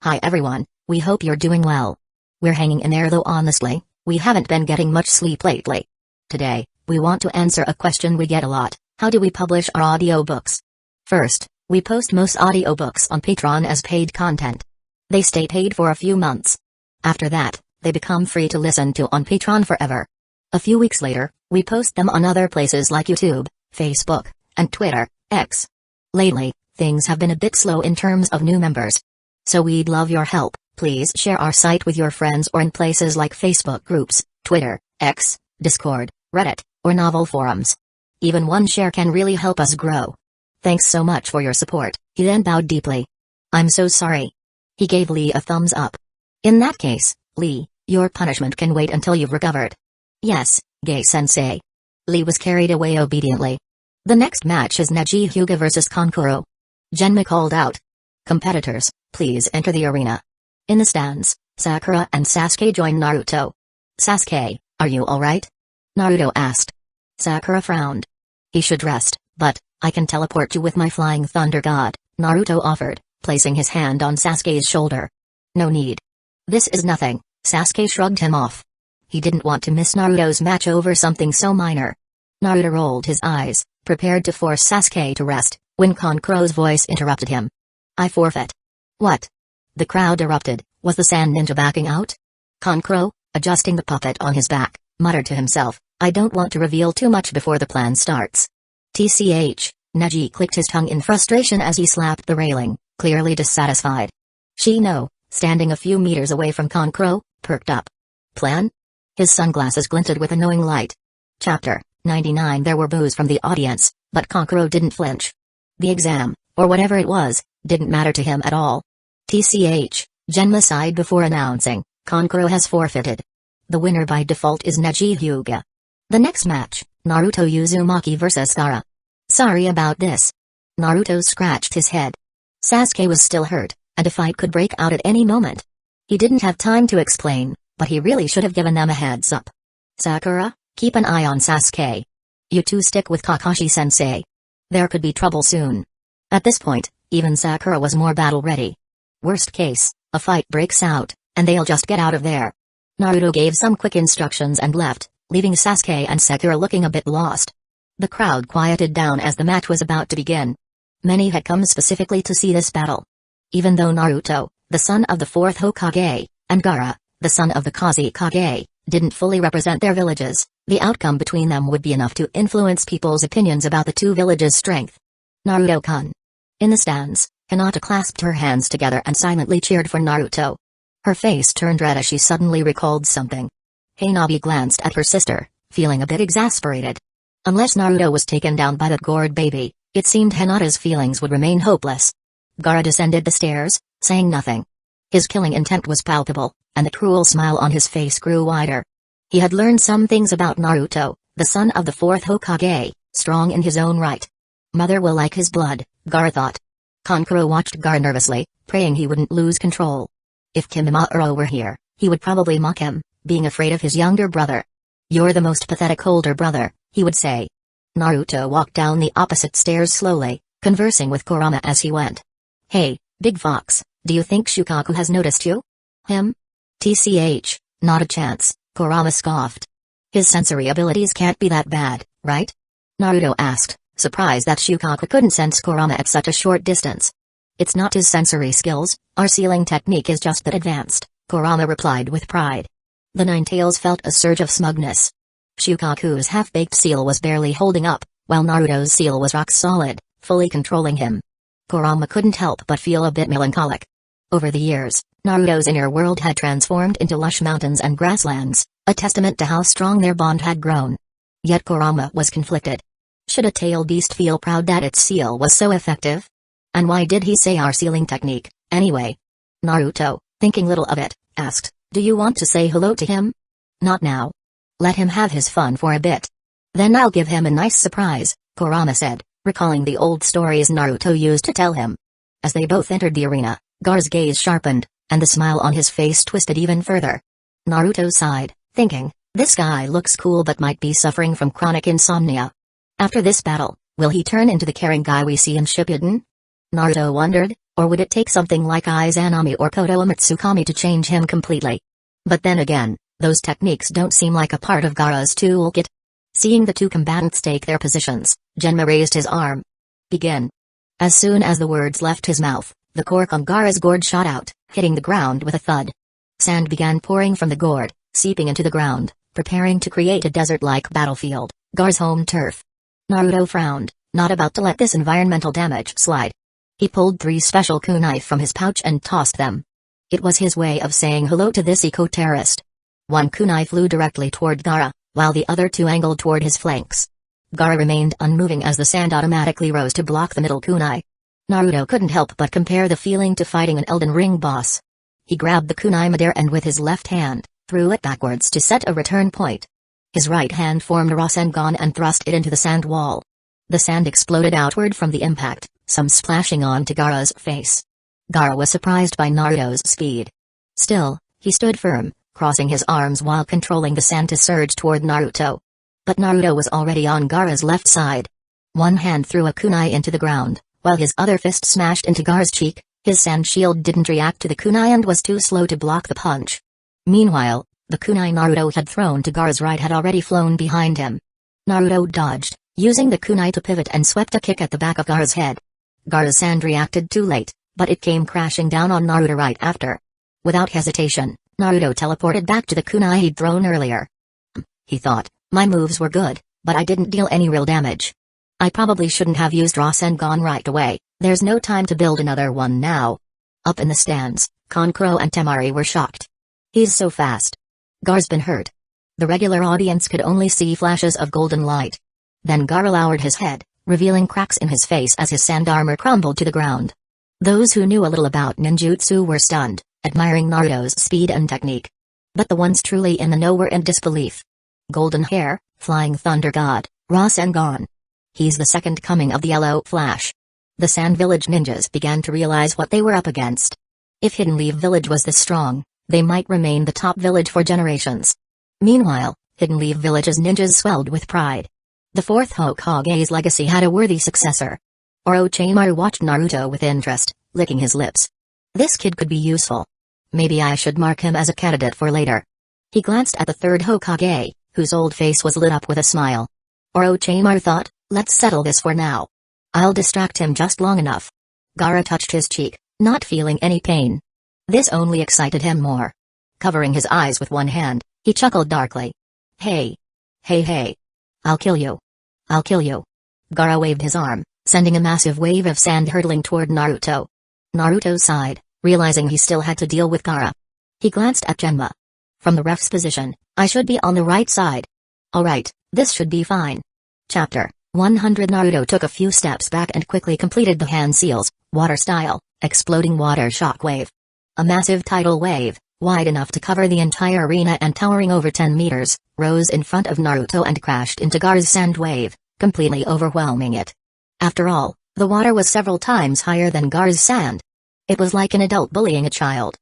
Hi everyone, we hope you're doing well. We're hanging in there though honestly, we haven't been getting much sleep lately. Today, we want to answer a question we get a lot: how do we publish our audiobooks? First, we post most audiobooks on Patreon as paid content. They stay paid for a few months. After that, they become free to listen to on Patreon forever. A few weeks later, we post them on other places like YouTube, Facebook, and Twitter, X. Lately, things have been a bit slow in terms of new members. So we'd love your help. Please share our site with your friends or in places like Facebook groups, Twitter, X, Discord, Reddit, or novel forums. Even one share can really help us grow. Thanks so much for your support. He then bowed deeply. I'm so sorry. He gave Lee a thumbs up. In that case, Lee, your punishment can wait until you've recovered. Yes, Gai-sensei. Lee was carried away obediently. The next match is Neji Hyuga vs Kankuro. Genma called out. Competitors, please enter the arena. In the stands, Sakura and Sasuke join Naruto. Sasuke, are you alright? Naruto asked. Sakura frowned. He should rest, but I can teleport you with my flying thunder god, Naruto offered, placing his hand on Sasuke's shoulder. No need. This is nothing, Sasuke shrugged him off. He didn't want to miss Naruto's match over something so minor. Naruto rolled his eyes, prepared to force Sasuke to rest, when Kankuro's voice interrupted him. I forfeit. What? The crowd erupted. Was the sand ninja backing out? Kankuro, adjusting the puppet on his back, muttered to himself, I don't want to reveal too much before the plan starts. TCH, Neji clicked his tongue in frustration as he slapped the railing, clearly dissatisfied. Shino, standing a few meters away from Kankuro, perked up. Plan? His sunglasses glinted with a knowing light. Chapter 99. There were boos from the audience, but Kankuro didn't flinch. The exam, or whatever it was, didn't matter to him at all. TCH, Genma sighed before announcing, Kankuro has forfeited. The winner by default is Neji Hyuga. The next match, Naruto Uzumaki vs Gaara. Sorry about this. Naruto scratched his head. Sasuke was still hurt, and a fight could break out at any moment. He didn't have time to explain, but he really should have given them a heads up. Sakura, keep an eye on Sasuke. You two stick with Kakashi-sensei. There could be trouble soon. At this point, even Sakura was more battle-ready. Worst case, a fight breaks out, and they'll just get out of there. Naruto gave some quick instructions and left, leaving Sasuke and Sakura looking a bit lost. The crowd quieted down as the match was about to begin. Many had come specifically to see this battle. Even though Naruto, the son of the fourth Hokage, and Gaara, the son of the Kazekage, didn't fully represent their villages, the outcome between them would be enough to influence people's opinions about the two villages' strength. Naruto-kun. In the stands, Hinata clasped her hands together and silently cheered for Naruto. Her face turned red as she suddenly recalled something. Hanabi glanced at her sister, feeling a bit exasperated. Unless Naruto was taken down by that gourd baby, it seemed Hinata's feelings would remain hopeless. Gaara descended the stairs, saying nothing. His killing intent was palpable, and the cruel smile on his face grew wider. He had learned some things about Naruto, the son of the fourth Hokage, strong in his own right. Mother will like his blood, Gaara thought. Kankuro watched Gaara nervously, praying he wouldn't lose control. If Kimimaro were here, he would probably mock him, being afraid of his younger brother. You're the most pathetic older brother, he would say. Naruto walked down the opposite stairs slowly, conversing with Kurama as he went. Hey, Big Fox, do you think Shukaku has noticed you? Him? TCH, not a chance, Kurama scoffed. His sensory abilities can't be that bad, right? Naruto asked, surprised that Shukaku couldn't sense Kurama at such a short distance. It's not his sensory skills, our sealing technique is just that advanced, Kurama replied with pride. The Ninetales felt a surge of smugness. Shukaku's half-baked seal was barely holding up, while Naruto's seal was rock solid, fully controlling him. Kurama couldn't help but feel a bit melancholic. Over the years, Naruto's inner world had transformed into lush mountains and grasslands, a testament to how strong their bond had grown. Yet Kurama was conflicted. Should a tail beast feel proud that its seal was so effective? And why did he say our sealing technique, anyway? Naruto, thinking little of it, asked, do you want to say hello to him? Not now. Let him have his fun for a bit. Then I'll give him a nice surprise, Kurama said, recalling the old stories Naruto used to tell him. As they both entered the arena, Gaara's gaze sharpened, and the smile on his face twisted even further. Naruto sighed, thinking, this guy looks cool but might be suffering from chronic insomnia. After this battle, will he turn into the caring guy we see in Shippuden? Naruto wondered, Or would it take something like Izanami or Koto Umatsukami to change him completely? But then again, those techniques don't seem like a part of Gaara's toolkit. Seeing the two combatants take their positions, Genma raised his arm. Begin. As soon as the words left his mouth, the cork on Gaara's gourd shot out, hitting the ground with a thud. Sand began pouring from the gourd, seeping into the ground, preparing to create a desert-like battlefield, Gaara's home turf. Naruto frowned, not about to let this environmental damage slide. He pulled 3 special kunai from his pouch and tossed them. It was his way of saying hello to this eco-terrorist. 1 kunai flew directly toward Gaara, while the other 2 angled toward his flanks. Gaara remained unmoving as the sand automatically rose to block the middle kunai. Naruto couldn't help but compare the feeling to fighting an Elden Ring boss. He grabbed the kunai midair and with his left hand, threw it backwards to set a return point. His right hand formed a Rasengan and thrust it into the sand wall. The sand exploded outward from the impact, some splashing onto Gaara's face. Gaara was surprised by Naruto's speed. Still, he stood firm, crossing his arms while controlling the sand to surge toward Naruto. But Naruto was already on Gaara's left side. One hand threw a kunai into the ground, while his other fist smashed into Gaara's cheek. His sand shield didn't react to the kunai and was too slow to block the punch. Meanwhile, the kunai Naruto had thrown to Gaara's right had already flown behind him. Naruto dodged, using the kunai to pivot and swept a kick at the back of Gaara's head. Gaara's sand reacted too late, but it came crashing down on Naruto right after. Without hesitation, Naruto teleported back to the kunai he'd thrown earlier. He thought, my moves were good, but I didn't deal any real damage. I probably shouldn't have used Rasengan right away, there's no time to build another one now. Up in the stands, Kankuro and Temari were shocked. He's so fast. Gaara's been hurt. The regular audience could only see flashes of golden light. Then Gaara lowered his head, revealing cracks in his face as his sand armor crumbled to the ground. Those who knew a little about ninjutsu were stunned, admiring Naruto's speed and technique. But the ones truly in the know were in disbelief. Golden hair, flying thunder god, Rasengan. He's the second coming of the Yellow Flash. The Sand Village ninjas began to realize what they were up against. If Hidden Leaf Village was this strong, they might remain the top village for generations. Meanwhile, Hidden Leaf Village's ninjas swelled with pride. The 4th Hokage's legacy had a worthy successor. Orochimaru watched Naruto with interest, licking his lips. This kid could be useful. Maybe I should mark him as a candidate for later. He glanced at the 3rd Hokage, whose old face was lit up with a smile. Orochimaru thought, let's settle this for now. I'll distract him just long enough. Gaara touched his cheek, not feeling any pain. This only excited him more. Covering his eyes with one hand, he chuckled darkly. Hey. Hey. I'll kill you. I'll kill you. Gaara waved his arm, sending a massive wave of sand hurtling toward Naruto. Naruto sighed, realizing he still had to deal with Gaara. He glanced at Genma. From the ref's position, I should be on the right side. Alright, this should be fine. Chapter 100. Naruto took a few steps back and quickly completed the hand seals, water style, exploding water shock wave. A massive tidal wave, wide enough to cover the entire arena and towering over 10 meters, rose in front of Naruto and crashed into Gaara's sand wave, completely overwhelming it. After all, the water was several times higher than Gaara's sand. It was like an adult bullying a child.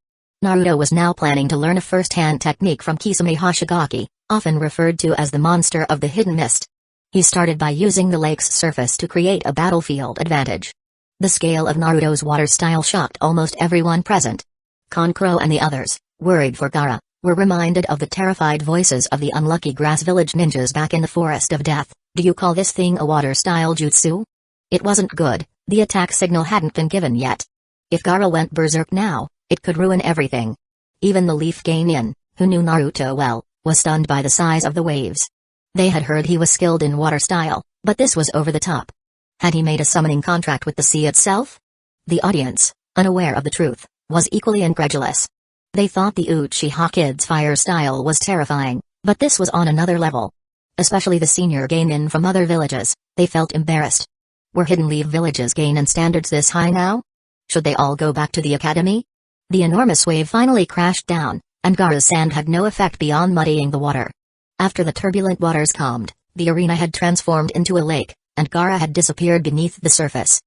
Naruto was now planning to learn a first-hand technique from Kisame Hoshigaki, often referred to as the monster of the hidden mist. He started by using the lake's surface to create a battlefield advantage. The scale of Naruto's water style shocked almost everyone present. Kankuro and the others, worried for Gaara, were reminded of the terrified voices of the unlucky Grass Village ninjas back in the Forest of Death. Do you call this thing a water-style jutsu? It wasn't good, the attack signal hadn't been given yet. If Gaara went berserk now, it could ruin everything. Even the Leaf Geinin, who knew Naruto well, was stunned by the size of the waves. They had heard he was skilled in water style, but this was over the top. Had he made a summoning contract with the sea itself? The audience, unaware of the truth, was equally incredulous. They thought the Uchiha Kid's fire style was terrifying, but this was on another level. Especially the senior Geinin from other villages, they felt embarrassed. Were Hidden Leaf Village's Geinin standards this high now? Should they all go back to the academy? The enormous wave finally crashed down, and Gaara's sand had no effect beyond muddying the water. After the turbulent waters calmed, the arena had transformed into a lake, and Gaara had disappeared beneath the surface.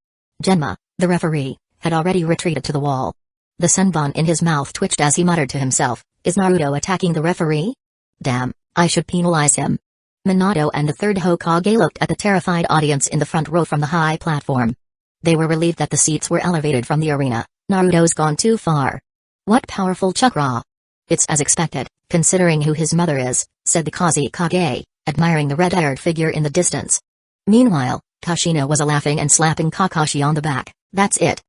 Genma, the referee, had already retreated to the wall. The senbon in his mouth twitched as he muttered to himself, is Naruto attacking the referee? Damn, I should penalize him. Minato and the 3rd Hokage looked at the terrified audience in the front row from the high platform. They were relieved that the seats were elevated from the arena. Naruto's gone too far. What powerful chakra! It's as expected, considering who his mother is, said the Kazekage, admiring the red-haired figure in the distance. Meanwhile, Kushina was laughing and slapping Kakashi on the back. That's it.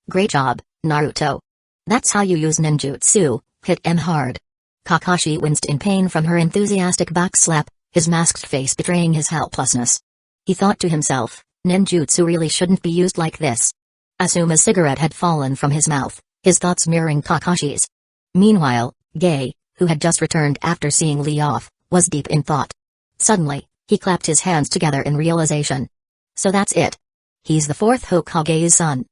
Great job, Naruto. That's how you use ninjutsu, hit him hard. Kakashi winced in pain from her enthusiastic backslap, his masked face betraying his helplessness. He thought to himself, ninjutsu really shouldn't be used like this. Asuma's cigarette had fallen from his mouth, his thoughts mirroring Kakashi's. Meanwhile, Gay, who had just returned after seeing Lee off, was deep in thought. Suddenly, he clapped his hands together in realization. So that's it. He's the fourth Hokage's son.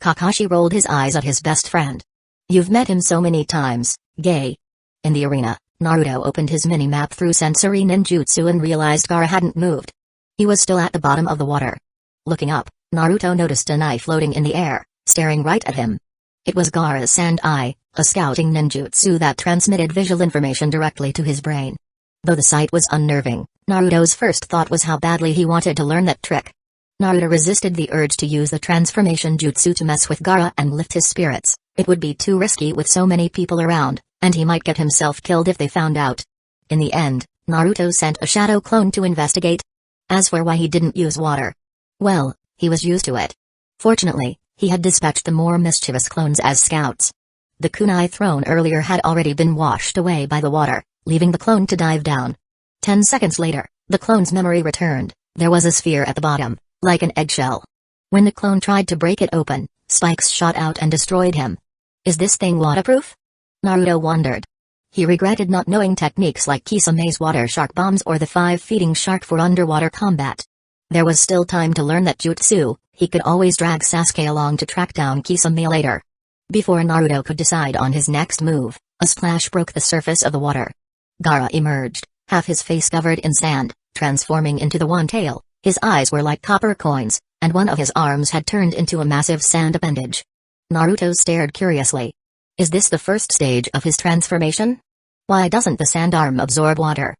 Kakashi rolled his eyes at his best friend. You've met him so many times, Gay. In the arena, Naruto opened his mini-map through sensory ninjutsu and realized Gaara hadn't moved. He was still at the bottom of the water. Looking up, Naruto noticed a knife floating in the air, staring right at him. It was Gaara's Sand Eye, a scouting ninjutsu that transmitted visual information directly to his brain. Though the sight was unnerving, Naruto's first thought was how badly he wanted to learn that trick. Naruto resisted the urge to use the transformation jutsu to mess with Gaara and lift his spirits. It would be too risky with so many people around, and he might get himself killed if they found out. In the end, Naruto sent a shadow clone to investigate. As for why he didn't use water, well, he was used to it. Fortunately, he had dispatched the more mischievous clones as scouts. The kunai thrown earlier had already been washed away by the water, leaving the clone to dive down. 10 seconds later, the clone's memory returned. There was a sphere at the bottom, like an eggshell. When the clone tried to break it open, spikes shot out and destroyed him. Is this thing waterproof? Naruto wondered. He regretted not knowing techniques like Kisame's water shark bombs or the 5 feeding shark for underwater combat. There was still time to learn that jutsu. He could always drag Sasuke along to track down Kisame later. Before Naruto could decide on his next move, a splash broke the surface of the water. Gaara emerged, half his face covered in sand, transforming into the one tail. His eyes were like copper coins, and one of his arms had turned into a massive sand appendage. Naruto stared curiously. Is this the first stage of his transformation? Why doesn't the sand arm absorb water?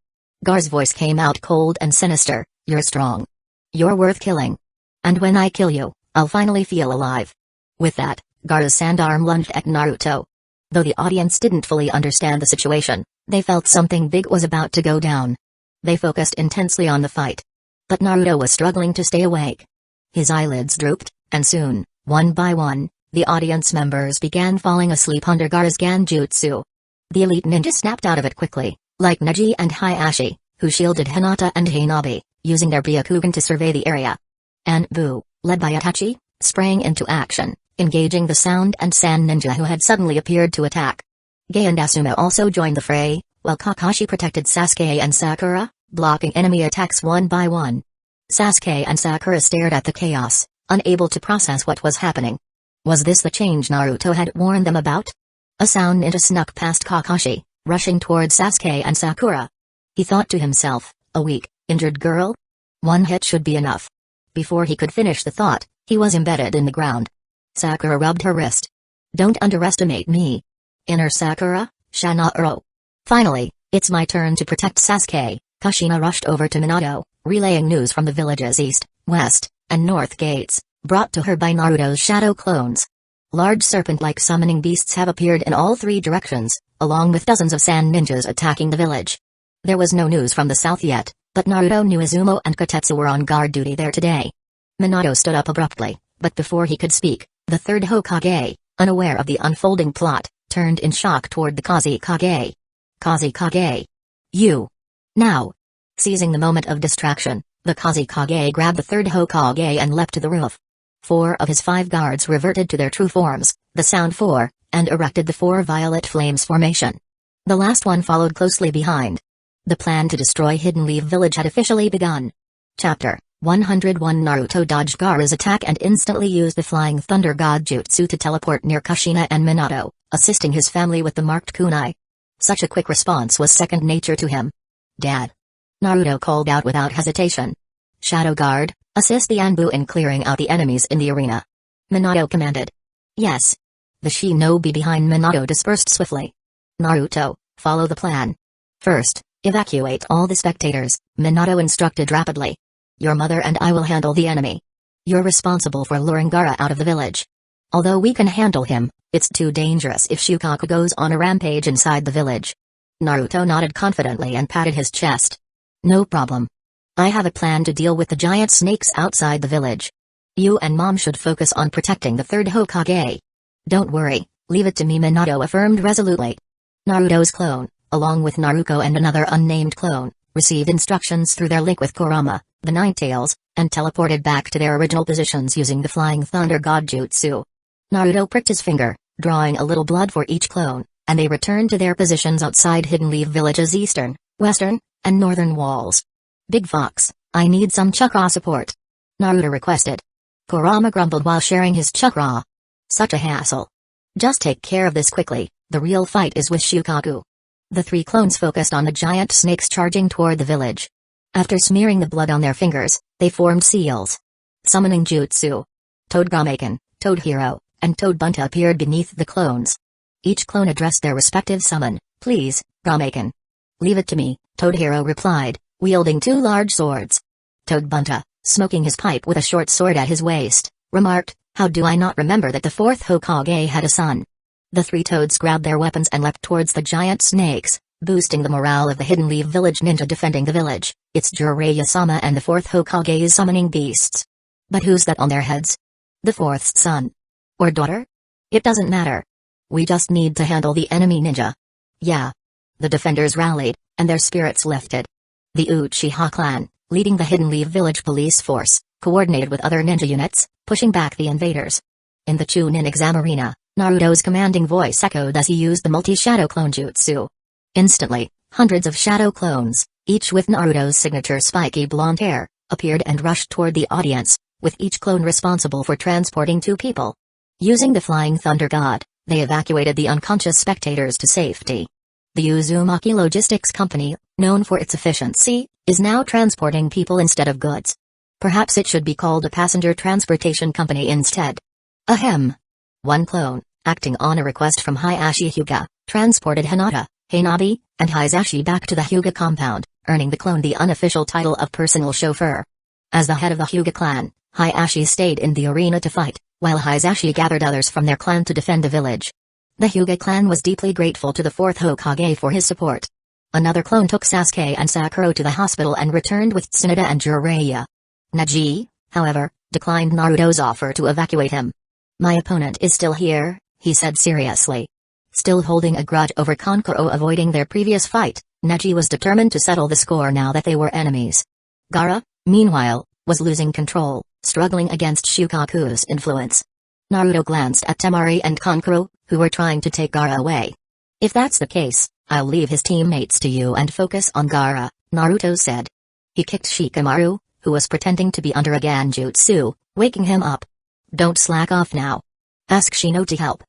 Gaara's voice came out cold and sinister. You're strong. You're worth killing. And when I kill you, I'll finally feel alive. With that, Gaara's sand arm lunged at Naruto. Though the audience didn't fully understand the situation, they felt something big was about to go down. They focused intensely on the fight. But Naruto was struggling to stay awake. His eyelids drooped, and soon, one by one, the audience members began falling asleep under Gaara's Genjutsu. The elite ninja snapped out of it quickly, like Neji and Hayashi, who shielded Hinata and Hanabi, using their Byakugan to survey the area. And Buu, led by Itachi, sprang into action, engaging the sound and sand ninja who had suddenly appeared to attack. Gay and Asuma also joined the fray, while Kakashi protected Sasuke and Sakura, blocking enemy attacks one by one. Sasuke and Sakura stared at the chaos, unable to process what was happening. Was this the change Naruto had warned them about? A sound ninja snuck past Kakashi, rushing towards Sasuke and Sakura. He thought to himself, a weak, injured girl? One hit should be enough. Before he could finish the thought, he was embedded in the ground. Sakura rubbed her wrist. Don't underestimate me. Inner Sakura, Shanaro. Finally, it's my turn to protect Sasuke. Kushina rushed over to Minato, relaying news from the village's east, west, and north gates, brought to her by Naruto's shadow clones. Large serpent-like summoning beasts have appeared in all 3 directions, along with dozens of sand ninjas attacking the village. There was no news from the south yet, but Naruto knew Izumo and Kotetsu were on guard duty there today. Minato stood up abruptly, but before he could speak, the third Hokage, unaware of the unfolding plot, turned in shock toward the Kazekage. Kazekage. You. Now. Seizing the moment of distraction, the Kazekage grabbed the third Hokage and leapt to the roof. 4 of his 5 guards reverted to their true forms, the Sound 4, and erected the 4 Violet Flames formation. The last one followed closely behind. The plan to destroy Hidden Leaf Village had officially begun. Chapter 101 Naruto dodged Gaara's attack and instantly used the Flying Thunder God Jutsu to teleport near Kushina and Minato, assisting his family with the marked kunai. Such a quick response was second nature to him. Dad. Naruto called out without hesitation. Shadow Guard, assist the Anbu in clearing out the enemies in the arena. Minato commanded. Yes. The shinobi behind Minato dispersed swiftly. Naruto, follow the plan. First, evacuate all the spectators, Minato instructed rapidly. Your mother and I will handle the enemy. You're responsible for luring Gaara out of the village. Although we can handle him, it's too dangerous if Shukaku goes on a rampage inside the village. Naruto nodded confidently and patted his chest. No problem. I have a plan to deal with the giant snakes outside the village. You and Mom should focus on protecting the third Hokage. Don't worry, leave it to me, Minato affirmed resolutely. Naruto's clone, along with Naruko and another unnamed clone, received instructions through their link with Kurama, the Ninetales, and teleported back to their original positions using the Flying Thunder God Jutsu. Naruto pricked his finger, drawing a little blood for each clone, and they returned to their positions outside Hidden Leaf Village's eastern, western, and northern walls. Big Fox, I need some chakra support. Naruto requested. Kurama grumbled while sharing his chakra. Such a hassle. Just take care of this quickly, the real fight is with Shukaku. The three clones focused on the giant snakes charging toward the village. After smearing the blood on their fingers, they formed seals. Summoning Jutsu. Toad Gamaken, Toad Hero, and Toad Bunta appeared beneath the clones. Each clone addressed their respective summon. Please, Gamaken. Leave it to me, Toad Hero replied, wielding two large swords. Toad Bunta, smoking his pipe with a short sword at his waist, remarked, how do I not remember that the fourth Hokage had a son? The three toads grabbed their weapons and leapt towards the giant snakes, boosting the morale of the Hidden Leaf Village ninja defending the village. It's Jiraiya-sama and the fourth Hokage's summoning beasts. But who's that on their heads? The fourth's son? Or daughter? It doesn't matter. We just need to handle the enemy ninja. Yeah. The defenders rallied, and their spirits lifted. The Uchiha clan, leading the Hidden Leaf Village police force, coordinated with other ninja units, pushing back the invaders. In the Chunin exam arena, Naruto's commanding voice echoed as he used the multi-shadow clone jutsu. Instantly, hundreds of shadow clones, each with Naruto's signature spiky blonde hair, appeared and rushed toward the audience, with each clone responsible for transporting two people. Using the Flying Thunder God, they evacuated the unconscious spectators to safety. The Uzumaki Logistics Company, known for its efficiency, is now transporting people instead of goods. Perhaps it should be called a passenger transportation company instead. Ahem. One clone, acting on a request from Hiashi Hyuga, transported Hinata, Hanabi, and Hisashi back to the Hyuga compound, earning the clone the unofficial title of personal chauffeur. As the head of the Hyuga clan, Hiashi stayed in the arena to fight, while Hisashi gathered others from their clan to defend the village. The Hyuga clan was deeply grateful to the fourth Hokage for his support. Another clone took Sasuke and Sakura to the hospital and returned with Tsunade and Jiraiya. Neji, however, declined Naruto's offer to evacuate him. My opponent is still here, he said seriously. Still holding a grudge over Kankuro avoiding their previous fight, Neji was determined to settle the score now that they were enemies. Gaara, meanwhile, was losing control, struggling against Shukaku's influence. Naruto glanced at Temari and Kankuro, who were trying to take Gaara away. If that's the case, I'll leave his teammates to you and focus on Gaara, Naruto said. He kicked Shikamaru, who was pretending to be under a Genjutsu, waking him up. Don't slack off now. Ask Shino to help.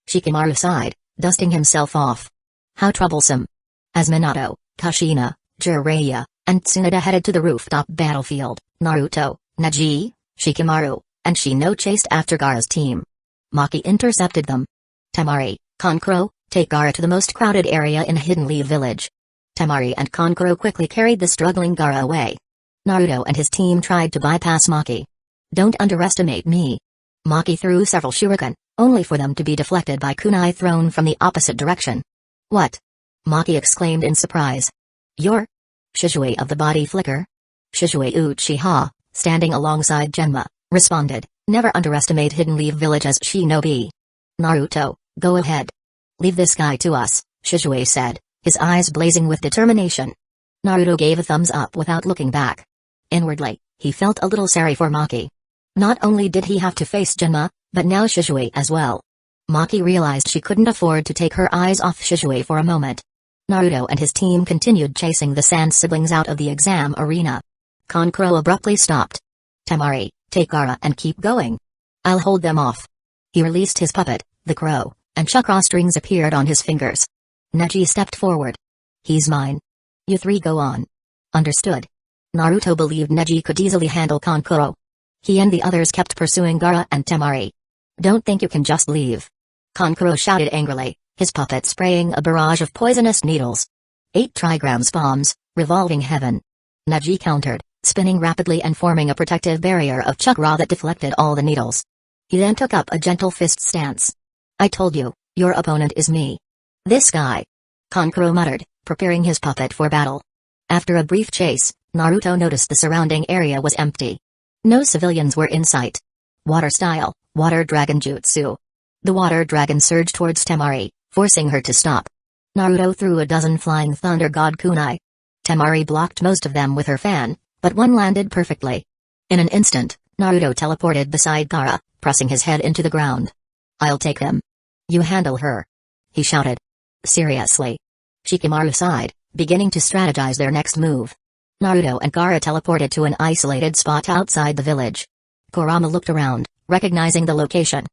Shikamaru sighed, dusting himself off. How troublesome. As Minato, Kushina, Jiraiya, and Tsunade headed to the rooftop battlefield, Naruto, Neji, Shikamaru, and Shino chased after Gaara's team. Maki intercepted them. Temari, Kankuro, take Gaara to the most crowded area in Hidden Leaf Village. Temari and Kankuro quickly carried the struggling Gaara away. Naruto and his team tried to bypass Maki. Don't underestimate me. Maki threw several shuriken, only for them to be deflected by kunai thrown from the opposite direction. What? Maki exclaimed in surprise. You're Shizue of the body flicker? Shizue Uchiha, standing alongside Genma, responded, never underestimate Hidden Leaf Village as shinobi. Naruto, go ahead. Leave this guy to us, Shizue said, his eyes blazing with determination. Naruto gave a thumbs up without looking back. Inwardly, he felt a little sorry for Maki. Not only did he have to face Genma, but now Shizue as well. Maki realized she couldn't afford to take her eyes off Shizue for a moment. Naruto and his team continued chasing the Sand siblings out of the exam arena. Kankuro abruptly stopped. Temari, take Gaara and keep going. I'll hold them off. He released his puppet, the crow, and chakra strings appeared on his fingers. Neji stepped forward. He's mine. You three go on. Understood. Naruto believed Neji could easily handle Kankuro. He and the others kept pursuing Gaara and Temari. Don't think you can just leave. Kankuro shouted angrily, his puppet spraying a barrage of poisonous needles. 8 trigrams bombs, revolving heaven. Neji countered, spinning rapidly and forming a protective barrier of chakra that deflected all the needles. He then took up a gentle fist stance. "I told you, your opponent is me. This guy," Kankuro muttered, preparing his puppet for battle. After a brief chase, Naruto noticed the surrounding area was empty. No civilians were in sight. Water style, water dragon jutsu. The water dragon surged towards Temari, forcing her to stop. Naruto threw a dozen flying thunder god kunai. Temari blocked most of them with her fan, but one landed perfectly. In an instant, Naruto teleported beside Gaara, pressing his head into the ground. "I'll take him. You handle her," he shouted. "Seriously?" Shikamaru sighed, beginning to strategize their next move. Naruto and Gaara teleported to an isolated spot outside the village. Kurama looked around, recognizing the location.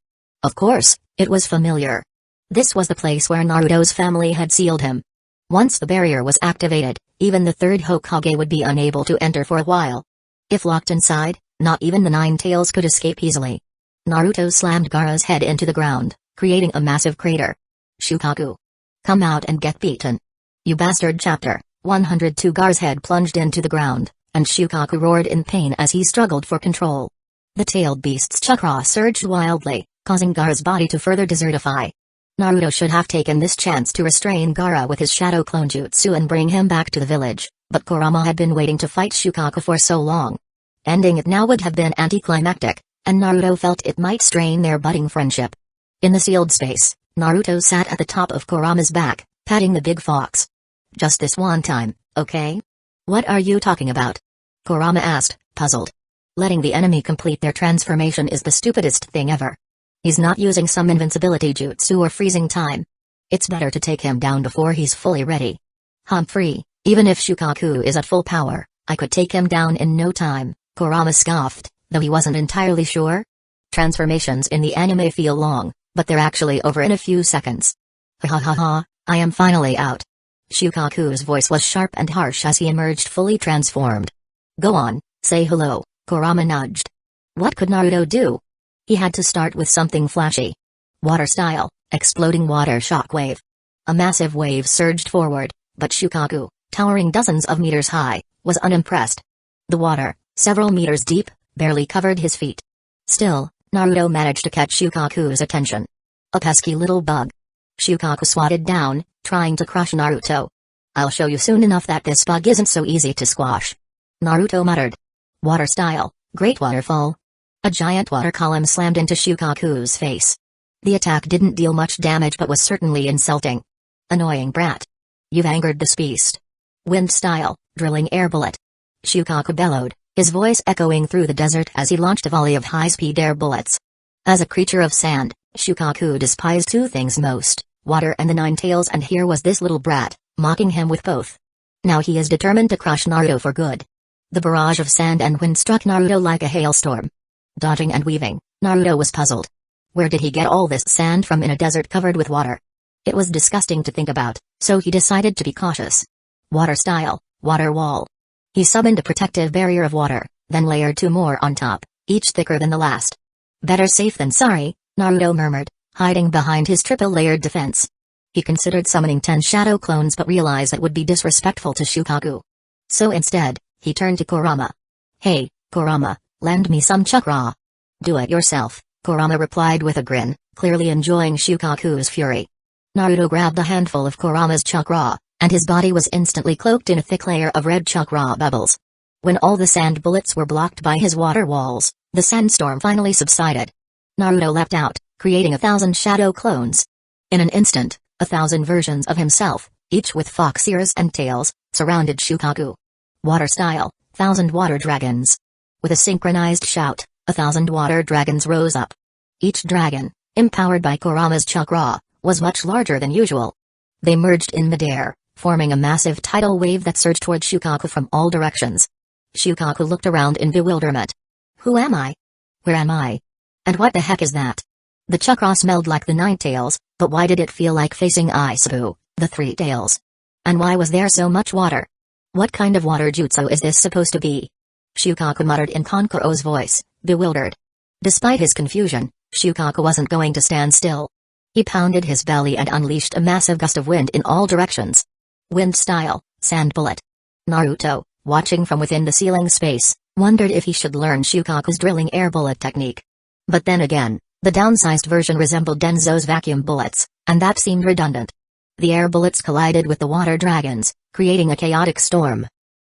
Of course, it was familiar. This was the place where Naruto's family had sealed him. Once the barrier was activated, even the third Hokage would be unable to enter for a while. If locked inside, not even the Nine Tails could escape easily. Naruto slammed Gaara's head into the ground, creating a massive crater. "Shukaku. Come out and get beaten. You bastard." Chapter 102. Gaara's head plunged into the ground, and Shukaku roared in pain as he struggled for control. The tailed beast's chakra surged wildly, causing Gaara's body to further desertify. Naruto should have taken this chance to restrain Gaara with his shadow clone jutsu and bring him back to the village, but Kurama had been waiting to fight Shukaku for so long. Ending it now would have been anticlimactic, and Naruto felt it might strain their budding friendship. In the sealed space, Naruto sat at the top of Kurama's back, patting the big fox. "Just this one time, okay?" "What are you talking about?" Kurama asked, puzzled. "Letting the enemy complete their transformation is the stupidest thing ever. He's not using some invincibility jutsu or freezing time. It's better to take him down before he's fully ready." "Humphrey, even if Shukaku is at full power, I could take him down in no time," Kurama scoffed, though he wasn't entirely sure. Transformations in the anime feel long, but they're actually over in a few seconds. "Ha ha ha ha, I am finally out." Shukaku's voice was sharp and harsh as he emerged fully transformed. "Go on, say hello," Kurama nudged. What could Naruto do? He had to start with something flashy. Water style, exploding water shockwave. A massive wave surged forward, but Shukaku, towering dozens of meters high, was unimpressed. The water, several meters deep, barely covered his feet. Still, Naruto managed to catch Shukaku's attention. "A pesky little bug." Shukaku swatted down, trying to crush Naruto. "I'll show you soon enough that this bug isn't so easy to squash." Naruto muttered. Water style, great waterfall. A giant water column slammed into Shukaku's face. The attack didn't deal much damage but was certainly insulting. "Annoying brat. You've angered this beast." Wind style, drilling air bullet. Shukaku bellowed, his voice echoing through the desert as he launched a volley of high-speed air bullets. As a creature of sand, Shukaku despised two things most, water and the Nine Tails, and here was this little brat, mocking him with both. Now he is determined to crush Naruto for good. The barrage of sand and wind struck Naruto like a hailstorm. Dodging and weaving, Naruto was puzzled. Where did he get all this sand from in a desert covered with water? It was disgusting to think about, so he decided to be cautious. Water style, water wall. He summoned a protective barrier of water, then layered two more on top, each thicker than the last. "Better safe than sorry," Naruto murmured, hiding behind his triple-layered defense. He considered summoning 10 shadow clones but realized it would be disrespectful to Shukaku. So instead, he turned to Kurama. "Hey, Kurama, lend me some chakra." "Do it yourself," Kurama replied with a grin, clearly enjoying Shukaku's fury. Naruto grabbed a handful of Kurama's chakra, and his body was instantly cloaked in a thick layer of red chakra bubbles. When all the sand bullets were blocked by his water walls, the sandstorm finally subsided. Naruto leapt out, creating 1,000 shadow clones. In an instant, 1,000 versions of himself, each with fox ears and tails, surrounded Shukaku. Water style, 1,000 water dragons. With a synchronized shout, 1,000 water dragons rose up. Each dragon, empowered by Kurama's chakra, was much larger than usual. They merged in midair, forming a massive tidal wave that surged toward Shukaku from all directions. Shukaku looked around in bewilderment. "Who am I? Where am I? And what the heck is that?" The chakra smelled like the Nine Tails, but why did it feel like facing Aizen, the Three Tails? And why was there so much water? What kind of water jutsu is this supposed to be? Shukaku muttered in Kankuro's voice, bewildered. Despite his confusion, Shukaku wasn't going to stand still. He pounded his belly and unleashed a massive gust of wind in all directions. Wind style, sand bullet. Naruto, watching from within the ceiling space, wondered if he should learn Shukaku's drilling air bullet technique. But then again, the downsized version resembled Danzo's vacuum bullets, and that seemed redundant. The air bullets collided with the water dragons, creating a chaotic storm.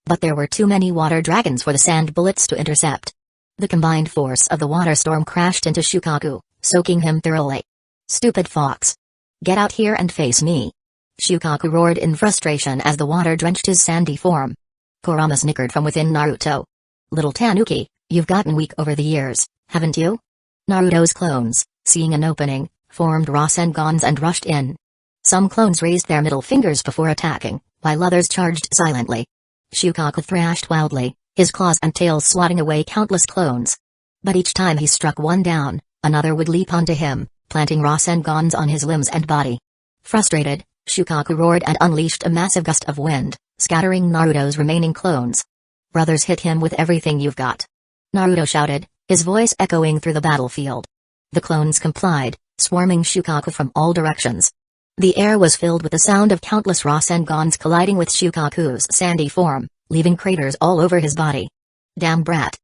But there were too many water dragons for the sand bullets to intercept. The combined force of the water storm crashed into Shukaku, soaking him thoroughly. "Stupid fox! Get out here and face me!" Shukaku roared in frustration as the water drenched his sandy form. Kurama snickered from within Naruto. "Little Tanuki, you've gotten weak over the years, haven't you?" Naruto's clones, seeing an opening, formed Rasengans and rushed in. Some clones raised their middle fingers before attacking, while others charged silently. Shukaku thrashed wildly, his claws and tails swatting away countless clones. But each time he struck one down, another would leap onto him, planting Rasengans on his limbs and body. Frustrated, Shukaku roared and unleashed a massive gust of wind, scattering Naruto's remaining clones. "Brothers, hit him with everything you've got!" Naruto shouted, his voice echoing through the battlefield. The clones complied, swarming Shukaku from all directions. The air was filled with the sound of countless Rasengans colliding with Shukaku's sandy form, leaving craters all over his body. "Damn brat!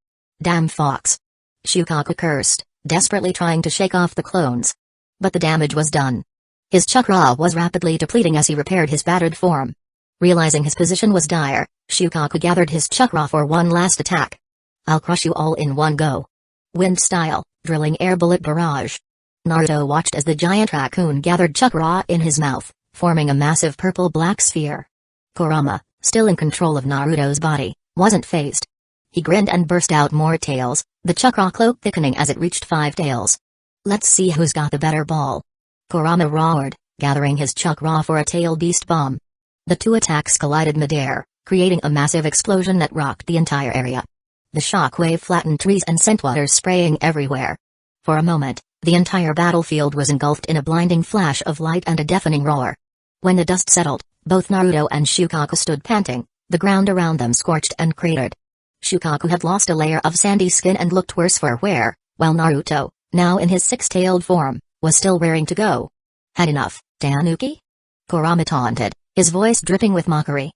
Damn fox!" Shukaku cursed, desperately trying to shake off the clones. But the damage was done. His chakra was rapidly depleting as he repaired his battered form. Realizing his position was dire, Shukaku gathered his chakra for one last attack. "I'll crush you all in one go." Wind style, drilling air bullet barrage. Naruto watched as the giant raccoon gathered chakra in his mouth, forming a massive purple-black sphere. Kurama, still in control of Naruto's body, wasn't fazed. He grinned and burst out more tails, the chakra cloak thickening as it reached 5 tails. "Let's see who's got the better ball." Kurama roared, gathering his chakra for a tail beast bomb. The two attacks collided midair, creating a massive explosion that rocked the entire area. The shockwave flattened trees and sent water spraying everywhere. For a moment, the entire battlefield was engulfed in a blinding flash of light and a deafening roar. When the dust settled, both Naruto and Shukaku stood panting, the ground around them scorched and cratered. Shukaku had lost a layer of sandy skin and looked worse for wear, while Naruto, now in his six-tailed form, was still raring to go. "Had enough, Tanuki?" Kurama taunted, his voice dripping with mockery.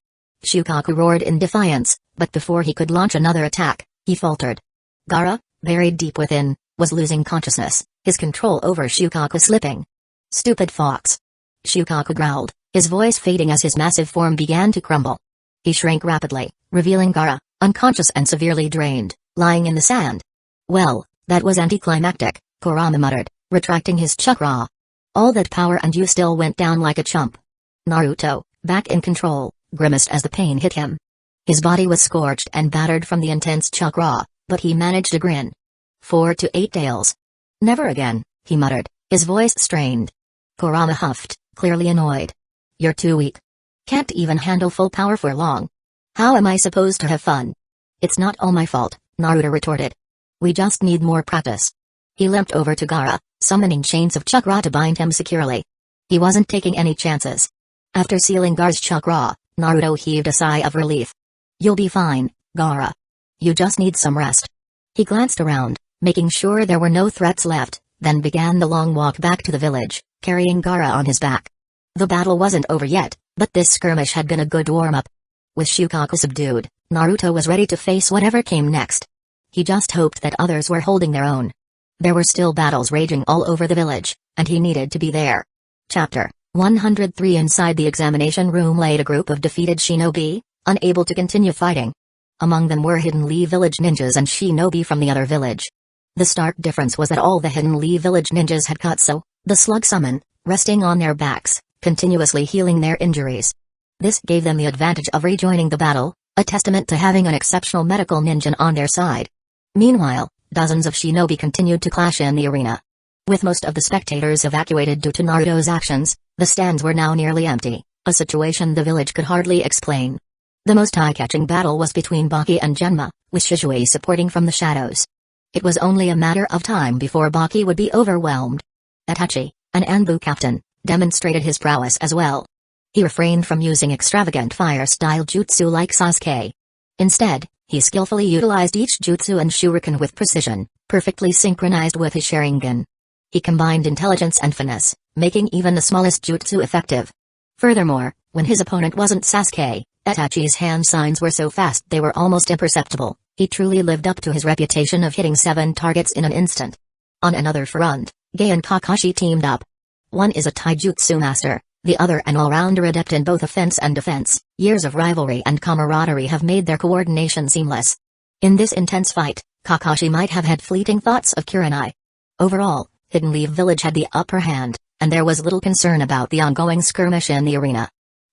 Shukaku roared in defiance, but before he could launch another attack, he faltered. Gaara, buried deep within, was losing consciousness, his control over Shukaku slipping. "Stupid fox!" Shukaku growled, his voice fading as his massive form began to crumble. He shrank rapidly, revealing Gaara, unconscious and severely drained, lying in the sand. "Well, that was anticlimactic," Kurama muttered, retracting his chakra. "All that power and you still went down like a chump." Naruto, back in control, grimaced as the pain hit him. His body was scorched and battered from the intense chakra, but he managed to grin. 4 to 8 tails. "Never again," he muttered, his voice strained. Kurama huffed, clearly annoyed. "You're too weak. Can't even handle full power for long. How am I supposed to have fun?" "It's not all my fault," Naruto retorted. "We just need more practice." He limped over to Gaara, summoning chains of chakra to bind him securely. He wasn't taking any chances. After sealing Gaara's chakra, Naruto heaved a sigh of relief. "You'll be fine, Gaara. You just need some rest." He glanced around, making sure there were no threats left, then began the long walk back to the village, carrying Gaara on his back. The battle wasn't over yet, but this skirmish had been a good warm-up. With Shukaku subdued, Naruto was ready to face whatever came next. He just hoped that others were holding their own. There were still battles raging all over the village, and he needed to be there. Chapter 103. Inside the examination room laid a group of defeated shinobi, unable to continue fighting. Among them were Hidden Lee village ninjas and shinobi from the other village. The stark difference was that all the Hidden Lee village ninjas had Katsu, the slug summon, resting on their backs, continuously healing their injuries. This gave them the advantage of rejoining the battle, a testament to having an exceptional medical ninja on their side. Meanwhile, dozens of shinobi continued to clash in the arena. With most of the spectators evacuated due to Naruto's actions, the stands were now nearly empty, a situation the village could hardly explain. The most eye-catching battle was between Baki and Genma, with Shizue supporting from the shadows. It was only a matter of time before Baki would be overwhelmed. Itachi, an Anbu captain, demonstrated his prowess as well. He refrained from using extravagant fire-style jutsu like Sasuke. Instead, he skillfully utilized each jutsu and shuriken with precision, perfectly synchronized with his Sharingan. He combined intelligence and finesse, making even the smallest jutsu effective. Furthermore, when his opponent wasn't Sasuke, Itachi's hand signs were so fast they were almost imperceptible. He truly lived up to his reputation of hitting 7 targets in an instant. On another front, Gai and Kakashi teamed up. One is a taijutsu master, the other an all-rounder adept in both offense and defense. Years of rivalry and camaraderie have made their coordination seamless. In this intense fight, Kakashi might have had fleeting thoughts of Kurenai. Overall, Hidden Leaf Village had the upper hand, and there was little concern about the ongoing skirmish in the arena.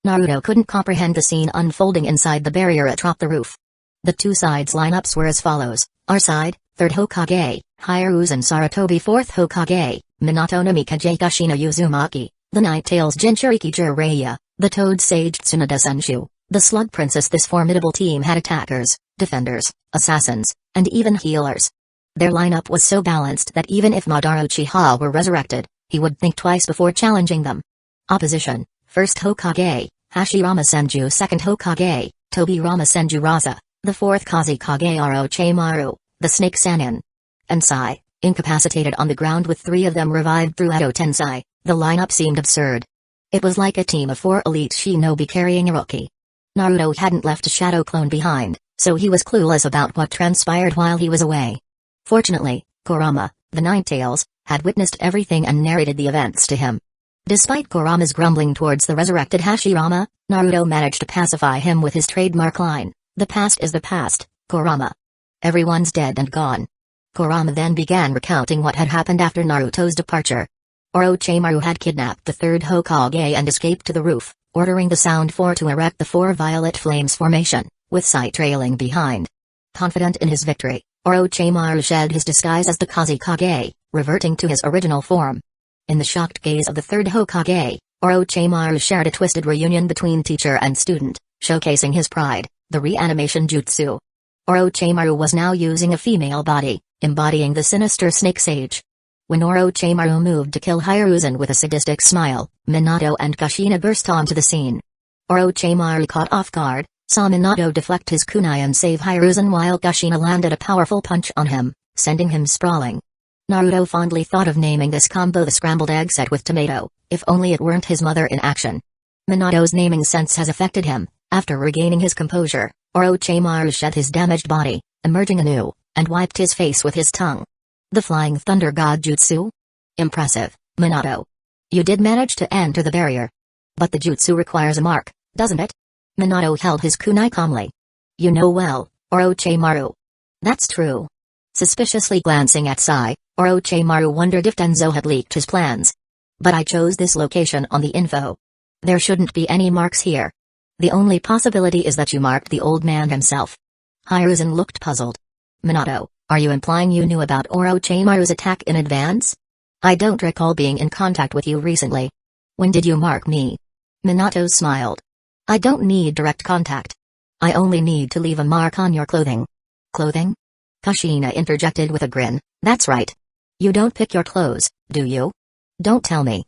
Naruto couldn't comprehend the scene unfolding inside the barrier atop the roof. The two sides' lineups were as follows: our side, 3rd Hokage, Hiruzen Sarutobi, 4th Hokage, Minato Namikaze Kushina Uzumaki, the Ninetales Jinchuriki Jiraiya, the Toad Sage Tsunade Senshu, the Slug Princess. This formidable team had attackers, defenders, assassins, and even healers. Their lineup was so balanced that even if Madara Uchiha were resurrected, he would think twice before challenging them. Opposition: 1st Hokage, Hashirama Senju, 2nd Hokage, Tobirama Senju Raza, the 4th Kazekage Orochimaru, the Snake Sannin, and Sai, incapacitated on the ground with 3 of them revived through Edo Tensei. The lineup seemed absurd. It was like a team of 4 elite shinobi carrying a rookie. Naruto hadn't left a shadow clone behind, so he was clueless about what transpired while he was away. Fortunately, Kurama, the Ninetales, had witnessed everything and narrated the events to him. Despite Kurama's grumbling towards the resurrected Hashirama, Naruto managed to pacify him with his trademark line, "The past is the past, Kurama. Everyone's dead and gone." Kurama then began recounting what had happened after Naruto's departure. Orochimaru had kidnapped the 3rd Hokage and escaped to the roof, ordering the Sound Four to erect the 4 Violet Flames formation, with Sai trailing behind. Confident in his victory, Orochimaru shed his disguise as the Kazekage, reverting to his original form. In the shocked gaze of the 3rd Hokage, Orochimaru shared a twisted reunion between teacher and student, showcasing his pride, the reanimation jutsu. Orochimaru was now using a female body, embodying the sinister Snake Sage. When Orochimaru moved to kill Hiruzen with a sadistic smile, Minato and Kushina burst onto the scene. Orochimaru, caught off guard, saw Minato deflect his kunai and save Hiruzen while Kushina landed a powerful punch on him, sending him sprawling. Naruto fondly thought of naming this combo the scrambled egg set with tomato, if only it weren't his mother in action. Minato's naming sense has affected him. After regaining his composure, Orochimaru shed his damaged body, emerging anew, and wiped his face with his tongue. The Flying Thunder God Jutsu? Impressive, Minato. You did manage to enter the barrier. But the jutsu requires a mark, doesn't it? Minato held his kunai calmly. You know well, Orochimaru. That's true. Suspiciously glancing at Sai, Orochimaru wondered if Danzo had leaked his plans. But I chose this location on the info. There shouldn't be any marks here. The only possibility is that you marked the old man himself. Hiruzen looked puzzled. Minato, are you implying you knew about Orochimaru's attack in advance? I don't recall being in contact with you recently. When did you mark me? Minato smiled. I don't need direct contact. I only need to leave a mark on your clothing. Clothing? Kushina interjected with a grin. That's right. You don't pick your clothes, do you? Don't tell me.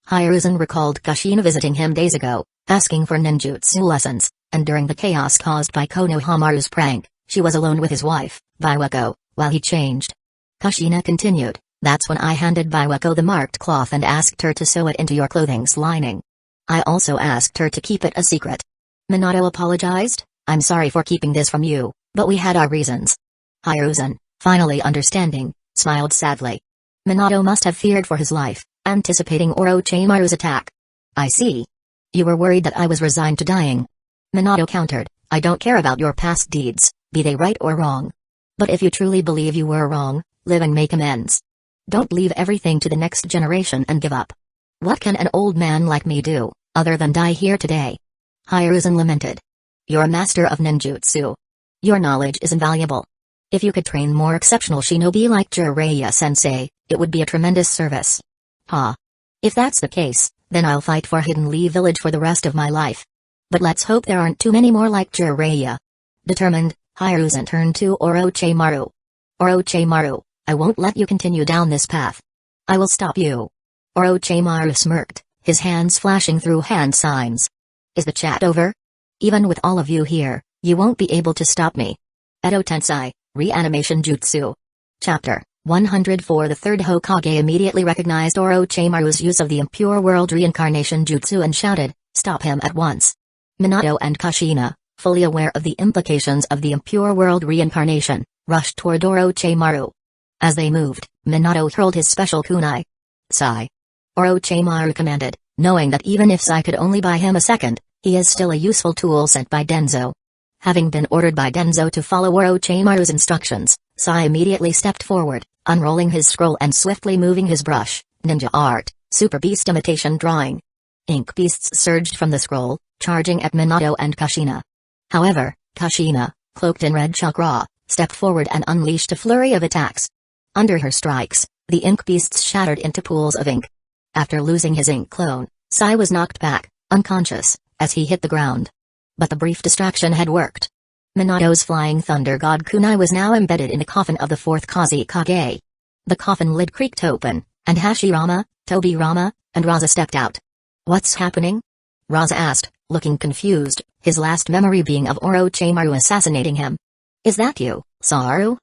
Hiruzen recalled Kushina visiting him days ago, asking for ninjutsu lessons, and during the chaos caused by Konohamaru's prank, she was alone with his wife, Hueco, while he changed. Kushina continued, that's when I handed Hueco the marked cloth and asked her to sew it into your clothing's lining. I also asked her to keep it a secret. Minato apologized, I'm sorry for keeping this from you, but we had our reasons. Hiruzen, finally understanding, smiled sadly. Minato must have feared for his life, anticipating Orochimaru's attack. I see. You were worried that I was resigned to dying. Minato countered, I don't care about your past deeds, be they right or wrong. But if you truly believe you were wrong, live and make amends. Don't leave everything to the next generation and give up. What can an old man like me do, other than die here today? Hiruzen lamented. You're a master of ninjutsu. Your knowledge is invaluable. If you could train more exceptional shinobi like Jiraiya-sensei, it would be a tremendous service. If that's the case, then I'll fight for Hidden Leaf Village for the rest of my life. But let's hope there aren't too many more like Jiraiya. Determined, Hiruzen turned to Orochimaru. Orochimaru, I won't let you continue down this path. I will stop you. Orochimaru smirked, his hands flashing through hand signs. Is the chat over? Even with all of you here, you won't be able to stop me. Edo Tensei, Reanimation Jutsu. Chapter 104. The 3rd Hokage immediately recognized Orochimaru's use of the Impure World Reincarnation Jutsu and shouted, stop him at once. Minato and Kushina, fully aware of the implications of the impure world reincarnation, rushed toward Orochimaru. As they moved, Minato hurled his special kunai. Sai. Orochimaru commanded, knowing that even if Sai could only buy him a second, he is still a useful tool sent by Danzō. Having been ordered by Danzō to follow Orochimaru's instructions, Sai immediately stepped forward, unrolling his scroll and swiftly moving his brush, ninja art, super beast imitation drawing. Ink beasts surged from the scroll, charging at Minato and Kushina. However, Kushina, cloaked in red chakra, stepped forward and unleashed a flurry of attacks. Under her strikes, the ink beasts shattered into pools of ink. After losing his ink clone, Sai was knocked back, unconscious, as he hit the ground. But the brief distraction had worked. Minato's flying thunder god kunai was now embedded in the coffin of the fourth Kazekage. The coffin lid creaked open, and Hashirama, Tobirama, and Raza stepped out. "What's happening?" Raza asked, looking confused, his last memory being of Orochimaru assassinating him. "Is that you, Saru?"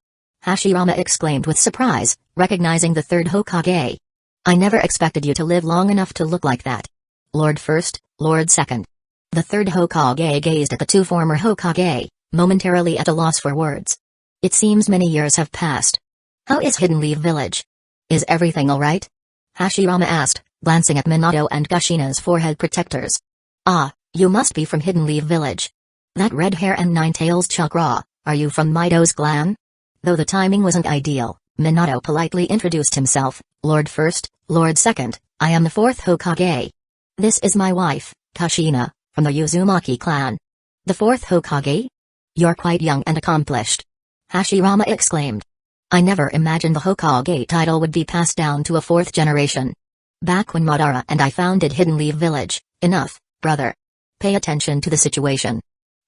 Hashirama exclaimed with surprise, recognizing the third Hokage. "I never expected you to live long enough to look like that. Lord First, Lord Second." The third Hokage gazed at the two former Hokage, momentarily at a loss for words. "It seems many years have passed. How is Hidden Leaf Village? Is everything alright?" Hashirama asked, glancing at Minato and Kushina's forehead protectors. "Ah, you must be from Hidden Leaf Village. That red hair and nine-tails chakra, are you from Mido's clan?" Though the timing wasn't ideal, Minato politely introduced himself, "Lord First, Lord Second, I am the fourth Hokage. This is my wife, Kushina, from the Uzumaki clan." "The fourth Hokage? You're quite young and accomplished," Hashirama exclaimed. "I never imagined the Hokage title would be passed down to a fourth generation. Back when Madara and I founded Hidden Leaf Village, enough, brother. Pay attention to the situation."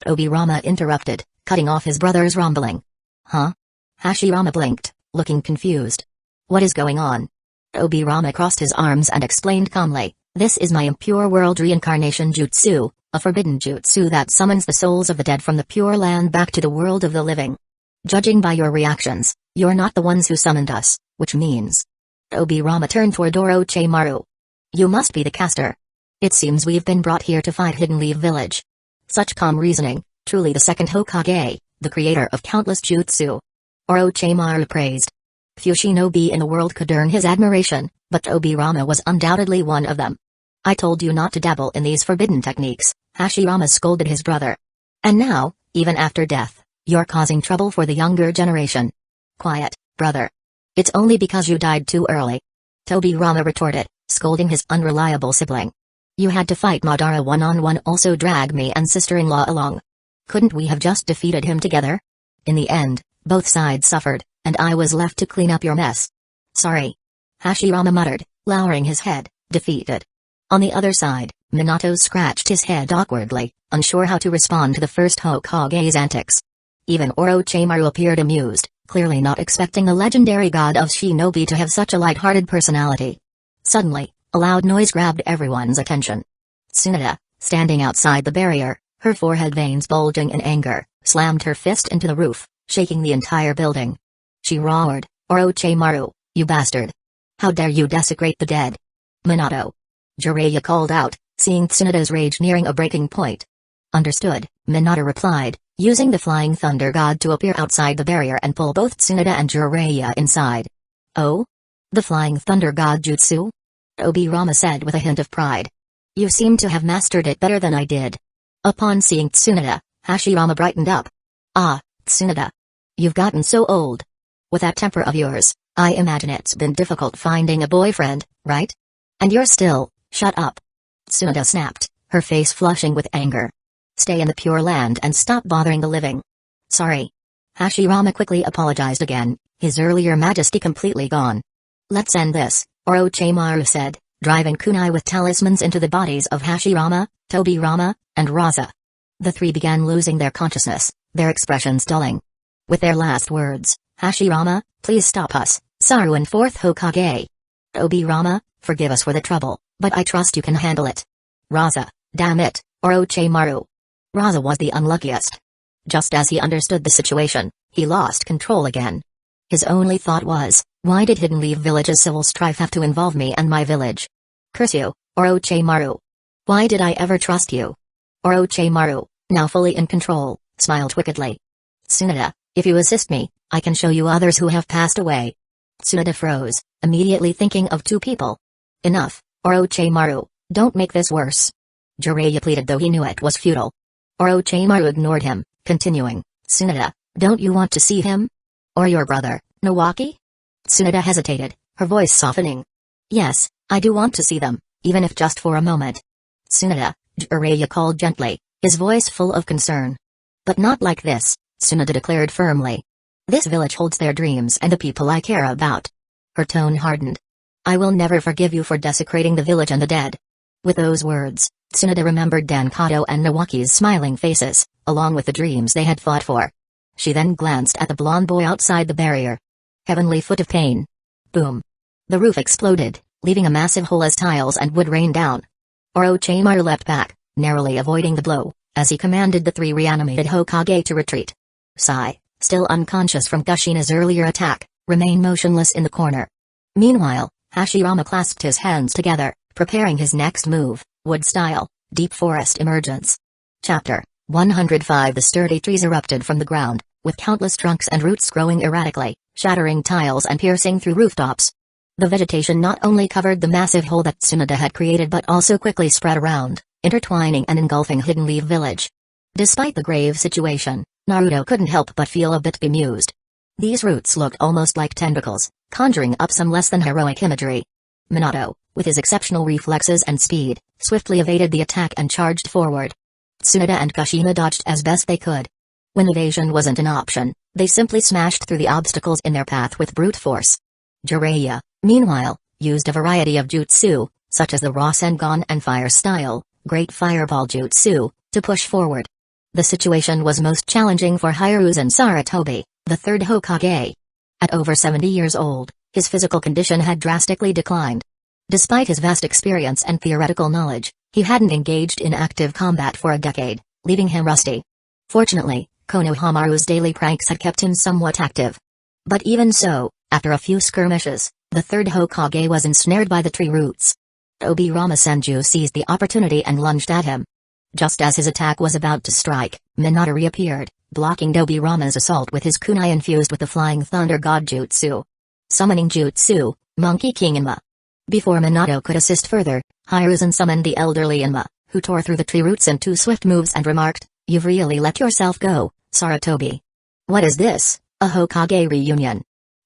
Tobirama interrupted, cutting off his brother's rumbling. "Huh?" Hashirama blinked, looking confused. "What is going on?" Tobirama crossed his arms and explained calmly, "This is my impure world reincarnation jutsu, a forbidden jutsu that summons the souls of the dead from the Pure Land back to the world of the living. Judging by your reactions, you're not the ones who summoned us, which means..." Tobirama turned toward Orochimaru. "You must be the caster. It seems we've been brought here to fight Hidden Leaf Village." Such calm reasoning, truly the second Hokage, the creator of countless jutsu. Orochimaru praised. Few shinobi in the world could earn his admiration, but Tobirama was undoubtedly one of them. "I told you not to dabble in these forbidden techniques," Hashirama scolded his brother. "And now, even after death, you're causing trouble for the younger generation." "Quiet, brother. It's only because you died too early," Tobirama retorted, scolding his unreliable sibling. "You had to fight Madara one-on-one, also drag me and sister-in-law along. Couldn't we have just defeated him together? In the end, both sides suffered, and I was left to clean up your mess." "Sorry," Hashirama muttered, lowering his head, defeated. On the other side, Minato scratched his head awkwardly, unsure how to respond to the first Hokage's antics. Even Orochimaru appeared amused, clearly not expecting the legendary god of shinobi to have such a light-hearted personality. Suddenly, a loud noise grabbed everyone's attention. Tsunade, standing outside the barrier, her forehead veins bulging in anger, slammed her fist into the roof, shaking the entire building. She roared, "Orochimaru, you bastard! How dare you desecrate the dead!" "Minato!" Jiraiya called out, seeing Tsunade's rage nearing a breaking point. "Understood," Minato replied, using the Flying Thunder God to appear outside the barrier and pull both Tsunade and Jiraiya inside. "Oh? The Flying Thunder God jutsu?" Tobirama said with a hint of pride. "You seem to have mastered it better than I did." Upon seeing Tsunade, Hashirama brightened up. "Ah, Tsunade. You've gotten so old. With that temper of yours, I imagine it's been difficult finding a boyfriend, right? And you're still..." "Shut up." Tsunade snapped, her face flushing with anger. "Stay in the Pure Land and stop bothering the living." "Sorry." Hashirama quickly apologized again, his earlier majesty completely gone. "Let's end this," Orochimaru said, driving kunai with talismans into the bodies of Hashirama, Tobirama, and Raza. The three began losing their consciousness, their expressions dulling. With their last words, "Hashirama, please stop us, Saru and fourth Hokage. Tobirama, forgive us for the trouble, but I trust you can handle it. Raza, damn it, Orochimaru." Raza was the unluckiest. Just as he understood the situation, he lost control again. His only thought was, why did Hidden Leaf Village's civil strife have to involve me and my village? Curse you, Orochimaru. Why did I ever trust you? Orochimaru, now fully in control, smiled wickedly. Tsunade, if you assist me, I can show you others who have passed away. Tsunade froze, immediately thinking of two people. Enough, Orochimaru, don't make this worse. Jiraiya pleaded, though he knew it was futile. Orochimaru ignored him, continuing, Tsunade, don't you want to see him? Or your brother, Nawaki? Tsunade hesitated, her voice softening. Yes, I do want to see them, even if just for a moment. Tsunade, Jiraiya called gently, his voice full of concern. But not like this, Tsunade declared firmly. This village holds their dreams and the people I care about. Her tone hardened. I will never forgive you for desecrating the village and the dead. With those words, Tsunade remembered Dankato and Nawaki's smiling faces, along with the dreams they had fought for. She then glanced at the blonde boy outside the barrier. Heavenly foot of pain. Boom. The roof exploded, leaving a massive hole as tiles and wood rained down. Orochimaru leapt back, narrowly avoiding the blow, as he commanded the three reanimated Hokage to retreat. Sai, still unconscious from Kushina's earlier attack, remained motionless in the corner. Meanwhile, Hashirama clasped his hands together, preparing his next move, wood-style, deep forest emergence. Chapter 105. The sturdy trees erupted from the ground, with countless trunks and roots growing erratically, shattering tiles and piercing through rooftops. The vegetation not only covered the massive hole that Tsunade had created but also quickly spread around, intertwining and engulfing Hidden Leaf Village. Despite the grave situation, Naruto couldn't help but feel a bit bemused. These roots looked almost like tentacles, conjuring up some less than heroic imagery. Minato, with his exceptional reflexes and speed, swiftly evaded the attack and charged forward. Tsunade and Kushina dodged as best they could. When evasion wasn't an option, they simply smashed through the obstacles in their path with brute force. Jiraiya, meanwhile, used a variety of jutsu, such as the Rasengan and Fire Style, Great Fireball Jutsu, to push forward. The situation was most challenging for Hiruzen Sarutobi, the third Hokage. At over 70 years old, his physical condition had drastically declined. Despite his vast experience and theoretical knowledge, he hadn't engaged in active combat for a decade, leaving him rusty. Fortunately, Konohamaru's daily pranks had kept him somewhat active. But even so, after a few skirmishes, the third Hokage was ensnared by the tree roots. Tobirama Senju seized the opportunity and lunged at him. Just as his attack was about to strike, Minato reappeared, blocking Tobirama's assault with his kunai infused with the Flying Thunder God Jutsu. Summoning Jutsu, Monkey King Inma. Before Minato could assist further, Hiruzen summoned the elderly Inma, who tore through the tree roots in two swift moves and remarked, "You've really let yourself go, Sarutobi. What is this, a Hokage reunion?"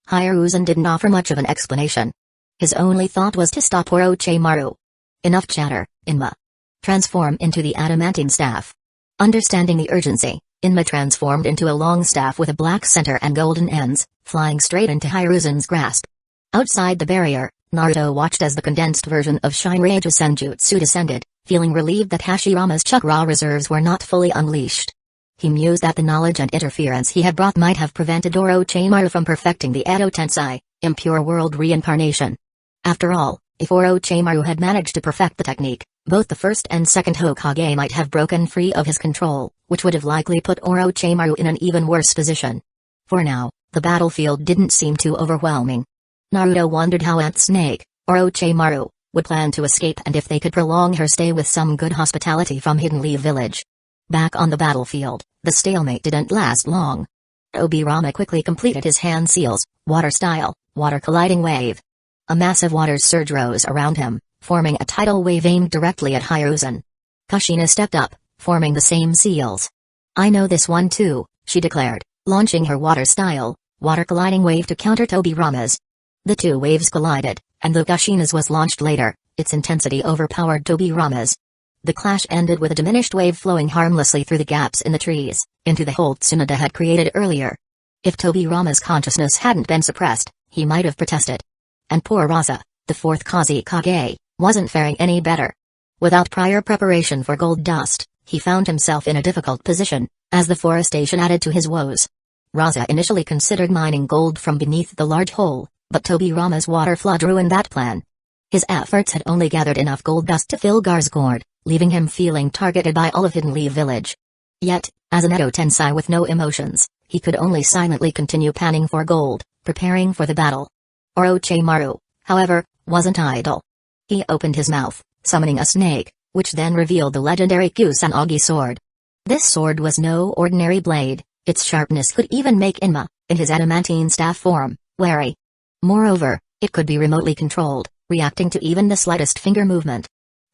Hiruzen didn't offer much of an explanation. His only thought was to stop Orochimaru. Enough chatter, Inma. Transform into the adamantine staff. Understanding the urgency, Inma transformed into a long staff with a black center and golden ends, flying straight into Hiruzen's grasp. Outside the barrier, Naruto watched as the condensed version of Shinrage Senjutsu descended, feeling relieved that Hashirama's chakra reserves were not fully unleashed. He mused that the knowledge and interference he had brought might have prevented Orochimaru from perfecting the Edo Tensei, impure world reincarnation. After all, if Orochimaru had managed to perfect the technique, both the first and second Hokage might have broken free of his control, which would have likely put Orochimaru in an even worse position. For now, the battlefield didn't seem too overwhelming. Naruto wondered how Aunt Snake, Orochimaru, would plan to escape and if they could prolong her stay with some good hospitality from Hidden Leaf Village. Back on the battlefield, the stalemate didn't last long. Tobirama quickly completed his hand seals, water style, water colliding wave. A massive water surge rose around him, forming a tidal wave aimed directly at Hiruzen. Kushina stepped up, forming the same seals. "I know this one too," she declared, launching her water style, water colliding wave to counter Tobirama's. The two waves collided, and though Kushina's was launched later, its intensity overpowered Tobirama's. The clash ended with a diminished wave flowing harmlessly through the gaps in the trees, into the hole Tsunade had created earlier. If Tobirama's consciousness hadn't been suppressed, he might have protested. And poor Raza, the fourth Kazekage, wasn't faring any better. Without prior preparation for gold dust, he found himself in a difficult position, as the forestation added to his woes. Raza initially considered mining gold from beneath the large hole, but Tobirama's water flood ruined that plan. His efforts had only gathered enough gold dust to fill Gar's gourd, leaving him feeling targeted by all of Hidden Leaf Village. Yet, as an Edo Tensei with no emotions, he could only silently continue panning for gold, preparing for the battle. Orochimaru, however, wasn't idle. He opened his mouth, summoning a snake, which then revealed the legendary Kusanagi sword. This sword was no ordinary blade, its sharpness could even make Inma, in his adamantine staff form, wary. Moreover, it could be remotely controlled, reacting to even the slightest finger movement.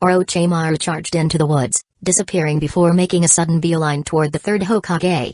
Orochimaru charged into the woods, disappearing before making a sudden beeline toward the third Hokage.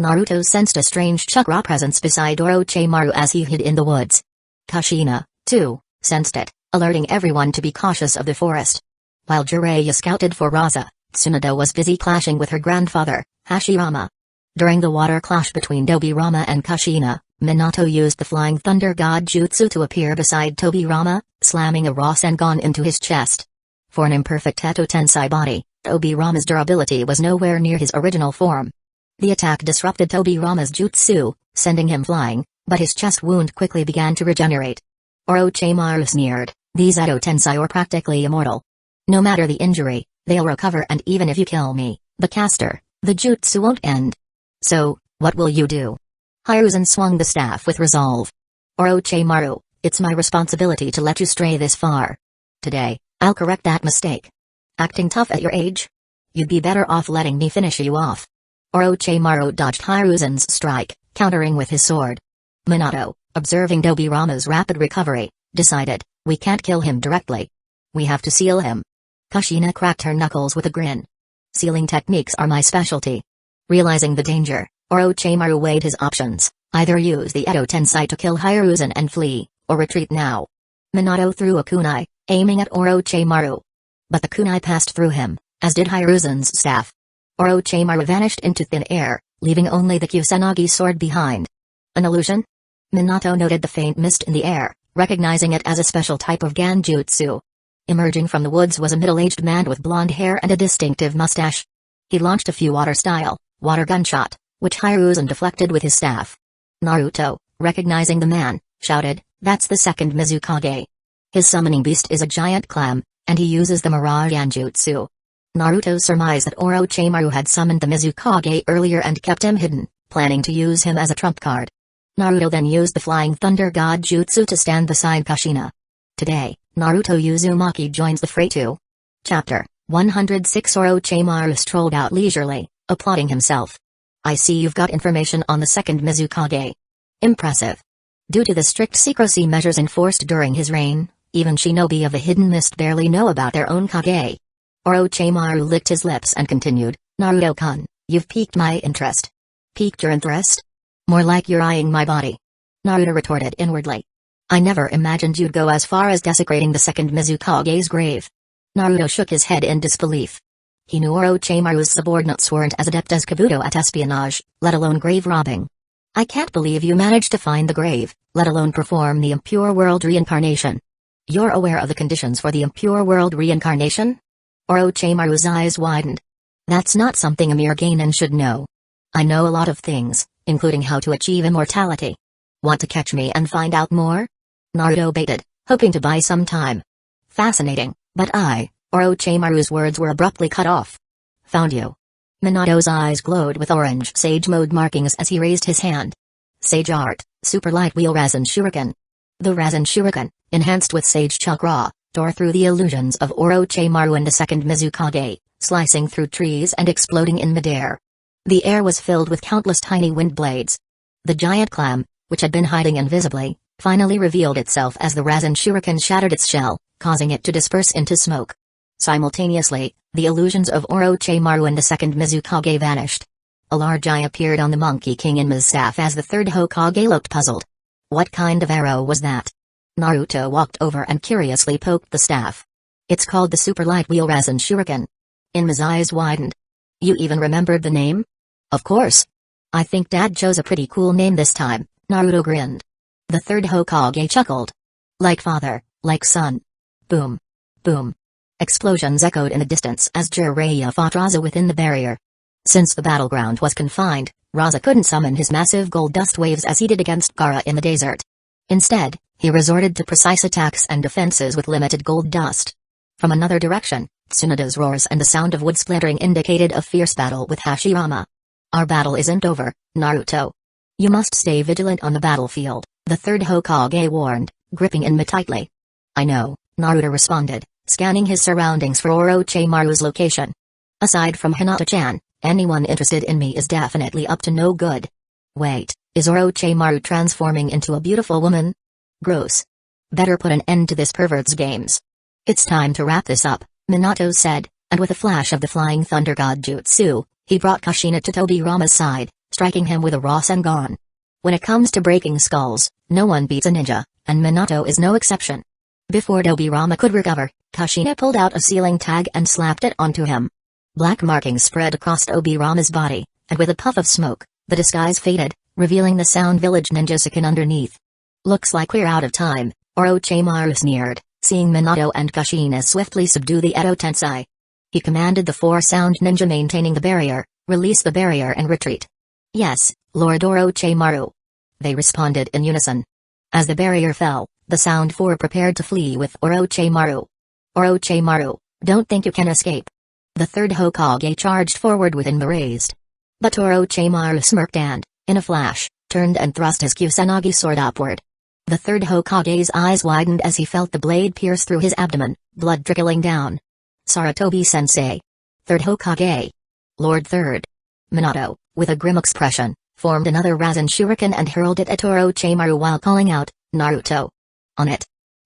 Naruto sensed a strange chakra presence beside Orochimaru as he hid in the woods. Kushina, too, sensed it, alerting everyone to be cautious of the forest. While Jiraiya scouted for Raza, Tsunade was busy clashing with her grandfather, Hashirama. During the water clash between Tobirama and Kushina, Minato used the Flying Thunder God Jutsu to appear beside Tobirama, slamming a Rasengan into his chest. For an imperfect Eto Tensei body, Tobirama's durability was nowhere near his original form. The attack disrupted Tobirama's jutsu, sending him flying, but his chest wound quickly began to regenerate. Orochimaru sneered, "These Eto Tensei are practically immortal. No matter the injury, they'll recover, and even if you kill me, the caster, the jutsu won't end. So, what will you do?" Hiruzen swung the staff with resolve. "Orochimaru, it's my responsibility to let you stray this far. Today, I'll correct that mistake. Acting tough at your age? You'd be better off letting me finish you off." Orochimaru dodged Hiruzen's strike, countering with his sword. Minato, observing Tobirama's rapid recovery, decided, "We can't kill him directly. We have to seal him." Kushina cracked her knuckles with a grin. "Sealing techniques are my specialty." Realizing the danger, Orochimaru weighed his options, either use the Eto Tensei to kill Hiruzen and flee, or retreat now. Minato threw a kunai, aiming at Orochimaru. But the kunai passed through him, as did Hiruzen's staff. Orochimaru vanished into thin air, leaving only the Kusanagi sword behind. An illusion? Minato noted the faint mist in the air, recognizing it as a special type of Ganjutsu. Emerging from the woods was a middle-aged man with blonde hair and a distinctive mustache. He launched a few water-style, water gunshot, which Hiruzen deflected with his staff. Naruto, recognizing the man, shouted, "That's the second Mizukage. His summoning beast is a giant clam, and he uses the Mirage Ganjutsu." Naruto surmised that Orochimaru had summoned the Mizukage earlier and kept him hidden, planning to use him as a trump card. Naruto then used the Flying Thunder God Jutsu to stand beside Kushina. Today, Naruto Uzumaki joins the fray too. Chapter 106. Orochimaru strolled out leisurely, applauding himself. "I see you've got information on the second Mizukage. Impressive." Due to the strict secrecy measures enforced during his reign, even shinobi of the Hidden Mist barely know about their own Kage. Orochimaru licked his lips and continued, "Naruto-kun, you've piqued my interest." "Piqued your interest? More like you're eyeing my body." Naruto retorted inwardly. "I never imagined you'd go as far as desecrating the second Mizukage's grave." Naruto shook his head in disbelief. He knew Orochimaru's subordinates weren't as adept as Kabuto at espionage, let alone grave robbing. "I can't believe you managed to find the grave, let alone perform the impure world reincarnation. You're aware of the conditions for the impure world reincarnation?" Orochimaru's eyes widened. "That's not something a mere genin should know. I know a lot of things, including how to achieve immortality. Want to catch me and find out more?" Naruto baited, hoping to buy some time. "Fascinating, but Orochimaru's words were abruptly cut off. "Found you." Minato's eyes glowed with orange Sage Mode markings as he raised his hand. "Sage Art, Super Light Wheel Rasen Shuriken." The Rasen Shuriken, enhanced with Sage Chakra, tore through the illusions of Orochimaru and the second Mizukage, slicing through trees and exploding in midair. The air was filled with countless tiny wind blades. The giant clam, which had been hiding invisibly, finally revealed itself as the Rasen Shuriken shattered its shell, causing it to disperse into smoke. Simultaneously, the illusions of Orochimaru and the second Mizukage vanished. A large eye appeared on the Monkey King Inma's staff as the third Hokage looked puzzled. "What kind of arrow was that?" Naruto walked over and curiously poked the staff. "It's called the Super Light Wheel Rasen Shuriken." Inma's eyes widened. "You even remembered the name?" "Of course. I think Dad chose a pretty cool name this time," Naruto grinned. The third Hokage chuckled. "Like father, like son." Boom. Boom. Explosions echoed in the distance as Jiraiya fought Raza within the barrier. Since the battleground was confined, Raza couldn't summon his massive gold dust waves as he did against Gaara in the desert. Instead, he resorted to precise attacks and defenses with limited gold dust. From another direction, Tsunade's roars and the sound of wood splintering indicated a fierce battle with Hashirama. "Our battle isn't over, Naruto. You must stay vigilant on the battlefield," the third Hokage warned, gripping Inma tightly. "I know," Naruto responded, scanning his surroundings for Orochimaru's location. Aside from Hinata-chan, anyone interested in me is definitely up to no good. Wait, is Orochimaru transforming into a beautiful woman? Gross. Better put an end to this pervert's games. It's time to wrap this up, Minato said, and with a flash of the Flying Thunder God Jutsu, he brought Kushina to Tobirama's side, striking him with a Rasengan. When it comes to breaking skulls, no one beats a ninja, and Minato is no exception. Before Tobirama could recover, Kushina pulled out a sealing tag and slapped it onto him. Black markings spread across Tobirama's body, and with a puff of smoke, the disguise faded, revealing the Sound Village ninja Sakin underneath. Looks like we're out of time, Orochimaru sneered, seeing Minato and Kushina swiftly subdue the Edo Tensei. He commanded the 4 sound ninja maintaining the barrier, release the barrier and retreat. Yes, Lord Orochimaru. They responded in unison. As the barrier fell, the Sound 4 prepared to flee with Orochimaru. Orochimaru, don't think you can escape. The 3rd Hokage charged forward with Inma raised. But Orochimaru smirked and, in a flash, turned and thrust his Kusanagi sword upward. The 3rd Hokage's eyes widened as he felt the blade pierce through his abdomen, blood trickling down. Sarutobi-sensei. 3rd Hokage. Lord 3rd. Minato, with a grim expression, formed another Rasen Shuriken and hurled it at Orochimaru while calling out, Naruto. On it.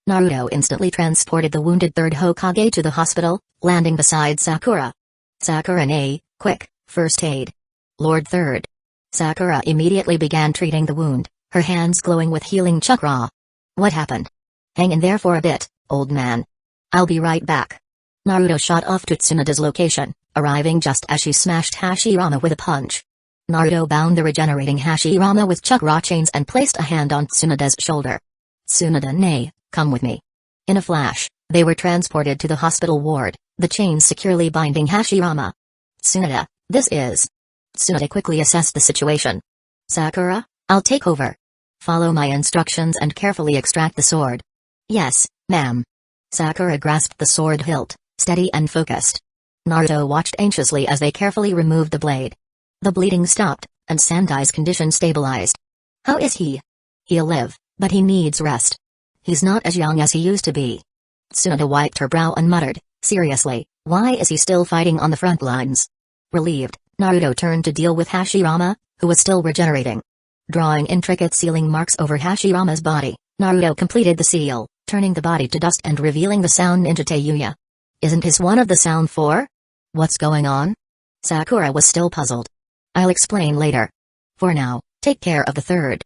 Naruto instantly transported the wounded 3rd Hokage to the hospital, landing beside Sakura. Sakura, quick, first aid. Lord 3rd. Sakura immediately began treating the wound, her hands glowing with healing chakra. What happened? Hang in there for a bit, old man. I'll be right back. Naruto shot off to Tsunada's location, arriving just as she smashed Hashirama with a punch. Naruto bound the regenerating Hashirama with chakra chains and placed a hand on Tsunada's shoulder. Tsunada, come with me. In a flash, they were transported to the hospital ward, the chains securely binding Hashirama. Tsunada, this is... Tsunada quickly assessed the situation. Sakura, I'll take over. Follow my instructions and carefully extract the sword. Yes, ma'am. Sakura grasped the sword hilt, steady and focused. Naruto watched anxiously as they carefully removed the blade. The bleeding stopped, and Sandai's condition stabilized. How is he? He'll live, but he needs rest. He's not as young as he used to be. Tsunada wiped her brow and muttered, seriously, why is he still fighting on the front lines? Relieved, Naruto turned to deal with Hashirama, who was still regenerating. Drawing intricate sealing marks over Hashirama's body, Naruto completed the seal, turning the body to dust and revealing the Sound Ninja Teyuya. Isn't this one of the Sound 4? What's going on? Sakura was still puzzled. I'll explain later. For now, take care of the 3rd.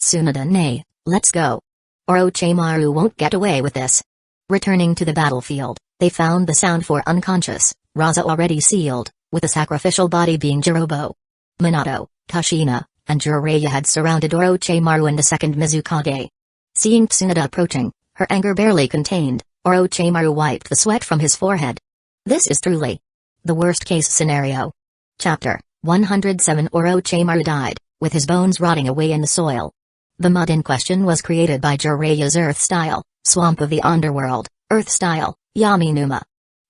Tsunada, let's go. Orochimaru won't get away with this. Returning to the battlefield, they found the Sound 4 unconscious, Raza already sealed, with the sacrificial body being Jirobo. Minato, Kushina, and Jiraiya had surrounded Orochimaru and the 2nd Mizukage. Seeing Tsunada approaching, her anger barely contained, Orochimaru wiped the sweat from his forehead. This is truly the worst-case scenario. Chapter 107 Orochimaru died, with his bones rotting away in the soil. The mud in question was created by Jiraiya's Earth-style, Swamp of the Underworld, Earth-style, Yaminuma.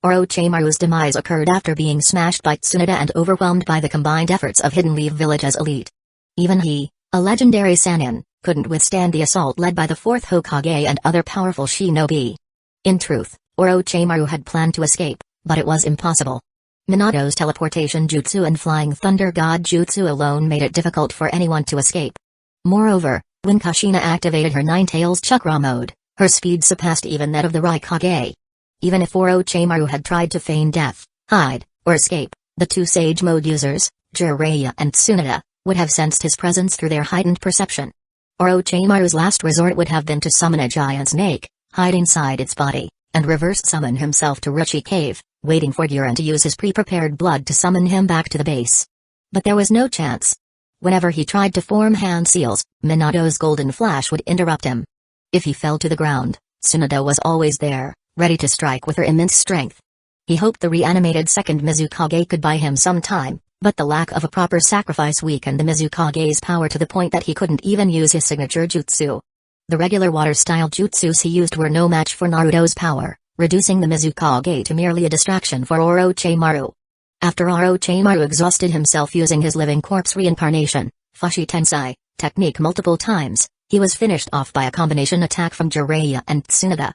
Orochimaru's demise occurred after being smashed by Tsunada and overwhelmed by the combined efforts of Hidden Leaf Village's elite. Even he, a legendary Sannin, couldn't withstand the assault led by the 4th Hokage and other powerful shinobi. In truth, Orochimaru had planned to escape, but it was impossible. Minato's teleportation jutsu and Flying Thunder God jutsu alone made it difficult for anyone to escape. Moreover, when Kushina activated her Nine-Tails chakra mode, her speed surpassed even that of the Raikage. Even if Orochimaru had tried to feign death, hide, or escape, the 2 Sage Mode users, Jiraiya and Tsunada, would have sensed his presence through their heightened perception. Orochimaru's last resort would have been to summon a giant snake, hide inside its body, and reverse summon himself to Ruchi Cave, waiting for Guren to use his pre-prepared blood to summon him back to the base. But there was no chance. Whenever he tried to form hand seals, Minato's golden flash would interrupt him. If he fell to the ground, Tsunada was always there, ready to strike with her immense strength. He hoped the reanimated 2nd Mizukage could buy him some time, but the lack of a proper sacrifice weakened the Mizukage's power to the point that he couldn't even use his signature jutsu. The regular water-style jutsus he used were no match for Naruto's power, reducing the Mizukage to merely a distraction for Orochimaru. After Orochimaru exhausted himself using his living corpse reincarnation, Fushi Tensei, technique multiple times, he was finished off by a combination attack from Jiraiya and Tsunada.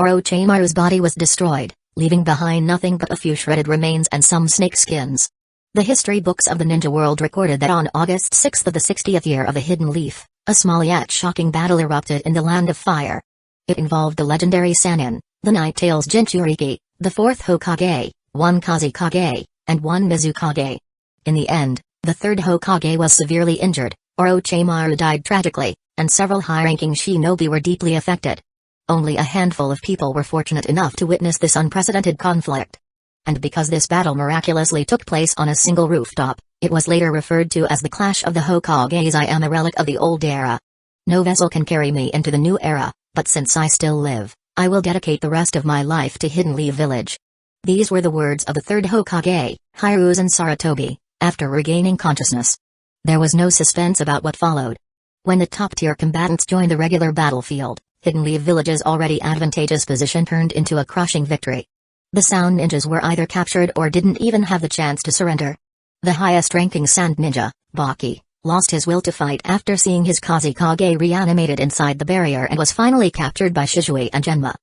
Orochimaru's body was destroyed, leaving behind nothing but a few shredded remains and some snake skins. The history books of the ninja world recorded that on August 6 of the 60th year of the Hidden Leaf, a small yet shocking battle erupted in the Land of Fire. It involved the legendary Sannin, the Nine-Tails Jinchuriki, the fourth Hokage, one Kazekage, and one Mizukage. In the end, the third Hokage was severely injured, Orochimaru died tragically, and several high-ranking shinobi were deeply affected. Only a handful of people were fortunate enough to witness this unprecedented conflict. And because this battle miraculously took place on a single rooftop, it was later referred to as the Clash of the Hokages. I am a relic of the old era. No vessel can carry me into the new era, but since I still live, I will dedicate the rest of my life to Hidden Leaf Village. These were the words of the third Hokage, Hiruzen Sarutobi, after regaining consciousness. There was no suspense about what followed. When the top-tier combatants joined the regular battlefield, Hidden Leaf Village's already advantageous position turned into a crushing victory. The Sound Ninjas were either captured or didn't even have the chance to surrender. The highest-ranking Sand Ninja, Baki, lost his will to fight after seeing his Kazekage reanimated inside the barrier and was finally captured by Shizui and Genma.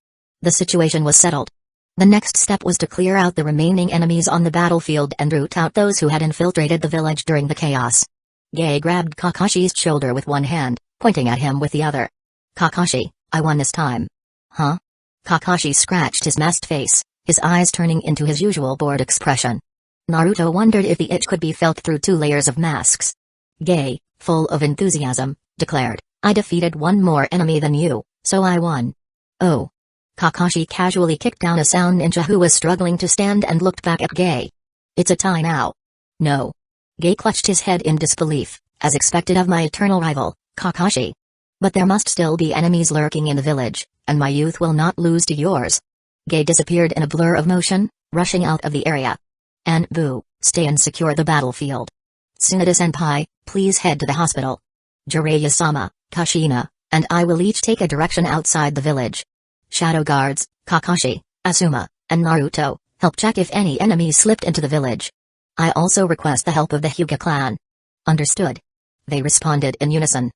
The situation was settled. The next step was to clear out the remaining enemies on the battlefield and root out those who had infiltrated the village during the chaos. Gai grabbed Kakashi's shoulder with one hand, pointing at him with the other. Kakashi, I won this time. Huh? Kakashi scratched his masked face, his eyes turning into his usual bored expression. Naruto wondered if the itch could be felt through 2 layers of masks. Gai, full of enthusiasm, declared, I defeated one more enemy than you, so I won. Oh. Kakashi casually kicked down a Sound Ninja who was struggling to stand and looked back at Gai. It's a tie now. No. Gai clutched his head in disbelief, as expected of my eternal rival, Kakashi. But there must still be enemies lurking in the village, and my youth will not lose to yours. Gai disappeared in a blur of motion, rushing out of the area. Anbu, stay and secure the battlefield. Tsunade-senpai, please head to the hospital. Jiraiya-sama, Kushina, and I will each take a direction outside the village. Shadow Guards, Kakashi, Asuma, and Naruto, help check if any enemies slipped into the village. I also request the help of the Hyuga clan. Understood. They responded in unison.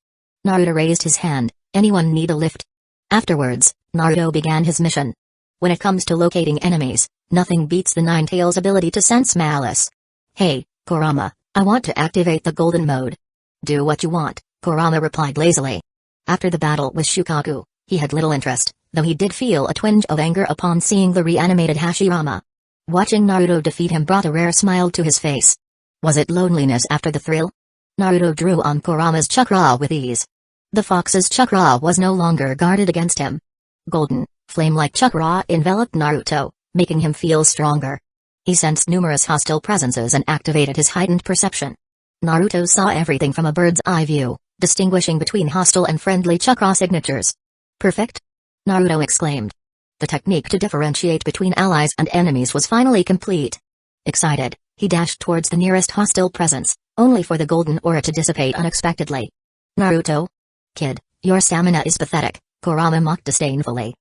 Naruto raised his hand, anyone need a lift? Afterwards, Naruto began his mission. When it comes to locating enemies, nothing beats the Nine-Tails' ability to sense malice. Hey, Kurama, I want to activate the golden mode. Do what you want, Kurama replied lazily. After the battle with Shukaku, he had little interest, though he did feel a twinge of anger upon seeing the reanimated Hashirama. Watching Naruto defeat him brought a rare smile to his face. Was it loneliness after the thrill? Naruto drew on Kurama's chakra with ease. The fox's chakra was no longer guarded against him. Golden, flame-like chakra enveloped Naruto, making him feel stronger. He sensed numerous hostile presences and activated his heightened perception. Naruto saw everything from a bird's eye view, distinguishing between hostile and friendly chakra signatures. Perfect? Naruto exclaimed. The technique to differentiate between allies and enemies was finally complete. Excited, he dashed towards the nearest hostile presence, only for the golden aura to dissipate unexpectedly. Naruto? Kid, your stamina is pathetic, Kurama mocked disdainfully.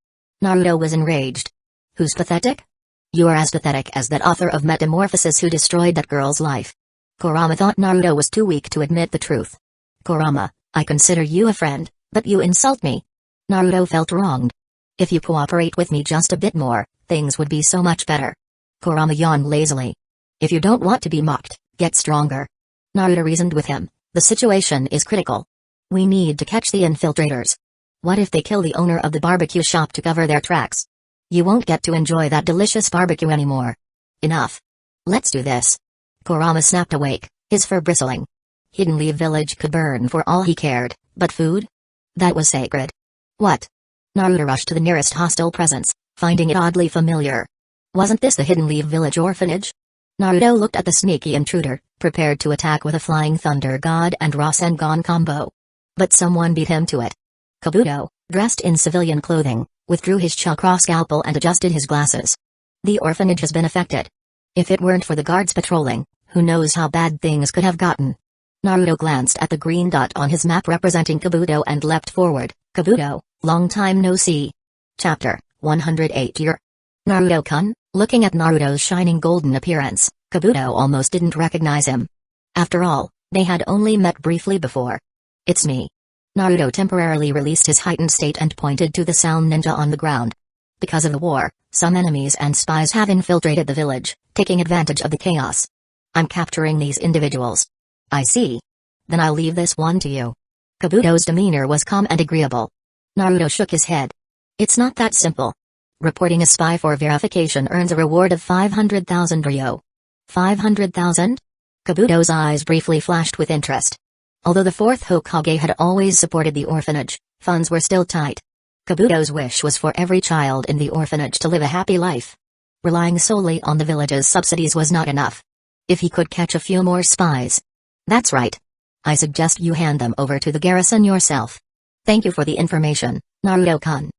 Naruto was enraged. Who's pathetic? You are as pathetic as that author of Metamorphosis who destroyed that girl's life. Kurama thought Naruto was too weak to admit the truth. Kurama, I consider you a friend, but you insult me. Naruto felt wronged. If you cooperate with me just a bit more, things would be so much better. Kurama yawned lazily. If you don't want to be mocked, get stronger. Naruto reasoned with him, the situation is critical. We need to catch the infiltrators. What if they kill the owner of the barbecue shop to cover their tracks? You won't get to enjoy that delicious barbecue anymore. Enough. Let's do this. Kurama snapped awake, his fur bristling. Hidden Leaf Village could burn for all he cared, but food? That was sacred. What? Naruto rushed to the nearest hostile presence, finding it oddly familiar. Wasn't this the Hidden Leaf Village orphanage? Naruto looked at the sneaky intruder, prepared to attack with a Flying Thunder God and Rasengan combo. But someone beat him to it. Kabuto, dressed in civilian clothing, withdrew his chakra scalpel and adjusted his glasses. The orphanage has been affected. If it weren't for the guards patrolling, who knows how bad things could have gotten. Naruto glanced at the green dot on his map representing Kabuto and leapt forward. Kabuto, long time no see. Chapter 108 Year. Naruto-kun, looking at Naruto's shining golden appearance, Kabuto almost didn't recognize him. After all, they had only met briefly before. It's me. Naruto temporarily released his heightened state and pointed to the Sound Ninja on the ground. Because of the war, some enemies and spies have infiltrated the village, taking advantage of the chaos. I'm capturing these individuals. I see. Then I'll leave this one to you. Kabuto's demeanor was calm and agreeable. Naruto shook his head. It's not that simple. Reporting a spy for verification earns a reward of 500,000 ryo. 500,000? Kabuto's eyes briefly flashed with interest. Although the fourth Hokage had always supported the orphanage, funds were still tight. Kabuto's wish was for every child in the orphanage to live a happy life. Relying solely on the village's subsidies was not enough. If he could catch a few more spies. That's right. I suggest you hand them over to the garrison yourself. Thank you for the information, Naruto-kun.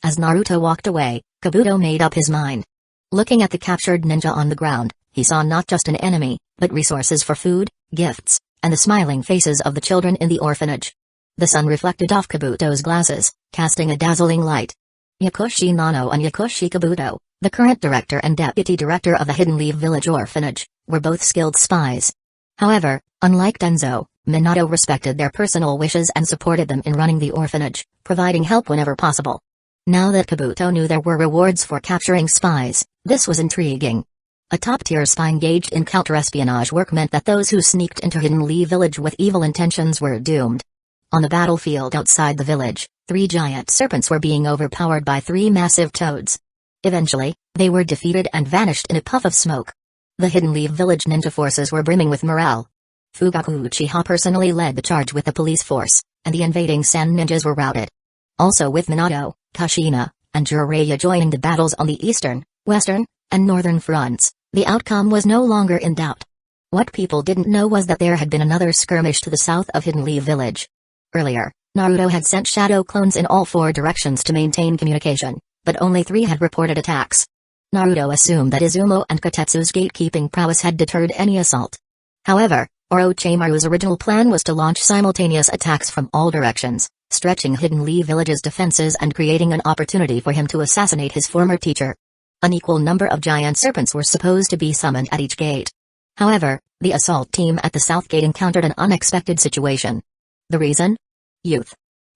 As Naruto walked away, Kabuto made up his mind. Looking at the captured ninja on the ground, he saw not just an enemy, but resources for food, gifts, and the smiling faces of the children in the orphanage. The sun reflected off Kabuto's glasses, casting a dazzling light. Yakushi Nano and Yakushi Kabuto, the current director and deputy director of the Hidden Leaf Village Orphanage, were both skilled spies. However, unlike Danzō, Minato respected their personal wishes and supported them in running the orphanage, providing help whenever possible. Now that Kabuto knew there were rewards for capturing spies, this was intriguing. A top-tier spy engaged in counter-espionage work meant that those who sneaked into Hidden Leaf Village with evil intentions were doomed. On the battlefield outside the village, 3 giant serpents were being overpowered by 3 massive toads. Eventually, they were defeated and vanished in a puff of smoke. The Hidden Leaf Village ninja forces were brimming with morale. Fugaku Uchiha personally led the charge with the police force, and the invading sand ninjas were routed. Also with Minato, Kushina, and Jiraiya joining the battles on the eastern, western, and northern fronts, the outcome was no longer in doubt. What people didn't know was that there had been another skirmish to the south of Hidden Leaf Village. Earlier, Naruto had sent shadow clones in all 4 directions to maintain communication, but only 3 had reported attacks. Naruto assumed that Izumo and Kotetsu's gatekeeping prowess had deterred any assault. However, Orochimaru's original plan was to launch simultaneous attacks from all directions, stretching Hidden Leaf Village's defenses and creating an opportunity for him to assassinate his former teacher. An equal number of giant serpents were supposed to be summoned at each gate. However, the assault team at the south gate encountered an unexpected situation. The reason? Youth.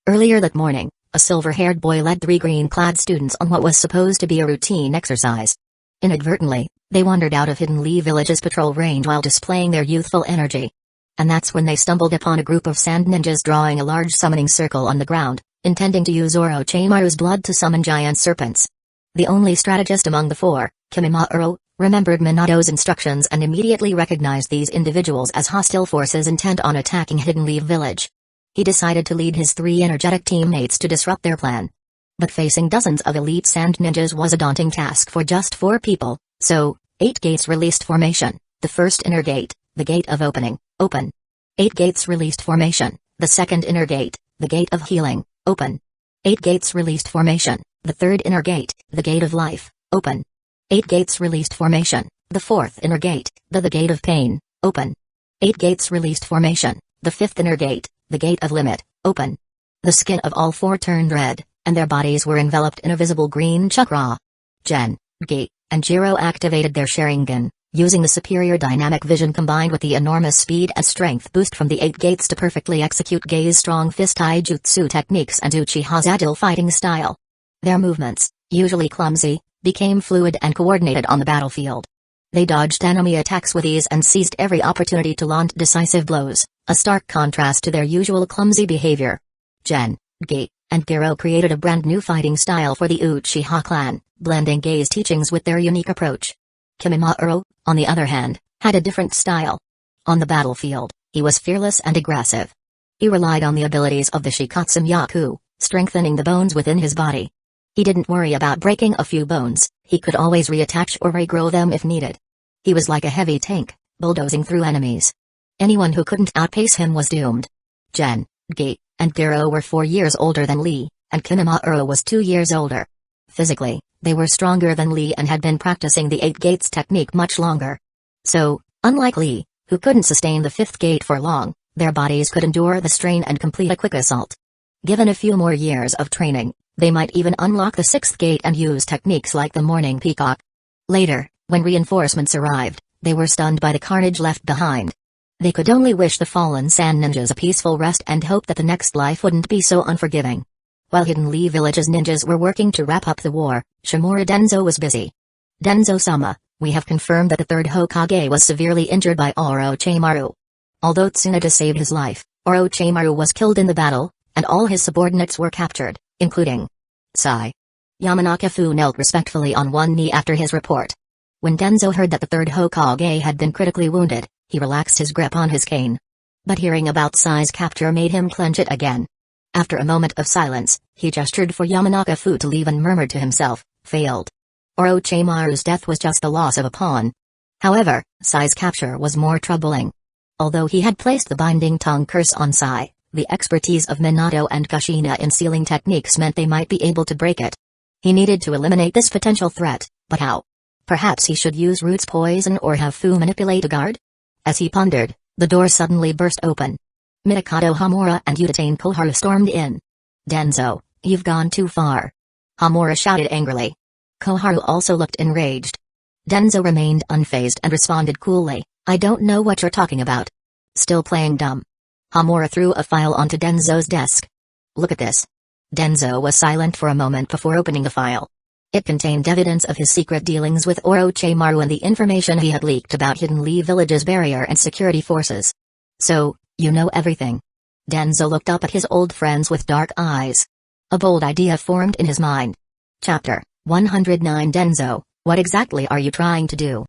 Earlier that morning, a silver-haired boy led 3 green-clad students on what was supposed to be a routine exercise. Inadvertently, they wandered out of Hidden Leaf Village's patrol range while displaying their youthful energy. And that's when they stumbled upon a group of sand ninjas drawing a large summoning circle on the ground, intending to use Orochimaru's blood to summon giant serpents. The only strategist among the 4, Kimimaro, remembered Minato's instructions and immediately recognized these individuals as hostile forces intent on attacking Hidden Leaf Village. He decided to lead his 3 energetic teammates to disrupt their plan. But facing dozens of elite sand ninjas was a daunting task for just 4 people, so, 8 gates released formation, the first inner gate, the gate of opening, open. 8 gates released formation, the second inner gate, the gate of healing, open. 8 gates released formation, the third inner gate, the gate of life, open. 8 gates released formation, the fourth inner gate, the gate of pain, open. 8 gates released formation, the fifth inner gate, the gate of limit, open. The skin of all 4 turned red, and their bodies were enveloped in a visible green chakra. Gen, Gi, and Jiro activated their Sharingan, using the superior dynamic vision combined with the enormous speed and strength boost from the 8 gates to perfectly execute Gei's strong fist taijutsu techniques and Uchiha's agile fighting style. Their movements, usually clumsy, became fluid and coordinated on the battlefield. They dodged enemy attacks with ease and seized every opportunity to launch decisive blows, a stark contrast to their usual clumsy behavior. Gen, Gi, and Giro created a brand new fighting style for the Uchiha clan, blending Gei's teachings with their unique approach. Kimimaro, on the other hand, had a different style. On the battlefield, he was fearless and aggressive. He relied on the abilities of the Shikatsu Myaku, strengthening the bones within his body. He didn't worry about breaking a few bones, he could always reattach or regrow them if needed. He was like a heavy tank, bulldozing through enemies. Anyone who couldn't outpace him was doomed. Gen, Gi, and Giro were 4 years older than Lee, and Kimimaro was 2 years older. Physically, they were stronger than Lee and had been practicing the 8 gates technique much longer. So, unlike Lee, who couldn't sustain the 5th gate for long, their bodies could endure the strain and complete a quick assault. Given a few more years of training, they might even unlock the 6th gate and use techniques like the Morning Peacock. Later, when reinforcements arrived, they were stunned by the carnage left behind. They could only wish the fallen sand ninjas a peaceful rest and hope that the next life wouldn't be so unforgiving. While Hidden Leaf Village's ninjas were working to wrap up the war, Shimura Danzō was busy. Danzō-sama, we have confirmed that the third Hokage was severely injured by Orochimaru. Although Tsunade saved his life, Orochimaru was killed in the battle, and all his subordinates were captured, including Sai. Yamanaka-fu knelt respectfully on one knee after his report. When Danzō heard that the third Hokage had been critically wounded, he relaxed his grip on his cane. But hearing about Sai's capture made him clench it again. After a moment of silence, he gestured for Yamanaka-fu to leave and murmured to himself, failed. Orochimaru's death was just the loss of a pawn. However, Sai's capture was more troubling. Although he had placed the binding tongue curse on Sai, the expertise of Minato and Kushina in sealing techniques meant they might be able to break it. He needed to eliminate this potential threat, but how? Perhaps he should use Root's poison or have Fu manipulate a guard? As he pondered, the door suddenly burst open. Mikado Hamura and Utatane Koharu stormed in. Danzo, you've gone too far. Hamura shouted angrily. Koharu also looked enraged. Danzo remained unfazed and responded coolly, I don't know what you're talking about. Still playing dumb. Hamura threw a file onto Danzo's desk. Look at this. Danzo was silent for a moment before opening the file. It contained evidence of his secret dealings with Orochimaru and the information he had leaked about Hidden Leaf Village's barrier and security forces. So, you know everything. Danzo looked up at his old friends with dark eyes. A bold idea formed in his mind. Chapter 109 Danzo, what exactly are you trying to do?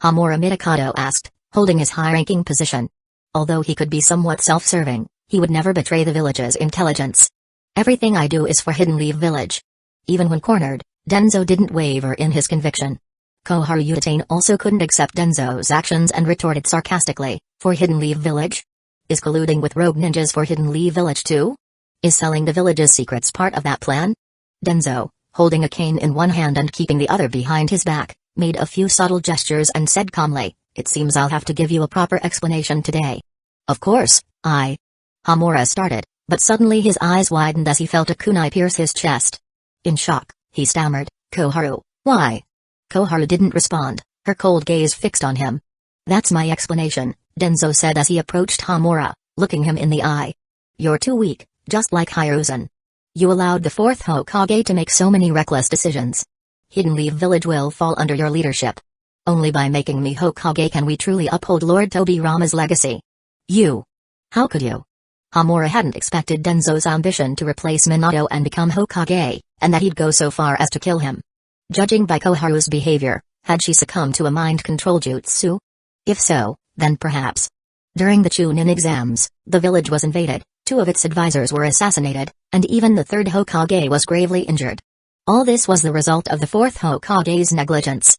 Hamura Mikado asked, holding his high-ranking position. Although he could be somewhat self-serving, he would never betray the village's intelligence. Everything I do is for Hidden Leaf Village. Even when cornered, Danzo didn't waver in his conviction. Koharu Utatane also couldn't accept Danzo's actions and retorted sarcastically, for Hidden Leaf Village? Is colluding with rogue ninjas for Hidden Leaf Village too? Is selling the village's secrets part of that plan? Danzo, holding a cane in one hand and keeping the other behind his back, made a few subtle gestures and said calmly, it seems I'll have to give you a proper explanation today. Of course, Hamura started, but suddenly his eyes widened as he felt a kunai pierce his chest. In shock, he stammered, Koharu, why? Koharu didn't respond, her cold gaze fixed on him. That's my explanation, Danzo said as he approached Hamura, looking him in the eye. You're too weak, just like Hiruzen. You allowed the fourth Hokage to make so many reckless decisions. Hidden Leaf Village will fall under your leadership. Only by making me Hokage can we truly uphold Lord Tobirama's legacy. You. How could you? Hamura hadn't expected Danzo's ambition to replace Minato and become Hokage, and that he'd go so far as to kill him. Judging by Koharu's behavior, had she succumbed to a mind control jutsu? If so, then perhaps. During the Chunin exams, the village was invaded, 2 of its advisors were assassinated, and even the third Hokage was gravely injured. All this was the result of the fourth Hokage's negligence.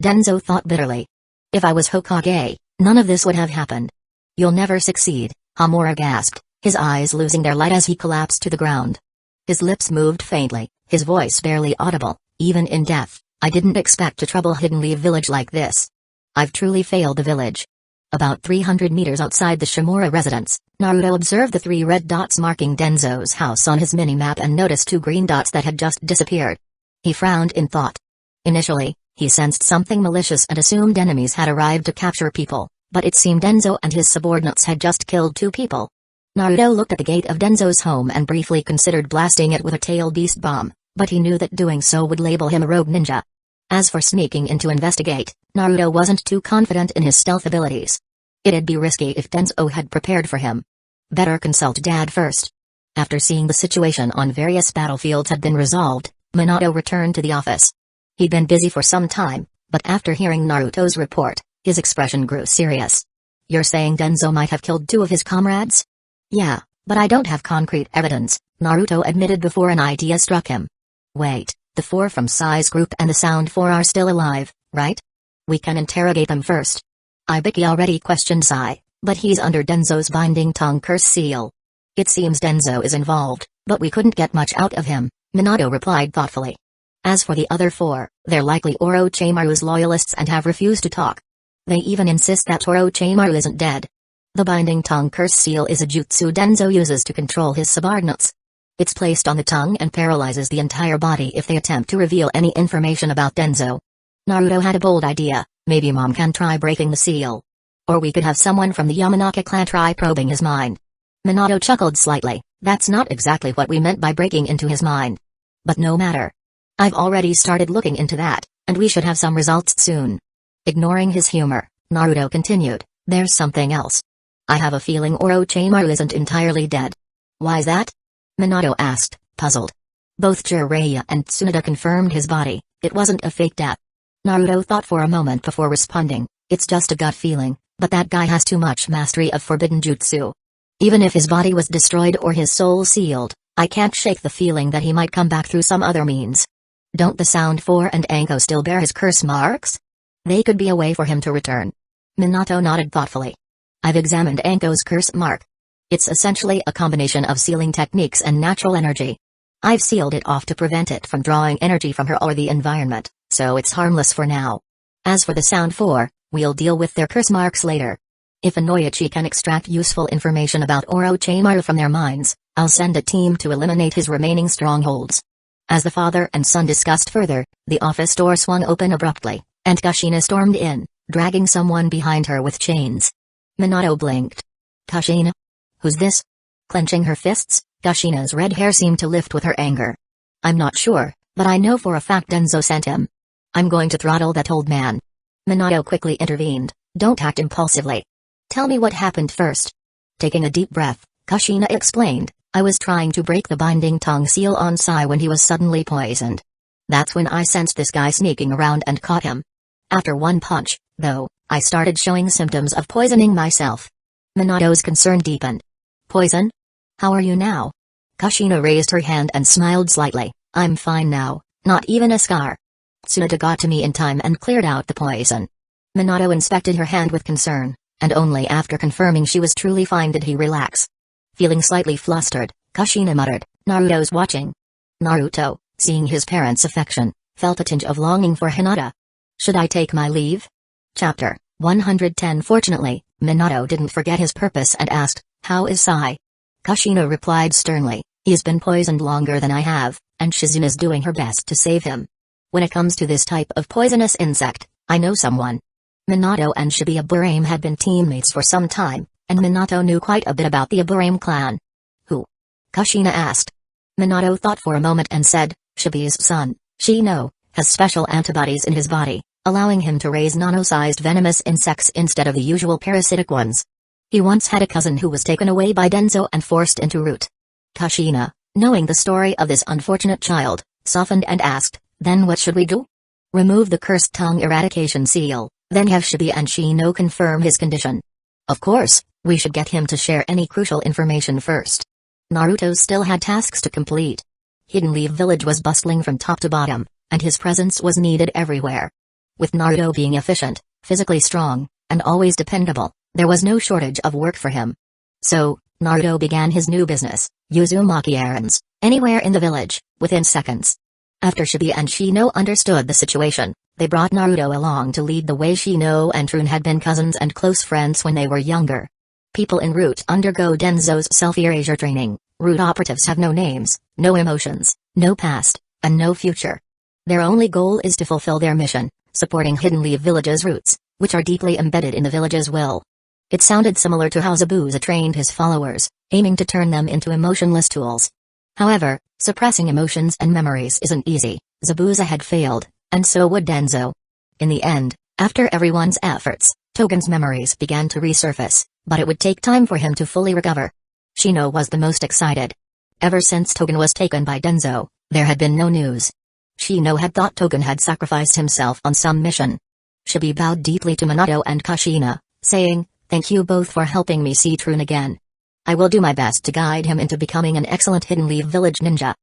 Danzo thought bitterly. If I was Hokage, none of this would have happened. You'll never succeed, Hamura gasped, his eyes losing their light as he collapsed to the ground. His lips moved faintly, his voice barely audible, even in death, I didn't expect to trouble Hidden Leaf Village like this. I've truly failed the village. About 300 meters outside the Shimura residence, Naruto observed the 3 red dots marking Danzo's house on his mini-map and noticed 2 green dots that had just disappeared. He frowned in thought. Initially, he sensed something malicious and assumed enemies had arrived to capture people, but it seemed Danzo and his subordinates had just killed 2 people. Naruto looked at the gate of Danzo's home and briefly considered blasting it with a tail beast bomb, but he knew that doing so would label him a rogue ninja. As for sneaking in to investigate, Naruto wasn't too confident in his stealth abilities. It'd be risky if Danzo had prepared for him. Better consult Dad first. After seeing the situation on various battlefields had been resolved, Minato returned to the office. He'd been busy for some time, but after hearing Naruto's report, his expression grew serious. You're saying Danzo might have killed 2 of his comrades? Yeah, but I don't have concrete evidence, Naruto admitted before an idea struck him. Wait, the 4 from Sai's group and the Sound 4 are still alive, right? We can interrogate them first. Ibiki already questioned Sai, but he's under Danzo's binding tongue curse seal. It seems Danzo is involved, but we couldn't get much out of him, Minato replied thoughtfully. As for the other 4, they're likely Orochimaru's loyalists and have refused to talk. They even insist that Orochimaru isn't dead. The binding tongue curse seal is a jutsu Danzo uses to control his subordinates. It's placed on the tongue and paralyzes the entire body if they attempt to reveal any information about Danzo. Naruto had a bold idea, maybe Mom can try breaking the seal. Or we could have someone from the Yamanaka clan try probing his mind. Minato chuckled slightly, That's not exactly what we meant by breaking into his mind. But no matter. I've already started looking into that, and we should have some results soon. Ignoring his humor, Naruto continued, there's something else. I have a feeling Orochimaru isn't entirely dead. Why's that? Minato asked, puzzled. Both Jiraiya and Tsunade confirmed his body, it wasn't a fake death. Naruto thought for a moment before responding, it's just a gut feeling, but that guy has too much mastery of forbidden jutsu. Even if his body was destroyed or his soul sealed, I can't shake the feeling that he might come back through some other means. Don't the Sound 4 and Anko still bear his curse marks? They could be a way for him to return. Minato nodded thoughtfully. I've examined Anko's curse mark. It's essentially a combination of sealing techniques and natural energy. I've sealed it off to prevent it from drawing energy from her or the environment, so it's harmless for now. As for the Sound 4, we'll deal with their curse marks later. If Inoichi can extract useful information about Orochimaru from their minds, I'll send a team to eliminate his remaining strongholds. As the father and son discussed further, the office door swung open abruptly, and Kushina stormed in, dragging someone behind her with chains. Minato blinked. Kushina? Who's this? Clenching her fists, Kushina's red hair seemed to lift with her anger. I'm not sure, but I know for a fact Danzo sent him. I'm going to throttle that old man. Minato quickly intervened, don't act impulsively. Tell me what happened first. Taking a deep breath, Kushina explained, I was trying to break the binding tongue seal on Sai when he was suddenly poisoned. That's when I sensed this guy sneaking around and caught him. After one punch, though, I started showing symptoms of poisoning myself. Minato's concern deepened. Poison? How are you now? Kushina raised her hand and smiled slightly. I'm fine now, not even a scar. Tsunade got to me in time and cleared out the poison. Minato inspected her hand with concern, and only after confirming she was truly fine did he relax. Feeling slightly flustered, Kushina muttered, Naruto's watching. Naruto, seeing his parents' affection, felt a tinge of longing for Hinata. Should I take my leave? Chapter 110. Fortunately, Minato didn't forget his purpose and asked, how is Sai? Kushina replied sternly, he's been poisoned longer than I have, and Shizuna's doing her best to save him. When it comes to this type of poisonous insect, I know someone. Minato and Shibuya had been teammates for some time, and Minato knew quite a bit about the Aburame clan. Who? Kushina asked. Minato thought for a moment and said, Shibuya's son, Shino, has special antibodies in his body, allowing him to raise nano-sized venomous insects instead of the usual parasitic ones. He once had a cousin who was taken away by Danzo and forced into root. Kushina, knowing the story of this unfortunate child, softened and asked, then what should we do? Remove the cursed tongue eradication seal, then have Shibuya and Shino confirm his condition. Of course, we should get him to share any crucial information first. Naruto still had tasks to complete. Hidden Leaf Village was bustling from top to bottom, and his presence was needed everywhere. With Naruto being efficient, physically strong, and always dependable, there was no shortage of work for him. So, Naruto began his new business, Uzumaki errands, anywhere in the village, within seconds. After Shibuya and Shino understood the situation, they brought Naruto along to lead the way. Shino and Trun had been cousins and close friends when they were younger. People en route undergo Danzo's self-erasure training. Root operatives have no names, no emotions, no past, and no future. Their only goal is to fulfill their mission, supporting Hidden Leaf Village's roots, which are deeply embedded in the village's will. It sounded similar to how Zabuza trained his followers, aiming to turn them into emotionless tools. However, suppressing emotions and memories isn't easy. Zabuza had failed, and so would Danzo. In the end, after everyone's efforts, Togen's memories began to resurface, but it would take time for him to fully recover. Shino was the most excited. Ever since Togen was taken by Danzo, there had been no news. Shino had thought Togen had sacrificed himself on some mission. Shibuya bowed deeply to Minato and Kushina, saying, thank you both for helping me see Trun again. I will do my best to guide him into becoming an excellent Hidden Leaf Village ninja.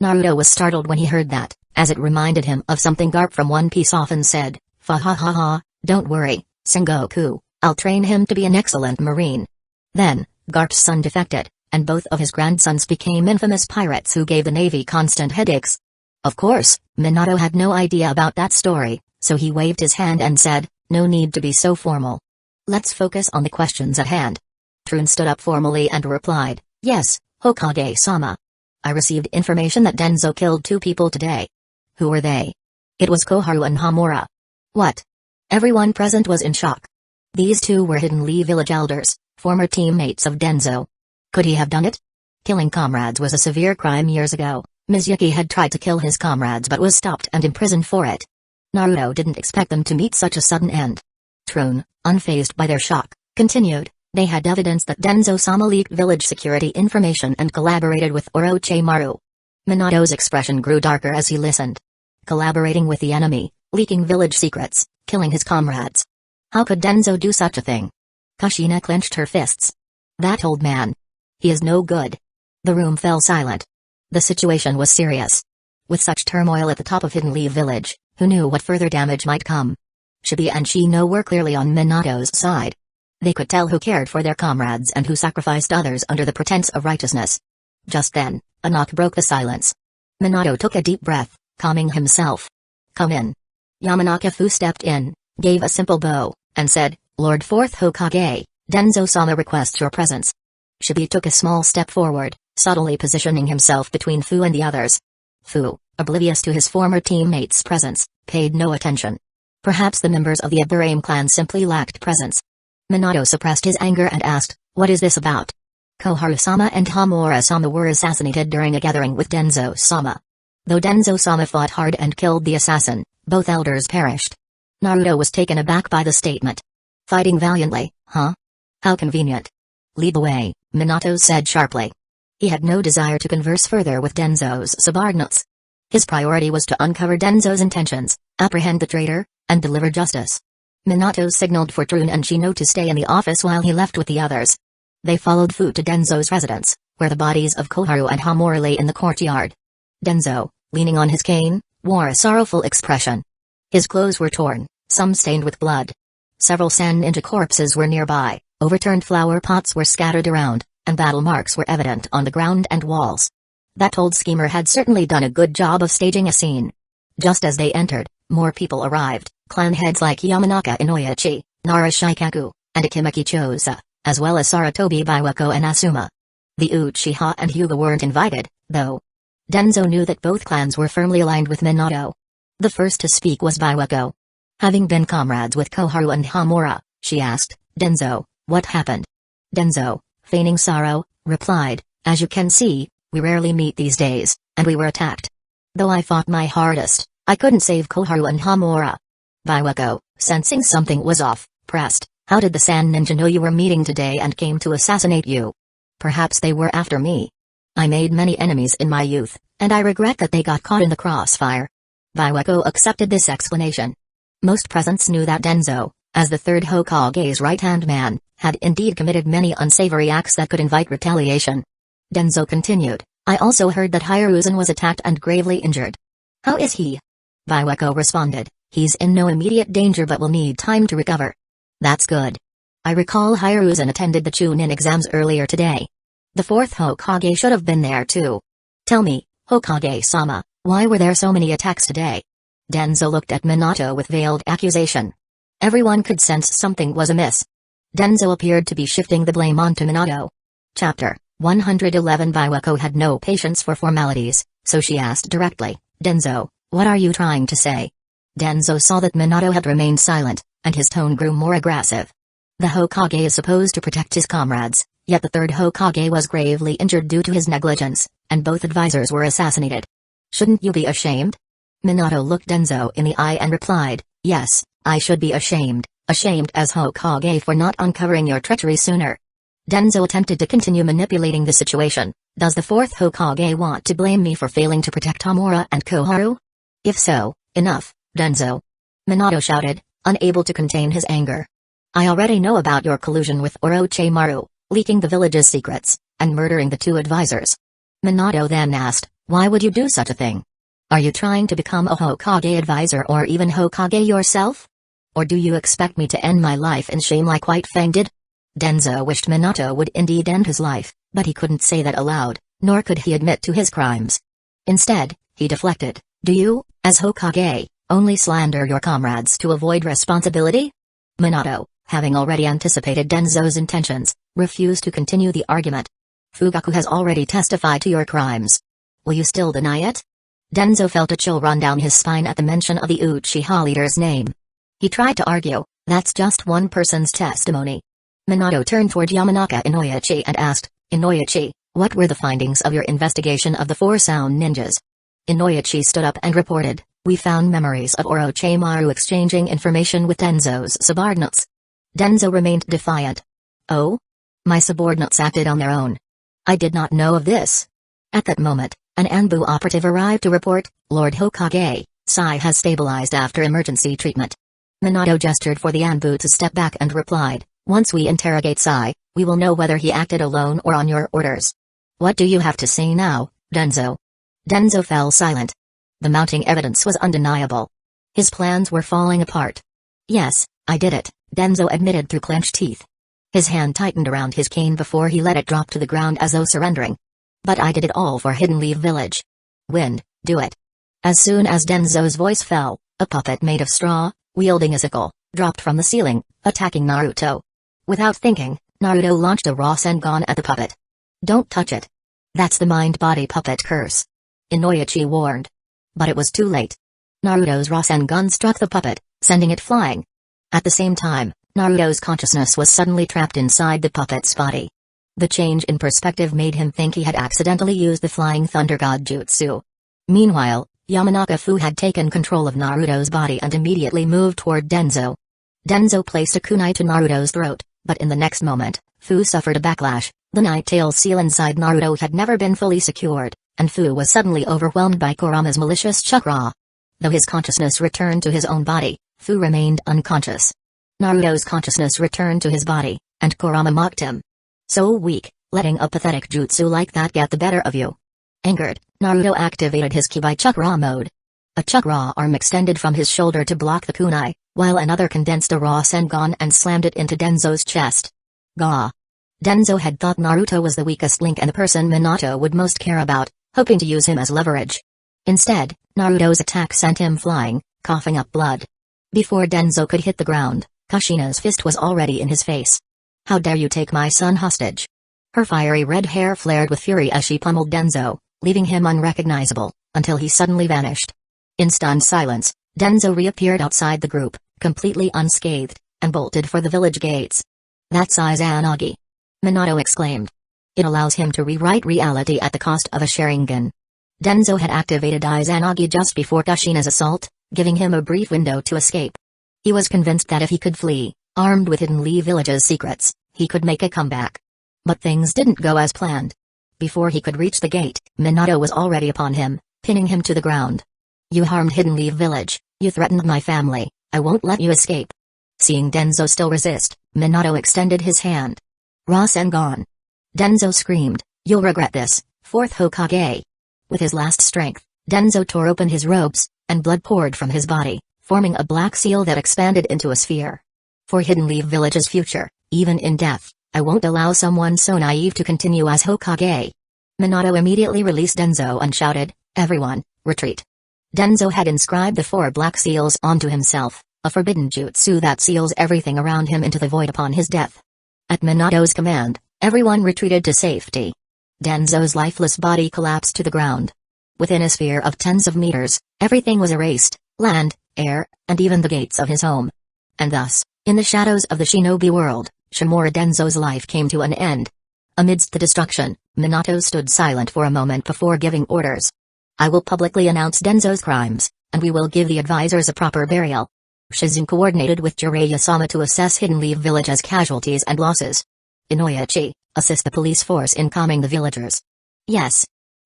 Naruto was startled when he heard that, as it reminded him of something Garp from One Piece often said, fa ha ha ha, don't worry, Sengoku, I'll train him to be an excellent marine. Then, Garp's son defected, and both of his grandsons became infamous pirates who gave the Navy constant headaches. Of course, Minato had no idea about that story, so he waved his hand and said, no need to be so formal. Let's focus on the questions at hand. Trun stood up formally and replied, yes, Hokage-sama. I received information that Danzo killed 2 people today. Who were they? It was Koharu and Hamura. What? Everyone present was in shock. These 2 were Hidden Leaf Village elders, former teammates of Danzo. Could he have done it? Killing comrades was a severe crime years ago. Mizuki had tried to kill his comrades but was stopped and imprisoned for it. Naruto didn't expect them to meet such a sudden end. Trune, unfazed by their shock, continued, they had evidence that Danzō-sama leaked village security information and collaborated with Orochimaru. Minato's expression grew darker as he listened. Collaborating with the enemy, leaking village secrets, killing his comrades. How could Danzō do such a thing? Kushina clenched her fists. That old man. He is no good. The room fell silent. The situation was serious. With such turmoil at the top of Hidden Leaf Village, who knew what further damage might come? Shibuya and Shino were clearly on Minato's side. They could tell who cared for their comrades and who sacrificed others under the pretense of righteousness. Just then, a knock broke the silence. Minato took a deep breath, calming himself. Come in. Yamanaka-fu stepped in, gave a simple bow, and said, Lord Fourth Hokage, Danzō-sama requests your presence. Shibuya took a small step forward, subtly positioning himself between Fu and the others. Fu, oblivious to his former teammates' presence, paid no attention. Perhaps the members of the Aburame clan simply lacked presence. Minato suppressed his anger and asked, what is this about? Koharu-sama and Hamura-sama were assassinated during a gathering with Danzō-sama. Though Danzō-sama fought hard and killed the assassin, both elders perished. Naruto was taken aback by the statement. Fighting valiantly, huh? How convenient. Lead the way, Minato said sharply. He had no desire to converse further with Danzō's subordinates. His priority was to uncover Danzō's intentions, apprehend the traitor, and deliver justice. Minato signaled for Trune and Shino to stay in the office while he left with the others. They followed Fu to Danzō's residence, where the bodies of Koharu and Hamura lay in the courtyard. Danzō, leaning on his cane, wore a sorrowful expression. His clothes were torn, some stained with blood. Several Sand Ninja corpses were nearby, overturned flower pots were scattered around, and battle marks were evident on the ground and walls. That old schemer had certainly done a good job of staging a scene. Just as they entered, more people arrived, clan heads like Yamanaka Inoyachi, Nara Shikaku, and Akimaki Chosa, as well as Saratobi Hueco and Asuma. The Uchiha and Hyuga weren't invited, though. Danzō knew that both clans were firmly aligned with Minato. The first to speak was Hueco. Having been comrades with Koharu and Hamura, she asked, Danzō, what happened? Danzō, feigning sorrow, replied, as you can see, we rarely meet these days, and we were attacked. Though I fought my hardest, I couldn't save Koharu and Hamura. Hueco, sensing something was off, pressed, how did the Sand Ninja know you were meeting today and came to assassinate you? Perhaps they were after me. I made many enemies in my youth, and I regret that they got caught in the crossfire. Hueco accepted this explanation. Most presents knew that Danzō, as the third Hokage's right-hand man, had indeed committed many unsavory acts that could invite retaliation. Danzō continued, I also heard that Hiruzen was attacked and gravely injured. How is he? Hueco responded, he's in no immediate danger but will need time to recover. That's good. I recall Hiruzen attended the Chunin exams earlier today. The fourth Hokage should have been there too. Tell me, Hokage-sama, why were there so many attacks today? Danzō looked at Minato with veiled accusation. Everyone could sense something was amiss. Danzō appeared to be shifting the blame onto Minato. Chapter 111. Hueco had no patience for formalities, so she asked directly, Danzō, what are you trying to say? Danzō saw that Minato had remained silent, and his tone grew more aggressive. The Hokage is supposed to protect his comrades, yet the third Hokage was gravely injured due to his negligence, and both advisors were assassinated. Shouldn't you be ashamed? Minato looked Danzō in the eye and replied, yes, I should be ashamed as Hokage for not uncovering your treachery sooner. Danzō attempted to continue manipulating the situation. Does the fourth Hokage want to blame me for failing to protect Hamura and Koharu? If so, enough, Danzō. Minato shouted, unable to contain his anger. I already know about your collusion with Orochimaru, leaking the village's secrets, and murdering the two advisors. Minato then asked, why would you do such a thing? Are you trying to become a Hokage advisor or even Hokage yourself? Or do you expect me to end my life in shame like White Fang did? Danzō wished Minato would indeed end his life, but he couldn't say that aloud, nor could he admit to his crimes. Instead, he deflected, do you, as Hokage, only slander your comrades to avoid responsibility? Minato, having already anticipated Danzō's intentions, refused to continue the argument. Fugaku has already testified to your crimes. Will you still deny it? Danzō felt a chill run down his spine at the mention of the Uchiha leader's name. He tried to argue, that's just one person's testimony. Minato turned toward Yamanaka Inoyachi and asked, Inoyachi, What were the findings of your investigation of the 4 sound ninjas? Inoichi stood up and reported, we found memories of Orochimaru exchanging information with Danzo's subordinates. Danzo remained defiant. Oh? My subordinates acted on their own. I did not know of this. At that moment, an Anbu operative arrived to report, Lord Hokage, Sai has stabilized after emergency treatment. Minato gestured for the Anbu to step back and replied, once we interrogate Sai, we will know whether he acted alone or on your orders. What do you have to say now, Danzo? Danzo fell silent. The mounting evidence was undeniable. His plans were falling apart. Yes, I did it, Danzo admitted through clenched teeth. His hand tightened around his cane before he let it drop to the ground as though surrendering. But I did it all for Hidden Leaf Village. Wind, do it. As soon as Danzo's voice fell, a puppet made of straw, wielding a sickle, dropped from the ceiling, attacking Naruto. Without thinking, Naruto launched a Rasengan at the puppet. Don't touch it. That's the mind-body puppet curse. Inoichi warned. But it was too late. Naruto's Rasengan struck the puppet, sending it flying. At the same time, Naruto's consciousness was suddenly trapped inside the puppet's body. The change in perspective made him think he had accidentally used the Flying Thunder God Jutsu. Meanwhile, Yamanaka-fu had taken control of Naruto's body and immediately moved toward Danzo. Danzo placed a kunai to Naruto's throat, but in the next moment, Fu suffered a backlash. The Night-Tail seal inside Naruto had never been fully secured, and Fu was suddenly overwhelmed by Kurama's malicious chakra. Though his consciousness returned to his own body, Fu remained unconscious. Naruto's consciousness returned to his body, and Kurama mocked him. So weak, letting a pathetic jutsu like that get the better of you. Angered, Naruto activated his Kibai chakra mode. A chakra arm extended from his shoulder to block the kunai, while another condensed a Rasengan and slammed it into Danzo's chest. Gah! Danzo had thought Naruto was the weakest link and the person Minato would most care about, hoping to use him as leverage. Instead, Naruto's attack sent him flying, coughing up blood. Before Danzo could hit the ground, Kushina's fist was already in his face. How dare you take my son hostage? Her fiery red hair flared with fury as she pummeled Danzo, leaving him unrecognizable, until he suddenly vanished. In stunned silence, Danzo reappeared outside the group, completely unscathed, and bolted for the village gates. That's Izanagi! Minato exclaimed. It allows him to rewrite reality at the cost of a Sharingan. Danzo had activated Izanagi just before Kushina's assault, giving him a brief window to escape. He was convinced that if he could flee, armed with Hidden Leaf Village's secrets, he could make a comeback. But things didn't go as planned. Before he could reach the gate, Minato was already upon him, pinning him to the ground. You harmed Hidden Leaf Village, you threatened my family, I won't let you escape. Seeing Danzo still resist, Minato extended his hand. Rasengan! Danzo screamed, you'll regret this, 4th Hokage. With his last strength, Danzo tore open his robes, and blood poured from his body, forming a black seal that expanded into a sphere. For Hidden Leaf Village's future, even in death, I won't allow someone so naive to continue as Hokage. Minato immediately released Danzo and shouted, everyone, retreat. Danzo had inscribed the 4 black seals onto himself, a forbidden jutsu that seals everything around him into the void upon his death. At Minato's command, everyone retreated to safety. Danzo's lifeless body collapsed to the ground. Within a sphere of tens of meters, everything was erased, land, air, and even the gates of his home. And thus, in the shadows of the shinobi world, Shimura Danzo's life came to an end. Amidst the destruction, Minato stood silent for a moment before giving orders. I will publicly announce Danzo's crimes, and we will give the advisors a proper burial. Shizune coordinated with Jiraiya-sama to assess Hidden Leaf Village's casualties and losses. Inoichi, assist the police force in calming the villagers. Yes.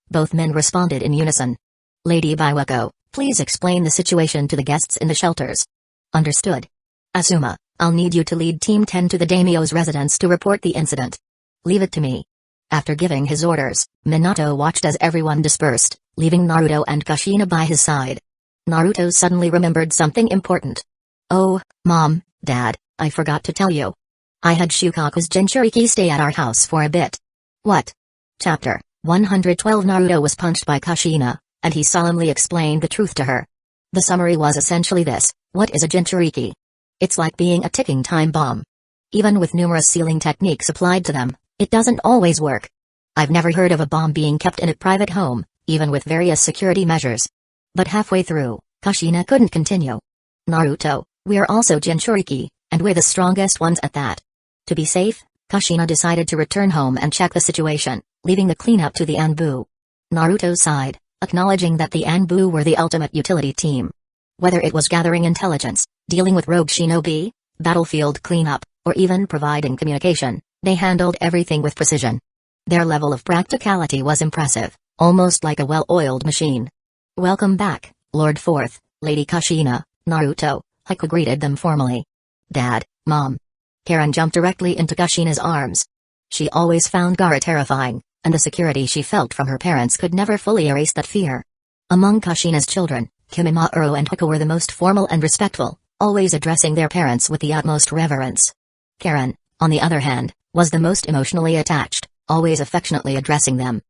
Both men responded in unison. Lady Hueco, please explain the situation to the guests in the shelters. Understood. Asuma, I'll need you to lead Team 10 to the daimyo's residence to report the incident. Leave it to me. After giving his orders, Minato watched as everyone dispersed, leaving Naruto and Kushina by his side. Naruto suddenly remembered something important. Oh, Mom, Dad, I forgot to tell you. I had Shukaku's Jinchuriki stay at our house for a bit. What? Chapter 112 Naruto was punched by Kushina, and he solemnly explained the truth to her. The summary was essentially this: what is a Jinchuriki? It's like being a ticking time bomb. Even with numerous sealing techniques applied to them, it doesn't always work. I've never heard of a bomb being kept in a private home, even with various security measures. But halfway through, Kushina couldn't continue. Naruto, we're also Jinchuriki, and we're the strongest ones at that. To be safe, Kushina decided to return home and check the situation, leaving the cleanup to the Anbu. Naruto sighed, acknowledging that the Anbu were the ultimate utility team. Whether it was gathering intelligence, dealing with rogue shinobi, battlefield cleanup, or even providing communication, they handled everything with precision. Their level of practicality was impressive, almost like a well-oiled machine. "Welcome back, Lord Fourth, Lady Kushina," Naruto, Hueco greeted them formally. "Dad, Mom." Karen jumped directly into Kushina's arms. She always found Gaara terrifying, and the security she felt from her parents could never fully erase that fear. Among Kushina's children, Kimimaro and Hueco were the most formal and respectful, always addressing their parents with the utmost reverence. Karen, on the other hand, was the most emotionally attached, always affectionately addressing them.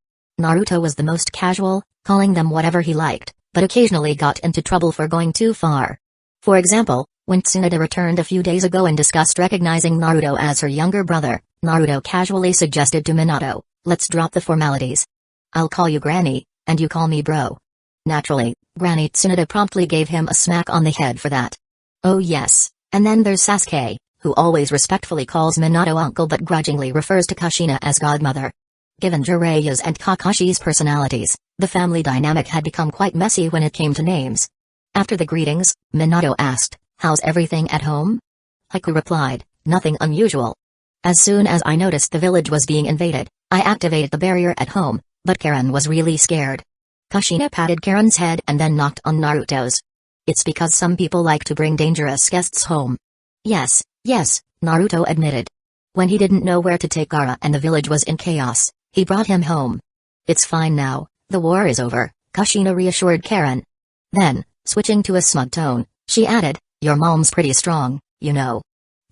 Naruto was the most casual, calling them whatever he liked, but occasionally got into trouble for going too far. For example, when Tsunade returned a few days ago and discussed recognizing Naruto as her younger brother, Naruto casually suggested to Minato, "Let's drop the formalities. I'll call you Granny, and you call me bro." Naturally, Granny Tsunade promptly gave him a smack on the head for that. Oh yes, and then there's Sasuke, who always respectfully calls Minato uncle but grudgingly refers to Kushina as godmother. Given Jiraiya's and Kakashi's personalities, the family dynamic had become quite messy when it came to names. After the greetings, Minato asked, "How's everything at home?" Hueco replied, "Nothing unusual. As soon as I noticed the village was being invaded, I activated the barrier at home, but Karen was really scared." Kushina patted Karen's head and then knocked on Naruto's. "It's because some people like to bring dangerous guests home." Yes, Naruto admitted. When he didn't know where to take Gaara and the village was in chaos, he brought him home. "It's fine now, the war is over," Kushina reassured Karen. Then, switching to a smug tone, she added, "Your mom's pretty strong, you know.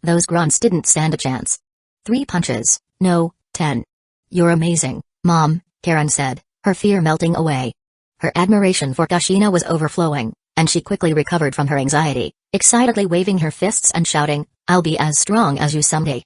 Those grunts didn't stand a chance. 3 punches, no, 10. You're amazing, Mom," Karen said, her fear melting away. Her admiration for Kushina was overflowing, and she quickly recovered from her anxiety, excitedly waving her fists and shouting, "I'll be as strong as you someday."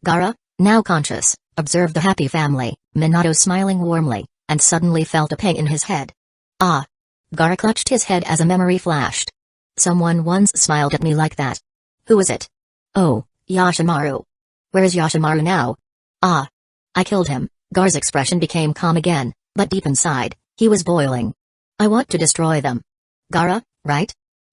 Gaara, now conscious, observed the happy family, Minato smiling warmly, and suddenly felt a pang in his head. Ah! Gaara clutched his head as a memory flashed. Someone once smiled at me like that. Who was it? Oh, Yashimaru. Where's Yashimaru now? Ah! I killed him. Gaara's expression became calm again, but deep inside, he was boiling. I want to destroy them. Gaara, right?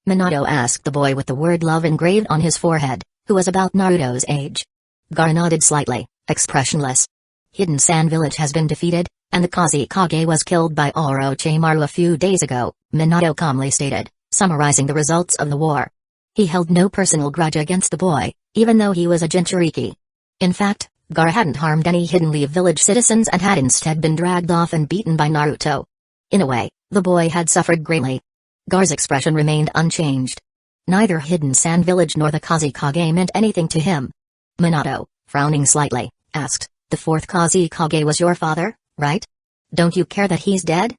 Minato asked the boy with the word love engraved on his forehead, who was about Naruto's age. Gaara nodded slightly, expressionless. Hidden Sand Village has been defeated, and the Kazekage was killed by Orochimaru a few days ago, Minato calmly stated, summarizing the results of the war. He held no personal grudge against the boy, even though he was a Jinchuriki. In fact, Gaara hadn't harmed any Hidden Leaf Village citizens and had instead been dragged off and beaten by Naruto. In a way, the boy had suffered greatly. Gaara's expression remained unchanged. Neither Hidden Sand Village nor the Kazekage meant anything to him. Minato, frowning slightly, asked, "The 4th Kazekage was your father, right? Don't you care that he's dead?"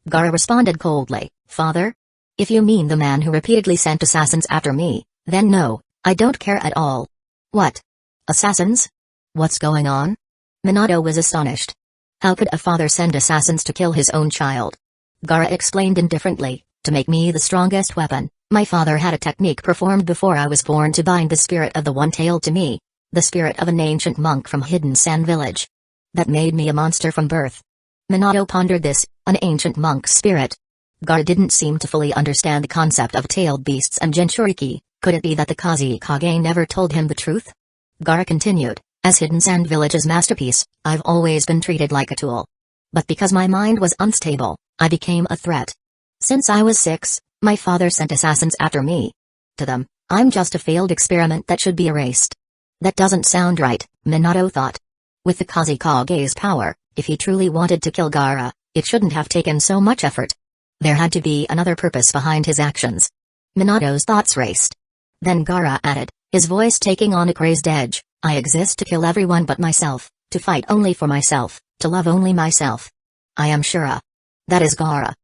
Gaara responded coldly, "Father? If you mean the man who repeatedly sent assassins after me, then no, I don't care at all." "What? Assassins? What's going on?" Minato was astonished. How could a father send assassins to kill his own child? Gaara explained indifferently, "To make me the strongest weapon, my father had a technique performed before I was born to bind the spirit of the One-Tailed to me, the spirit of an ancient monk from Hidden Sand Village. That made me a monster from birth." Minato pondered this, an ancient monk's spirit. Gaara didn't seem to fully understand the concept of tailed beasts and Jinchuriki. Could it be that the Kazekage never told him the truth? Gaara continued, "As Hidden Sand Village's masterpiece, I've always been treated like a tool. But because my mind was unstable, I became a threat. Since I was 6, my father sent assassins after me. To them, I'm just a failed experiment that should be erased." That doesn't sound right, Minato thought. With the Kazekage's power, if he truly wanted to kill Gaara, it shouldn't have taken so much effort. There had to be another purpose behind his actions. Minato's thoughts raced. Then Gaara added, his voice taking on a crazed edge, "I exist to kill everyone but myself, to fight only for myself, to love only myself. I am Shura. That is Gaara."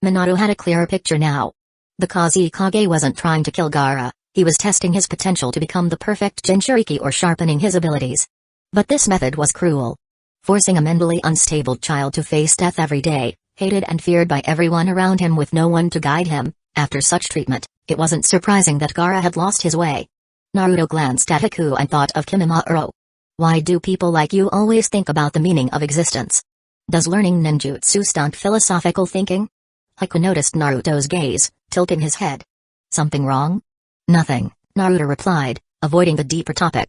Minato had a clearer picture now. The Kazekage wasn't trying to kill Gaara, he was testing his potential to become the perfect Jinchuriki or sharpening his abilities. But this method was cruel. Forcing a mentally unstable child to face death every day, hated and feared by everyone around him with no one to guide him, after such treatment, it wasn't surprising that Gaara had lost his way. Naruto glanced at Hueco and thought of Kimimaro. Why do people like you always think about the meaning of existence? Does learning ninjutsu stunt philosophical thinking? Hueco noticed Naruto's gaze, tilting his head. Something wrong? Nothing, Naruto replied, avoiding the deeper topic.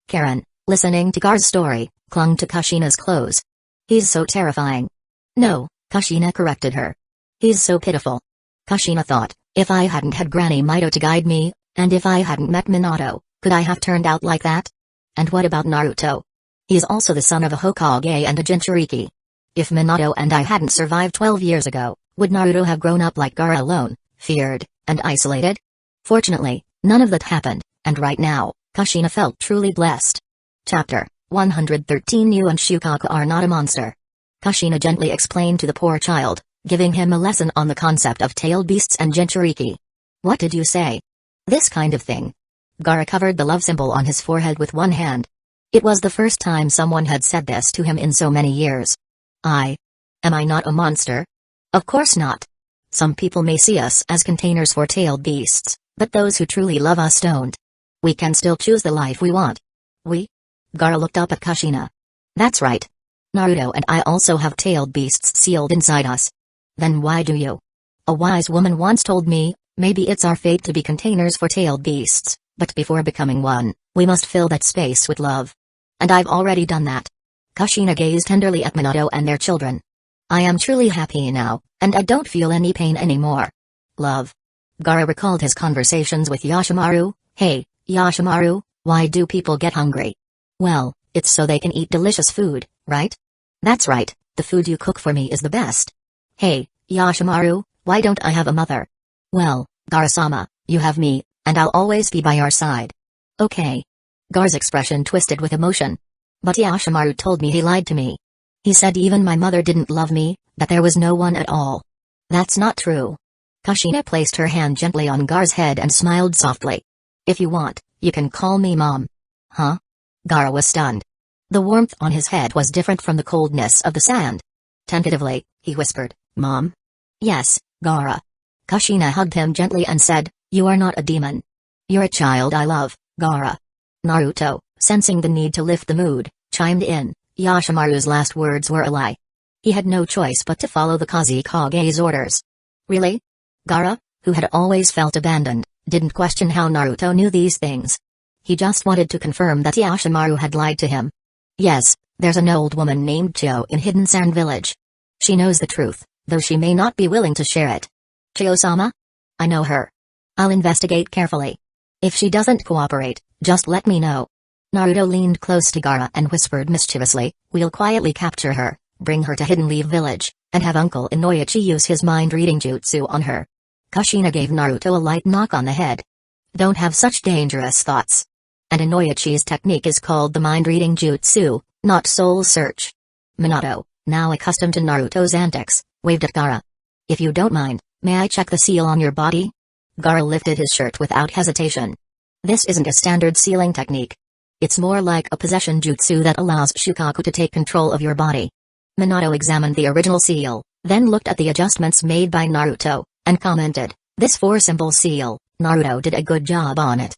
Karen, listening to Gar's story, clung to Kushina's clothes. He's so terrifying. No, Kushina corrected her. He's so pitiful. Kushina thought, if I hadn't had Granny Mito to guide me, and if I hadn't met Minato, could I have turned out like that? And what about Naruto? He's also the son of a Hokage and a Jinchuriki. If Minato and I hadn't survived 12 years ago, would Naruto have grown up like Gaara alone, feared, and isolated? Fortunately, none of that happened, and right now, Kushina felt truly blessed. Chapter 113 You and Shukaku are not a monster. Kushina gently explained to the poor child, giving him a lesson on the concept of tailed beasts and Jinchuriki. What did you say? This kind of thing. Gaara covered the love symbol on his forehead with one hand. It was the first time someone had said this to him in so many years. Am I not a monster? Of course not. Some people may see us as containers for tailed beasts, but those who truly love us don't. We can still choose the life we want. We? Gaara looked up at Kushina. That's right. Naruto and I also have tailed beasts sealed inside us. Then why do you? A wise woman once told me, maybe it's our fate to be containers for tailed beasts, but before becoming one, we must fill that space with love. And I've already done that. Kushina gazed tenderly at Minato and their children. I am truly happy now, and I don't feel any pain anymore. Love. Gaara recalled his conversations with Yoshimaru. Hey, Yoshimaru, why do people get hungry? Well, it's so they can eat delicious food, right? That's right, the food you cook for me is the best. Hey, Yoshimaru, why don't I have a mother? Well, Gaara-sama, you have me, and I'll always be by your side. Okay. Gaara's expression twisted with emotion. But Yoshimaru told me he lied to me. He said even my mother didn't love me, that there was no one at all. That's not true. Kushina placed her hand gently on Gaara's head and smiled softly. If you want, you can call me Mom. Huh? Gaara was stunned. The warmth on his head was different from the coldness of the sand. Tentatively, he whispered, Mom? Yes, Gaara. Kushina hugged him gently and said, You are not a demon. You're a child I love, Gaara. Naruto, sensing the need to lift the mood, chimed in. Yoshimaru's last words were a lie. He had no choice but to follow the Kazekage's orders. Really? Gaara, who had always felt abandoned, didn't question how Naruto knew these things. He just wanted to confirm that Yoshimaru had lied to him. Yes, there's an old woman named Chio in Hidden Sand Village. She knows the truth, though she may not be willing to share it. Chio-sama? I know her. I'll investigate carefully. If she doesn't cooperate, just let me know. Naruto leaned close to Gaara and whispered mischievously, We'll quietly capture her, bring her to Hidden Leaf Village, and have Uncle Inoichi use his mind-reading jutsu on her. Kushina gave Naruto a light knock on the head. Don't have such dangerous thoughts. And Inoichi's technique is called the mind-reading jutsu, not soul search. Minato, now accustomed to Naruto's antics, waved at Gaara. If you don't mind, may I check the seal on your body? Gaara lifted his shirt without hesitation. This isn't a standard sealing technique. It's more like a possession jutsu that allows Shukaku to take control of your body. Minato examined the original seal, then looked at the adjustments made by Naruto, and commented, This 4-symbol seal, Naruto did a good job on it.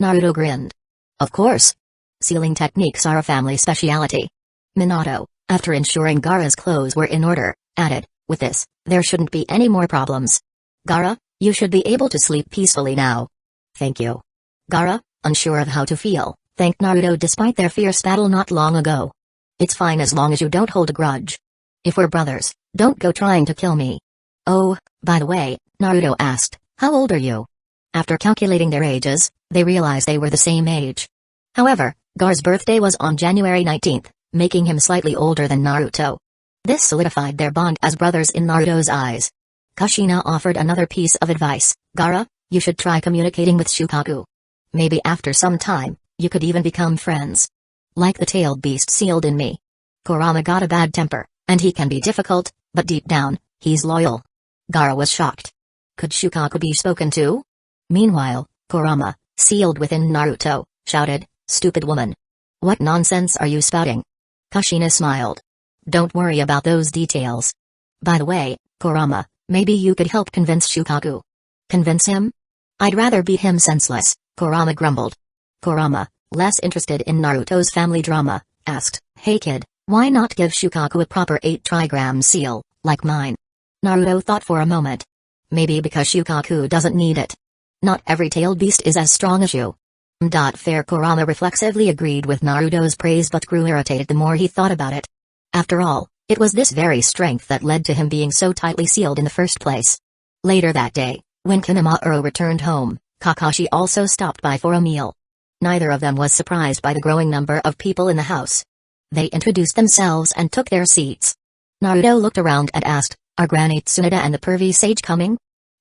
Naruto grinned. Of course. Sealing techniques are a family specialty. Minato, after ensuring Gaara's clothes were in order, added, With this, there shouldn't be any more problems. Gaara, you should be able to sleep peacefully now. Thank you. Gaara, unsure of how to feel, thanked Naruto despite their fierce battle not long ago. It's fine as long as you don't hold a grudge. If we're brothers, don't go trying to kill me. Oh, by the way, Naruto asked, how old are you? After calculating their ages, they realized they were the same age. However, Gaara's birthday was on January 19th, making him slightly older than Naruto. This solidified their bond as brothers in Naruto's eyes. Kushina offered another piece of advice, Gaara, you should try communicating with Shukaku. Maybe after some time, you could even become friends. Like the tailed beast sealed in me. Kurama got a bad temper, and he can be difficult, but deep down, he's loyal. Gaara was shocked. Could Shukaku be spoken to? Meanwhile, Kurama, sealed within Naruto, shouted, Stupid woman. What nonsense are you spouting? Kushina smiled. Don't worry about those details. By the way, Kurama, maybe you could help convince Shukaku. Convince him? I'd rather beat him senseless, Kurama grumbled. Kurama, less interested in Naruto's family drama, asked, "Hey kid, why not give Shukaku a proper 8-trigram seal, like mine?" Naruto thought for a moment. Maybe because Shukaku doesn't need it. Not every tailed beast is as strong as you. Fair Kurama reflexively agreed with Naruto's praise but grew irritated the more he thought about it. After all, it was this very strength that led to him being so tightly sealed in the first place. Later that day, when Kanemaru returned home, Kakashi also stopped by for a meal. Neither of them was surprised by the growing number of people in the house. They introduced themselves and took their seats. Naruto looked around and asked, "Are Granny Tsunade and the pervy sage coming?"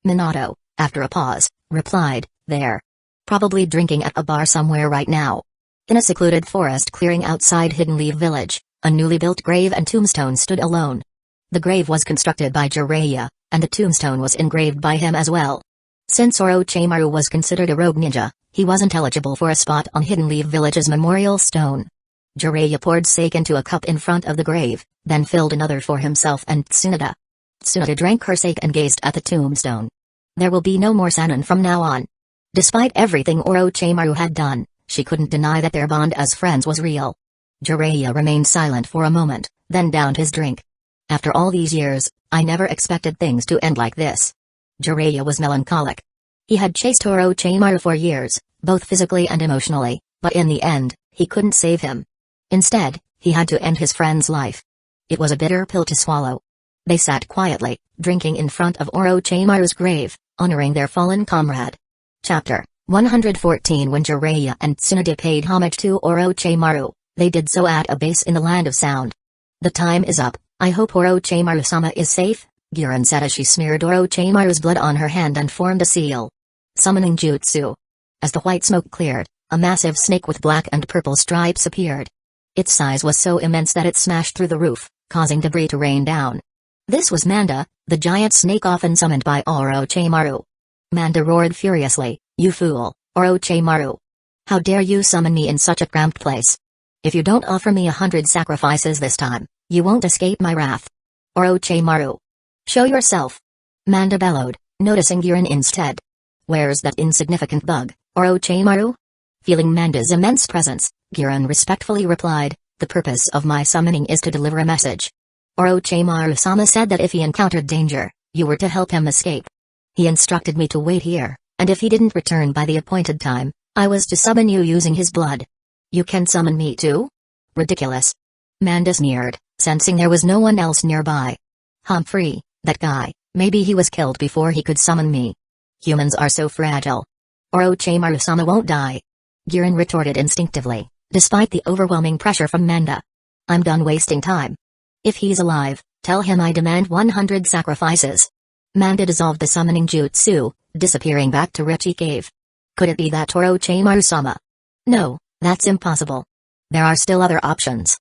Minato, after a pause, replied, "They're probably drinking at a bar somewhere right now." In a secluded forest clearing outside Hidden Leaf Village, a newly built grave and tombstone stood alone. The grave was constructed by Jiraiya, and the tombstone was engraved by him as well. Since Orochimaru was considered a rogue ninja, he wasn't eligible for a spot on Hidden Leaf Village's memorial stone. Jiraiya poured sake into a cup in front of the grave, then filled another for himself and Tsunade. Tsunade drank her sake and gazed at the tombstone. There will be no more Sannin from now on. Despite everything Orochimaru had done, she couldn't deny that their bond as friends was real. Jiraiya remained silent for a moment, then downed his drink. "After all these years, I never expected things to end like this." Jiraiya was melancholic. He had chased Orochimaru for years, both physically and emotionally, but in the end, he couldn't save him. Instead, he had to end his friend's life. It was a bitter pill to swallow. They sat quietly, drinking in front of Orochimaru's grave, honoring their fallen comrade. Chapter 114. When Jiraiya and Tsunade paid homage to Orochimaru, they did so at a base in the land of sound. "The time is up, I hope Orochimaru-sama is safe," Giran said as she smeared Orochimaru's blood on her hand and formed a seal. Summoning Jutsu. As the white smoke cleared, a massive snake with black and purple stripes appeared. Its size was so immense that it smashed through the roof, causing debris to rain down. This was Manda, the giant snake often summoned by Orochimaru. Manda roared furiously, "You fool, Orochimaru! How dare you summon me in such a cramped place? If you don't offer me 100 sacrifices this time, you won't escape my wrath. Orochimaru! Show yourself!" Manda bellowed, noticing Giran instead. "Where's that insignificant bug, Orochimaru?" Feeling Manda's immense presence, Giran respectfully replied, "The purpose of my summoning is to deliver a message. Orochimaru-sama said that if he encountered danger, you were to help him escape. He instructed me to wait here, and if he didn't return by the appointed time, I was to summon you using his blood. You can summon me too? Ridiculous." Manda sneered, sensing there was no one else nearby. "Humphrey, that guy, maybe he was killed before he could summon me. Humans are so fragile. Orochimaru-sama won't die," Giran retorted instinctively, despite the overwhelming pressure from Manda. "I'm done wasting time. If he's alive, tell him I demand 100 sacrifices." Manda dissolved the summoning jutsu, disappearing back to Richie Cave. Could it be that Orochimaru-sama? No, that's impossible. There are still other options.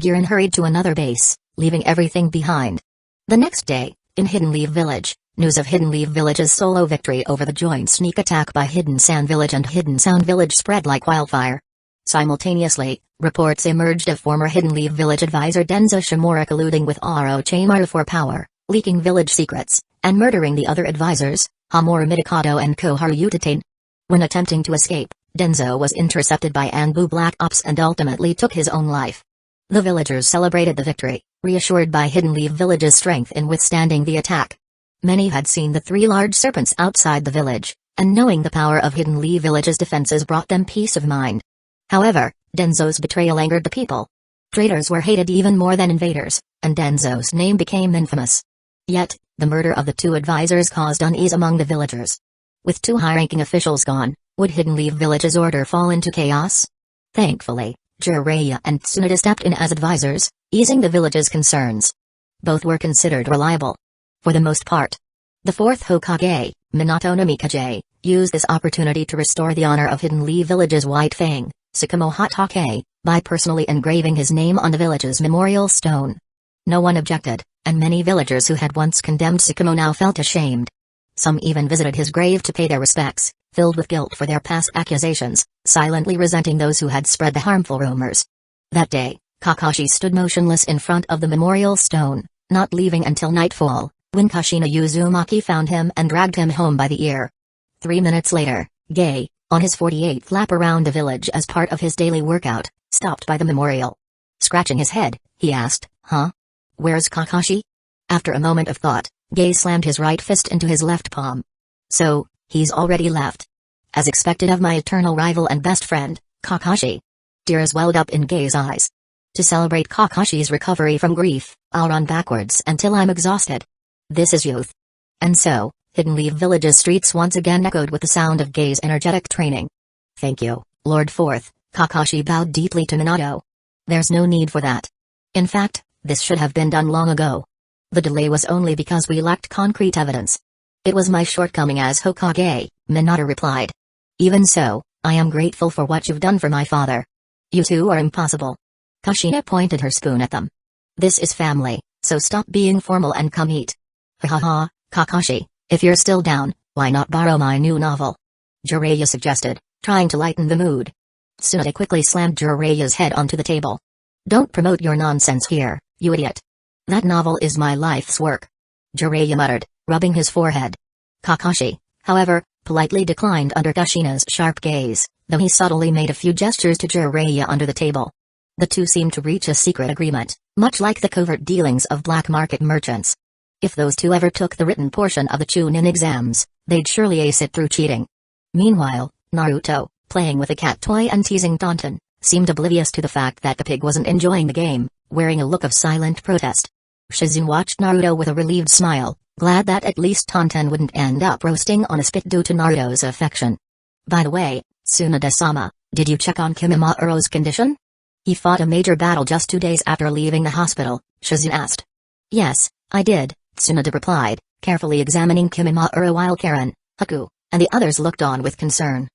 Giran hurried to another base, leaving everything behind. The next day, in Hidden Leaf Village, news of Hidden Leaf Village's solo victory over the joint sneak attack by Hidden Sand Village and Hidden Sound Village spread like wildfire. Simultaneously, reports emerged of former Hidden Leaf Village advisor Danzō Shimura colluding with Orochimaru for power, leaking village secrets, and murdering the other advisors, Hamura Midokado and Koharu Utatane. When attempting to escape, Danzō was intercepted by Anbu Black Ops and ultimately took his own life. The villagers celebrated the victory, reassured by Hidden Leaf Village's strength in withstanding the attack. Many had seen the 3 large serpents outside the village, and knowing the power of Hidden Leaf Village's defenses brought them peace of mind. However, Danzō's betrayal angered the people. Traitors were hated even more than invaders, and Danzō's name became infamous. Yet, the murder of the 2 advisors caused unease among the villagers. With 2 high-ranking officials gone, would Hidden Leaf Village's order fall into chaos? Thankfully, Jiraiya and Tsunade stepped in as advisors, easing the village's concerns. Both were considered reliable. For the most part. The 4th Hokage, Minato Namikaze, used this opportunity to restore the honor of Hidden Leaf Village's White Fang, Tsukumo Hatake, by personally engraving his name on the village's memorial stone. No one objected, and many villagers who had once condemned Tsukumo now felt ashamed. Some even visited his grave to pay their respects, filled with guilt for their past accusations, silently resenting those who had spread the harmful rumors. That day, Kakashi stood motionless in front of the memorial stone, not leaving until nightfall, when Kushina Uzumaki found him and dragged him home by the ear. 3 minutes later, Gai, On his 48th lap around the village as part of his daily workout, stopped by the memorial. Scratching his head, he asked, "Huh? Where's Kakashi?" After a moment of thought, Gay slammed his right fist into his left palm. "So, he's already left. As expected of my eternal rival and best friend, Kakashi." Tears welled up in Gay's eyes. "To celebrate Kakashi's recovery from grief, I'll run backwards until I'm exhausted. This is youth." And so, Hidden Leaf Village's streets once again echoed with the sound of Gay's energetic training. "Thank you, Lord Fourth," Kakashi bowed deeply to Minato. "There's no need for that. In fact, this should have been done long ago. The delay was only because we lacked concrete evidence." "It was my shortcoming as Hokage," Minato replied. "Even so, I am grateful for what you've done for my father. You two are impossible." Kushina pointed her spoon at them. "This is family, so stop being formal and come eat." "Ha ha ha, Kakashi, if you're still down, why not borrow my new novel?" Jiraiya suggested, trying to lighten the mood. Tsunade quickly slammed Jiraiya's head onto the table. "Don't promote your nonsense here, you idiot. That novel is my life's work," Jiraiya muttered, rubbing his forehead. Kakashi, however, politely declined under Kushina's sharp gaze, though he subtly made a few gestures to Jiraiya under the table. The two seemed to reach a secret agreement, much like the covert dealings of black market merchants. If those two ever took the written portion of the Chunin exams, they'd surely ace it through cheating. Meanwhile, Naruto, playing with a cat toy and teasing Taunton, seemed oblivious to the fact that the pig wasn't enjoying the game, wearing a look of silent protest. Shizune watched Naruto with a relieved smile, glad that at least Taunton wouldn't end up roasting on a spit due to Naruto's affection. "By the way, Tsunade-sama, did you check on Kimimauro's condition? He fought a major battle just 2 days after leaving the hospital," Shizune asked. "Yes, I did," Tsunade replied, carefully examining Kimimauro while Karen, Haku, and the others looked on with concern.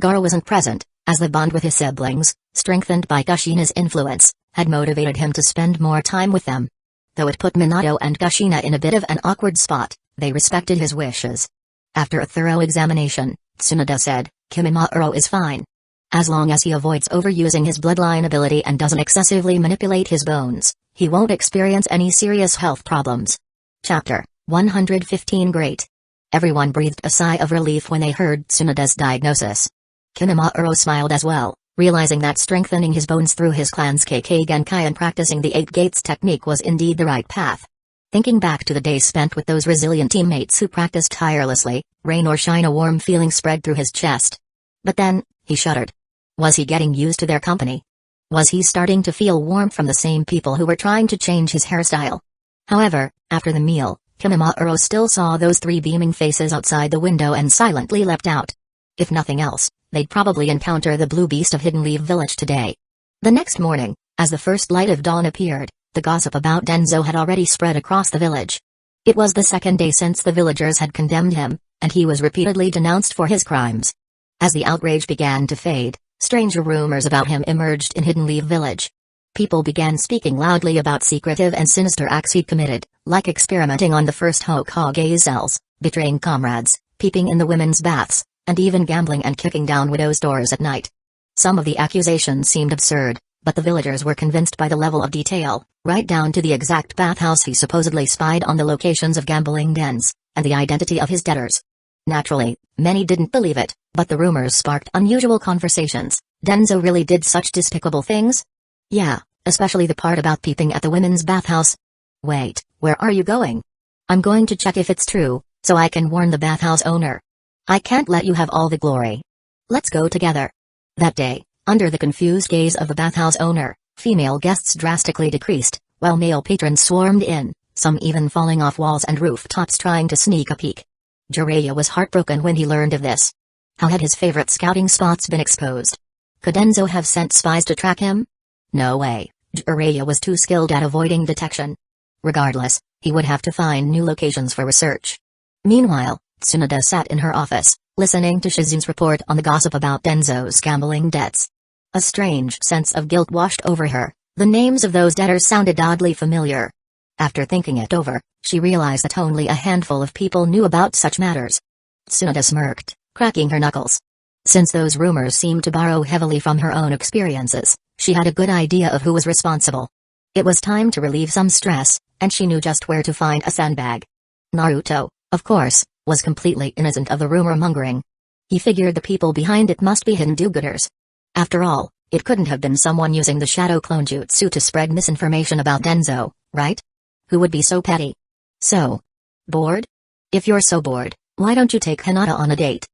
Gaara wasn't present, as the bond with his siblings, strengthened by Kushina's influence, had motivated him to spend more time with them. Though it put Minato and Kushina in a bit of an awkward spot, they respected his wishes. After a thorough examination, Tsunade said, "Kimimauro is fine. As long as he avoids overusing his bloodline ability and doesn't excessively manipulate his bones, he won't experience any serious health problems." Chapter 115 Great. Everyone breathed a sigh of relief when they heard Tsunade's diagnosis. Kimimauro smiled as well, realizing that strengthening his bones through his clan's Kekkei Genkai and practicing the 8 Gates technique was indeed the right path. Thinking back to the days spent with those resilient teammates who practiced tirelessly, rain or shine, a warm feeling spread through his chest. But then, he shuddered. Was he getting used to their company? Was he starting to feel warmth from the same people who were trying to change his hairstyle? However, after the meal, Kimimauro still saw those 3 beaming faces outside the window and silently leapt out. If nothing else, they'd probably encounter the blue beast of Hidden Leaf Village today. The next morning, as the first light of dawn appeared, the gossip about Danzō had already spread across the village. It was the 2nd day since the villagers had condemned him, and he was repeatedly denounced for his crimes. As the outrage began to fade, stranger rumors about him emerged in Hidden Leaf Village. People began speaking loudly about secretive and sinister acts he committed, like experimenting on the first Hokage cells, betraying comrades, peeping in the women's baths, and even gambling and kicking down widows' doors at night. Some of the accusations seemed absurd, but the villagers were convinced by the level of detail, right down to the exact bathhouse he supposedly spied on, the locations of gambling dens, and the identity of his debtors. Naturally, many didn't believe it, but the rumors sparked unusual conversations. Danzo really did such despicable things? Yeah, especially the part about peeping at the women's bathhouse. Wait, where are you going? I'm going to check if it's true, so I can warn the bathhouse owner. I can't let you have all the glory. Let's go together. That day, under the confused gaze of the bathhouse owner, female guests drastically decreased, while male patrons swarmed in, some even falling off walls and rooftops trying to sneak a peek. Jiraiya was heartbroken when he learned of this. How had his favorite scouting spots been exposed? Could Danzo have sent spies to track him? No way, Jiraiya was too skilled at avoiding detection. Regardless, he would have to find new locations for research. Meanwhile, Tsunade sat in her office, listening to Shizune's report on the gossip about Danzo's gambling debts. A strange sense of guilt washed over her. The names of those debtors sounded oddly familiar. After thinking it over, she realized that only a handful of people knew about such matters. Tsunade smirked, cracking her knuckles. Since those rumors seemed to borrow heavily from her own experiences, she had a good idea of who was responsible. It was time to relieve some stress, and she knew just where to find a sandbag. Naruto, of course, was completely innocent of the rumor mongering. He figured the people behind it must be hidden do-gooders. After all, it couldn't have been someone using the shadow clone jutsu to spread misinformation about Danzō, right? Who would be so petty? So bored? If you're so bored, why don't you take Hinata on a date?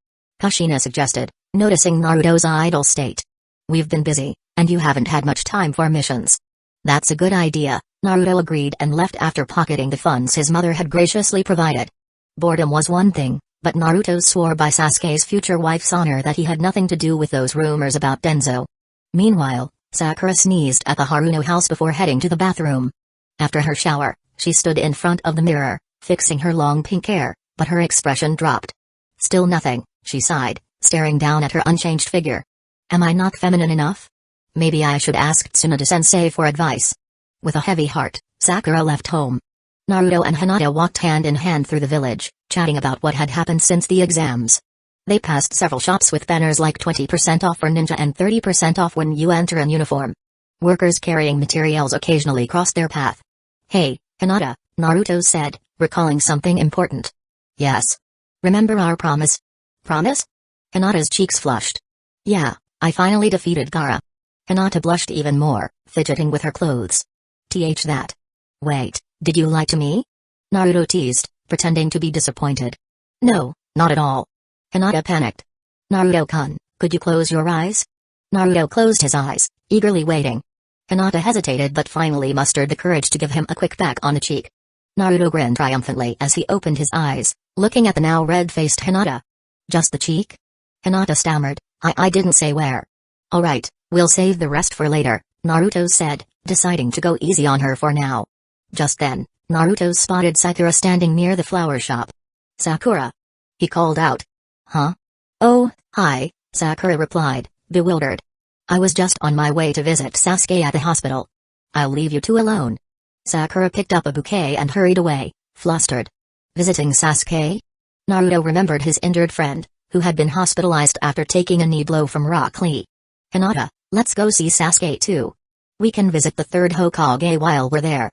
Kushina suggested, noticing Naruto's idle state. We've been busy, and you haven't had much time for missions. That's a good idea, Naruto agreed and left after pocketing the funds his mother had graciously provided. Boredom was one thing, but Naruto swore by Sasuke's future wife's honor that he had nothing to do with those rumors about Danzō. Meanwhile, Sakura sneezed at the Haruno house before heading to the bathroom. After her shower, she stood in front of the mirror, fixing her long pink hair, but her expression dropped. Still nothing, she sighed, staring down at her unchanged figure. Am I not feminine enough? Maybe I should ask Tsunade-sensei for advice. With a heavy heart, Sakura left home. Naruto and Hinata walked hand in hand through the village, chatting about what had happened since the exams. They passed several shops with banners like 20% off for ninja and 30% off when you enter in uniform. Workers carrying materials occasionally crossed their path. Hey, Hinata, Naruto said, recalling something important. Yes. Remember our promise? Promise? Hinata's cheeks flushed. Yeah, I finally defeated Gaara. Hinata blushed even more, fidgeting with her clothes. That. Wait, did you lie to me? Naruto teased, pretending to be disappointed. No, not at all. Hinata panicked. Naruto-kun, could you close your eyes? Naruto closed his eyes, eagerly waiting. Hinata hesitated but finally mustered the courage to give him a quick peck on the cheek. Naruto grinned triumphantly as he opened his eyes, looking at the now red-faced Hinata. Just the cheek? Hinata stammered, I didn't say where. Alright, we'll save the rest for later, Naruto said, deciding to go easy on her for now. Just then, Naruto spotted Sakura standing near the flower shop. Sakura! He called out. Huh? Oh, hi, Sakura replied, bewildered. I was just on my way to visit Sasuke at the hospital. I'll leave you two alone. Sakura picked up a bouquet and hurried away, flustered. Visiting Sasuke? Naruto remembered his injured friend, who had been hospitalized after taking a knee blow from Rock Lee. Hinata, let's go see Sasuke too. We can visit the third Hokage while we're there.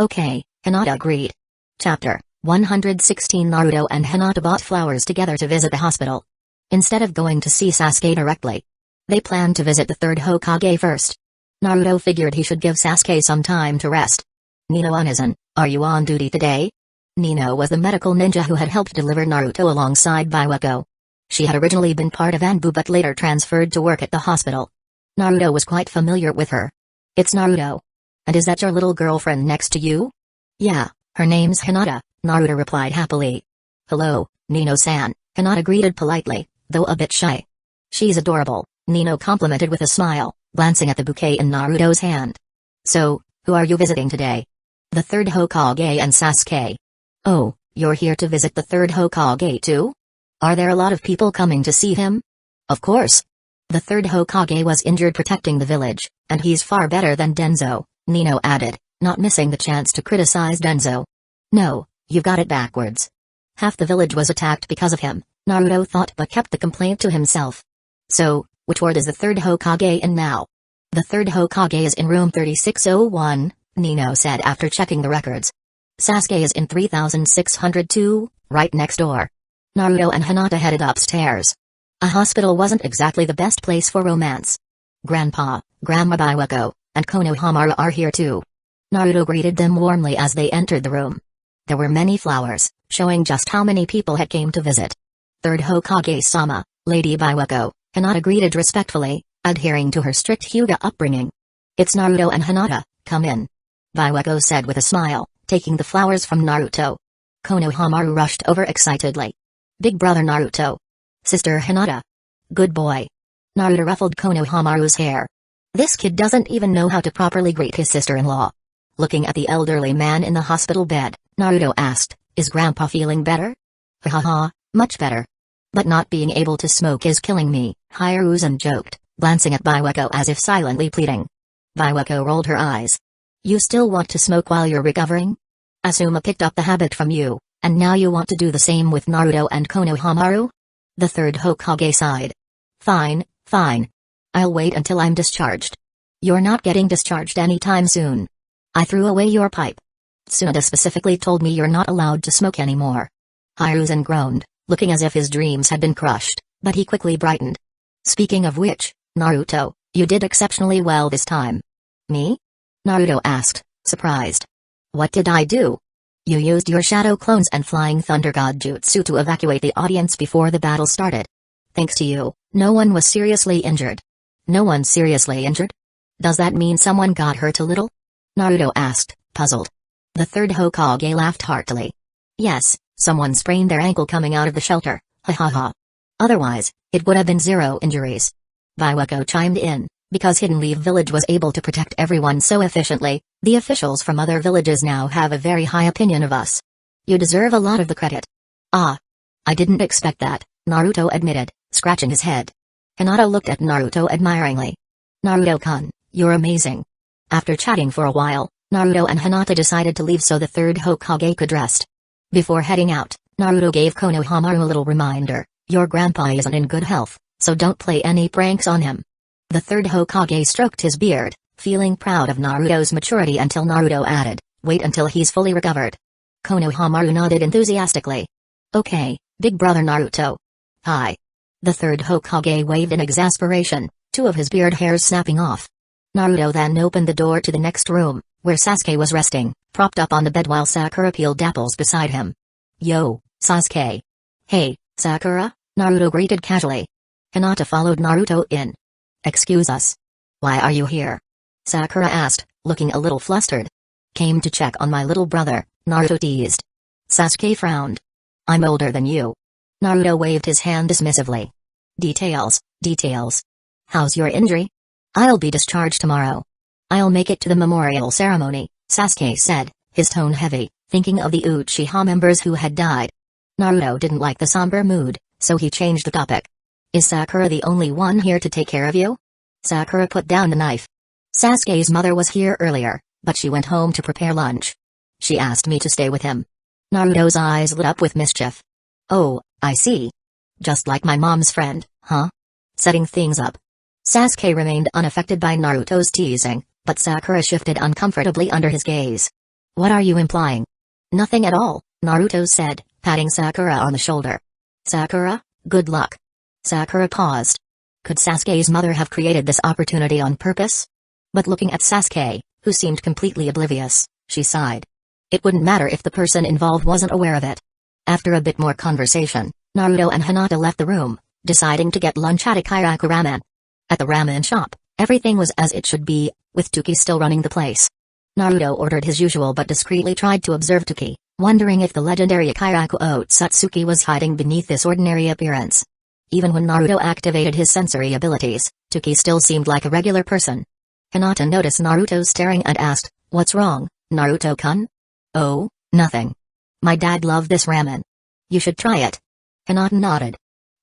Okay, Hinata agreed. Chapter 116 Naruto and Hinata bought flowers together to visit the hospital. Instead of going to see Sasuke directly, they planned to visit the third Hokage first. Naruto figured he should give Sasuke some time to rest. Nino-Aizen, are you on duty today? Nino was the medical ninja who had helped deliver Naruto alongside Hueco. She had originally been part of Anbu but later transferred to work at the hospital. Naruto was quite familiar with her. It's Naruto. And is that your little girlfriend next to you? Yeah, her name's Hinata, Naruto replied happily. Hello, Nino-san, Hinata greeted politely, though a bit shy. She's adorable, Nino complimented with a smile, glancing at the bouquet in Naruto's hand. So, who are you visiting today? The third Hokage and Sasuke. Oh, you're here to visit the third Hokage too? Are there a lot of people coming to see him? Of course. The third Hokage was injured protecting the village, and he's far better than Danzo, Nino added, not missing the chance to criticize Danzo. No, you've got it backwards. Half the village was attacked because of him, Naruto thought but kept the complaint to himself. So, which ward is the third Hokage in now? The third Hokage is in room 3601, Nino said after checking the records. Sasuke is in 3602, right next door. Naruto and Hinata headed upstairs. A hospital wasn't exactly the best place for romance. Grandpa, Grandma Hueco, and Konohamaru are here too. Naruto greeted them warmly as they entered the room. There were many flowers, showing just how many people had came to visit. Third Hokage-sama, Lady Hueco, Hinata greeted respectfully, adhering to her strict Hyuga upbringing. It's Naruto and Hinata, come in. Hueco said with a smile, taking the flowers from Naruto. Konohamaru rushed over excitedly. Big brother Naruto. Sister Hinata. Good boy. Naruto ruffled Konohamaru's hair. This kid doesn't even know how to properly greet his sister-in-law. Looking at the elderly man in the hospital bed, Naruto asked, is Grandpa feeling better? Haha, much better. But not being able to smoke is killing me, Hiruzen joked, glancing at Hueco as if silently pleading. Hueco rolled her eyes. You still want to smoke while you're recovering? Asuma picked up the habit from you, and now you want to do the same with Naruto and Konohamaru? The third Hokage sighed. Fine, fine. I'll wait until I'm discharged. You're not getting discharged anytime soon. I threw away your pipe. Tsunade specifically told me you're not allowed to smoke anymore. Hiruzen groaned, looking as if his dreams had been crushed, but he quickly brightened. Speaking of which, Naruto, you did exceptionally well this time. Me? Naruto asked, surprised. What did I do? You used your shadow clones and flying thunder god jutsu to evacuate the audience before the battle started. Thanks to you, no one was seriously injured. No one seriously injured? Does that mean someone got hurt a little? Naruto asked, puzzled. The third Hokage laughed heartily. Yes, someone sprained their ankle coming out of the shelter, ha ha ha. Otherwise, it would have been 0 injuries. Hueco chimed in, because Hidden Leaf Village was able to protect everyone so efficiently, the officials from other villages now have a very high opinion of us. You deserve a lot of the credit. Ah. I didn't expect that, Naruto admitted, scratching his head. Hinata looked at Naruto admiringly. Naruto-kun, you're amazing. After chatting for a while, Naruto and Hinata decided to leave so the third Hokage could rest. Before heading out, Naruto gave Konohamaru a little reminder, your grandpa isn't in good health, so don't play any pranks on him. The third Hokage stroked his beard, feeling proud of Naruto's maturity until Naruto added, wait until he's fully recovered. Konohamaru nodded enthusiastically. Okay, big brother Naruto. Hi. The third Hokage waved in exasperation, 2 of his beard hairs snapping off. Naruto then opened the door to the next room, where Sasuke was resting, propped up on the bed while Sakura peeled apples beside him. Yo, Sasuke. Hey, Sakura, Naruto greeted casually. Hinata followed Naruto in. Excuse us. Why are you here? Sakura asked, looking a little flustered. Came to check on my little brother, Naruto teased. Sasuke frowned. I'm older than you. Naruto waved his hand dismissively. Details. How's your injury? I'll be discharged tomorrow. I'll make it to the memorial ceremony, Sasuke said, his tone heavy, thinking of the Uchiha members who had died. Naruto didn't like the somber mood, so he changed the topic. Is Sakura the only one here to take care of you? Sakura put down the knife. Sasuke's mother was here earlier, but she went home to prepare lunch. She asked me to stay with him. Naruto's eyes lit up with mischief. Oh, I see. Just like my mom's friend, huh? Setting things up. Sasuke remained unaffected by Naruto's teasing, but Sakura shifted uncomfortably under his gaze. What are you implying? Nothing at all, Naruto said, patting Sakura on the shoulder. Sakura, good luck. Sakura paused. Could Sasuke's mother have created this opportunity on purpose? But looking at Sasuke, who seemed completely oblivious, she sighed. It wouldn't matter if the person involved wasn't aware of it. After a bit more conversation, Naruto and Hinata left the room, deciding to get lunch at a Kairaku ramen. At the ramen shop, everything was as it should be, with Tuki still running the place. Naruto ordered his usual but discreetly tried to observe Tuki, wondering if the legendary Kairaku Otsutsuki was hiding beneath this ordinary appearance. Even when Naruto activated his sensory abilities, Tuki still seemed like a regular person. Hinata noticed Naruto staring and asked, "What's wrong, Naruto-kun?" "Oh, nothing. My dad loved this ramen. You should try it." Hinata nodded.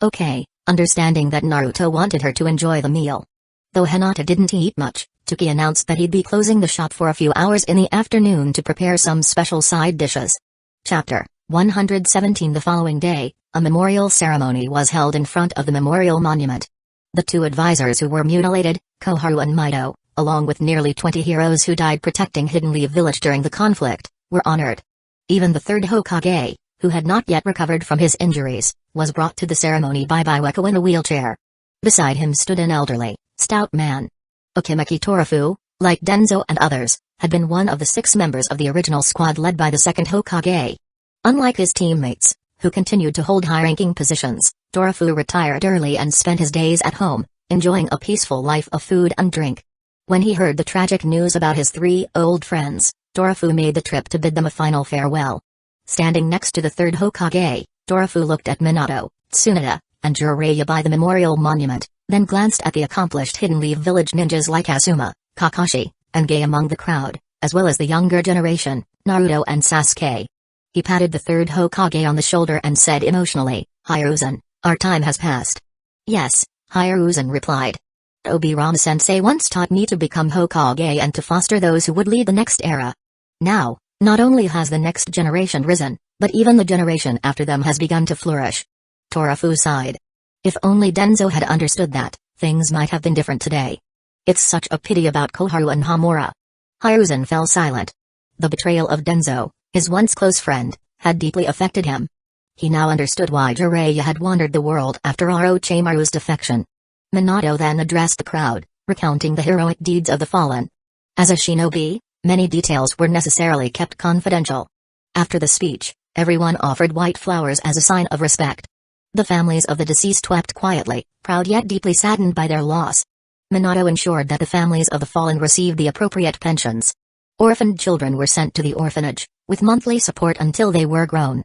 Okay, understanding that Naruto wanted her to enjoy the meal. Though Hinata didn't eat much, Tuki announced that he'd be closing the shop for a few hours in the afternoon to prepare some special side dishes. Chapter 117. The following day, a memorial ceremony was held in front of the memorial monument. The 2 advisors who were mutilated, Koharu and Mundo, along with nearly 20 heroes who died protecting Hidden Leaf Village during the conflict, were honored. Even the third Hokage, who had not yet recovered from his injuries, was brought to the ceremony by Hueco in a wheelchair. Beside him stood an elderly, stout man. Okimeki Torafu, like Danzo and others, had been one of the 6 members of the original squad led by the second Hokage. Unlike his teammates, who continued to hold high-ranking positions, Torafu retired early and spent his days at home, enjoying a peaceful life of food and drink. When he heard the tragic news about his 3 old friends, Torafu made the trip to bid them a final farewell. Standing next to the third Hokage, Torafu looked at Minato, Tsunade, and Jiraiya by the memorial monument, then glanced at the accomplished Hidden Leaf Village ninjas like Asuma, Kakashi, and Gai among the crowd, as well as the younger generation, Naruto and Sasuke. He patted the third Hokage on the shoulder and said emotionally, "Hiruzen, our time has passed." "Yes," Hiruzen replied. "Obirama-sensei once taught me to become Hokage and to foster those who would lead the next era. Now, not only has the next generation risen, but even the generation after them has begun to flourish." Torafu sighed. If only Danzo had understood that, things might have been different today. It's such a pity about Koharu and Hamura. Hiruzen fell silent. The betrayal of Danzo, his once close friend, had deeply affected him. He now understood why Jiraiya had wandered the world after Orochimaru's defection. Minato then addressed the crowd, recounting the heroic deeds of the fallen. As a shinobi, many details were necessarily kept confidential. After the speech, everyone offered white flowers as a sign of respect. The families of the deceased wept quietly, proud yet deeply saddened by their loss. Minato ensured that the families of the fallen received the appropriate pensions. Orphaned children were sent to the orphanage, with monthly support until they were grown.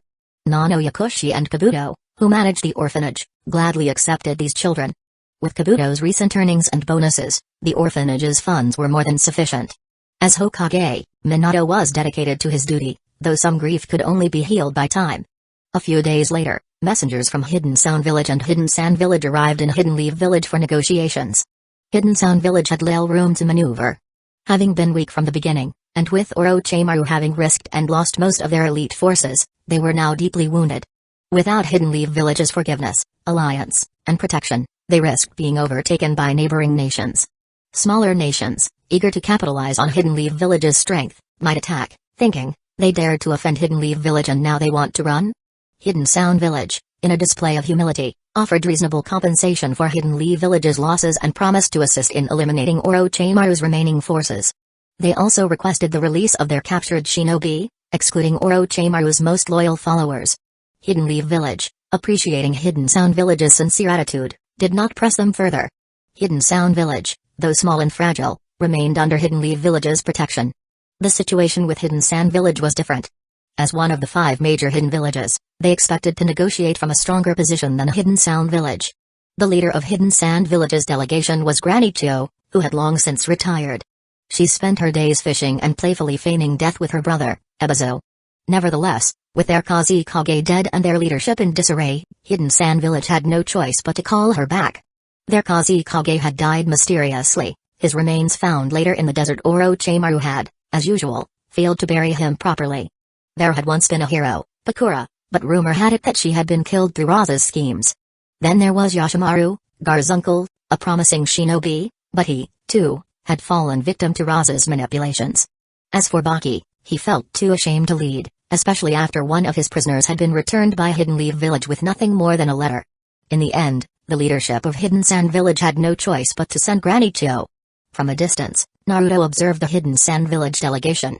Nano Yakushi and Kabuto, who managed the orphanage, gladly accepted these children. With Kabuto's recent earnings and bonuses, the orphanage's funds were more than sufficient. As Hokage, Minato was dedicated to his duty, though some grief could only be healed by time. A few days later, messengers from Hidden Sound Village and Hidden Sand Village arrived in Hidden Leaf Village for negotiations. Hidden Sound Village had little room to maneuver. Having been weak from the beginning, and with Orochimaru having risked and lost most of their elite forces, they were now deeply wounded. Without Hidden Leaf Village's forgiveness, alliance, and protection, they risked being overtaken by neighboring nations. Smaller nations, eager to capitalize on Hidden Leaf Village's strength, might attack, thinking, they dared to offend Hidden Leaf Village and now they want to run? Hidden Sound Village, in a display of humility, offered reasonable compensation for Hidden Leaf Village's losses and promised to assist in eliminating Orochimaru's remaining forces. They also requested the release of their captured shinobi, excluding Orochimaru's most loyal followers. Hidden Leaf Village, appreciating Hidden Sound Village's sincere attitude, did not press them further. Hidden Sound Village, though small and fragile, remained under Hidden Leaf Village's protection. The situation with Hidden Sand Village was different. As one of the 5 major hidden villages, they expected to negotiate from a stronger position than Hidden Sound Village. The leader of Hidden Sand Village's delegation was Granny Chiyo, who had long since retired. She spent her days fishing and playfully feigning death with her brother, Ebizo. Nevertheless, with their Kazekage dead and their leadership in disarray, Hidden Sand Village had no choice but to call her back. Their Kazekage had died mysteriously, his remains found later in the desert. Orochimaru had, as usual, failed to bury him properly. There had once been a hero, Bakura, but rumor had it that she had been killed through Raza's schemes. Then there was Yoshimaru, Gar's uncle, a promising shinobi, but he, too, had fallen victim to Raza's manipulations. As for Baki, he felt too ashamed to lead, especially after one of his prisoners had been returned by Hidden Leaf Village with nothing more than a letter. In the end, the leadership of Hidden Sand Village had no choice but to send Granny Chiyo. From a distance, Naruto observed the Hidden Sand Village delegation.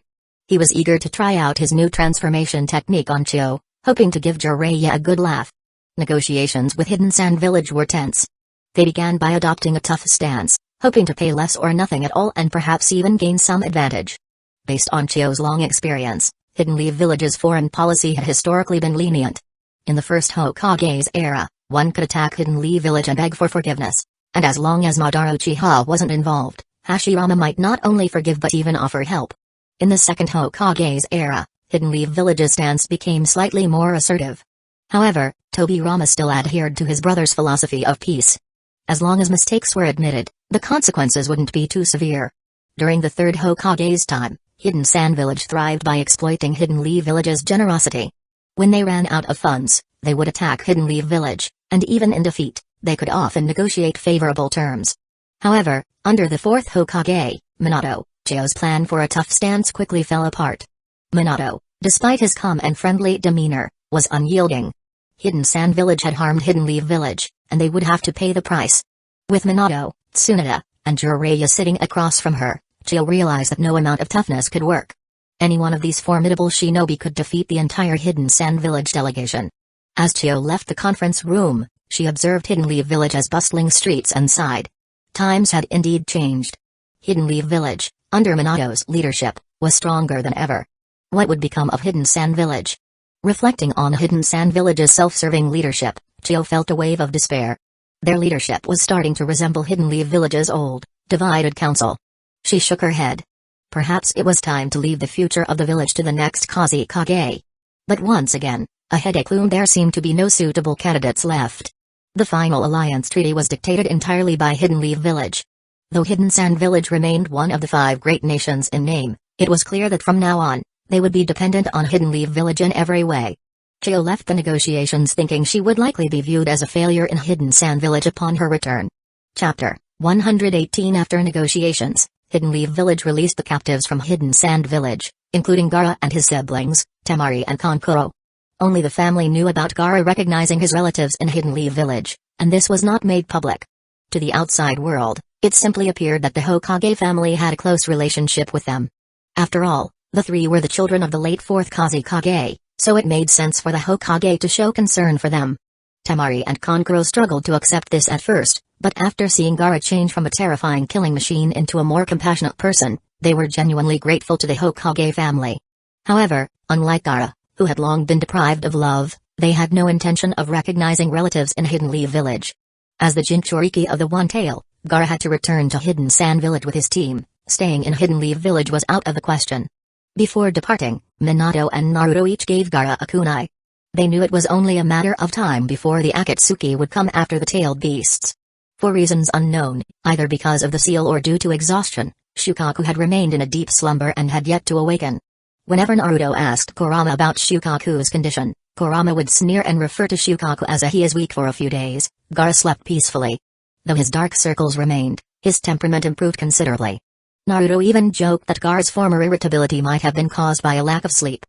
He was eager to try out his new transformation technique on Chiyo, hoping to give Jiraiya a good laugh. Negotiations with Hidden Sand Village were tense. They began by adopting a tough stance, hoping to pay less or nothing at all and perhaps even gain some advantage. Based on Chiyo's long experience, Hidden Leaf Village's foreign policy had historically been lenient. In the first Hokage's era, one could attack Hidden Leaf Village and beg for forgiveness, and as long as Madara Uchiha wasn't involved, Hashirama might not only forgive but even offer help. In the second Hokage's era, Hidden Leaf Village's stance became slightly more assertive. However, Tobirama still adhered to his brother's philosophy of peace. As long as mistakes were admitted, the consequences wouldn't be too severe. During the third Hokage's time, Hidden Sand Village thrived by exploiting Hidden Leaf Village's generosity. When they ran out of funds, they would attack Hidden Leaf Village, and even in defeat, they could often negotiate favorable terms. However, under the fourth Hokage, Minato, Chiyo's plan for a tough stance quickly fell apart. Minato, despite his calm and friendly demeanor, was unyielding. Hidden Sand Village had harmed Hidden Leaf Village, and they would have to pay the price. With Minato, Tsunade, and Jiraiya sitting across from her, Chiyo realized that no amount of toughness could work. Any one of these formidable shinobi could defeat the entire Hidden Sand Village delegation. As Chiyo left the conference room, she observed Hidden Leaf Village as bustling streets and sighed. Times had indeed changed. Hidden Leaf Village, under Minato's leadership, was stronger than ever. What would become of Hidden Sand Village? Reflecting on Hidden Sand Village's self-serving leadership, Chiyo felt a wave of despair. Their leadership was starting to resemble Hidden Leaf Village's old, divided council. She shook her head. Perhaps it was time to leave the future of the village to the next Kazekage. But once again, a headache loomed. There seemed to be no suitable candidates left. The final alliance treaty was dictated entirely by Hidden Leaf Village. Though Hidden Sand Village remained one of the 5 great nations in name, it was clear that from now on, they would be dependent on Hidden Leaf Village in every way. Chiyo left the negotiations thinking she would likely be viewed as a failure in Hidden Sand Village upon her return. Chapter 118. After negotiations, Hidden Leaf Village released the captives from Hidden Sand Village, including Gaara and his siblings, Temari and Kankuro. Only the family knew about Gaara recognizing his relatives in Hidden Leaf Village, and this was not made public. To the outside world, it simply appeared that the Hokage family had a close relationship with them. After all, the three were the children of the late fourth Kazekage, so it made sense for the Hokage to show concern for them. Temari and Kankuro struggled to accept this at first, but after seeing Gaara change from a terrifying killing machine into a more compassionate person, they were genuinely grateful to the Hokage family. However, unlike Gaara, who had long been deprived of love, they had no intention of recognizing relatives in Hidden Leaf Village. As the Jinchuriki of the One Tail, Gaara had to return to Hidden Sand Village with his team. Staying in Hidden Leaf Village was out of the question. Before departing, Minato and Naruto each gave Gaara a kunai. They knew it was only a matter of time before the Akatsuki would come after the tailed beasts. For reasons unknown, either because of the seal or due to exhaustion, Shukaku had remained in a deep slumber and had yet to awaken. Whenever Naruto asked Kurama about Shukaku's condition, Kurama would sneer and refer to Shukaku as he is weak for a few days. Gaara slept peacefully. Though his dark circles remained, his temperament improved considerably. Naruto even joked that Gaara's former irritability might have been caused by a lack of sleep.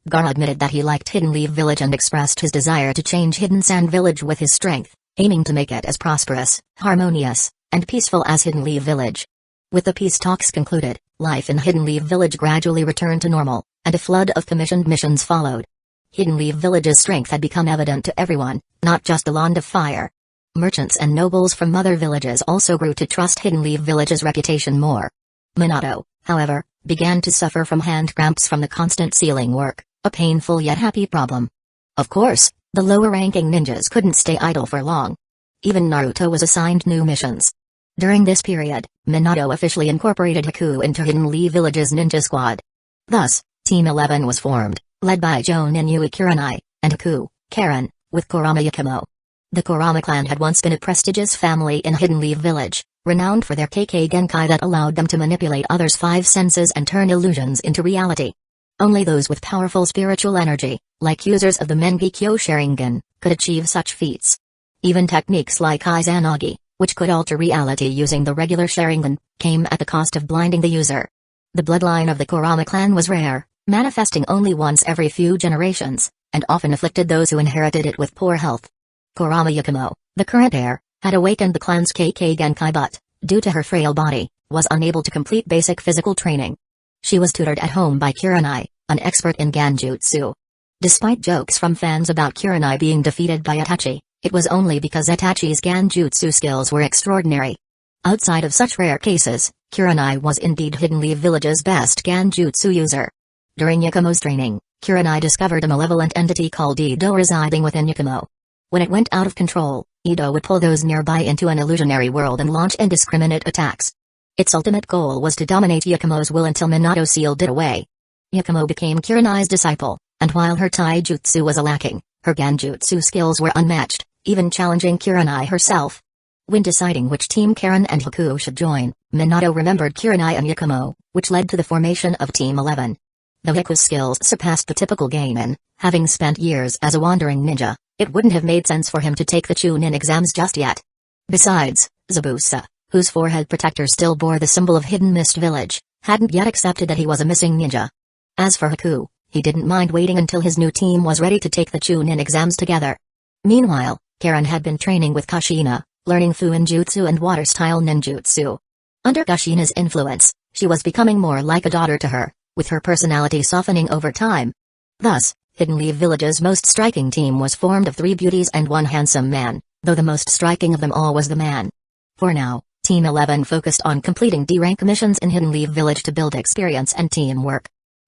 Gaara admitted that he liked Hidden Leaf Village and expressed his desire to change Hidden Sand Village with his strength, aiming to make it as prosperous, harmonious, and peaceful as Hidden Leaf Village. With the peace talks concluded, life in Hidden Leaf Village gradually returned to normal, and a flood of commissioned missions followed. Hidden Leaf Village's strength had become evident to everyone, not just the Land of Fire. Merchants and nobles from other villages also grew to trust Hidden Leaf Village's reputation more. Minato, however, began to suffer from hand cramps from the constant sealing work, a painful yet happy problem. Of course, the lower-ranking ninjas couldn't stay idle for long. Even Naruto was assigned new missions. During this period, Minato officially incorporated Hueco into Hidden Leaf Village's ninja squad. Thus, Team 11 was formed, led by Jonin Yui Kurenai, and Hueco, Karen, with Kurama Yakumo. The Kurama clan had once been a prestigious family in Hidden Leaf Village, renowned for their Kekkei Genkai that allowed them to manipulate others' five senses and turn illusions into reality. Only those with powerful spiritual energy, like users of the Mangekyō Sharingan, could achieve such feats. Even techniques like Izanagi, which could alter reality using the regular Sharingan, came at the cost of blinding the user. The bloodline of the Kurama clan was rare, manifesting only once every few generations, and often afflicted those who inherited it with poor health. Kurama Yakumo, the current heir, had awakened the clan's Kekkei Genkai but, due to her frail body, was unable to complete basic physical training. She was tutored at home by Kurenai, an expert in Ganjutsu. Despite jokes from fans about Kurenai being defeated by Itachi, it was only because Itachi's Ganjutsu skills were extraordinary. Outside of such rare cases, Kurenai was indeed Hidden Leaf Village's best Ganjutsu user. During Yakumo's training, Kurenai discovered a malevolent entity called Ido residing within Yakumo. When it went out of control, Ido would pull those nearby into an illusionary world and launch indiscriminate attacks. Its ultimate goal was to dominate Yakumo's will until Minato sealed it away. Yakumo became Kurenai's disciple, and while her taijutsu was lacking, her Ganjutsu skills were unmatched, even challenging Kurenai herself. When deciding which team Karen and Hueco should join, Minato remembered Kurenai and Yakumo, which led to the formation of Team 11. Though Hueco's skills surpassed the typical Genin, having spent years as a wandering ninja, it wouldn't have made sense for him to take the Chunin exams just yet. Besides, Zabuza, whose forehead protector still bore the symbol of Hidden Mist Village, hadn't yet accepted that he was a missing ninja. As for Hueco, he didn't mind waiting until his new team was ready to take the Chunin exams together. Meanwhile, Karen had been training with Kushina, learning Fuinjutsu and water-style ninjutsu. Under Kushina's influence, she was becoming more like a daughter to her, with her personality softening over time. Thus, Hidden Leaf Village's most striking team was formed of 3 beauties and 1 handsome man, though the most striking of them all was the man. For now, Team 11 focused on completing D-rank missions in Hidden Leaf Village to build experience and teamwork.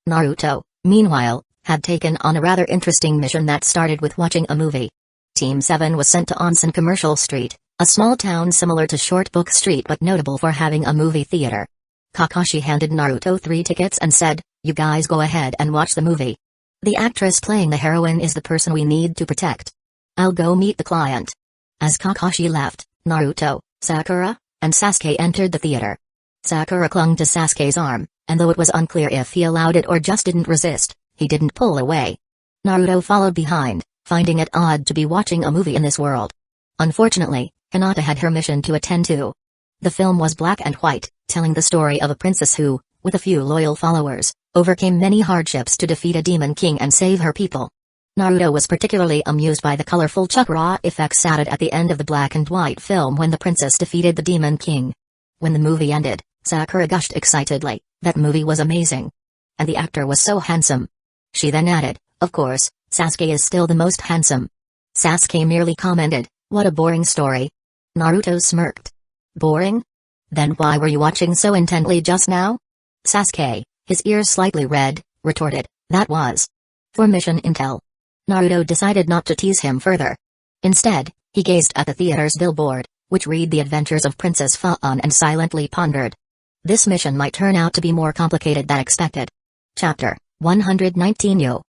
Naruto, meanwhile, had taken on a rather interesting mission that started with watching a movie. Team 7 was sent to Onsen Commercial Street, a small town similar to Short Book Street but notable for having a movie theater. Kakashi handed Naruto 3 tickets and said, "You guys go ahead and watch the movie. The actress playing the heroine is the person we need to protect. I'll go meet the client." As Kakashi left, Naruto, Sakura, and Sasuke entered the theater. Sakura clung to Sasuke's arm, and though it was unclear if he allowed it or just didn't resist, he didn't pull away. Naruto followed behind, finding it odd to be watching a movie in this world. Unfortunately, Hinata had her mission to attend to. The film was black and white, telling the story of a princess who, with a few loyal followers, overcame many hardships to defeat a demon king and save her people. Naruto was particularly amused by the colorful chakra effects added at the end of the black and white film when the princess defeated the Demon King. When the movie ended, Sakura gushed excitedly, "That movie was amazing. And the actor was so handsome." She then added, "Of course, Sasuke is still the most handsome." Sasuke merely commented, "What a boring story." Naruto smirked. "Boring? Then why were you watching so intently just now?" Sasuke, his ears slightly red, retorted, "That was for mission intel." Naruto decided not to tease him further. Instead, he gazed at the theater's billboard, which read The Adventures of Princess Fawn, and silently pondered. This mission might turn out to be more complicated than expected. Chapter 119 Yo.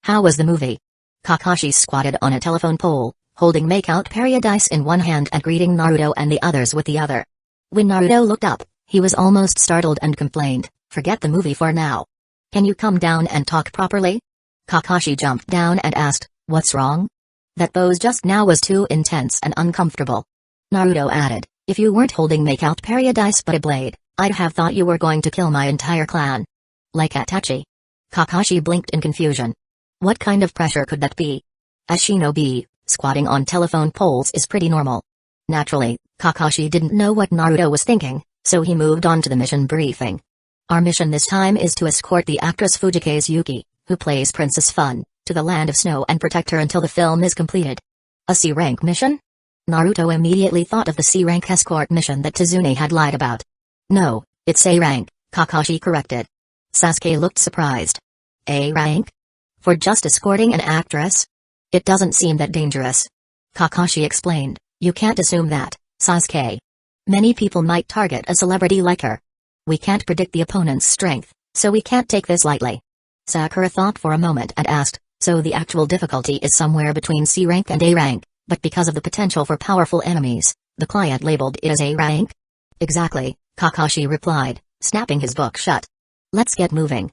How was the movie? Kakashi squatted on a telephone pole, holding Make Out Paradise in one hand and greeting Naruto and the others with the other. When Naruto looked up, he was almost startled and complained, "Forget the movie for now. Can you come down and talk properly?" Kakashi jumped down and asked, "What's wrong?" "That pose just now was too intense and uncomfortable." Naruto added, "If you weren't holding Make Out Paradise but a blade, I'd have thought you were going to kill my entire clan." "Like Itachi?" Kakashi blinked in confusion. What kind of pressure could that be? As shinobi, squatting on telephone poles is pretty normal. Naturally, Kakashi didn't know what Naruto was thinking, so he moved on to the mission briefing. "Our mission this time is to escort the actress Fujikaze Yuki, who plays Princess Fun, to the Land of Snow and protect her until the film is completed." "A C-rank mission?" Naruto immediately thought of the C-rank escort mission that Tazune had lied about. "No, it's A-rank," Kakashi corrected. Sasuke looked surprised. "A-rank? For just escorting an actress? It doesn't seem that dangerous." Kakashi explained, "You can't assume that, Sasuke. Many people might target a celebrity like her. We can't predict the opponent's strength, so we can't take this lightly." Sakura thought for a moment and asked, "So the actual difficulty is somewhere between C rank and A rank, but because of the potential for powerful enemies, the client labeled it as A rank?" "Exactly," Kakashi replied, snapping his book shut. "Let's get moving."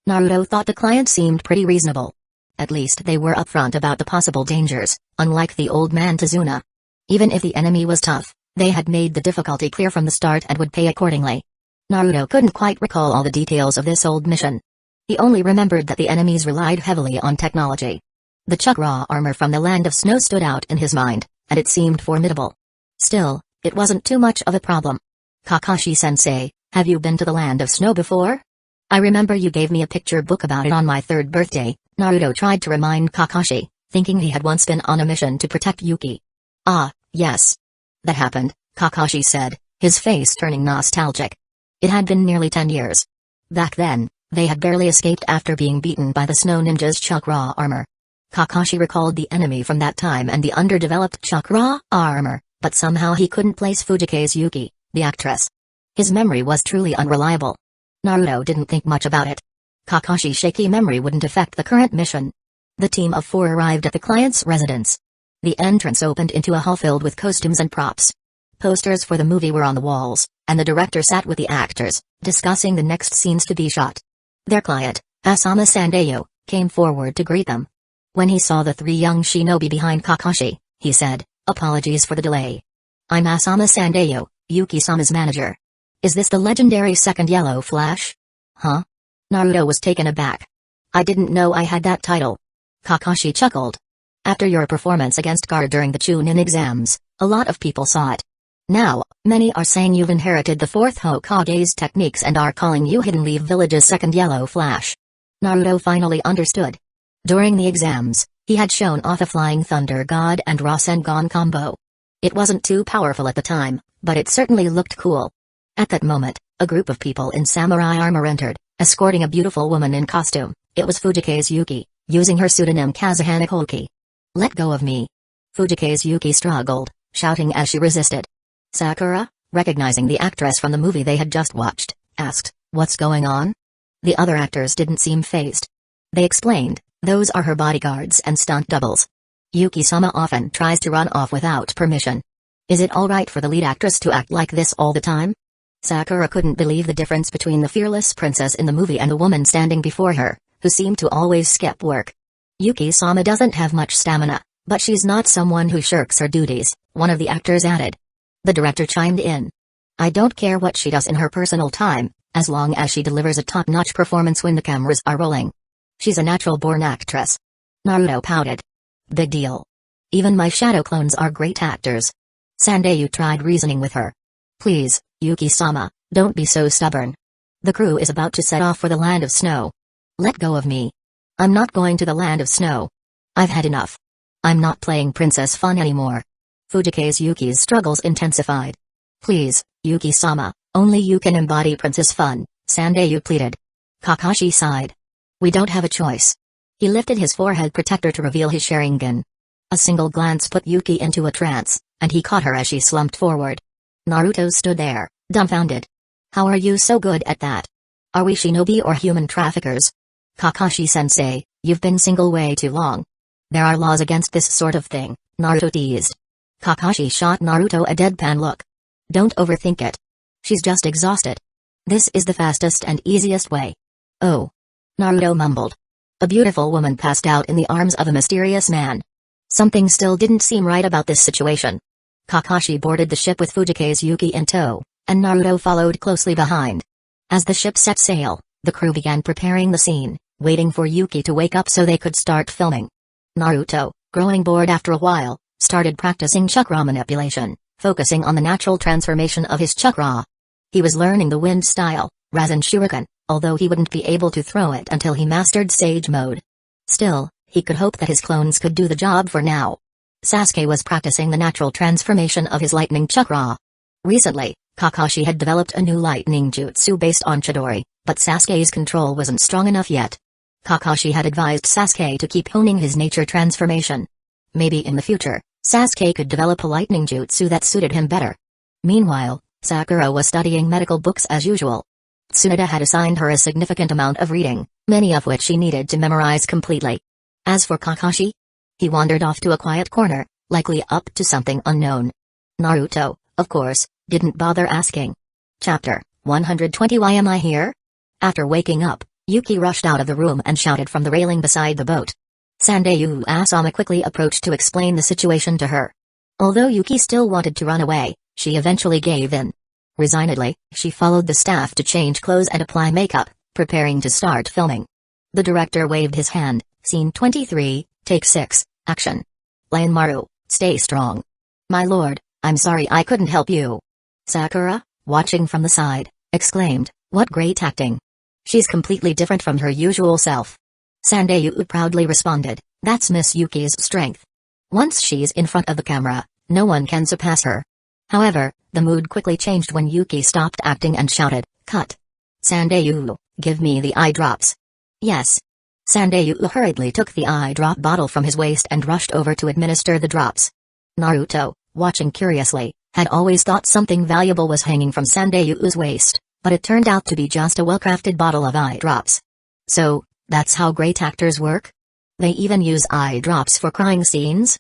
Naruto thought the client seemed pretty reasonable. At least they were upfront about the possible dangers, unlike the old man Tazuna. Even if the enemy was tough, they had made the difficulty clear from the start and would pay accordingly. Naruto couldn't quite recall all the details of this old mission. He only remembered that the enemies relied heavily on technology. The chakra armor from the Land of Snow stood out in his mind, and it seemed formidable. Still, it wasn't too much of a problem. "Kakashi-sensei, have you been to the Land of Snow before? I remember you gave me a picture book about it on my 3rd birthday." Naruto tried to remind Kakashi, thinking he had once been on a mission to protect Yuki. "Ah, yes. That happened," Kakashi said, his face turning nostalgic. It had been nearly 10 years. Back then, they had barely escaped after being beaten by the Snow Ninja's chakra armor. Kakashi recalled the enemy from that time and the underdeveloped chakra armor, but somehow he couldn't place Fujikaze Yuki, the actress. His memory was truly unreliable. Naruto didn't think much about it. Kakashi's shaky memory wouldn't affect the current mission. The team of 4 arrived at the client's residence. The entrance opened into a hall filled with costumes and props. Posters for the movie were on the walls, and the director sat with the actors, discussing the next scenes to be shot. Their client, Asama Sandayu, came forward to greet them. When he saw the 3 young shinobi behind Kakashi, he said, "Apologies for the delay. I'm Asama Sandayu, Yuki-sama's manager. Is this the legendary second Yellow Flash?" "Huh?" Naruto was taken aback. "I didn't know I had that title." Kakashi chuckled. "After your performance against Guard during the Chunin exams, a lot of people saw it. Now, many are saying you've inherited the 4th Hokage's techniques and are calling you Hidden Leaf Village's second Yellow Flash." Naruto finally understood. During the exams, he had shown off a Flying Thunder God and Rasengan combo. It wasn't too powerful at the time, but it certainly looked cool. At that moment, a group of people in samurai armor entered, escorting a beautiful woman in costume. It was Fujikaze Yuki, using her pseudonym Kazehana Koki. "Let go of me." Fujikaze Yuki struggled, shouting as she resisted. Sakura, recognizing the actress from the movie they had just watched, asked, "What's going on?" The other actors didn't seem fazed. They explained, "Those are her bodyguards and stunt doubles. Yuki-sama often tries to run off without permission. Is it alright for the lead actress to act like this all the time?" Sakura couldn't believe the difference between the fearless princess in the movie and the woman standing before her, who seemed to always skip work. "Yuki-sama doesn't have much stamina, but she's not someone who shirks her duties," one of the actors added. The director chimed in. "I don't care what she does in her personal time, as long as she delivers a top-notch performance when the cameras are rolling. She's a natural-born actress." Naruto pouted. Big deal. Even my shadow clones are great actors. Sandayu tried reasoning with her. Please, Yuki-sama, don't be so stubborn. The crew is about to set off for the land of snow. Let go of me. I'm not going to the land of snow. I've had enough. I'm not playing princess fun anymore. Fujikaze Yuki's struggles intensified. Please, Yuki-sama, only you can embody princess fun, Sandayu pleaded. Kakashi sighed. We don't have a choice. He lifted his forehead protector to reveal his Sharingan. A single glance put Yuki into a trance, and he caught her as she slumped forward. Naruto stood there, dumbfounded. How are you so good at that? Are we shinobi or human traffickers? Kakashi-sensei, you've been single way too long. There are laws against this sort of thing, Naruto teased. Kakashi shot Naruto a deadpan look. Don't overthink it. She's just exhausted. This is the fastest and easiest way. Oh. Naruto mumbled. A beautiful woman passed out in the arms of a mysterious man. Something still didn't seem right about this situation. Kakashi boarded the ship with Fujikaze Yuki in tow, and Naruto followed closely behind. As the ship set sail, the crew began preparing the scene, waiting for Yuki to wake up so they could start filming. Naruto, growing bored after a while, started practicing chakra manipulation, focusing on the natural transformation of his chakra. He was learning the wind style, Rasen Shuriken, although he wouldn't be able to throw it until he mastered Sage Mode. Still, he could hope that his clones could do the job for now. Sasuke was practicing the natural transformation of his lightning chakra. Recently, Kakashi had developed a new lightning jutsu based on Chidori, but Sasuke's control wasn't strong enough yet. Kakashi had advised Sasuke to keep honing his nature transformation. Maybe in the future, Sasuke could develop a lightning jutsu that suited him better. Meanwhile, Sakura was studying medical books as usual. Tsunade had assigned her a significant amount of reading, many of which she needed to memorize completely. As for Kakashi, he wandered off to a quiet corner, likely up to something unknown. Naruto, of course, didn't bother asking. Chapter 120 Why am I here? After waking up, Yuki rushed out of the room and shouted from the railing beside the boat. Sandayu Asama quickly approached to explain the situation to her. Although Yuki still wanted to run away, she eventually gave in. Resignedly, she followed the staff to change clothes and apply makeup, preparing to start filming. The director waved his hand. Scene 23, Take 6, Action. Lion-Maru, stay strong. My lord, I'm sorry I couldn't help you. Sakura, watching from the side, exclaimed, what great acting. She's completely different from her usual self. Sandayu proudly responded, that's Miss Yuki's strength. Once she's in front of the camera, no one can surpass her. However, the mood quickly changed when Yuki stopped acting and shouted, cut. Sandayu, give me the eye drops. Yes. Sandayu hurriedly took the eye drop bottle from his waist and rushed over to administer the drops. Naruto, watching curiously, had always thought something valuable was hanging from Sandayu's waist, but it turned out to be just a well-crafted bottle of eye drops. So, that's how great actors work? They even use eye drops for crying scenes?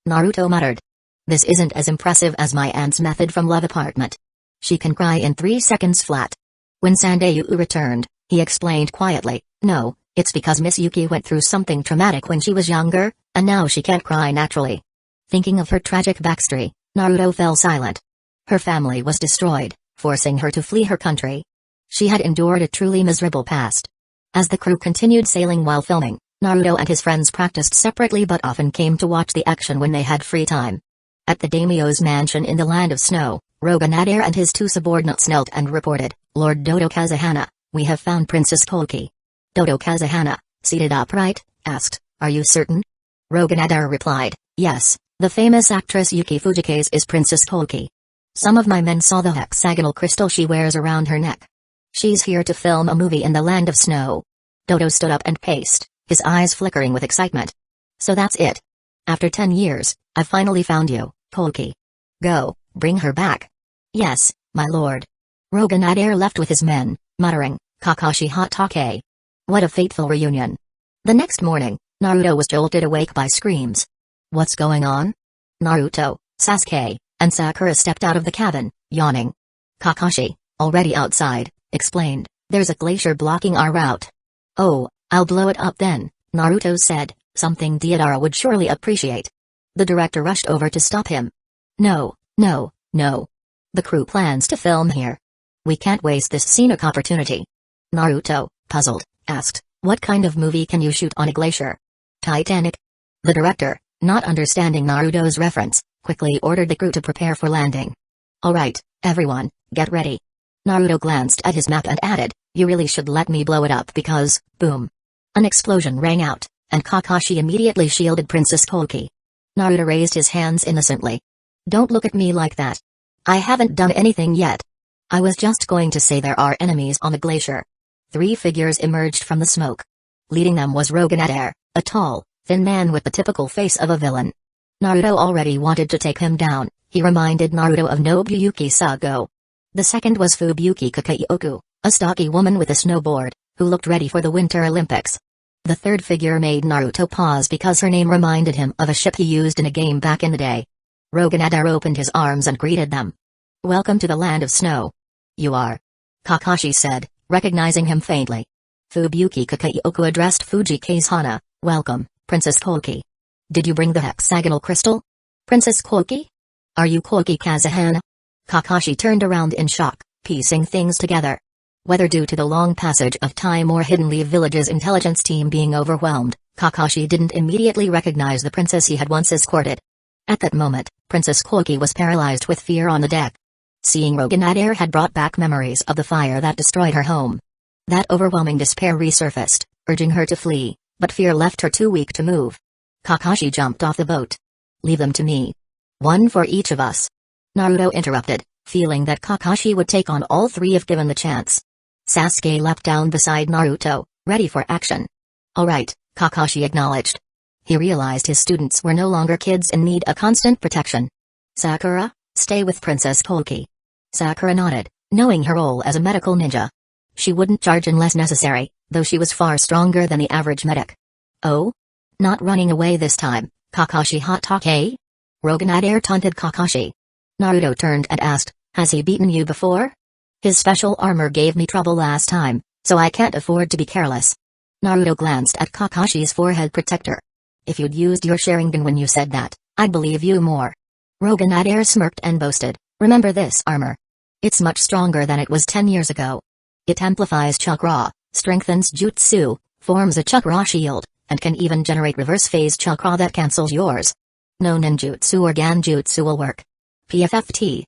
Naruto muttered. This isn't as impressive as my aunt's method from Love Apartment. She can cry in 3 seconds flat. When Sandayu returned, he explained quietly, no, it's because Miss Yuki went through something traumatic when she was younger, and now she can't cry naturally. Thinking of her tragic backstory, Naruto fell silent. Her family was destroyed, forcing her to flee her country. She had endured a truly miserable past. As the crew continued sailing while filming, Naruto and his friends practiced separately but often came to watch the action when they had free time. At the daimyo's mansion in the Land of Snow, Roganadair and his 2 subordinates knelt and reported, Lord Dodo Kazehana, we have found Princess Koki. Dodo Kazehana, seated upright, asked, are you certain? Roganadair replied, yes, the famous actress Yuki Fujikaze is Princess Koki. Some of my men saw the hexagonal crystal she wears around her neck. She's here to film a movie in the Land of Snow. Dodo stood up and paced, his eyes flickering with excitement. So that's it. After 10 years, I've finally found you, Koki. Go, bring her back. Yes, my lord. Roganadair left with his men, muttering, Kakashi Hatake. What a fateful reunion. The next morning, Naruto was jolted awake by screams. What's going on? Naruto, Sasuke, and Sakura stepped out of the cabin, yawning. Kakashi, already outside, explained, there's a glacier blocking our route. Oh, I'll blow it up then, Naruto said, something Deidara would surely appreciate. The director rushed over to stop him. No, no, no. The crew plans to film here. We can't waste this scenic opportunity. Naruto, puzzled, asked, what kind of movie can you shoot on a glacier? Titanic? The director, not understanding Naruto's reference, quickly ordered the crew to prepare for landing. Alright, everyone, get ready. Naruto glanced at his map and added, you really should let me blow it up because, boom. An explosion rang out, and Kakashi immediately shielded Princess Koki. Naruto raised his hands innocently. Don't look at me like that. I haven't done anything yet. I was just going to say there are enemies on the glacier. 3 figures emerged from the smoke. Leading them was Roganadair, a tall, thin man with the typical face of a villain. Naruto already wanted to take him down. He reminded Naruto of Nobuyuki Sago. The second was Fubuki Kakaioku, a stocky woman with a snowboard, who looked ready for the Winter Olympics. The third figure made Naruto pause because her name reminded him of a ship he used in a game back in the day. Roganadair opened his arms and greeted them. Welcome to the land of snow. You are? Kakashi said, recognizing him faintly. Fubuki Kakaioku addressed Fuji Kazehana. Welcome, Princess Koki. Did you bring the hexagonal crystal? Princess Koki? Are you Koki Kazehana? Kakashi turned around in shock, piecing things together. Whether due to the long passage of time or Hidden Leaf Village's intelligence team being overwhelmed, Kakashi didn't immediately recognize the princess he had once escorted. At that moment, Princess Koki was paralyzed with fear on the deck. Seeing Roganadair had brought back memories of the fire that destroyed her home. That overwhelming despair resurfaced, urging her to flee, but fear left her too weak to move. Kakashi jumped off the boat. Leave them to me. One for each of us. Naruto interrupted, feeling that Kakashi would take on all 3 if given the chance. Sasuke leapt down beside Naruto, ready for action. Alright, Kakashi acknowledged. He realized his students were no longer kids in need of constant protection. Sakura, stay with Princess Koki. Sakura nodded, knowing her role as a medical ninja. She wouldn't charge unless necessary, though she was far stronger than the average medic. Oh? Not running away this time, Kakashi Hatake? Roganadair taunted Kakashi. Naruto turned and asked, has he beaten you before? His special armor gave me trouble last time, so I can't afford to be careless. Naruto glanced at Kakashi's forehead protector. If you'd used your Sharingan when you said that, I'd believe you more. Roganadair smirked and boasted, remember this armor. It's much stronger than it was 10 years ago. It amplifies chakra, strengthens jutsu, forms a chakra shield, and can even generate reverse phase chakra that cancels yours. No ninjutsu or ganjutsu will work. PFFT.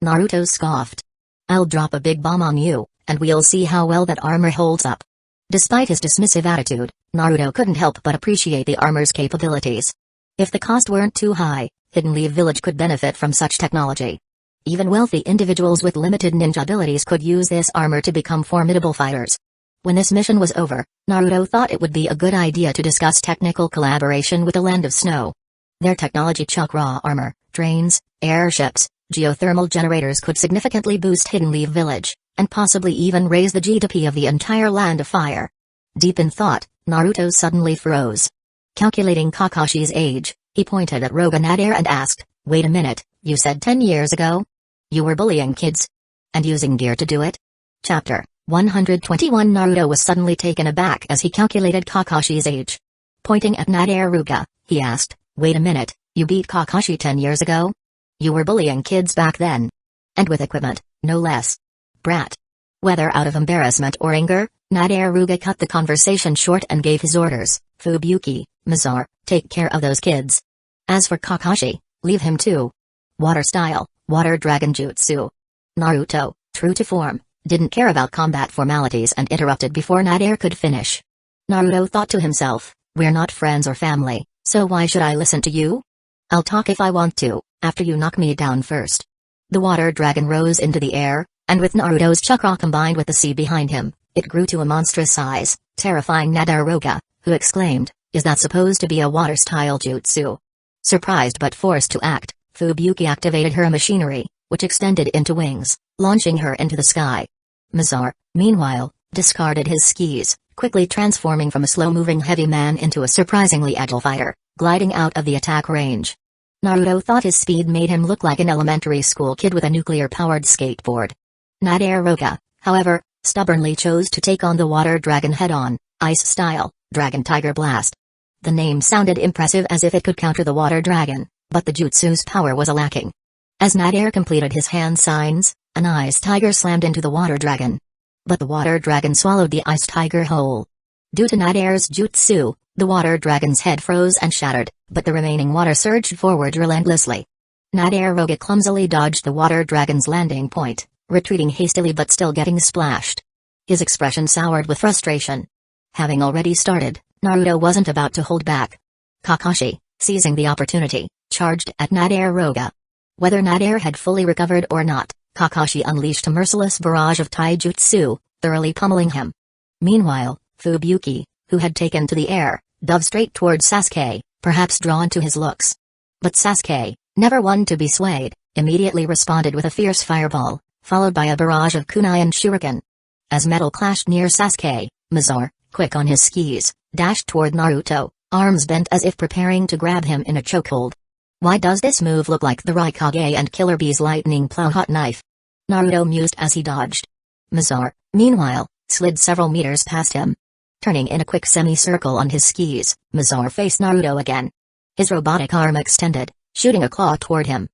Naruto scoffed. I'll drop a big bomb on you, and we'll see how well that armor holds up. Despite his dismissive attitude, Naruto couldn't help but appreciate the armor's capabilities. If the cost weren't too high, Hidden Leaf Village could benefit from such technology. Even wealthy individuals with limited ninja abilities could use this armor to become formidable fighters. When this mission was over, Naruto thought it would be a good idea to discuss technical collaboration with the Land of Snow. Their technology chakra armor, trains, airships, geothermal generators could significantly boost Hidden Leaf Village, and possibly even raise the GDP of the entire Land of Fire. Deep in thought, Naruto suddenly froze. Calculating Kakashi's age, he pointed at Roganadair and asked, wait a minute, you said 10 years ago? You were bullying kids? And using gear to do it? Chapter 121 Naruto was suddenly taken aback as he calculated Kakashi's age. Pointing at Nadairuga, he asked, wait a minute, you beat Kakashi 10 years ago? You were bullying kids back then. And with equipment, no less. Brat. Whether out of embarrassment or anger, Nadairuga cut the conversation short and gave his orders, Fubuki, Mizar, take care of those kids. As for Kakashi, leave him too. Water style, water dragon jutsu. Naruto, true to form, didn't care about combat formalities and interrupted before Nadair could finish. Naruto thought to himself, we're not friends or family, so why should I listen to you? I'll talk if I want to, after you knock me down first. The water dragon rose into the air, and with Naruto's chakra combined with the sea behind him, it grew to a monstrous size, terrifying Nadairuga, who exclaimed, is that supposed to be a water-style jutsu? Surprised but forced to act, Fubuki activated her machinery, which extended into wings, launching her into the sky. Mizar, meanwhile, discarded his skis, quickly transforming from a slow-moving heavy man into a surprisingly agile fighter, gliding out of the attack range. Naruto thought his speed made him look like an elementary school kid with a nuclear-powered skateboard. Nadairuga, however, stubbornly chose to take on the water dragon head-on, ice-style, Dragon Tiger Blast. The name sounded impressive as if it could counter the water dragon, but the jutsu's power was lacking. As Nadair completed his hand signs, an ice tiger slammed into the water dragon. But the water dragon swallowed the ice tiger whole. Due to Night Air's jutsu, the water dragon's head froze and shattered, but the remaining water surged forward relentlessly. Night Air Roga clumsily dodged the water dragon's landing point, retreating hastily but still getting splashed. His expression soured with frustration. Having already started, Naruto wasn't about to hold back. Kakashi, seizing the opportunity, charged at Night Air Roga. Whether Night Air had fully recovered or not, Kakashi unleashed a merciless barrage of taijutsu, thoroughly pummeling him. Meanwhile, Fubuki, who had taken to the air, dove straight towards Sasuke, perhaps drawn to his looks. But Sasuke, never one to be swayed, immediately responded with a fierce fireball, followed by a barrage of kunai and shuriken. As metal clashed near Sasuke, Mazor, quick on his skis, dashed toward Naruto, arms bent as if preparing to grab him in a chokehold. Why does this move look like the Raikage and Killer Bee's lightning plow hot knife? Naruto mused as he dodged. Mazor, meanwhile, slid several meters past him. Turning in a quick semicircle on his skis, Mazor faced Naruto again. His robotic arm extended, shooting a claw toward him.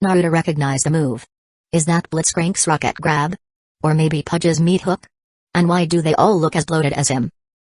Naruto recognized the move. Is that Blitzcrank's rocket grab? Or maybe Pudge's meat hook? And why do they all look as bloated as him?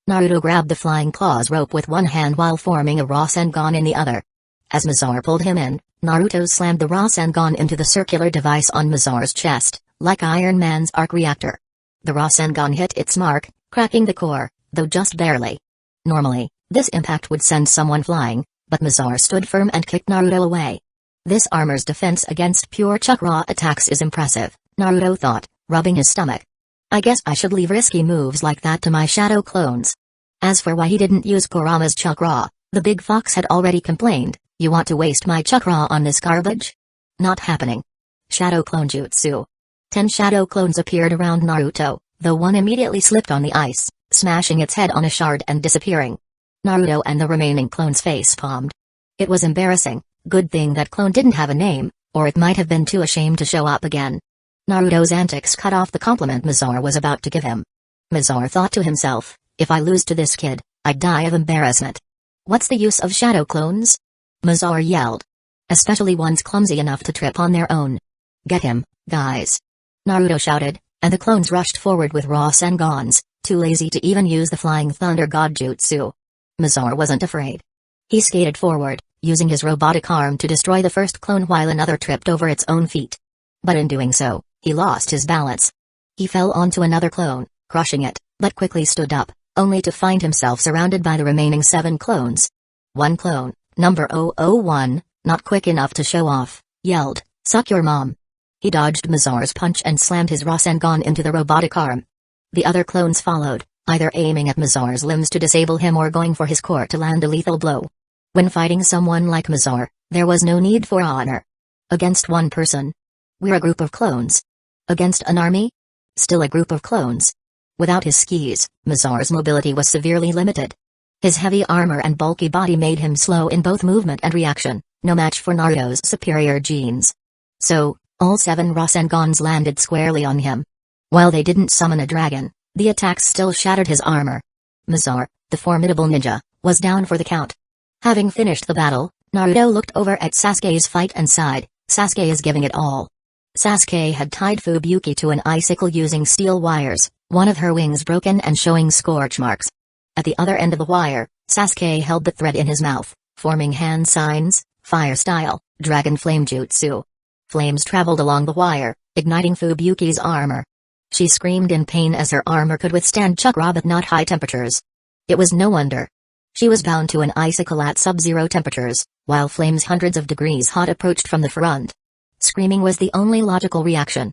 Naruto grabbed the flying claws rope with one hand while forming a Rasengan in the other. As Mazor pulled him in, Naruto slammed the Rasengan into the circular device on Mazor's chest, like Iron Man's arc reactor. The Rasengan hit its mark, cracking the core, though just barely. Normally, this impact would send someone flying, but Mazor stood firm and kicked Naruto away. This armor's defense against pure chakra attacks is impressive, Naruto thought, rubbing his stomach. I guess I should leave risky moves like that to my shadow clones. As for why he didn't use Kurama's chakra, the big fox had already complained, you want to waste my chakra on this garbage? Not happening. Shadow clone jutsu. 10 shadow clones appeared around Naruto, though one immediately slipped on the ice, smashing its head on a shard and disappearing. Naruto and the remaining clones face-palmed. It was embarrassing, good thing that clone didn't have a name, or it might have been too ashamed to show up again. Naruto's antics cut off the compliment Mazor was about to give him. Mazor thought to himself, if I lose to this kid, I'd die of embarrassment. What's the use of shadow clones? Mazor yelled. Especially ones clumsy enough to trip on their own. Get him, guys. Naruto shouted, and the clones rushed forward with Rasengans, too lazy to even use the Flying Thunder God Jutsu. Mazor wasn't afraid. He skated forward, using his robotic arm to destroy the first clone while another tripped over its own feet. But in doing so, he lost his balance. He fell onto another clone, crushing it, but quickly stood up, only to find himself surrounded by the remaining 7 clones. One clone, number 001, not quick enough to show off, yelled, "Suck your mom." He dodged Mazor's punch and slammed his Rasengan into the robotic arm. The other clones followed, either aiming at Mazor's limbs to disable him or going for his core to land a lethal blow. When fighting someone like Mazor, there was no need for honor. Against one person. We're a group of clones. Against an army? Still a group of clones. Without his skis, Mazor's mobility was severely limited. His heavy armor and bulky body made him slow in both movement and reaction, no match for Naruto's superior genes. So, all 7 Rasengans landed squarely on him. While they didn't summon a dragon, the attacks still shattered his armor. Mazor, the formidable ninja, was down for the count. Having finished the battle, Naruto looked over at Sasuke's fight and sighed, Sasuke is giving it all. Sasuke had tied Fubuki to an icicle using steel wires, one of her wings broken and showing scorch marks. At the other end of the wire, Sasuke held the thread in his mouth, forming hand signs, fire style, dragon flame jutsu. Flames traveled along the wire, igniting Fubuki's armor. She screamed in pain as her armor could withstand chakra but not high temperatures. It was no wonder. She was bound to an icicle at sub-zero temperatures, while flames hundreds of degrees hot approached from the front. Screaming was the only logical reaction.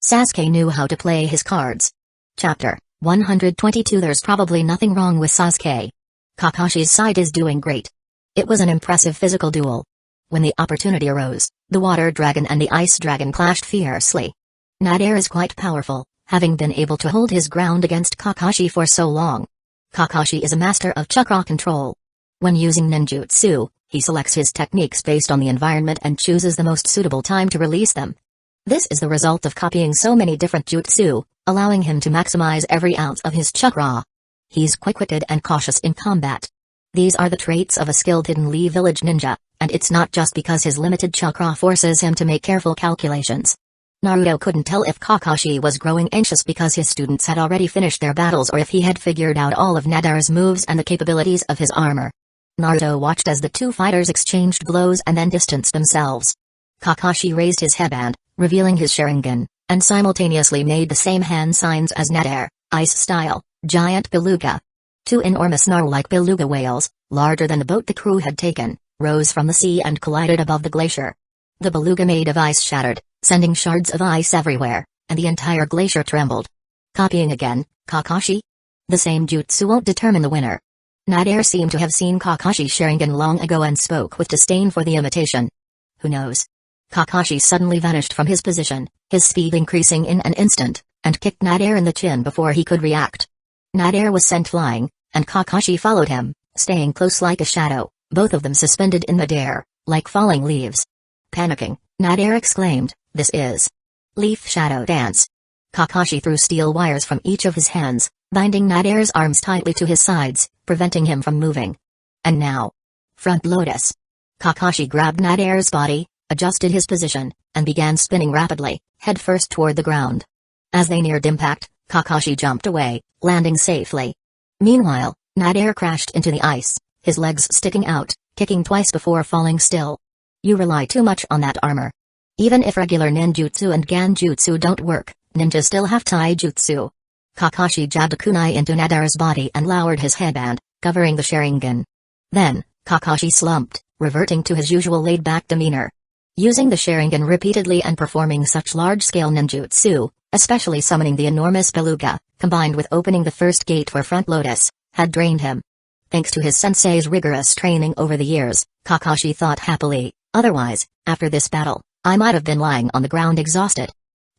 Sasuke knew how to play his cards. Chapter 122. There's probably nothing wrong with Sasuke. Kakashi's side is doing great. It was an impressive physical duel. When the opportunity arose, the water dragon and the ice dragon clashed fiercely. Night Air is quite powerful, having been able to hold his ground against Kakashi for so long. Kakashi is a master of chakra control. When using ninjutsu, he selects his techniques based on the environment and chooses the most suitable time to release them. This is the result of copying so many different jutsu, allowing him to maximize every ounce of his chakra. He's quick-witted and cautious in combat. These are the traits of a skilled Hidden Lee village ninja, and it's not just because his limited chakra forces him to make careful calculations. Naruto couldn't tell if Kakashi was growing anxious because his students had already finished their battles or if he had figured out all of Nadare's moves and the capabilities of his armor. Naruto watched as the two fighters exchanged blows and then distanced themselves. Kakashi raised his headband, revealing his Sharingan, and simultaneously made the same hand signs as Nadare, ice style, giant beluga. Two enormous Naru-like beluga whales, larger than the boat the crew had taken, rose from the sea and collided above the glacier. The beluga made of ice shattered, sending shards of ice everywhere, and the entire glacier trembled. Copying again, Kakashi? The same jutsu won't determine the winner. Nadare seemed to have seen Kakashi's Sharingan long ago and spoke with disdain for the imitation. Who knows? Kakashi suddenly vanished from his position, his speed increasing in an instant, and kicked Nadare in the chin before he could react. Nadare was sent flying, and Kakashi followed him, staying close like a shadow, both of them suspended in midair, like falling leaves. Panicking, Nadare exclaimed, "This is Leaf Shadow Dance." Kakashi threw steel wires from each of his hands, binding Nadare's arms tightly to his sides, preventing him from moving. And now, Front Lotus. Kakashi grabbed Nadare's body, adjusted his position, and began spinning rapidly, head first toward the ground. As they neared impact, Kakashi jumped away, landing safely. Meanwhile, Nadare crashed into the ice, his legs sticking out, kicking twice before falling still. You rely too much on that armor. Even if regular ninjutsu and ganjutsu don't work, ninjas still have taijutsu. Kakashi jabbed a kunai into Nadare's body and lowered his headband, covering the Sharingan. Then, Kakashi slumped, reverting to his usual laid-back demeanor. Using the Sharingan repeatedly and performing such large-scale ninjutsu, especially summoning the enormous beluga, combined with opening the first gate for Front Lotus, had drained him. Thanks to his sensei's rigorous training over the years, Kakashi thought happily, otherwise, after this battle, I might have been lying on the ground exhausted.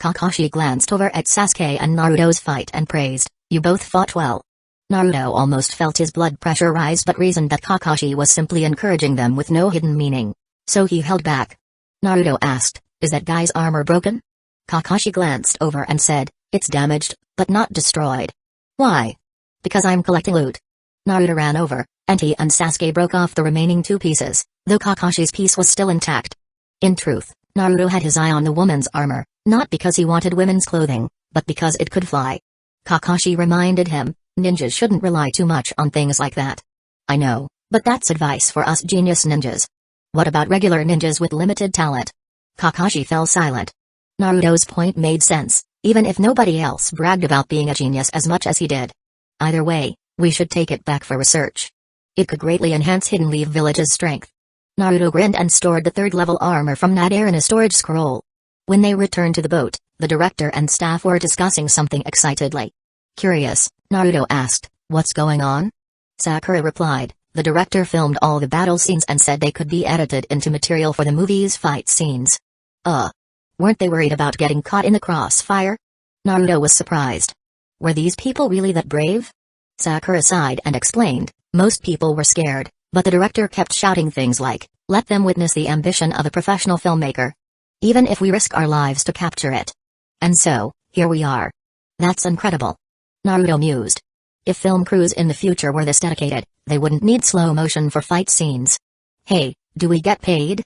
Kakashi glanced over at Sasuke and Naruto's fight and praised, "You both fought well." Naruto almost felt his blood pressure rise but reasoned that Kakashi was simply encouraging them with no hidden meaning. So he held back. Naruto asked, "Is that guy's armor broken?" Kakashi glanced over and said, "It's damaged, but not destroyed." "Why?" "Because I'm collecting loot." Naruto ran over, and he and Sasuke broke off the remaining two pieces, though Kakashi's piece was still intact. In truth, Naruto had his eye on the woman's armor, not because he wanted women's clothing, but because it could fly. Kakashi reminded him, ninjas shouldn't rely too much on things like that. I know, but that's advice for us genius ninjas. What about regular ninjas with limited talent? Kakashi fell silent. Naruto's point made sense, even if nobody else bragged about being a genius as much as he did. Either way, we should take it back for research. It could greatly enhance Hidden Leaf Village's strength. Naruto grinned and stored the third-level armor from Nadare in a storage scroll. When they returned to the boat, the director and staff were discussing something excitedly. Curious, Naruto asked, "What's going on?" Sakura replied, "The director filmed all the battle scenes and said they could be edited into material for the movie's fight scenes." Weren't they worried about getting caught in the crossfire? Naruto was surprised. Were these people really that brave? Sakura sighed and explained, most people were scared, but the director kept shouting things like, "Let them witness the ambition of a professional filmmaker. Even if we risk our lives to capture it." And so, here we are. That's incredible. Naruto mused. If film crews in the future were this dedicated, they wouldn't need slow motion for fight scenes. Hey, do we get paid?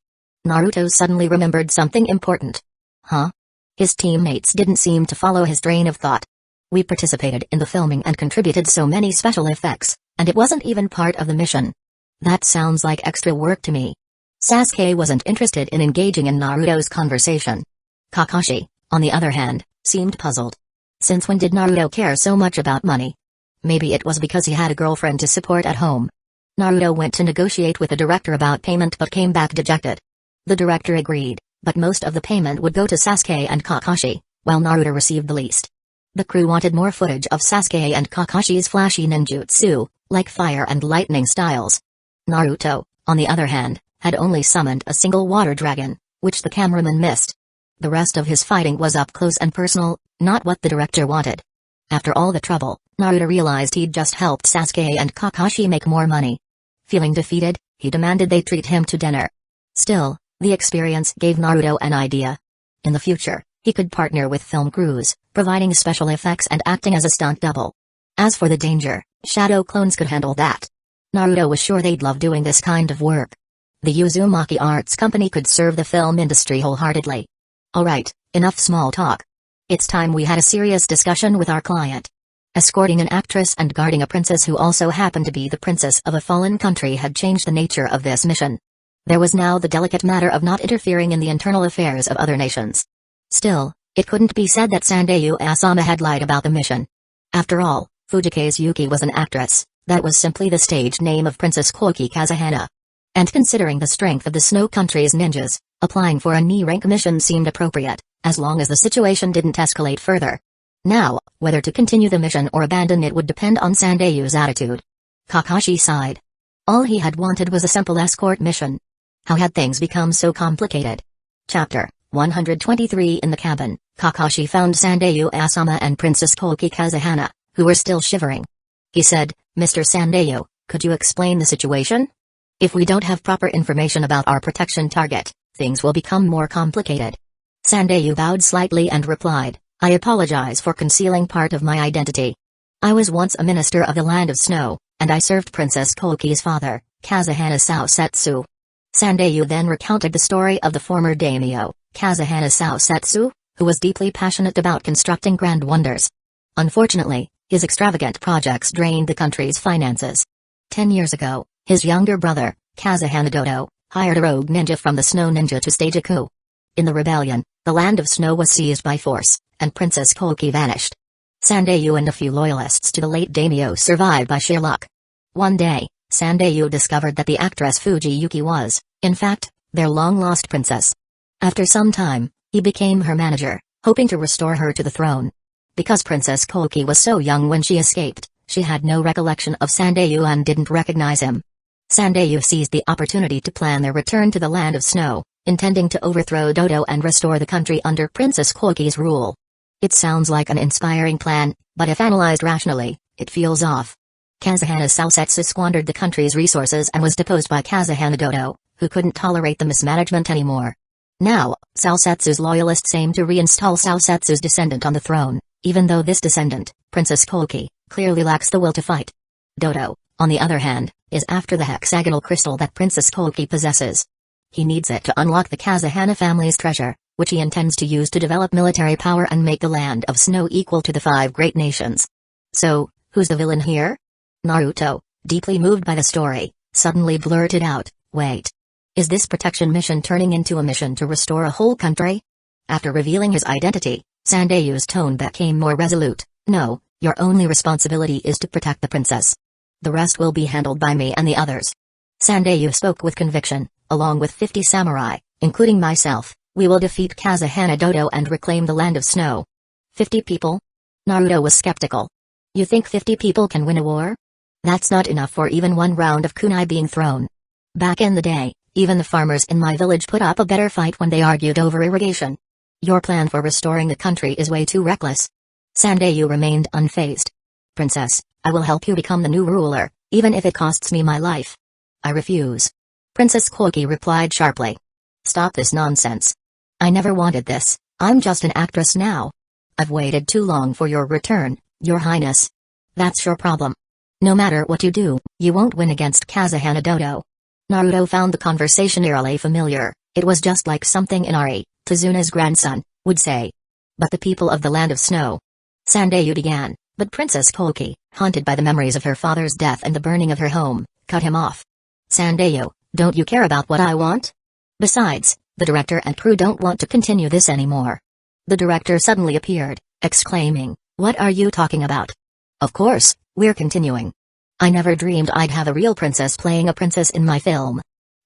Naruto suddenly remembered something important. Huh? His teammates didn't seem to follow his train of thought. We participated in the filming and contributed so many special effects, and it wasn't even part of the mission. That sounds like extra work to me. Sasuke wasn't interested in engaging in Naruto's conversation. Kakashi, on the other hand, seemed puzzled. Since when did Naruto care so much about money? Maybe it was because he had a girlfriend to support at home. Naruto went to negotiate with the director about payment but came back dejected. The director agreed, but most of the payment would go to Sasuke and Kakashi, while Naruto received the least. The crew wanted more footage of Sasuke and Kakashi's flashy ninjutsu, like fire and lightning styles. Naruto, on the other hand, had only summoned a single water dragon, which the cameraman missed. The rest of his fighting was up close and personal, not what the director wanted. After all the trouble, Naruto realized he'd just helped Sasuke and Kakashi make more money. Feeling defeated, he demanded they treat him to dinner. Still, the experience gave Naruto an idea. In the future, he could partner with film crews, providing special effects and acting as a stunt double. As for the danger, shadow clones could handle that. Naruto was sure they'd love doing this kind of work. The Uzumaki Arts Company could serve the film industry wholeheartedly. Alright, enough small talk. It's time we had a serious discussion with our client. Escorting an actress and guarding a princess who also happened to be the princess of a fallen country had changed the nature of this mission. There was now the delicate matter of not interfering in the internal affairs of other nations. Still, it couldn't be said that Sandayu Asama had lied about the mission. After all, Fujikaze Yuki was an actress, that was simply the stage name of Princess Koki Kazahana. And considering the strength of the Snow Country's ninjas, applying for a knee-rank mission seemed appropriate, as long as the situation didn't escalate further. Now, whether to continue the mission or abandon it would depend on Sandayu's attitude. Kakashi sighed. All he had wanted was a simple escort mission. How had things become so complicated? Chapter 123. In the cabin, Kakashi found Sandayu Asama and Princess Koki Kazahana, who were still shivering. He said, "Mr. Sandayu, could you explain the situation? If we don't have proper information about our protection target, things will become more complicated." Sandayu bowed slightly and replied, "I apologize for concealing part of my identity. I was once a minister of the Land of Snow, and I served Princess Koki's father, Kazahana Saosetsu." Sandayu then recounted the story of the former daimyo, Kazahana Saosetsu, who was deeply passionate about constructing grand wonders. Unfortunately, his extravagant projects drained the country's finances. 10 years ago, his younger brother, Kazahana Dodo, hired a rogue ninja from the Snow Ninja to stage a coup. In the rebellion, the Land of Snow was seized by force, and Princess Koki vanished. Sandayu and a few loyalists to the late daimyo survived by sheer luck. One day, Sandayu discovered that the actress Fuji Yuki was, in fact, their long-lost princess. After some time, he became her manager, hoping to restore her to the throne. Because Princess Koki was so young when she escaped, she had no recollection of Sandayu and didn't recognize him. Sandayu seized the opportunity to plan their return to the Land of Snow, intending to overthrow Dodo and restore the country under Princess Koki's rule. It sounds like an inspiring plan, but if analyzed rationally, it feels off. Kazahana Saosetsu squandered the country's resources and was deposed by Kazahana Dodo, who couldn't tolerate the mismanagement anymore. Now, Saosetsu's loyalists aim to reinstall Saosetsu's descendant on the throne, even though this descendant, Princess Koki, clearly lacks the will to fight. Dodo, on the other hand, is after the hexagonal crystal that Princess Koki possesses. He needs it to unlock the Kazahana family's treasure, which he intends to use to develop military power and make the Land of Snow equal to the 5 great nations. So, who's the villain here? Naruto, deeply moved by the story, suddenly blurted out, "Wait. Is this protection mission turning into a mission to restore a whole country?" After revealing his identity, Sandayu's tone became more resolute. "No, your only responsibility is to protect the princess. The rest will be handled by me and the others." Sandayu spoke with conviction. "Along with 50 samurai, including myself, we will defeat Kazahana Dodo and reclaim the Land of Snow." 50 people? Naruto was skeptical. "You think 50 people can win a war? That's not enough for even one round of kunai being thrown. Back in the day, even the farmers in my village put up a better fight when they argued over irrigation. Your plan for restoring the country is way too reckless." Sandayu remained unfazed. "Princess, I will help you become the new ruler, even if it costs me my life." "I refuse." Princess Koki replied sharply. "Stop this nonsense. I never wanted this, I'm just an actress now. I've waited too long for your return, Your Highness. That's your problem. No matter what you do, you won't win against Kazahana Dodo." Naruto found the conversation eerily familiar. It was just like something Inari, Tazuna's grandson, would say. "But the people of the Land of Snow." Sandayu began, but Princess Koki, haunted by the memories of her father's death and the burning of her home, cut him off. "Sandayu, don't you care about what I want? Besides, the director and crew don't want to continue this anymore." The director suddenly appeared, exclaiming, "What are you talking about? Of course, we're continuing. I never dreamed I'd have a real princess playing a princess in my film.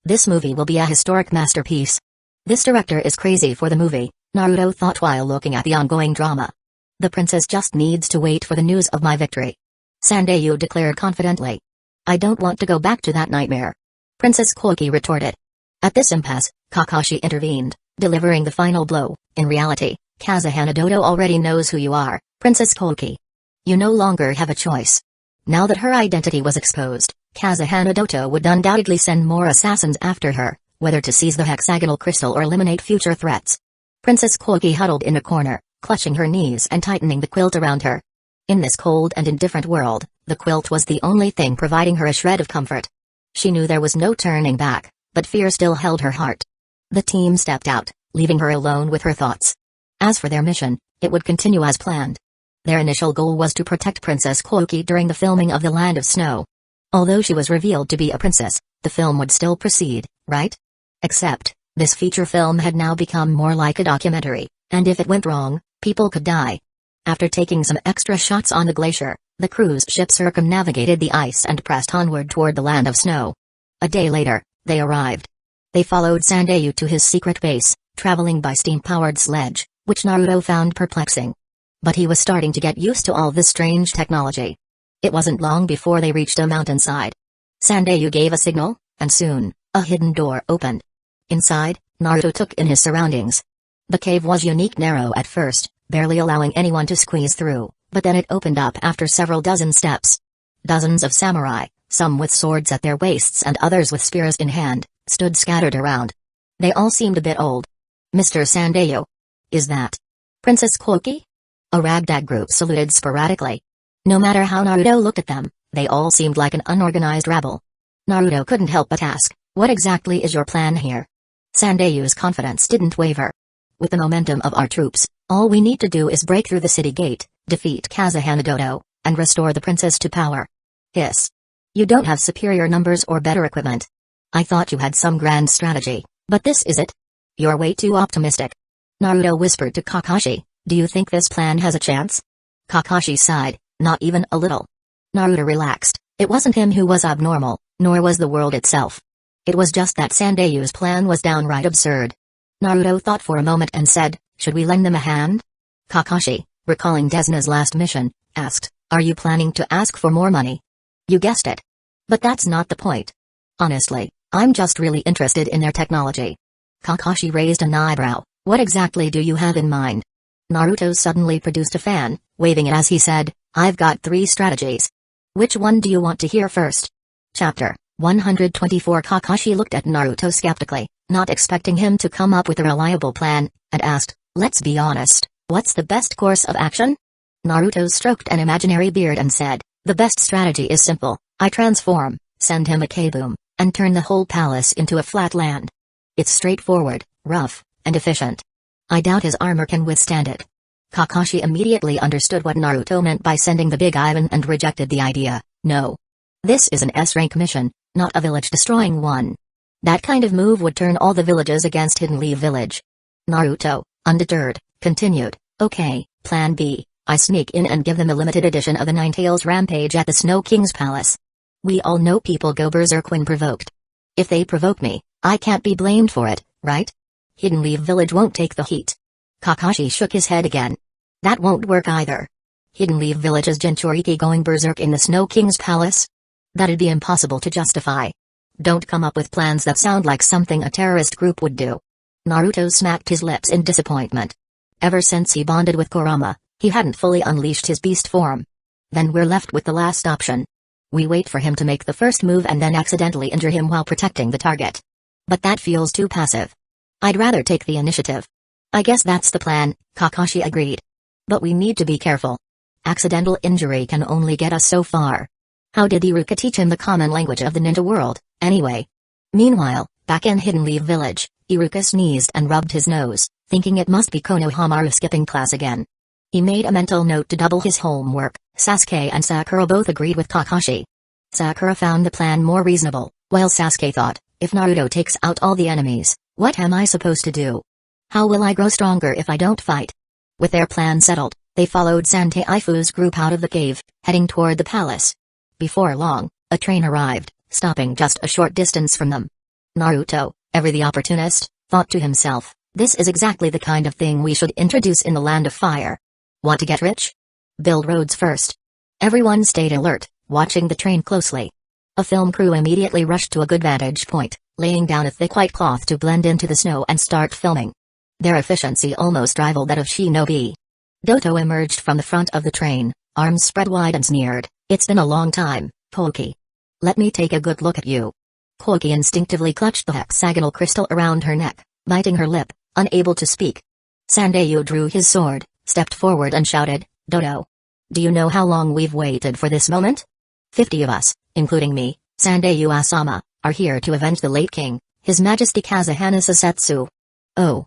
This movie will be a historic masterpiece." This director is crazy for the movie, Naruto thought while looking at the ongoing drama. "The princess just needs to wait for the news of my victory," Sandayu declared confidently. "I don't want to go back to that nightmare," Princess Koki retorted. At this impasse, Kakashi intervened, delivering the final blow. "In reality, Kazahana Dodo already knows who you are, Princess Koki. You no longer have a choice." Now that her identity was exposed, Kazahana Dodo would undoubtedly send more assassins after her, whether to seize the hexagonal crystal or eliminate future threats. Princess Koki huddled in a corner, clutching her knees and tightening the quilt around her. In this cold and indifferent world, the quilt was the only thing providing her a shred of comfort. She knew there was no turning back, but fear still held her heart. The team stepped out, leaving her alone with her thoughts. As for their mission, it would continue as planned. Their initial goal was to protect Princess Koki during the filming of The Land of Snow. Although she was revealed to be a princess, the film would still proceed, right? Except, this feature film had now become more like a documentary, and if it went wrong, people could die. After taking some extra shots on the glacier, the cruise ship circumnavigated the ice and pressed onward toward the Land of Snow. A day later, they arrived. They followed Sandayu to his secret base, traveling by steam-powered sledge, which Naruto found perplexing. But he was starting to get used to all this strange technology. It wasn't long before they reached a mountainside. Sandayu gave a signal, and soon, a hidden door opened. Inside, Naruto took in his surroundings. The cave was unique narrow at first, barely allowing anyone to squeeze through, but then it opened up after several dozen steps. Dozens of samurai, some with swords at their waists and others with spears in hand, stood scattered around. They all seemed a bit old. Mr. Sandayu? Is that Princess Koki? A ragtag group saluted sporadically. No matter how Naruto looked at them, they all seemed like an unorganized rabble. Naruto couldn't help but ask, what exactly is your plan here? Sandayu's confidence didn't waver. With the momentum of our troops, all we need to do is break through the city gate, defeat Kazekage, and restore the princess to power. Hiss. You don't have superior numbers or better equipment. I thought you had some grand strategy, but this is it? You're way too optimistic. Naruto whispered to Kakashi, do you think this plan has a chance? Kakashi sighed, not even a little. Naruto relaxed, it wasn't him who was abnormal, nor was the world itself. It was just that Sandayu's plan was downright absurd. Naruto thought for a moment and said, should we lend them a hand? Kakashi, recalling Desuna's last mission, asked, are you planning to ask for more money? You guessed it. But that's not the point. Honestly, I'm just really interested in their technology. Kakashi raised an eyebrow, what exactly do you have in mind? Naruto suddenly produced a fan, waving it as he said, I've got 3 strategies. Which one do you want to hear first? Chapter 124. Kakashi looked at Naruto skeptically, not expecting him to come up with a reliable plan, and asked, let's be honest, what's the best course of action? Naruto stroked an imaginary beard and said, the best strategy is simple, I transform, send him a K-boom, and turn the whole palace into a flat land. It's straightforward, rough, and efficient. I doubt his armor can withstand it. Kakashi immediately understood what Naruto meant by sending the big Ivan and rejected the idea. No. This is an S-rank mission, not a village-destroying one. That kind of move would turn all the villages against Hidden Leaf Village. Naruto, undeterred, continued, okay, plan B, I sneak in and give them a limited edition of the Ninetales Rampage at the Snow King's Palace. We all know people go berserk when provoked. If they provoke me, I can't be blamed for it, right? Hidden Leaf Village won't take the heat. Kakashi shook his head again. That won't work either. Hidden Leaf Village's Jinchuriki going berserk in the Snow King's Palace? That'd be impossible to justify. Don't come up with plans that sound like something a terrorist group would do. Naruto smacked his lips in disappointment. Ever since he bonded with Kurama, he hadn't fully unleashed his beast form. Then we're left with the last option. We wait for him to make the first move and then accidentally injure him while protecting the target. But that feels too passive. I'd rather take the initiative. I guess that's the plan, Kakashi agreed. But we need to be careful. Accidental injury can only get us so far. How did Iruka teach him the common language of the ninja world, anyway? Meanwhile, back in Hidden Leaf Village, Iruka sneezed and rubbed his nose, thinking it must be Konohamaru skipping class again. He made a mental note to double his homework. Sasuke and Sakura both agreed with Kakashi. Sakura found the plan more reasonable, while Sasuke thought, if Naruto takes out all the enemies, what am I supposed to do? How will I grow stronger if I don't fight? With their plan settled, they followed Santeifu's group out of the cave, heading toward the palace. Before long, a train arrived, stopping just a short distance from them. Naruto, ever the opportunist, thought to himself, this is exactly the kind of thing we should introduce in the Land of Fire. Want to get rich? Build roads first. Everyone stayed alert, watching the train closely. A film crew immediately rushed to a good vantage point, laying down a thick white cloth to blend into the snow and start filming. Their efficiency almost rivaled that of Shinobi. Doto emerged from the front of the train, arms spread wide and sneered, it's been a long time, Koki. Let me take a good look at you. Koki instinctively clutched the hexagonal crystal around her neck, biting her lip, unable to speak. Sandayu drew his sword, stepped forward and shouted, Dodo. Do you know how long we've waited for this moment? 50 of us, including me, Sandayu Asama, are here to avenge the late king, His Majesty Kazahana Sasetsu. Oh.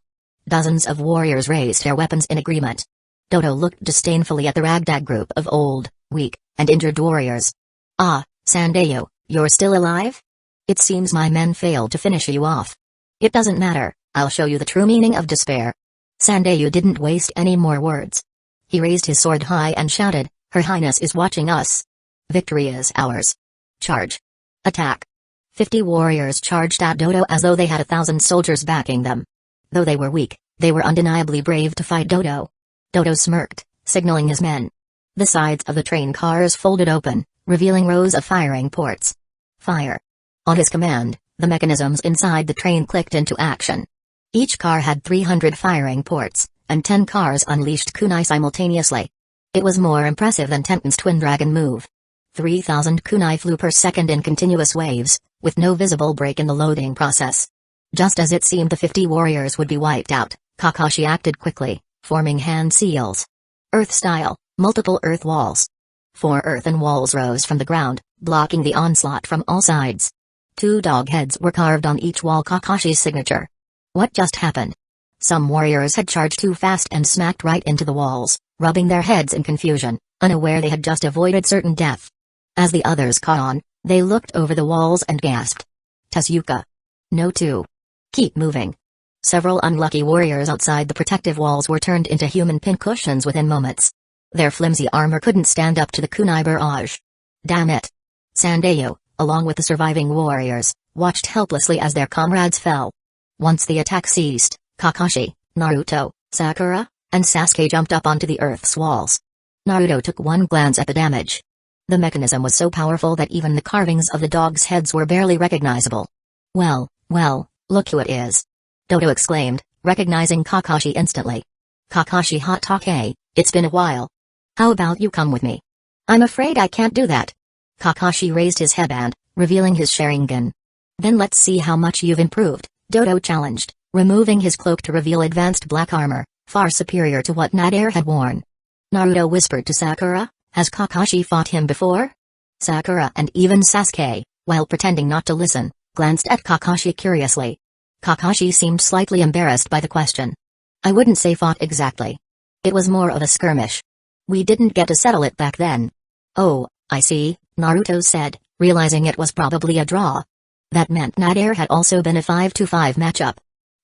Dozens of warriors raised their weapons in agreement. Dodo looked disdainfully at the ragtag group of old, weak, and injured warriors. "Ah, Sandayu, you're still alive? It seems my men failed to finish you off. It doesn't matter, I'll show you the true meaning of despair." Sandayu didn't waste any more words. He raised his sword high and shouted, "Her Highness is watching us. Victory is ours. Charge. Attack." 50 warriors charged at Dodo as though they had 1,000 soldiers backing them. Though they were weak, they were undeniably brave to fight Dodo. Dodo smirked, signaling his men. The sides of the train cars folded open, revealing rows of firing ports. Fire. On his command, the mechanisms inside the train clicked into action. Each car had 300 firing ports, and 10 cars unleashed kunai simultaneously. It was more impressive than Tenten's Twin Dragon move. 3,000 kunai flew per second in continuous waves, with no visible break in the loading process. Just as it seemed the 50 warriors would be wiped out, Kakashi acted quickly, forming hand seals. Earth-style, multiple earth walls. 4 earthen walls rose from the ground, blocking the onslaught from all sides. 2 dog heads were carved on each wall, Kakashi's signature. What just happened? Some warriors had charged too fast and smacked right into the walls, rubbing their heads in confusion, unaware they had just avoided certain death. As the others caught on, they looked over the walls and gasped. "Tezuka. No two. Keep moving." Several unlucky warriors outside the protective walls were turned into human pincushions within moments. Their flimsy armor couldn't stand up to the kunai barrage. Damn it. Sandayu, along with the surviving warriors, watched helplessly as their comrades fell. Once the attack ceased, Kakashi, Naruto, Sakura, and Sasuke jumped up onto the Earth's walls. Naruto took one glance at the damage. The mechanism was so powerful that even the carvings of the dogs' heads were barely recognizable. Well, look who it is. Dodo exclaimed, recognizing Kakashi instantly. "Kakashi Hatake, it's been a while. How about you come with me?" "I'm afraid I can't do that." Kakashi raised his headband, revealing his Sharingan. "Then let's see how much you've improved," Dodo challenged, removing his cloak to reveal advanced black armor, far superior to what Nader had worn. Naruto whispered to Sakura, "Has Kakashi fought him before?" Sakura and even Sasuke, while pretending not to listen, glanced at Kakashi curiously. Kakashi seemed slightly embarrassed by the question. "I wouldn't say fought exactly. It was more of a skirmish. We didn't get to settle it back then." "Oh, I see," Naruto said, realizing it was probably a draw. That meant Nader had also been a 5-5 matchup.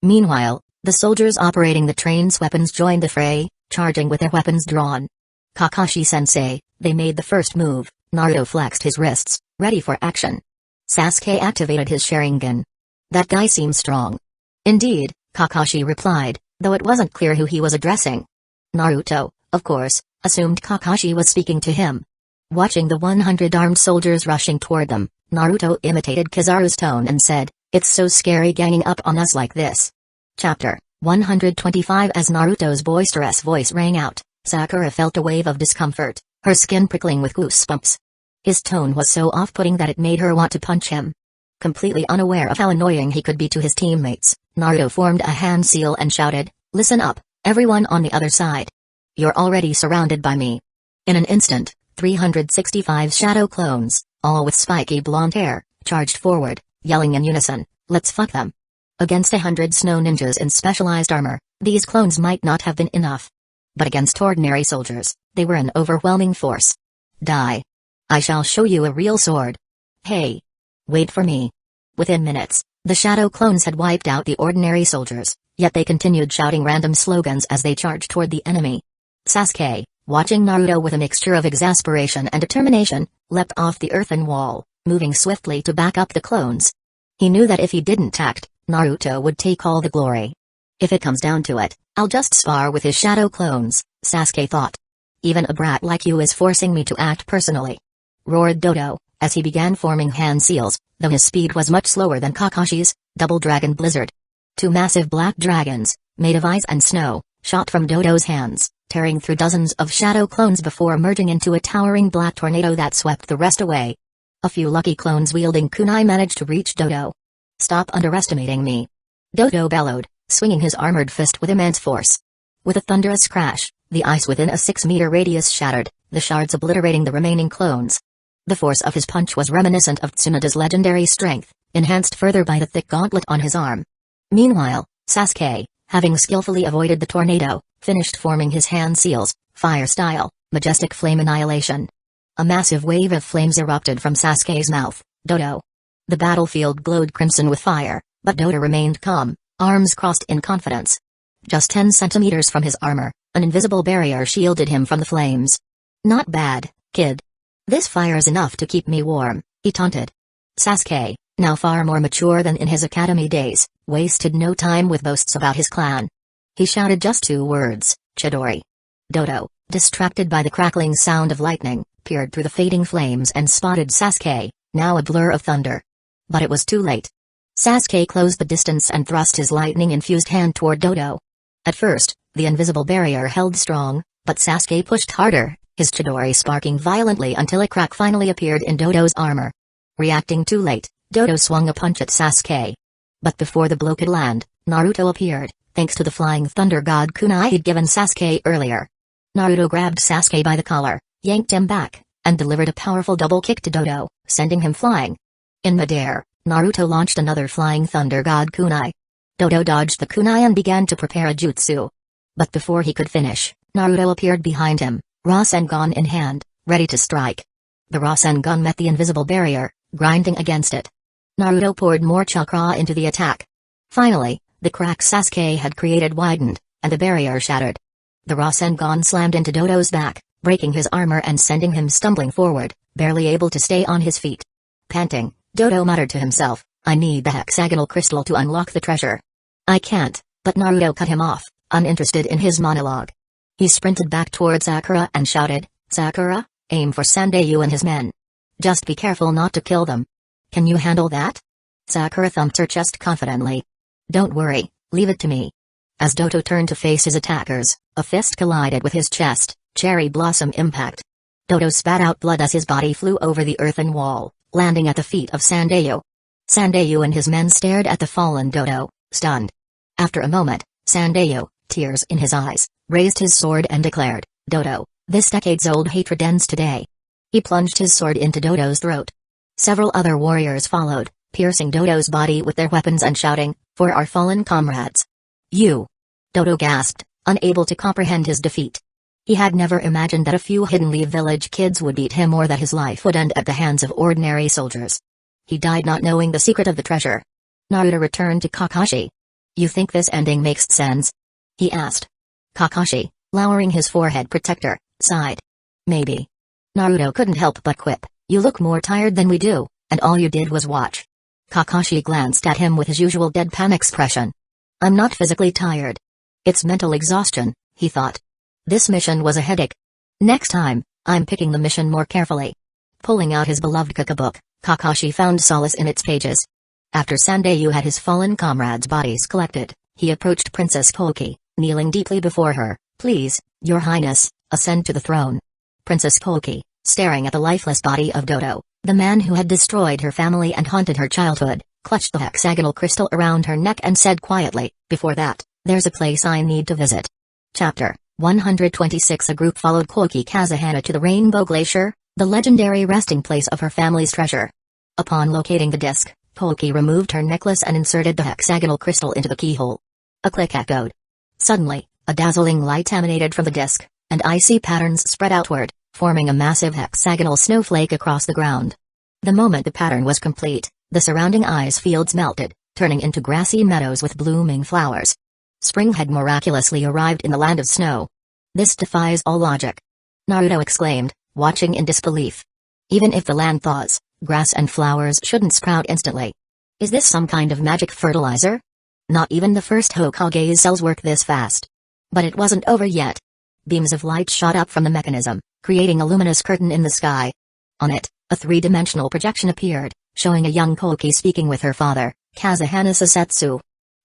Meanwhile, the soldiers operating the train's weapons joined the fray, charging with their weapons drawn. "Kakashi-sensei," they made the first move. Naruto flexed his wrists, ready for action. Sasuke activated his Sharingan. "That guy seems strong." "Indeed," Kakashi replied, though it wasn't clear who he was addressing. Naruto, of course, assumed Kakashi was speaking to him. Watching the 100 armed soldiers rushing toward them, Naruto imitated Kizaru's tone and said, "It's so scary ganging up on us like this." Chapter 125. As Naruto's boisterous voice rang out, Sakura felt a wave of discomfort, her skin prickling with goosebumps. His tone was so off-putting that it made her want to punch him. Completely unaware of how annoying he could be to his teammates, Naruto formed a hand seal and shouted, "Listen up, everyone on the other side. You're already surrounded by me." In an instant, 365 shadow clones, all with spiky blonde hair, charged forward, yelling in unison, "Let's fuck them." Against 100 snow ninjas in specialized armor, these clones might not have been enough. But against ordinary soldiers, they were an overwhelming force. "Die. I shall show you a real sword. Hey. Wait for me." Within minutes, the shadow clones had wiped out the ordinary soldiers, yet they continued shouting random slogans as they charged toward the enemy. Sasuke, watching Naruto with a mixture of exasperation and determination, leapt off the earthen wall, moving swiftly to back up the clones. He knew that if he didn't act, Naruto would take all the glory. "If it comes down to it, I'll just spar with his shadow clones," Sasuke thought. "Even a brat like you is forcing me to act personally," roared Dodo, as he began forming hand seals, though his speed was much slower than Kakashi's. Double Dragon Blizzard. 2 massive black dragons, made of ice and snow, shot from Dodo's hands, tearing through dozens of shadow clones before merging into a towering black tornado that swept the rest away. A few lucky clones wielding kunai managed to reach Dodo. "Stop underestimating me," Dodo bellowed, swinging his armored fist with immense force. With a thunderous crash, the ice within a 6-meter radius shattered, the shards obliterating the remaining clones. The force of his punch was reminiscent of Tsunada's legendary strength, enhanced further by the thick gauntlet on his arm. Meanwhile, Sasuke, Having skillfully avoided the tornado, finished forming his hand seals, fire style, majestic flame annihilation. A massive wave of flames erupted from Sasuke's mouth. Dodo. The battlefield glowed crimson with fire, but Dodo remained calm, arms crossed in confidence. Just 10 centimeters from his armor, an invisible barrier shielded him from the flames. Not bad, kid. This fire's enough to keep me warm, he taunted. Sasuke, now far more mature than in his academy days, wasted no time with boasts about his clan. He shouted just 2 words, Chidori. Dodo, distracted by the crackling sound of lightning, peered through the fading flames and spotted Sasuke, now a blur of thunder. But it was too late. Sasuke closed the distance and thrust his lightning-infused hand toward Dodo. At first, the invisible barrier held strong, but Sasuke pushed harder, his Chidori sparking violently until a crack finally appeared in Dodo's armor. Reacting too late, Dodo swung a punch at Sasuke. But before the blow could land, Naruto appeared, thanks to the flying thunder god kunai he'd given Sasuke earlier. Naruto grabbed Sasuke by the collar, yanked him back, and delivered a powerful double kick to Dodo, sending him flying. In midair, Naruto launched another flying thunder god kunai. Dodo dodged the kunai and began to prepare a jutsu. But before he could finish, Naruto appeared behind him, Rasengan in hand, ready to strike. The Rasengan met the invisible barrier, grinding against it. Naruto poured more chakra into the attack. Finally, the crack Sasuke had created widened, and the barrier shattered. The Rasengan slammed into Dodo's back, breaking his armor and sending him stumbling forward, barely able to stay on his feet. Panting, Dodo muttered to himself, I need the hexagonal crystal to unlock the treasure. I can't, but Naruto cut him off, uninterested in his monologue. He sprinted back toward Sakura and shouted, Sakura, aim for Sandayu and his men. Just be careful not to kill them. Can you handle that? Sakura thumped her chest confidently. Don't worry, leave it to me. As Dodo turned to face his attackers, a fist collided with his chest, cherry blossom impact. Dodo spat out blood as his body flew over the earthen wall, landing at the feet of Sandayu. Sandayu and his men stared at the fallen Dodo, stunned. After a moment, Sandayu, tears in his eyes, raised his sword and declared, Dodo, this decades-old hatred ends today. He plunged his sword into Dodo's throat. Several other warriors followed, piercing Dodo's body with their weapons and shouting, for our fallen comrades. You! Dodo gasped, unable to comprehend his defeat. He had never imagined that a few Hidden Leaf village kids would beat him or that his life would end at the hands of ordinary soldiers. He died not knowing the secret of the treasure. Naruto returned to Kakashi. You think this ending makes sense? He asked. Kakashi, lowering his forehead protector, sighed. Maybe. Naruto couldn't help but quip, you look more tired than we do, and all you did was watch. Kakashi glanced at him with his usual deadpan expression. I'm not physically tired. It's mental exhaustion, he thought. This mission was a headache. Next time, I'm picking the mission more carefully. Pulling out his beloved cookbook, Kakashi found solace in its pages. After Sandayu had his fallen comrades' bodies collected, he approached Princess Koki, kneeling deeply before her. Please, Your Highness, ascend to the throne. Princess Koki, staring at the lifeless body of Dodo, the man who had destroyed her family and haunted her childhood, clutched the hexagonal crystal around her neck and said quietly, before that, there's a place I need to visit. Chapter 126. A group followed Koki Kazehana to the Rainbow Glacier, the legendary resting place of her family's treasure. Upon locating the disc, Koki removed her necklace and inserted the hexagonal crystal into the keyhole. A click echoed. Suddenly, a dazzling light emanated from the disc, and icy patterns spread outward, forming a massive hexagonal snowflake across the ground. The moment the pattern was complete, the surrounding ice fields melted, turning into grassy meadows with blooming flowers. Spring had miraculously arrived in the land of snow. This defies all logic. Naruto exclaimed, watching in disbelief. Even if the land thaws, grass and flowers shouldn't sprout instantly. Is this some kind of magic fertilizer? Not even the first Hokage's cells work this fast. But it wasn't over yet. Beams of light shot up from the mechanism, creating a luminous curtain in the sky. On it, a three-dimensional projection appeared, showing a young Koki speaking with her father, Kazehana Sasetsu.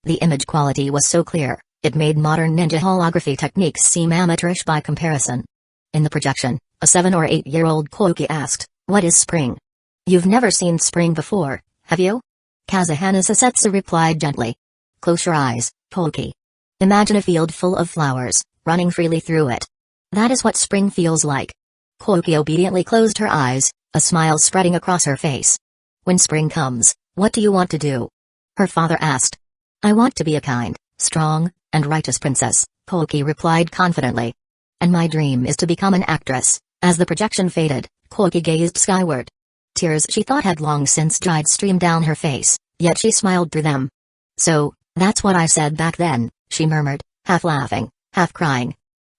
The image quality was so clear, it made modern ninja holography techniques seem amateurish by comparison. In the projection, a 7 or 8-year-old Koki asked, what is spring? You've never seen spring before, have you? Kazehana Sasetsu replied gently. Close your eyes, Koki. Imagine a field full of flowers, running freely through it. That is what spring feels like. Koki obediently closed her eyes, a smile spreading across her face. When spring comes, what do you want to do? Her father asked. I want to be a kind, strong, And righteous princess, Koki replied confidently. And my dream is to become an actress. As the projection faded, Koki gazed skyward. Tears she thought had long since dried streamed down her face, yet she smiled through them. So, that's what I said back then, she murmured, half laughing, half crying.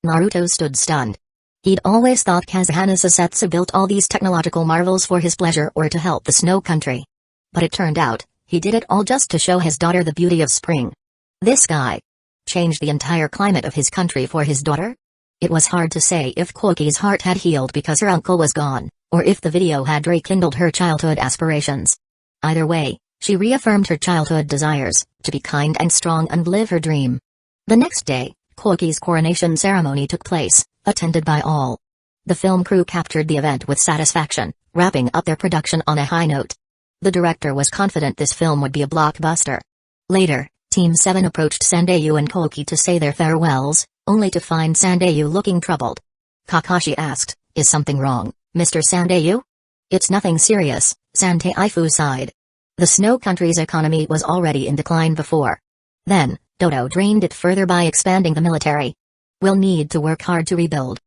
Naruto stood stunned. He'd always thought Kazekage Setsu built all these technological marvels for his pleasure or to help the snow country. But it turned out, he did it all just to show his daughter the beauty of spring. This guy changed the entire climate of his country for his daughter? It was hard to say if Koki's heart had healed because her uncle was gone, or if the video had rekindled her childhood aspirations. Either way, she reaffirmed her childhood desires, to be kind and strong and live her dream. The next day, Koki's coronation ceremony took place, attended by all. The film crew captured the event with satisfaction, wrapping up their production on a high note. The director was confident this film would be a blockbuster. Later, Team 7 approached Sandayu and Koki to say their farewells, only to find Sandayu looking troubled. Kakashi asked, "Is something wrong, Mr. Sandayu?" "It's nothing serious," Sandaifu sighed. The snow country's economy was already in decline before. Then, Dodo drained it further by expanding the military. "We'll need to work hard to rebuild."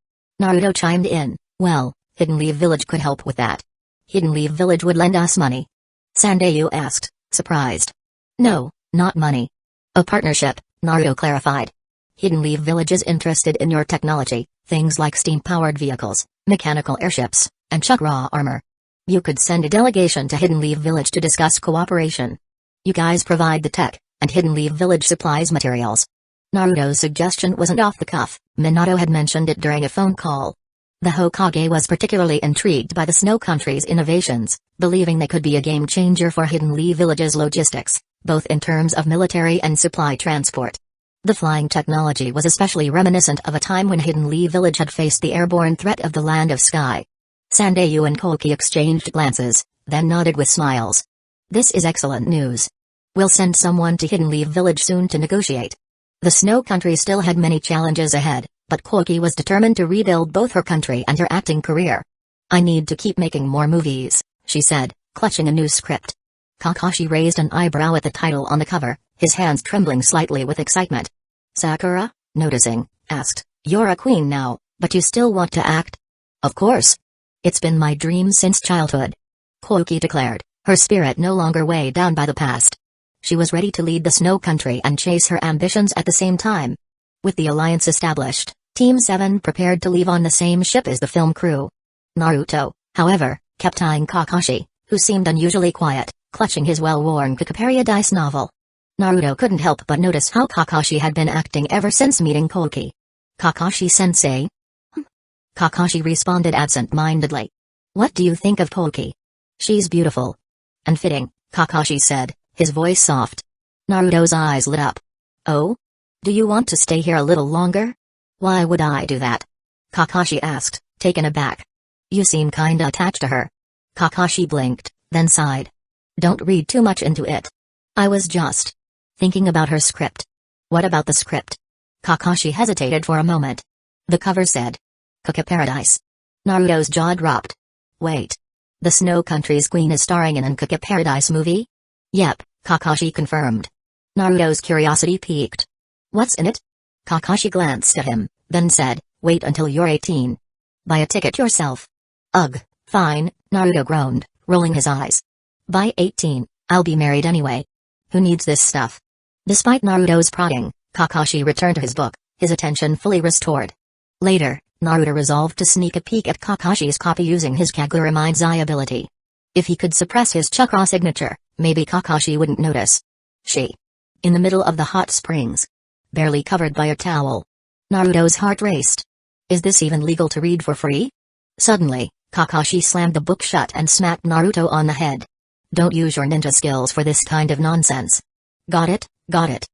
Naruto chimed in, "Well, Hidden Leaf Village could help with that." "Hidden Leaf Village would lend us money?" Sandayu asked, surprised. "No, not money. A partnership," Naruto clarified. "Hidden Leaf Village is interested in your technology, things like steam-powered vehicles, mechanical airships, and chakra armor. You could send a delegation to Hidden Leaf Village to discuss cooperation. You guys provide the tech, and Hidden Leaf Village supplies materials." Naruto's suggestion wasn't off the cuff, Minato had mentioned it during a phone call. The Hokage was particularly intrigued by the snow country's innovations, believing they could be a game-changer for Hidden Leaf Village's logistics, both in terms of military and supply transport. The flying technology was especially reminiscent of a time when Hidden Leaf Village had faced the airborne threat of the Land of Sky. Sandayu and Koki exchanged glances, then nodded with smiles. "This is excellent news. We'll send someone to Hidden Leaf Village soon to negotiate." The snow country still had many challenges ahead, but Koki was determined to rebuild both her country and her acting career. "I need to keep making more movies," she said, clutching a new script. Kakashi raised an eyebrow at the title on the cover, his hands trembling slightly with excitement. Sakura, noticing, asked, "You're a queen now, but you still want to act?" "Of course. It's been my dream since childhood," Koki declared, her spirit no longer weighed down by the past. She was ready to lead the snow country and chase her ambitions at the same time. With the alliance established, Team 7 prepared to leave on the same ship as the film crew. Naruto, however, kept eyeing Kakashi, who seemed unusually quiet, clutching his well-worn Paradise novel. Naruto couldn't help but notice how Kakashi had been acting ever since meeting Koki. "Kakashi-sensei?" Kakashi responded absent-mindedly. "What do you think of Koki?" "She's beautiful." "And fitting," Kakashi said, his voice soft. Naruto's eyes lit up. "Oh? Do you want to stay here a little longer?" "Why would I do that?" Kakashi asked, taken aback. "You seem kinda attached to her." Kakashi blinked, then sighed. "Don't read too much into it. I was just thinking about her script." "What about the script?" Kakashi hesitated for a moment. "The cover said Paradise." Naruto's jaw dropped. "Wait. The Snow Country's queen is starring in an Paradise movie?" "Yep," Kakashi confirmed. Naruto's curiosity piqued. "What's in it?" Kakashi glanced at him, then said, "Wait until you're 18. Buy a ticket yourself." "Ugh, fine," Naruto groaned, rolling his eyes. "By 18, I'll be married anyway. Who needs this stuff?" Despite Naruto's prodding, Kakashi returned to his book, his attention fully restored. Later, Naruto resolved to sneak a peek at Kakashi's copy using his Kagura Mind's Eye ability. If he could suppress his chakra signature, maybe Kakashi wouldn't notice. She. In the middle of the hot springs. Barely covered by a towel. Naruto's heart raced. Is this even legal to read for free? Suddenly, Kakashi slammed the book shut and smacked Naruto on the head. "Don't use your ninja skills for this kind of nonsense." Got it, got it."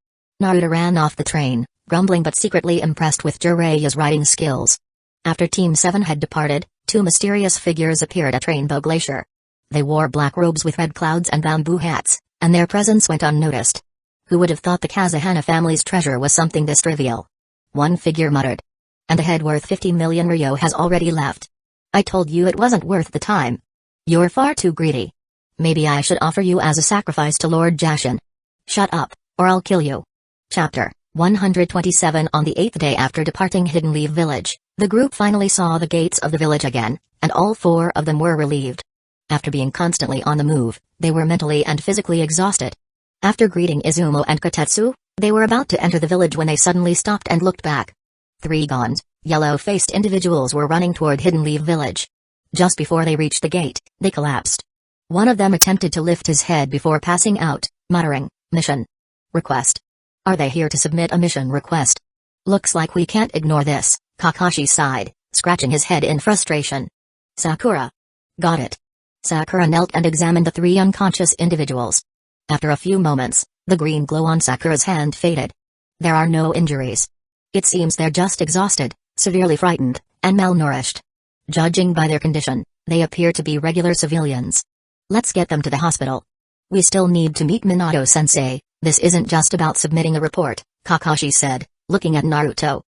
Naruto ran off the train, grumbling but secretly impressed with Jiraiya's writing skills. After Team 7 had departed, two mysterious figures appeared at Rainbow Glacier. They wore black robes with red clouds and bamboo hats, and their presence went unnoticed. Who would have thought the Kazekage family's treasure was something this trivial? One figure muttered. "And a head worth 50 million ryo has already left. I told you it wasn't worth the time. You're far too greedy. Maybe I should offer you as a sacrifice to Lord Jashin." "Shut up, or I'll kill you." Chapter 127 On the 8th day after departing Hidden Leaf Village, the group finally saw the gates of the village again, and all 4 of them were relieved. After being constantly on the move, they were mentally and physically exhausted. After greeting Izumo and Kotetsu, they were about to enter the village when they suddenly stopped and looked back. 3 gaunt, yellow-faced individuals were running toward Hidden Leaf Village. Just before they reached the gate, they collapsed. One of them attempted to lift his head before passing out, muttering, "Mission request. Are they here to submit a mission request? Looks like we can't ignore this," Kakashi sighed, scratching his head in frustration. "Sakura. Got it." Sakura knelt and examined the 3 unconscious individuals. After a few moments, the green glow on Sakura's hand faded. There are no injuries. It seems they're just exhausted, severely frightened, and malnourished. Judging by their condition, they appear to be regular civilians. Let's get them to the hospital. We still need to meet Minato-sensei. This isn't just about submitting a report, Kakashi said, looking at Naruto.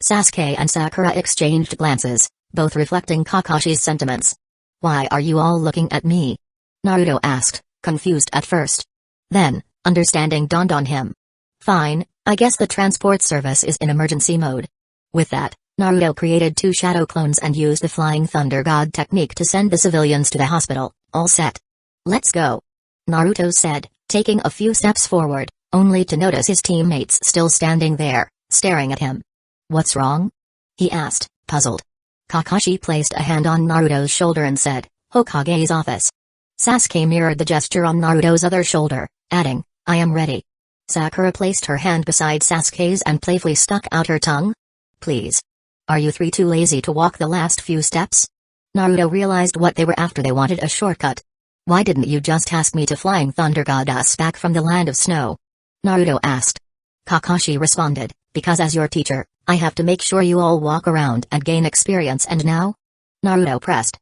Sasuke and Sakura exchanged glances, both reflecting Kakashi's sentiments. "Why are you all looking at me?" Naruto asked, confused at first. Then, understanding dawned on him. "Fine, I guess the transport service is in emergency mode." With that, Naruto created 2 shadow clones and used the Flying Thunder God technique to send the civilians to the hospital. "All set. Let's go," Naruto said, taking a few steps forward, only to notice his teammates still standing there, staring at him. "What's wrong?" he asked, puzzled. Kakashi placed a hand on Naruto's shoulder and said, "Hokage's office." Sasuke mirrored the gesture on Naruto's other shoulder, adding, "I am ready." Sakura placed her hand beside Sasuke's and playfully stuck out her tongue. "Please. Are you 3 too lazy to walk the last few steps?" Naruto realized what they were after. They wanted a shortcut. "Why didn't you just ask me to Flying Thunder God us back from the land of snow?" Naruto asked. Kakashi responded, "Because as your teacher, I have to make sure you all walk around and gain experience, and now?" Naruto pressed.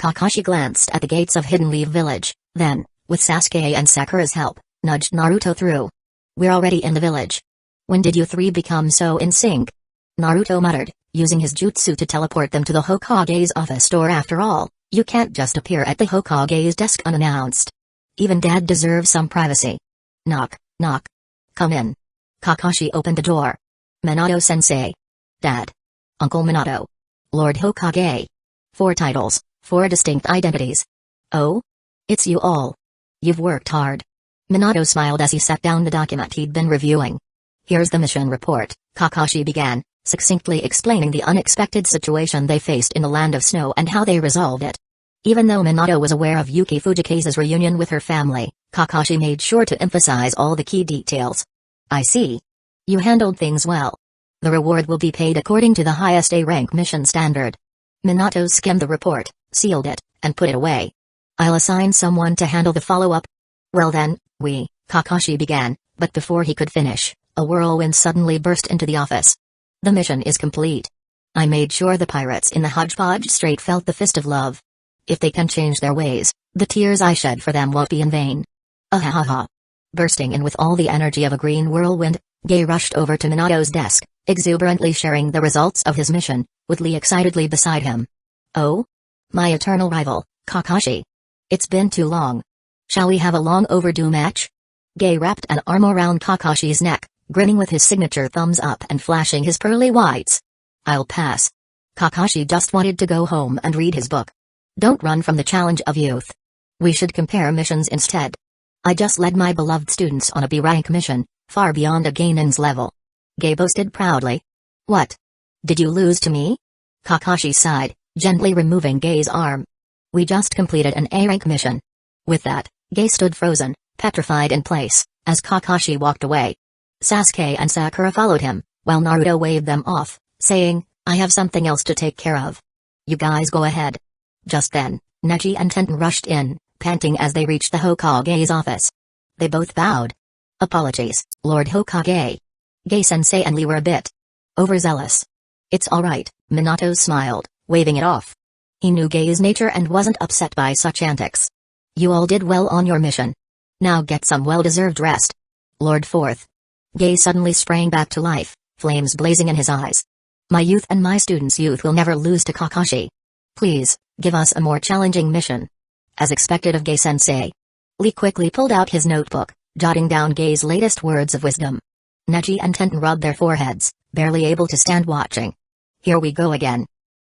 Kakashi glanced at the gates of Hidden Leaf Village, then, with Sasuke and Sakura's help, nudged Naruto through. "We're already in the village. When did you 3 become so in sync?" Naruto muttered, using his jutsu to teleport them to the Hokage's office door. "After all, you can't just appear at the Hokage's desk unannounced. Even Dad deserves some privacy." Knock, knock. "Come in." Kakashi opened the door. "Minato-sensei." "Dad." "Uncle Minato." "Lord Hokage." 4 titles, 4 distinct identities. "Oh? It's you all. You've worked hard." Minato smiled as he set down the document he'd been reviewing. "Here's the mission report," Kakashi began, succinctly explaining the unexpected situation they faced in the land of snow and how they resolved it. Even though Minato was aware of Yuki Fujikase's reunion with her family, Kakashi made sure to emphasize all the key details. "I see. You handled things well. The reward will be paid according to the highest A-rank mission standard." Minato skimmed the report, sealed it, and put it away. "I'll assign someone to handle the follow-up." "Well then, Kakashi began, but before he could finish, a whirlwind suddenly burst into the office. "The mission is complete. I made sure the pirates in the Hodgepodge Strait felt the fist of love. If they can change their ways, the tears I shed for them won't be in vain." Ahahaha. Bursting in with all the energy of a green whirlwind, Gay rushed over to Minato's desk, exuberantly sharing the results of his mission, with Lee excitedly beside him. "Oh? My eternal rival, Kakashi. It's been too long. Shall we have a long overdue match?" Gay wrapped an arm around Kakashi's neck, grinning with his signature thumbs up and flashing his pearly whites. "I'll pass. Kakashi just wanted to go home and read his book. Don't run from the challenge of youth. We should compare missions instead. I just led my beloved students on a B-rank mission, far beyond a Gainin's level." Gay boasted proudly. "What? Did you lose to me?" Kakashi sighed, gently removing Gay's arm. "We just completed an A-rank mission." With that, Gay stood frozen, petrified in place, as Kakashi walked away. Sasuke and Sakura followed him, while Naruto waved them off, saying, "I have something else to take care of. You guys go ahead." Just then, Neji and Tenten rushed in, panting as they reached the Hokage's office. They both bowed. "Apologies, Lord Hokage. Gay-sensei and Lee were a bit overzealous." "It's alright," Minato smiled, waving it off. He knew Gay's nature and wasn't upset by such antics. "You all did well on your mission. Now get some well-deserved rest." Lord Fourth. Gay suddenly sprang back to life, flames blazing in his eyes. "My youth and my students' youth will never lose to Kakashi. Please, give us a more challenging mission." As expected of Gay-sensei, Lee quickly pulled out his notebook, jotting down Gay's latest words of wisdom. Neji and Tenten rubbed their foreheads, barely able to stand watching. Here we go again.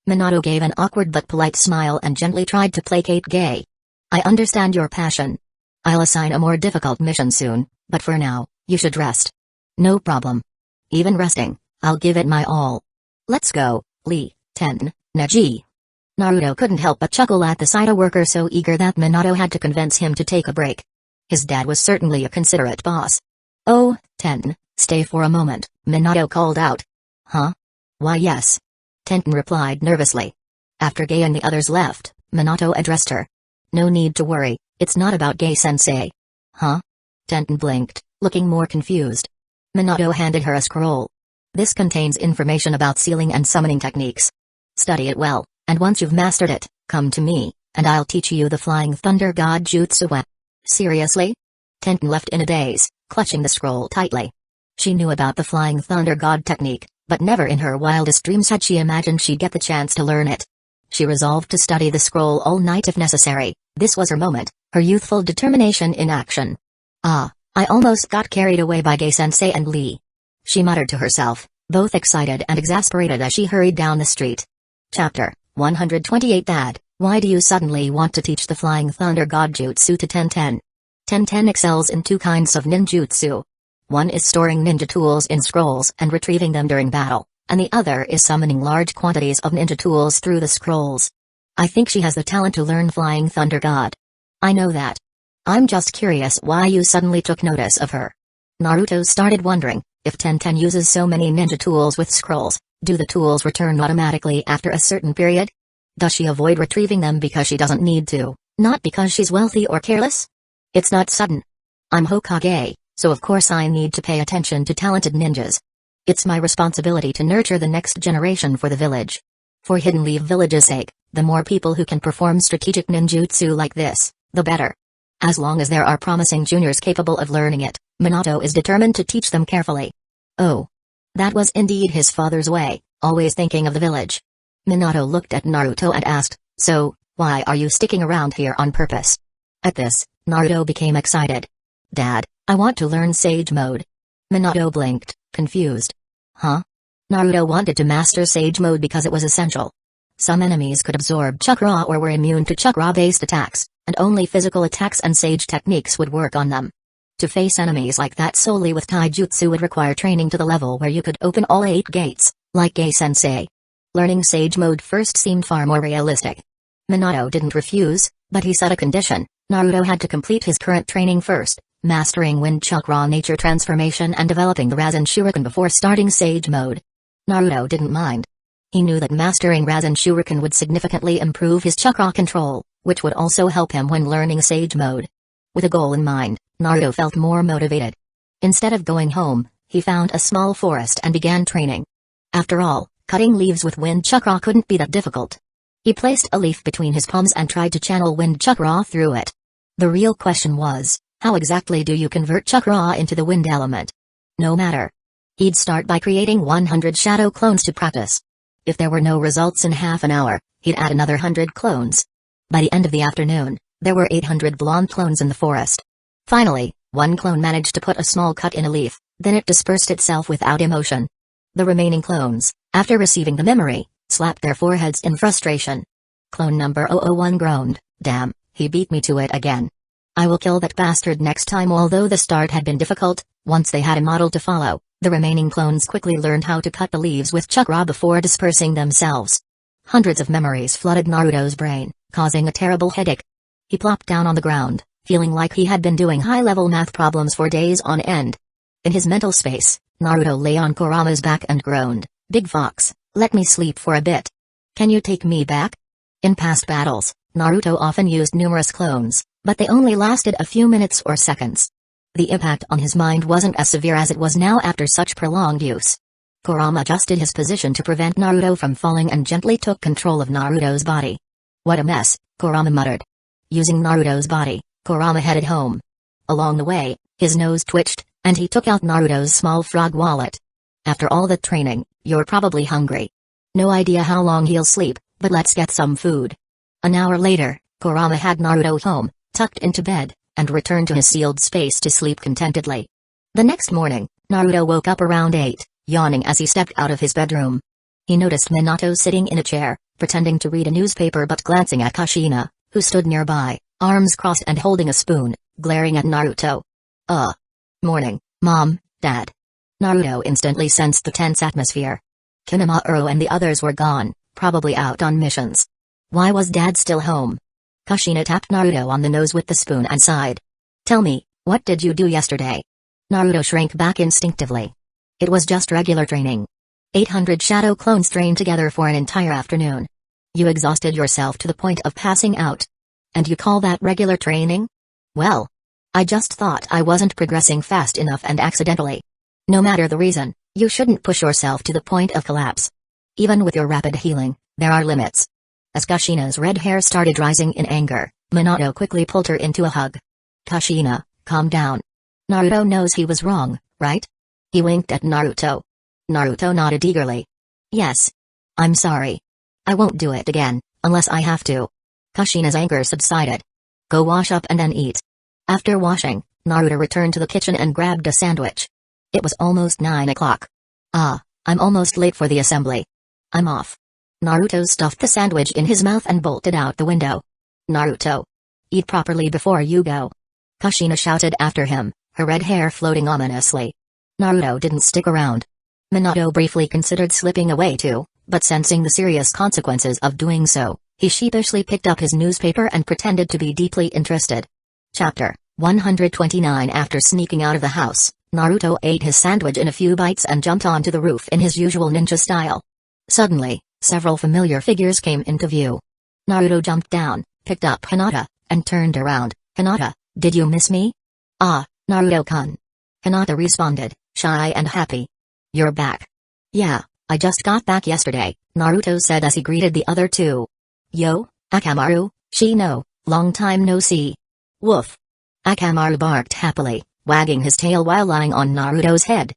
Minato gave an awkward but polite smile and gently tried to placate Gai. I understand your passion. I'll assign a more difficult mission soon, but for now, you should rest. No problem. Even resting, I'll give it my all. Let's go, Lee, Tenten, Neji. Naruto couldn't help but chuckle at the Saito worker so eager that Minato had to convince him to take a break. His dad was certainly a considerate boss. Oh, Tenten, stay for a moment, Minato called out. Huh? Why yes. Tenten replied nervously. After Gai and the others left, Minato addressed her. No need to worry, it's not about Gai-sensei. Huh? Tenten blinked, looking more confused. Minato handed her a scroll. This contains information about sealing and summoning techniques. Study it well, and once you've mastered it, come to me, and I'll teach you the Flying Thunder God Jutsu. Seriously? Tenten left in a daze, clutching the scroll tightly. She knew about the Flying Thunder God technique, but never in her wildest dreams had she imagined she'd get the chance to learn it. She resolved to study the scroll all night if necessary. This was her moment, her youthful determination in action. Ah, I almost got carried away by Gai-sensei and Lee. She muttered to herself, both excited and exasperated as she hurried down the street. Chapter 128 Dad, why do you suddenly want to teach the Flying Thunder God Jutsu to Tenten? Tenten excels in two kinds of ninjutsu. One is storing ninja tools in scrolls and retrieving them during battle, and the other is summoning large quantities of ninja tools through the scrolls. I think she has the talent to learn Flying Thunder God. I know that. I'm just curious why you suddenly took notice of her. Naruto started wondering, if Tenten uses so many ninja tools with scrolls, do the tools return automatically after a certain period? Does she avoid retrieving them because she doesn't need to, not because she's wealthy or careless? It's not sudden. I'm Hokage, so of course I need to pay attention to talented ninjas. It's my responsibility to nurture the next generation for the village. For Hidden Leaf Village's sake, the more people who can perform strategic ninjutsu like this, the better. As long as there are promising juniors capable of learning it, Minato is determined to teach them carefully. Oh. That was indeed his father's way, always thinking of the village. Minato looked at Naruto and asked, so, why are you sticking around here on purpose? At this, Naruto became excited. Dad, I want to learn Sage Mode. Minato blinked, confused. Huh? Naruto wanted to master Sage Mode because it was essential. Some enemies could absorb chakra or were immune to chakra-based attacks, and only physical attacks and Sage techniques would work on them. To face enemies like that solely with taijutsu would require training to the level where you could open all 8 gates, like Gai-sensei. Learning Sage Mode first seemed far more realistic. Minato didn't refuse, but he set a condition. Naruto had to complete his current training first, mastering Wind Chakra Nature Transformation and developing the Rasen Shuriken before starting Sage Mode. Naruto didn't mind. He knew that mastering Rasen Shuriken would significantly improve his chakra control, which would also help him when learning Sage Mode. With a goal in mind, Naruto felt more motivated. Instead of going home, he found a small forest and began training. After all, cutting leaves with wind chakra couldn't be that difficult. He placed a leaf between his palms and tried to channel wind chakra through it. The real question was, how exactly do you convert chakra into the wind element? No matter. He'd start by creating 100 shadow clones to practice. If there were no results in half an hour, he'd add another 100 clones. By the end of the afternoon, there were 800 blonde clones in the forest. Finally, one clone managed to put a small cut in a leaf, then it dispersed itself without emotion. The remaining clones, after receiving the memory, slapped their foreheads in frustration. Clone number 001 groaned, damn, he beat me to it again. I will kill that bastard next time. Although the start had been difficult, once they had a model to follow, the remaining clones quickly learned how to cut the leaves with chakra before dispersing themselves. Hundreds of memories flooded Naruto's brain, causing a terrible headache. He plopped down on the ground, feeling like he had been doing high-level math problems for days on end. In his mental space, Naruto lay on Kurama's back and groaned, Big Fox, let me sleep for a bit. Can you take me back? In past battles, Naruto often used numerous clones, but they only lasted a few minutes or seconds. The impact on his mind wasn't as severe as it was now after such prolonged use. Kurama adjusted his position to prevent Naruto from falling and gently took control of Naruto's body. What a mess, Kurama muttered. Using Naruto's body, Kurama headed home. Along the way, his nose twitched, and he took out Naruto's small frog wallet. After all the training, you're probably hungry. No idea how long he'll sleep, but let's get some food. An hour later, Kurama had Naruto home, tucked into bed, and returned to his sealed space to sleep contentedly. The next morning, Naruto woke up around 8, yawning as he stepped out of his bedroom. He noticed Minato sitting in a chair, pretending to read a newspaper but glancing at Kushina, who stood nearby, arms crossed and holding a spoon, glaring at Naruto. Morning, Mom, Dad. Naruto instantly sensed the tense atmosphere. Kinamaru and the others were gone, probably out on missions. Why was Dad still home? Kushina tapped Naruto on the nose with the spoon and sighed. Tell me, what did you do yesterday? Naruto shrank back instinctively. It was just regular training. 800 shadow clones trained together for an entire afternoon. You exhausted yourself to the point of passing out. And you call that regular training? Well, I just thought I wasn't progressing fast enough and accidentally. No matter the reason, you shouldn't push yourself to the point of collapse. Even with your rapid healing, there are limits. As Kushina's red hair started rising in anger, Minato quickly pulled her into a hug. Kushina, calm down. Naruto knows he was wrong, right? He winked at Naruto. Naruto nodded eagerly. Yes. I'm sorry. I won't do it again, unless I have to. Kushina's anger subsided. Go wash up and then eat. After washing, Naruto returned to the kitchen and grabbed a sandwich. It was almost 9 o'clock. I'm almost late for the assembly. I'm off. Naruto stuffed the sandwich in his mouth and bolted out the window. Naruto. Eat properly before you go. Kushina shouted after him, her red hair floating ominously. Naruto didn't stick around. Minato briefly considered slipping away too, but sensing the serious consequences of doing so, he sheepishly picked up his newspaper and pretended to be deeply interested. Chapter 129. After sneaking out of the house, Naruto ate his sandwich in a few bites and jumped onto the roof in his usual ninja style. Suddenly, several familiar figures came into view. Naruto jumped down, picked up Hinata, and turned around. Hinata, did you miss me? Ah, Naruto-kun. Hinata responded, shy and happy. You're back. Yeah, I just got back yesterday, Naruto said as he greeted the other two. Yo, Akamaru, Shino, long time no see. Woof. Akamaru barked happily, wagging his tail while lying on Naruto's head.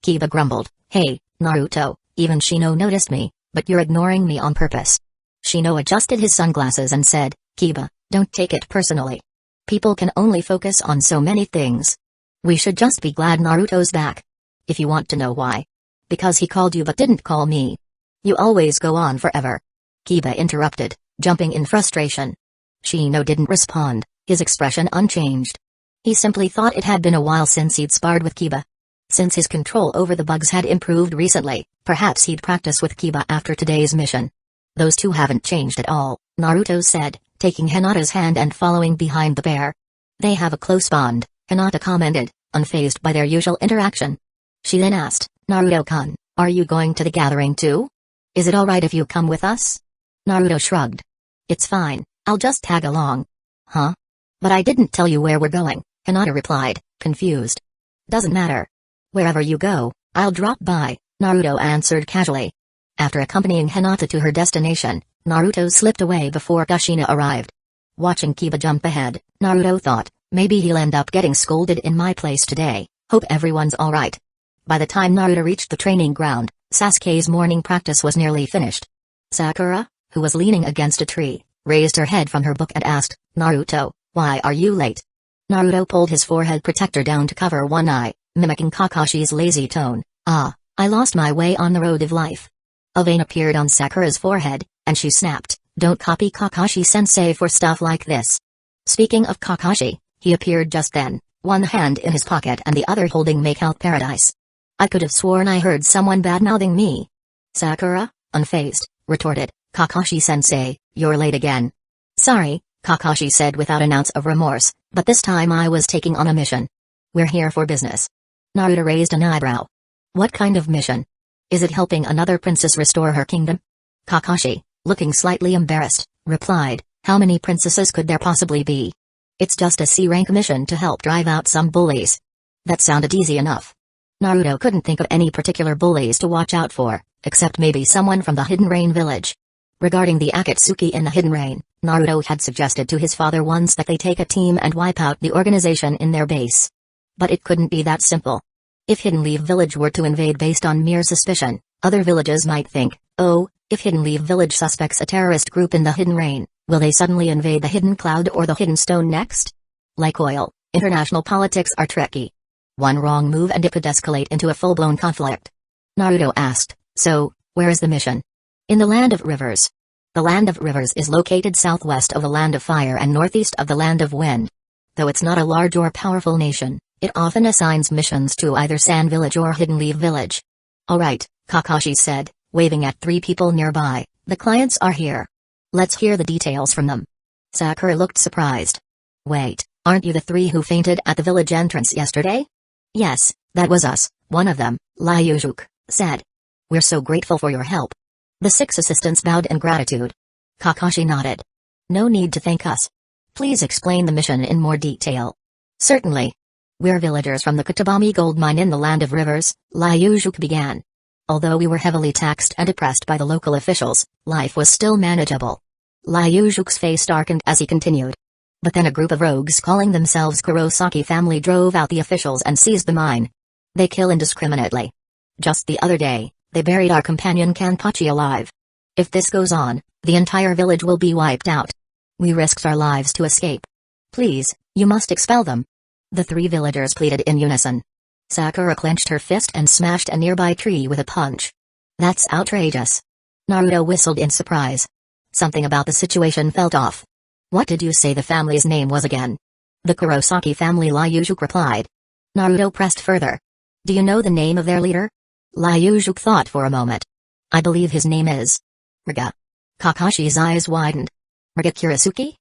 Kiba grumbled, hey, Naruto, even Shino noticed me, but you're ignoring me on purpose. Shino adjusted his sunglasses and said, Kiba, don't take it personally. People can only focus on so many things. We should just be glad Naruto's back. If you want to know why. Because he called you but didn't call me. You always go on forever. Kiba interrupted, jumping in frustration. Shino didn't respond, his expression unchanged. He simply thought it had been a while since he'd sparred with Kiba. Since his control over the bugs had improved recently, perhaps he'd practice with Kiba after today's mission. Those two haven't changed at all, Naruto said, taking Hinata's hand and following behind the pair. They have a close bond, Hinata commented, unfazed by their usual interaction. She then asked, Naruto-kun, are you going to the gathering too? Is it alright if you come with us? Naruto shrugged. It's fine, I'll just tag along. Huh? But I didn't tell you where we're going, Hinata replied, confused. Doesn't matter. Wherever you go, I'll drop by, Naruto answered casually. After accompanying Hinata to her destination, Naruto slipped away before Kushina arrived. Watching Kiba jump ahead, Naruto thought, maybe he'll end up getting scolded in my place today, hope everyone's alright. By the time Naruto reached the training ground, Sasuke's morning practice was nearly finished. Sakura, who was leaning against a tree, raised her head from her book and asked, Naruto, why are you late? Naruto pulled his forehead protector down to cover one eye, mimicking Kakashi's lazy tone. I lost my way on the road of life. A vein appeared on Sakura's forehead, and she snapped, don't copy Kakashi-sensei for stuff like this. Speaking of Kakashi, he appeared just then, one hand in his pocket and the other holding Make Health Paradise. I could have sworn I heard someone bad-mouthing me. Sakura, unfazed, retorted, Kakashi-sensei, you're late again. Sorry, Kakashi said without an ounce of remorse, but this time I was taking on a mission. We're here for business. Naruto raised an eyebrow. What kind of mission? Is it helping another princess restore her kingdom? Kakashi, looking slightly embarrassed, replied, how many princesses could there possibly be? It's just a C-rank mission to help drive out some bullies. That sounded easy enough. Naruto couldn't think of any particular bullies to watch out for, except maybe someone from the Hidden Rain village. Regarding the Akatsuki in the Hidden Rain, Naruto had suggested to his father once that they take a team and wipe out the organization in their base. But it couldn't be that simple. If Hidden Leaf Village were to invade based on mere suspicion, other villages might think, oh, if Hidden Leaf Village suspects a terrorist group in the Hidden Rain, will they suddenly invade the Hidden Cloud or the Hidden Stone next? Like oil, international politics are tricky. One wrong move and it could escalate into a full-blown conflict. Naruto asked, "So, where is the mission?" "In the Land of Rivers." The Land of Rivers is located southwest of the Land of Fire and northeast of the Land of Wind. Though it's not a large or powerful nation, it often assigns missions to either Sand Village or Hidden Leaf Village. "Alright," Kakashi said, waving at 3 people nearby, "the clients are here. Let's hear the details from them." Sakura looked surprised. "Wait, aren't you the 3 who fainted at the village entrance yesterday?" "Yes, that was us," one of them, Ryujuk, said. "We're so grateful for your help." The 6 assistants bowed in gratitude. Kakashi nodded. "No need to thank us. Please explain the mission in more detail." "Certainly. We're villagers from the Katabami gold mine in the Land of Rivers," Ryujuk began. "Although we were heavily taxed and oppressed by the local officials, life was still manageable." Ryujuk's face darkened as he continued. "But then a group of rogues calling themselves Kurosaki family drove out the officials and seized the mine. They kill indiscriminately. Just the other day, they buried our companion Kanpachi alive. If this goes on, the entire village will be wiped out. We risked our lives to escape. Please, you must expel them." The 3 villagers pleaded in unison. Sakura clenched her fist and smashed a nearby tree with a punch. "That's outrageous." Naruto whistled in surprise. Something about the situation felt off. "What did you say the family's name was again?" "The Kurosaki family," Ryujuk replied. Naruto pressed further. "Do you know the name of their leader?" Ryujuk thought for a moment. "I believe his name is Riga." Kakashi's eyes widened. "Riga Kurisuke?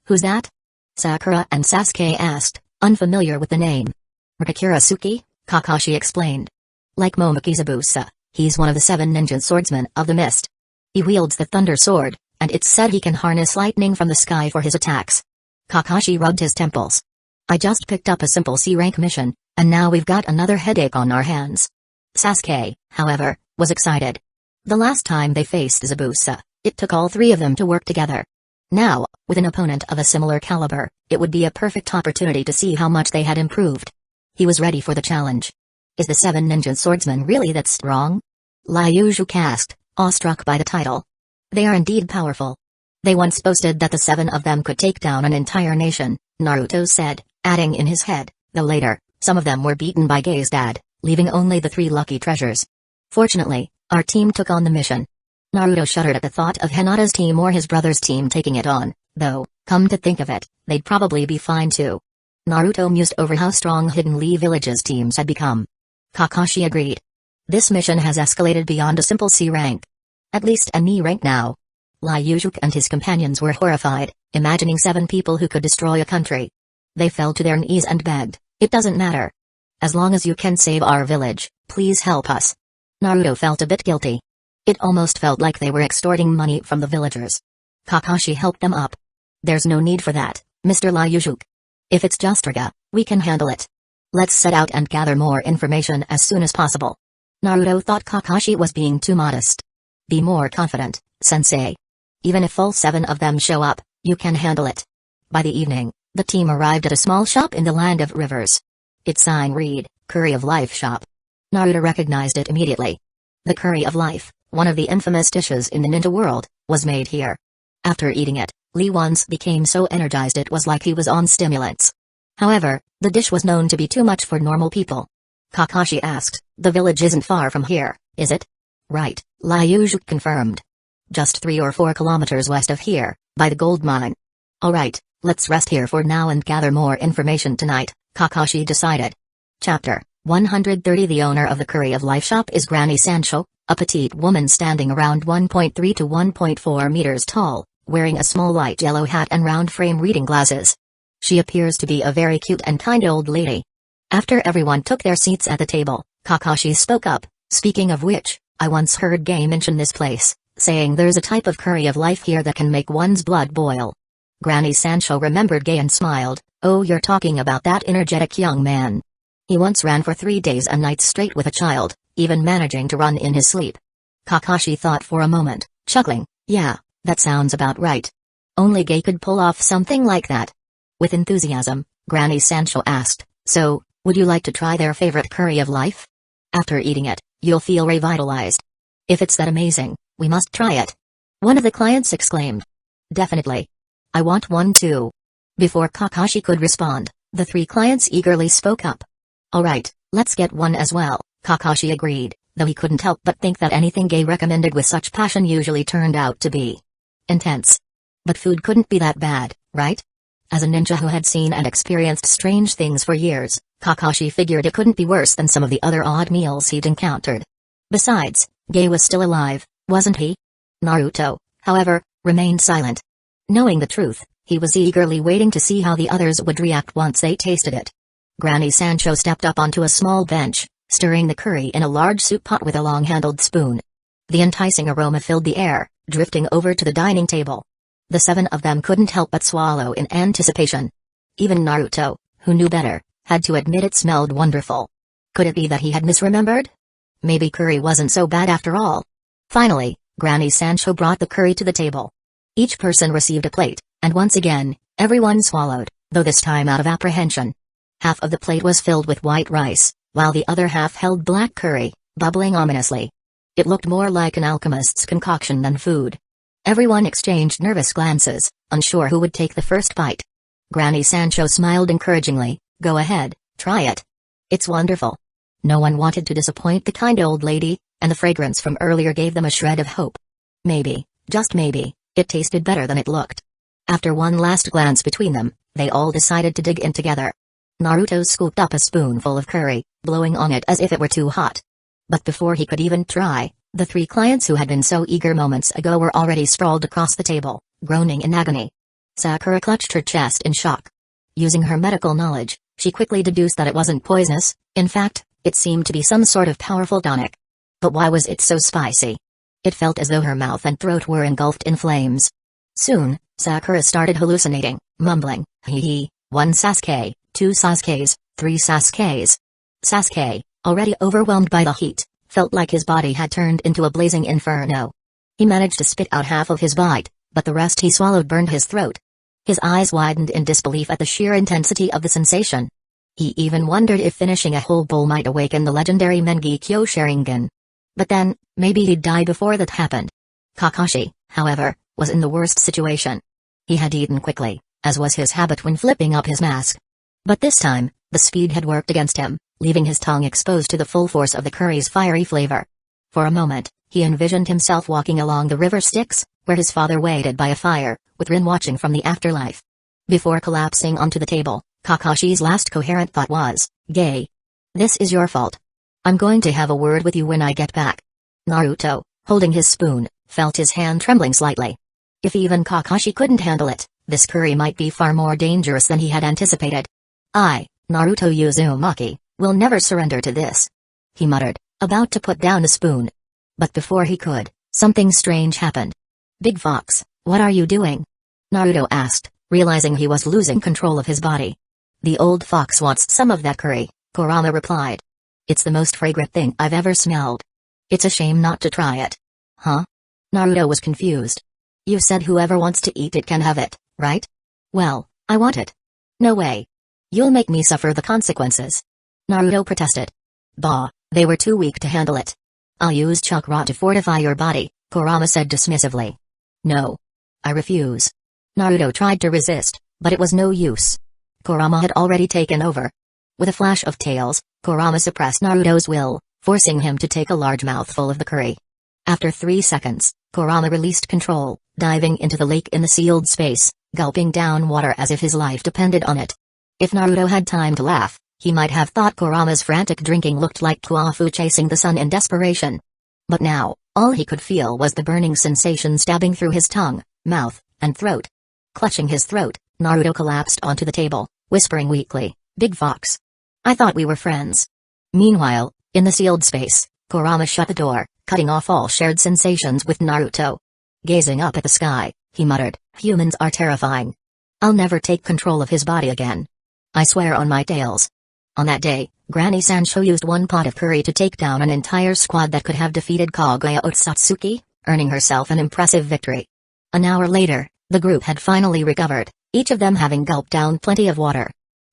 Who's that?" Sakura and Sasuke asked, unfamiliar with the name. "Riga Kurisuke," Kakashi explained. "Like Momokizabusa, he's one of the 7 ninja swordsmen of the mist. He wields the thunder sword, and it's said he can harness lightning from the sky for his attacks." Kakashi rubbed his temples. "I just picked up a simple C-rank mission, and now we've got another headache on our hands." Sasuke, however, was excited. The last time they faced Zabusa, it took all 3 of them to work together. Now, with an opponent of a similar caliber, it would be a perfect opportunity to see how much they had improved. He was ready for the challenge. "Is the 7 ninja swordsmen really that strong?" Ryujuk asked, awestruck by the title. "They are indeed powerful. They once boasted that the 7 of them could take down an entire nation," Naruto said, adding in his head, "though later, some of them were beaten by Gay's dad, leaving only the 3 lucky treasures. Fortunately, our team took on the mission." Naruto shuddered at the thought of Hinata's team or his brother's team taking it on, though, come to think of it, they'd probably be fine too. Naruto mused over how strong Hidden Leaf Village's teams had become. Kakashi agreed. "This mission has escalated beyond a simple C rank. At least an E rank now." Ryujuk and his companions were horrified, imagining 7 people who could destroy a country. They fell to their knees and begged, "It doesn't matter. As long as you can save our village, please help us." Naruto felt a bit guilty. It almost felt like they were extorting money from the villagers. Kakashi helped them up. "There's no need for that, Mr. Ryujuk. If it's just Riga, we can handle it. Let's set out and gather more information as soon as possible." Naruto thought Kakashi was being too modest. "Be more confident, sensei. Even if all 7 of them show up, you can handle it." By the evening, the team arrived at a small shop in the Land of Rivers. Its sign read, "Curry of Life Shop." Naruto recognized it immediately. The Curry of Life, one of the infamous dishes in the ninja world, was made here. After eating it, Lee once became so energized it was like he was on stimulants. However, the dish was known to be too much for normal people. Kakashi asked, "The village isn't far from here, is it?" "Right," Ryujuk confirmed. "Just 3 or 4 kilometers west of here, by the gold mine." "Alright, let's rest here for now and gather more information tonight," Kakashi decided. Chapter 130. The owner of the Curry of Life shop is Granny Sancho, a petite woman standing around 1.3 to 1.4 meters tall, wearing a small light yellow hat and round frame reading glasses. She appears to be a very cute and kind old lady. After everyone took their seats at the table, Kakashi spoke up, "Speaking of which, I once heard Gay mention this place, saying there's a type of curry of life here that can make one's blood boil." Granny Sancho remembered Gay and smiled. "Oh, you're talking about that energetic young man. He once ran for 3 days and nights straight with a child, even managing to run in his sleep." Kakashi thought for a moment, chuckling, "Yeah, that sounds about right. Only Gay could pull off something like that." With enthusiasm, Granny Sancho asked, "So, would you like to try their favorite curry of life? After eating it, you'll feel revitalized. If it's that amazing, we must try it." One of the clients exclaimed. "Definitely. I want one too." Before Kakashi could respond, the 3 clients eagerly spoke up. Alright, let's get one as well, Kakashi agreed, though he couldn't help but think that anything Gai recommended with such passion usually turned out to be intense. But food couldn't be that bad, right? As a ninja who had seen and experienced strange things for years, Kakashi figured it couldn't be worse than some of the other odd meals he'd encountered. Besides, Gai was still alive, wasn't he? Naruto, however, remained silent. Knowing the truth, he was eagerly waiting to see how the others would react once they tasted it. Granny Sancho stepped up onto a small bench, stirring the curry in a large soup pot with a long-handled spoon. The enticing aroma filled the air, drifting over to the dining table. The 7 of them couldn't help but swallow in anticipation. Even Naruto, who knew better, had to admit it smelled wonderful. Could it be that he had misremembered? Maybe curry wasn't so bad after all. Finally, Granny Sancho brought the curry to the table. Each person received a plate, and once again, everyone swallowed, though this time out of apprehension. Half of the plate was filled with white rice, while the other half held black curry, bubbling ominously. It looked more like an alchemist's concoction than food. Everyone exchanged nervous glances, unsure who would take the first bite. Granny Sancho smiled encouragingly. Go ahead, try it. It's wonderful. No one wanted to disappoint the kind old lady, and the fragrance from earlier gave them a shred of hope. Maybe, just maybe, it tasted better than it looked. After one last glance between them, they all decided to dig in together. Naruto scooped up a spoonful of curry, blowing on it as if it were too hot. But before he could even try, the 3 clients who had been so eager moments ago were already sprawled across the table, groaning in agony. Sakura clutched her chest in shock. Using her medical knowledge, she quickly deduced that it wasn't poisonous. In fact, it seemed to be some sort of powerful tonic. But why was it so spicy? It felt as though her mouth and throat were engulfed in flames. Soon, Sakura started hallucinating, mumbling, hee hee, 1 Sasuke, 2 Sasukes, 3 Sasukes. Sasuke, already overwhelmed by the heat, felt like his body had turned into a blazing inferno. He managed to spit out half of his bite, but the rest he swallowed burned his throat. His eyes widened in disbelief at the sheer intensity of the sensation. He even wondered if finishing a whole bowl might awaken the legendary Mangekyō Sharingan. But then, maybe he'd die before that happened. Kakashi, however, was in the worst situation. He had eaten quickly, as was his habit when flipping up his mask. But this time, the speed had worked against him, leaving his tongue exposed to the full force of the curry's fiery flavor. For a moment, he envisioned himself walking along the river Styx, where his father waited by a fire, with Rin watching from the afterlife. Before collapsing onto the table, Kakashi's last coherent thought was, Gai. This is your fault. I'm going to have a word with you when I get back. Naruto, holding his spoon, felt his hand trembling slightly. If even Kakashi couldn't handle it, this curry might be far more dangerous than he had anticipated. I, Naruto Uzumaki, will never surrender to this. He muttered, about to put down the spoon. But before he could, something strange happened. Big Fox, what are you doing? Naruto asked, realizing he was losing control of his body. The old fox wants some of that curry, Kurama replied. It's the most fragrant thing I've ever smelled. It's a shame not to try it. Huh? Naruto was confused. You said whoever wants to eat it can have it, right? Well, I want it. No way. You'll make me suffer the consequences. Naruto protested. Bah, they were too weak to handle it. I'll use chakra to fortify your body, Kurama said dismissively. No. I refuse. Naruto tried to resist, but it was no use. Kurama had already taken over. With a flash of tails, Kurama suppressed Naruto's will, forcing him to take a large mouthful of the curry. After 3 seconds, Kurama released control, diving into the lake in the sealed space, gulping down water as if his life depended on it. If Naruto had time to laugh, he might have thought Kurama's frantic drinking looked like Kuafu chasing the sun in desperation. But now, all he could feel was the burning sensation stabbing through his tongue, mouth, and throat. Clutching his throat, Naruto collapsed onto the table, whispering weakly, Big Fox. I thought we were friends. Meanwhile, in the sealed space, Kurama shut the door, cutting off all shared sensations with Naruto. Gazing up at the sky, he muttered, humans are terrifying. I'll never take control of his body again. I swear on my tails. On that day, Granny Sancho used 1 pot of curry to take down an entire squad that could have defeated Kaguya Otsutsuki, earning herself an impressive victory. An hour later, the group had finally recovered, each of them having gulped down plenty of water.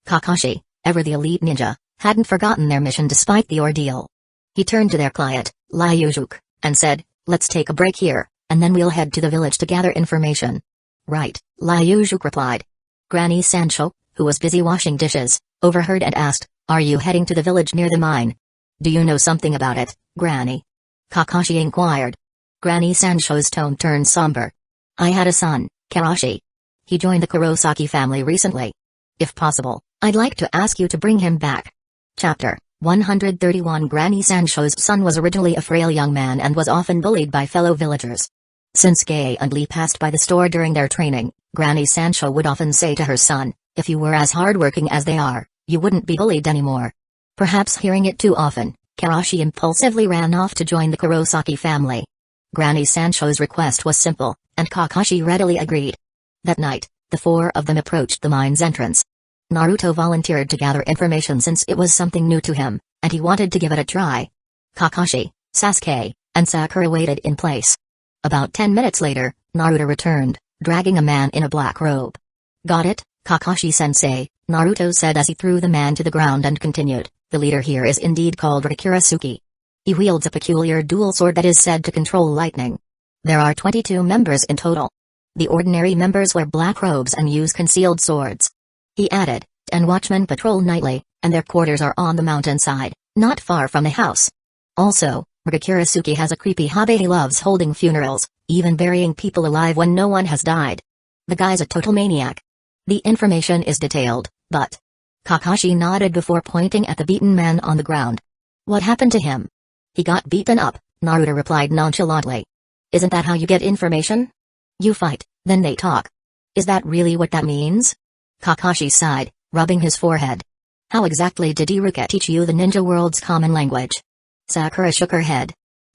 Kakashi, ever the elite ninja, hadn't forgotten their mission despite the ordeal. He turned to their client, Ryujuk, and said, let's take a break here, and then we'll head to the village to gather information. Right, Ryujuk replied. Granny Sancho, who was busy washing dishes, overheard and asked, Are you heading to the village near the mine? Do you know something about it, Granny? Kakashi inquired. Granny Sancho's tone turned somber. I had a son, Karashi. He joined the Kurosaki family recently. If possible, I'd like to ask you to bring him back. Chapter 131 Granny Sancho's son was originally a frail young man and was often bullied by fellow villagers. Since Gay and Lee passed by the store during their training, Granny Sancho would often say to her son, if you were as hardworking as they are, you wouldn't be bullied anymore. Perhaps hearing it too often, Karashi impulsively ran off to join the Kurosaki family. Granny Sancho's request was simple, and Kakashi readily agreed. That night, the four of them approached the mine's entrance. Naruto volunteered to gather information since it was something new to him, and he wanted to give it a try. Kakashi, Sasuke, and Sakura waited in place. About 10 minutes later, Naruto returned, dragging a man in a black robe. Got it, Kakashi-sensei, Naruto said as he threw the man to the ground and continued, the leader here is indeed called Rikirasuki. He wields a peculiar dual sword that is said to control lightning. There are 22 members in total. The ordinary members wear black robes and use concealed swords. He added, 10 watchmen patrol nightly, and their quarters are on the mountainside, not far from the house. Also, Rikirasuki has a creepy hobby. He loves holding funerals, even burying people alive when no one has died. The guy's a total maniac. The information is detailed, but... Kakashi nodded before pointing at the beaten man on the ground. What happened to him? He got beaten up, Naruto replied nonchalantly. Isn't that how you get information? You fight, then they talk. Is that really what that means? Kakashi sighed, rubbing his forehead. How exactly did Iruka teach you the ninja world's common language? Sakura shook her head.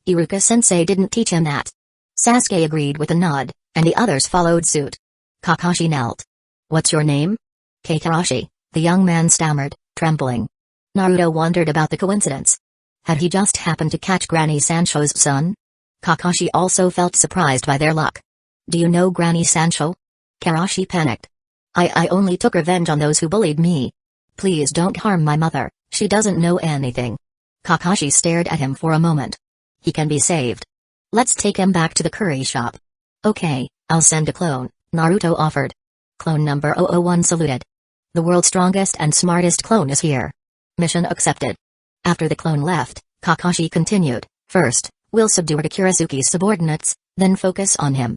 Iruka-sensei didn't teach him that. Sasuke agreed with a nod, and the others followed suit. Kakashi knelt. What's your name? Karashi, the young man stammered, trembling. Naruto wondered about the coincidence. Had he just happened to catch Granny Sancho's son? Kakashi also felt surprised by their luck. Do you know Granny Sancho? Karashi panicked. I only took revenge on those who bullied me. Please don't harm my mother, she doesn't know anything. Kakashi stared at him for a moment. He can be saved. Let's take him back to the curry shop. Okay, I'll send a clone, Naruto offered. Clone number 001 saluted. The world's strongest and smartest clone is here. Mission accepted. After the clone left, Kakashi continued, first, we'll subdue Rikirasuki's subordinates, then focus on him.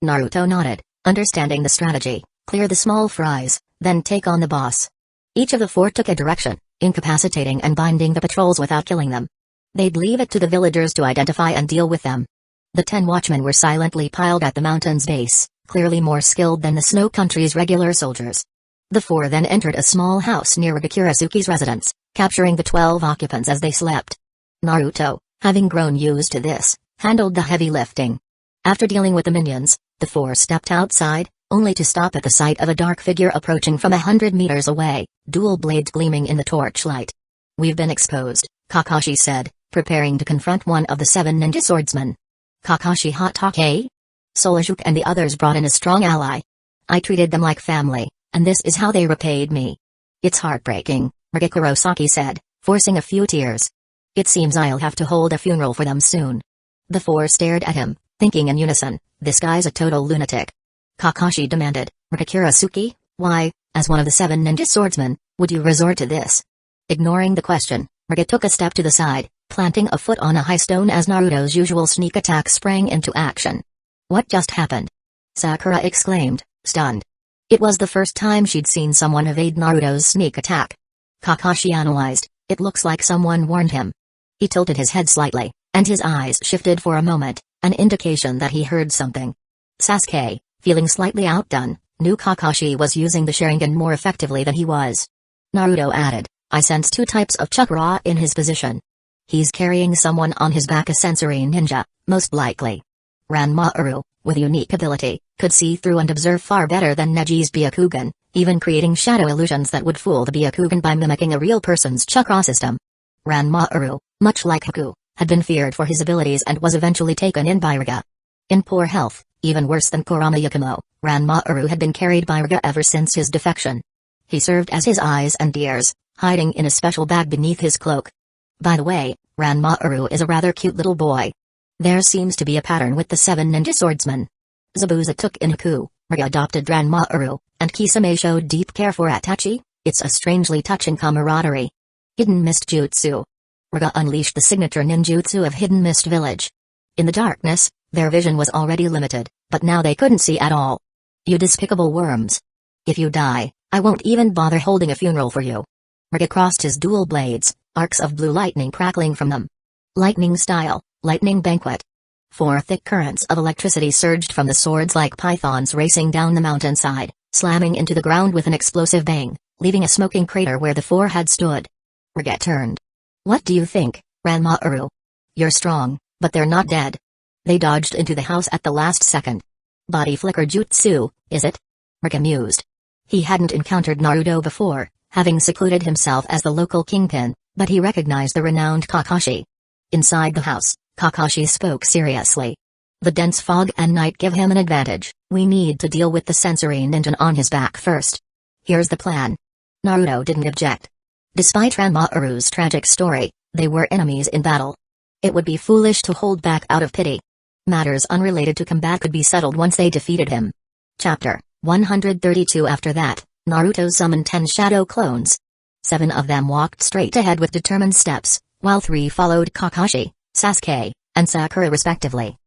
Naruto nodded, understanding the strategy, clear the small fries, then take on the boss. Each of the four took a direction, incapacitating and binding the patrols without killing them. They'd leave it to the villagers to identify and deal with them. The 10 watchmen were silently piled at the mountain's base, clearly more skilled than the Snow Country's regular soldiers. The four then entered a small house near Rikirasuki's residence, capturing the 12 occupants as they slept. Naruto, having grown used to this, handled the heavy lifting. After dealing with the minions, the four stepped outside, only to stop at the sight of a dark figure approaching from 100 meters away, dual blades gleaming in the torchlight. We've been exposed, Kakashi said, preparing to confront one of the 7 ninja swordsmen. Kakashi Hatake? Solajuke and the others brought in a strong ally. I treated them like family, and this is how they repaid me. It's heartbreaking, Rikirosaki said, forcing a few tears. It seems I'll have to hold a funeral for them soon. The four stared at him, thinking in unison, this guy's a total lunatic. Kakashi demanded, Rikirasuki, why, as one of the 7 ninja swordsmen, would you resort to this? Ignoring the question, Rika took a step to the side, planting a foot on a high stone as Naruto's usual sneak attack sprang into action. What just happened? Sakura exclaimed, stunned. It was the first time she'd seen someone evade Naruto's sneak attack. Kakashi analyzed, it looks like someone warned him. He tilted his head slightly, and his eyes shifted for a moment, an indication that he heard something. Sasuke, feeling slightly outdone, knew Kakashi was using the Sharingan more effectively than he was. Naruto added, I sense 2 types of chakra in his position. He's carrying someone on his back, a sensory ninja, most likely. Ranmaru, with unique ability, could see through and observe far better than Neji's Byakugan, even creating shadow illusions that would fool the Byakugan by mimicking a real person's chakra system. Ranmaru, much like Hueco, had been feared for his abilities and was eventually taken in by Ryuga. In poor health, even worse than Kurama Yakumo, Ranmaru had been carried by Ryuga ever since his defection. He served as his eyes and ears, hiding in a special bag beneath his cloak. By the way, Ranmaru is a rather cute little boy. There seems to be a pattern with the 7 ninja swordsmen. Zabuza took in Hueco, Ryuga adopted Ranmaru, and Kisame showed deep care for Itachi. It's a strangely touching camaraderie. Hidden Mist Jutsu. Hyuga unleashed the signature ninjutsu of Hidden Mist Village. In the darkness, their vision was already limited, but now they couldn't see at all. You despicable worms. If you die, I won't even bother holding a funeral for you. Hyuga crossed his dual blades, arcs of blue lightning crackling from them. Lightning style, lightning banquet. 4 thick currents of electricity surged from the swords like pythons racing down the mountainside, slamming into the ground with an explosive bang, leaving a smoking crater where the 4 had stood. Hyuga turned. What do you think, Ranma-uru? You're strong, but they're not dead. They dodged into the house at the last second. Body flicker jutsu, is it? Hyuga mused. He hadn't encountered Naruto before, having secluded himself as the local kingpin, but he recognized the renowned Kakashi. Inside the house, Kakashi spoke seriously. The dense fog and night give him an advantage. We need to deal with the sensory ninja on his back first. Here's the plan. Naruto didn't object. Despite Ranma-uru's tragic story, they were enemies in battle. It would be foolish to hold back out of pity. Matters unrelated to combat could be settled once they defeated him. Chapter 132. After that, Naruto summoned 10 shadow clones. 7 of them walked straight ahead with determined steps, while 3 followed Kakashi, Sasuke, and Sakura respectively.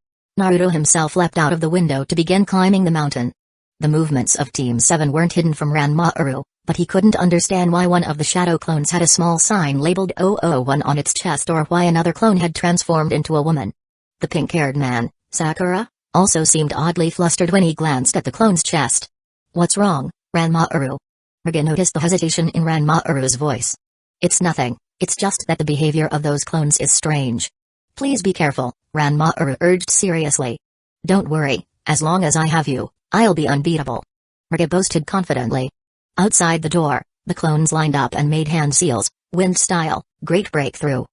Naruto himself leapt out of the window to begin climbing the mountain. The movements of Team 7 weren't hidden from Ranma-uru, but he couldn't understand why one of the shadow clones had a small sign labeled 001 on its chest or why another clone had transformed into a woman. The pink-haired man, Sakura, also seemed oddly flustered when he glanced at the clone's chest. What's wrong, Ranma-uru? Hyuga noticed the hesitation in Ranma-uru's voice. It's nothing, it's just that the behavior of those clones is strange. Please be careful, Ranma-uru urged seriously. Don't worry, as long as I have you, I'll be unbeatable. Hyuga boasted confidently. Outside the door, the clones lined up and made hand seals, wind style, great breakthrough.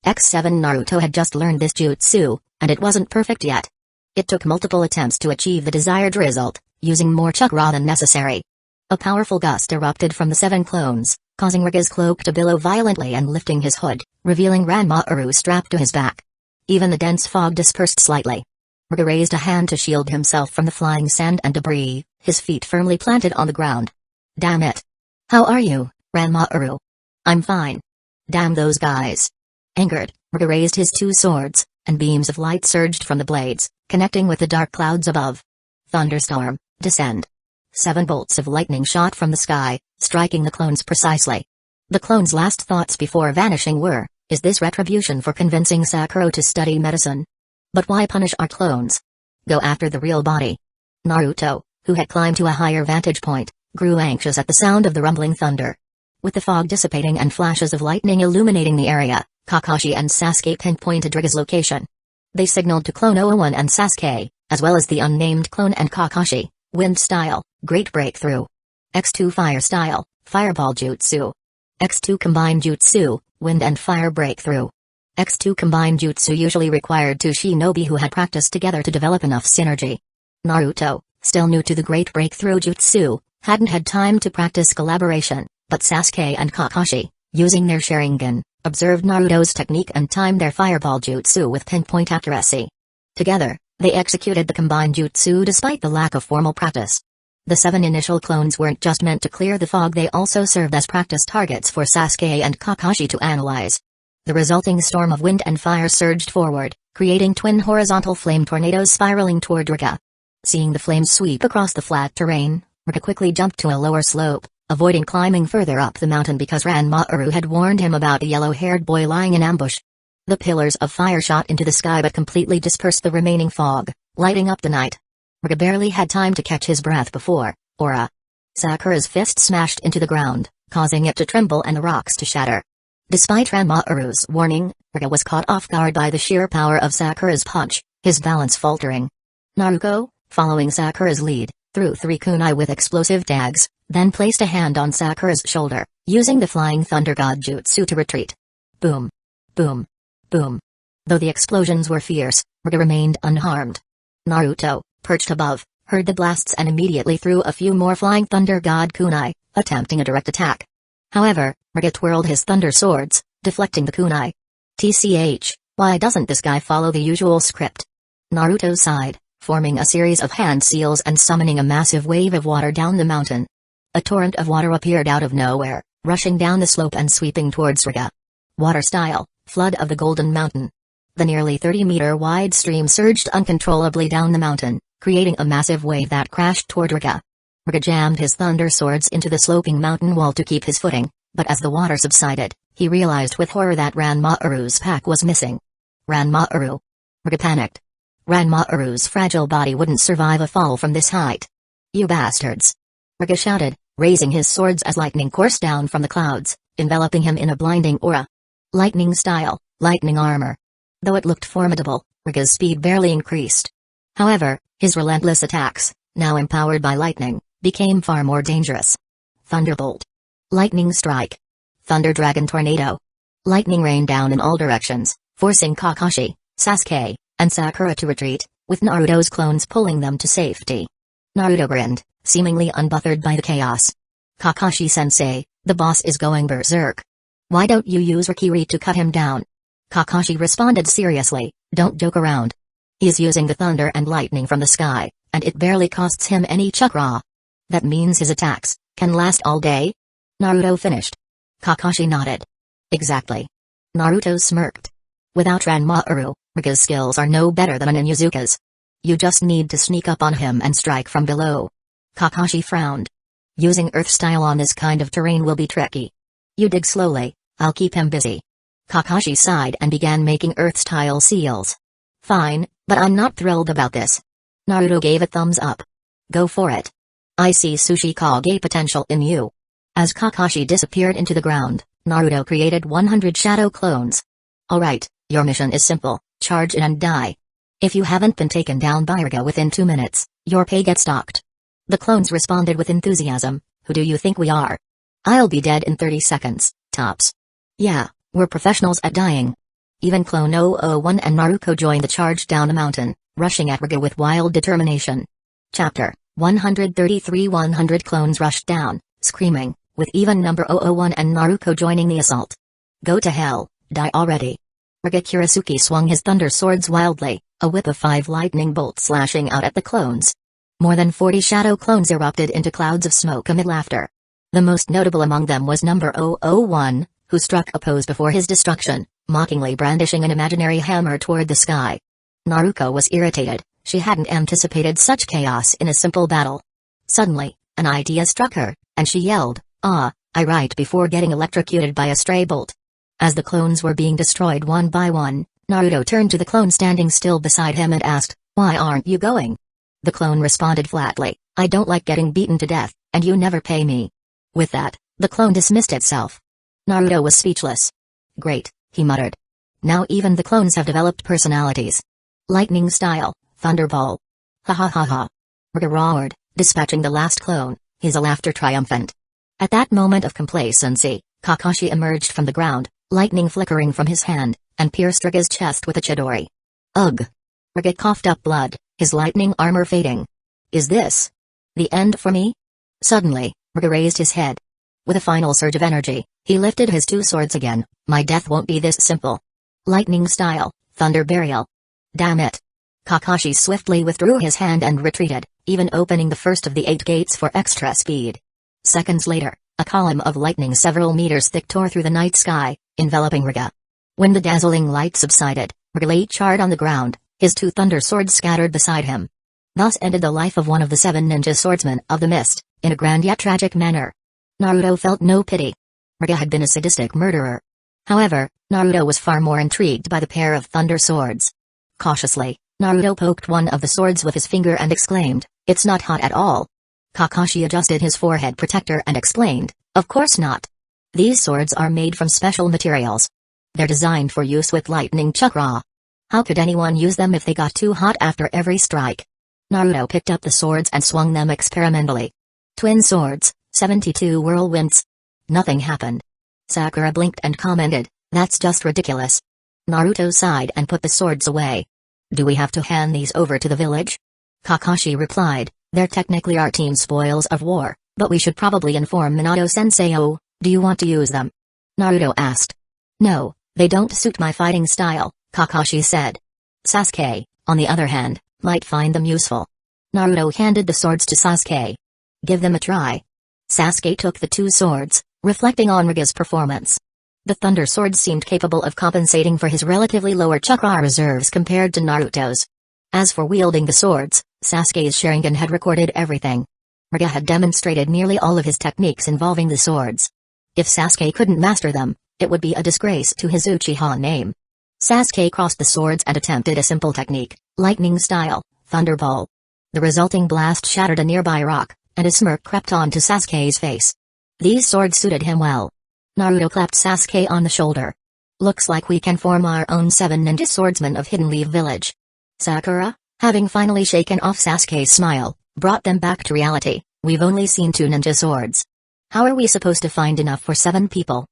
X7 Naruto had just learned this jutsu, and it wasn't perfect yet. It took multiple attempts to achieve the desired result, using more chakra than necessary. A powerful gust erupted from the 7 clones, causing Hyuga's cloak to billow violently and lifting his hood, revealing Ranma-uru strapped to his back. Even the dense fog dispersed slightly. Hyuga raised a hand to shield himself from the flying sand and debris, his feet firmly planted on the ground. Damn it. How are you, Ranma-uru? I'm fine. Damn those guys. Angered, Hyuga raised his 2 swords, and beams of light surged from the blades, connecting with the dark clouds above. Thunderstorm, descend. 7 bolts of lightning shot from the sky, striking the clones precisely. The clones' last thoughts before vanishing were, is this retribution for convincing Sakura to study medicine? But why punish our clones? Go after the real body. Naruto, who had climbed to a higher vantage point, grew anxious at the sound of the rumbling thunder. With the fog dissipating and flashes of lightning illuminating the area, Kakashi and Sasuke pinpointed Hyuga's location. They signaled to Clone 001 and Sasuke, as well as the unnamed clone and Kakashi, wind style, great breakthrough. X2 fire style, fireball jutsu. X2 combined jutsu, wind and fire breakthrough. X2 combined jutsu usually required 2 shinobi who had practiced together to develop enough synergy. Naruto, still new to the great breakthrough jutsu, hadn't had time to practice collaboration, but Sasuke and Kakashi, using their Sharingan, observed Naruto's technique and timed their fireball jutsu with pinpoint accuracy. Together, they executed the combined jutsu despite the lack of formal practice. The 7 initial clones weren't just meant to clear the fog, they also served as practice targets for Sasuke and Kakashi to analyze. The resulting storm of wind and fire surged forward, creating twin horizontal flame tornadoes spiraling toward Hyuga. Seeing the flames sweep across the flat terrain, Hyuga quickly jumped to a lower slope, avoiding climbing further up the mountain because Ranma-uru had warned him about a yellow-haired boy lying in ambush. The pillars of fire shot into the sky but completely dispersed the remaining fog, lighting up the night. Hyuga barely had time to catch his breath before, Aura. Sakura's fist smashed into the ground, causing it to tremble and the rocks to shatter. Despite Ranma-uru's warning, Hyuga was caught off guard by the sheer power of Sakura's punch, his balance faltering. Naruto, following Sakura's lead, threw 3 kunai with explosive tags, then placed a hand on Sakura's shoulder, using the Flying Thunder God Jutsu to retreat. Boom. Boom. Boom. Though the explosions were fierce, Hyuga remained unharmed. Naruto, perched above, heard the blasts and immediately threw a few more Flying Thunder God kunai, attempting a direct attack. However, Hyuga twirled his thunder swords, deflecting the kunai. TCH, why doesn't this guy follow the usual script? Naruto sighed, forming a series of hand seals and summoning a massive wave of water down the mountain. A torrent of water appeared out of nowhere, rushing down the slope and sweeping towards Hyuga. Water style, flood of the Golden Mountain. The nearly 30-meter wide stream surged uncontrollably down the mountain, creating a massive wave that crashed toward Hyuga. Hyuga jammed his thunder swords into the sloping mountain wall to keep his footing, but as the water subsided, he realized with horror that Ranmaaru's pack was missing. Ranmaaru. Hyuga panicked. Ranmaaru's fragile body wouldn't survive a fall from this height. You bastards! Hyuga shouted, raising his swords as lightning coursed down from the clouds, enveloping him in a blinding aura. Lightning style, lightning armor. Though it looked formidable, Hyuga's speed barely increased. However, his relentless attacks, now empowered by lightning, became far more dangerous. Thunderbolt. Lightning strike. Thunder dragon tornado. Lightning rained down in all directions, forcing Kakashi, Sasuke, and Sakura to retreat, with Naruto's clones pulling them to safety. Naruto grinned, seemingly unbothered by the chaos. Kakashi-sensei, the boss is going berserk. Why don't you use Rikiri to cut him down? Kakashi responded seriously, don't joke around. He's using the thunder and lightning from the sky, and it barely costs him any chakra. That means his attacks can last all day? Naruto finished. Kakashi nodded. Exactly. Naruto smirked. Without Ranmaaru, Hyuga's skills are no better than an Inuzuka's. You just need to sneak up on him and strike from below. Kakashi frowned. Using earth style on this kind of terrain will be tricky. You dig slowly, I'll keep him busy. Kakashi sighed and began making earth-style seals. Fine, but I'm not thrilled about this. Naruto gave a thumbs up. Go for it. I see Sushi Kage potential in you. As Kakashi disappeared into the ground, Naruto created 100 shadow clones. Alright, your mission is simple, charge in and die. If you haven't been taken down by Hyuga within 2 minutes, your pay gets docked. The clones responded with enthusiasm. Who do you think we are? I'll be dead in 30 seconds, tops. Yeah, we're professionals at dying. Even Clone 001 and Naruto joined the charge down the mountain, rushing at Hyuga with wild determination. Chapter 133. 100 clones rushed down, screaming, with even number 001 and Naruto joining the assault. Go to hell, die already. Hyuga Kurisuke swung his thunder swords wildly, a whip of 5 lightning bolts slashing out at the clones. More than 40 shadow clones erupted into clouds of smoke amid laughter. The most notable among them was number 001, who struck a pose before his destruction, mockingly brandishing an imaginary hammer toward the sky. Naruto was irritated, she hadn't anticipated such chaos in a simple battle. Suddenly, an idea struck her, and she yelled, "Ah, I!" right before getting electrocuted by a stray bolt. As the clones were being destroyed one by one, Naruto turned to the clone standing still beside him and asked, "Why aren't you going?" The clone responded flatly, "I don't like getting beaten to death, and you never pay me." With that, the clone dismissed itself. Naruto was speechless. Great, he muttered. Now even the clones have developed personalities. Lightning style, Thunderball. Ha ha ha ha. Hyuga roared, dispatching the last clone, his laughter triumphant. At that moment of complacency, Kakashi emerged from the ground, lightning flickering from his hand, and pierced Ryuga's chest with a chidori. Ugh. Hyuga coughed up blood, his lightning armor fading. Is this the end for me? Suddenly, Hyuga raised his head. With a final surge of energy, he lifted his 2 swords again. My death won't be this simple. Lightning style, Thunder Burial. Damn it. Kakashi swiftly withdrew his hand and retreated, even opening the first of the 8 gates for extra speed. Seconds later, a column of lightning several meters thick tore through the night sky, enveloping Hyuga. When the dazzling light subsided, Hyuga lay charred on the ground, his 2 thunder swords scattered beside him. Thus ended the life of one of the 7 ninja swordsmen of the mist, in a grand yet tragic manner. Naruto felt no pity. Hyuga had been a sadistic murderer. However, Naruto was far more intrigued by the pair of thunder swords. Cautiously, Naruto poked one of the swords with his finger and exclaimed, "It's not hot at all." Kakashi adjusted his forehead protector and explained, "Of course not. These swords are made from special materials. They're designed for use with lightning chakra. How could anyone use them if they got too hot after every strike?" Naruto picked up the swords and swung them experimentally. Twin swords, 72 whirlwinds. Nothing happened. Sakura blinked and commented, "That's just ridiculous." Naruto sighed and put the swords away. "Do we have to hand these over to the village?" Kakashi replied, "They're technically our team spoils of war, but we should probably inform Minato-sensei. Oh, do you want to use them?" Naruto asked. "No, they don't suit my fighting style," Kakashi said. Sasuke, on the other hand, might find them useful. Naruto handed the swords to Sasuke. "Give them a try." Sasuke took the 2 swords, reflecting on Ryuga's performance. The Thunder Sword seemed capable of compensating for his relatively lower chakra reserves compared to Naruto's. As for wielding the swords, Sasuke's Sharingan had recorded everything. Ryuga had demonstrated nearly all of his techniques involving the swords. If Sasuke couldn't master them, it would be a disgrace to his Uchiha name. Sasuke crossed the swords and attempted a simple technique, lightning style, Thunderball. The resulting blast shattered a nearby rock, and a smirk crept onto Sasuke's face. These swords suited him well. Naruto clapped Sasuke on the shoulder. Looks like we can form our own 7 ninja swordsmen of Hidden Leaf Village. Sakura, having finally shaken off Sasuke's smile, brought them back to reality. We've only seen 2 ninja swords. How are we supposed to find enough for 7 people?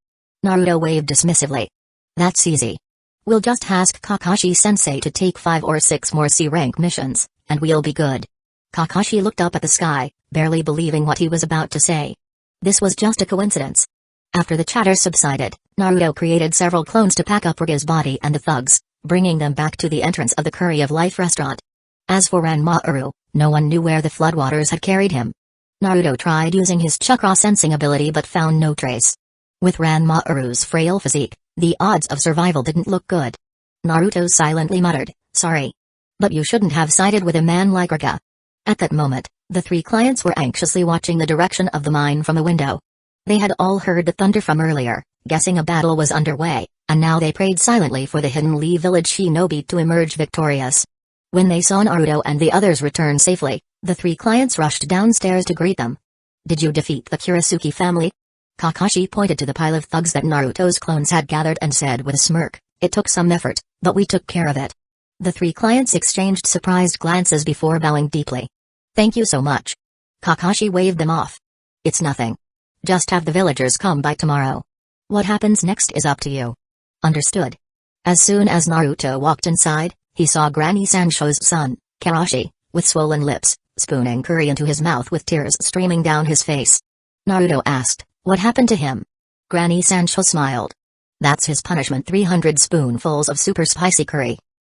Naruto waved dismissively. That's easy. We'll just ask Kakashi-sensei to take 5 or 6 more C-rank missions, and we'll be good. Kakashi looked up at the sky, barely believing what he was about to say. This was just a coincidence. After the chatter subsided, Naruto created several clones to pack up Ryuga's body and the thugs, bringing them back to the entrance of the Curry of Life restaurant. As for Ranmaru, no one knew where the floodwaters had carried him. Naruto tried using his chakra sensing ability but found no trace. With Ranmaru's frail physique, the odds of survival didn't look good. Naruto silently muttered, "Sorry. But you shouldn't have sided with a man like Ryuga." At that moment, the 3 clients were anxiously watching the direction of the mine from a window. They had all heard the thunder from earlier, guessing a battle was underway, and now they prayed silently for the Hidden Leaf Village shinobi to emerge victorious. When they saw Naruto and the others return safely, the 3 clients rushed downstairs to greet them. "Did you defeat the Kurisuke family?" Kakashi pointed to the pile of thugs that Naruto's clones had gathered and said with a smirk, "It took some effort, but we took care of it." The 3 clients exchanged surprised glances before bowing deeply. "Thank you so much." Kakashi waved them off. "It's nothing. Just have the villagers come by tomorrow. What happens next is up to you." "Understood." As soon as Naruto walked inside, he saw Granny Sancho's son, Karashi, with swollen lips, spooning curry into his mouth with tears streaming down his face. Naruto asked, "What happened to him?" Granny Sancho smiled. "That's his punishment, 300 spoonfuls of super spicy curry."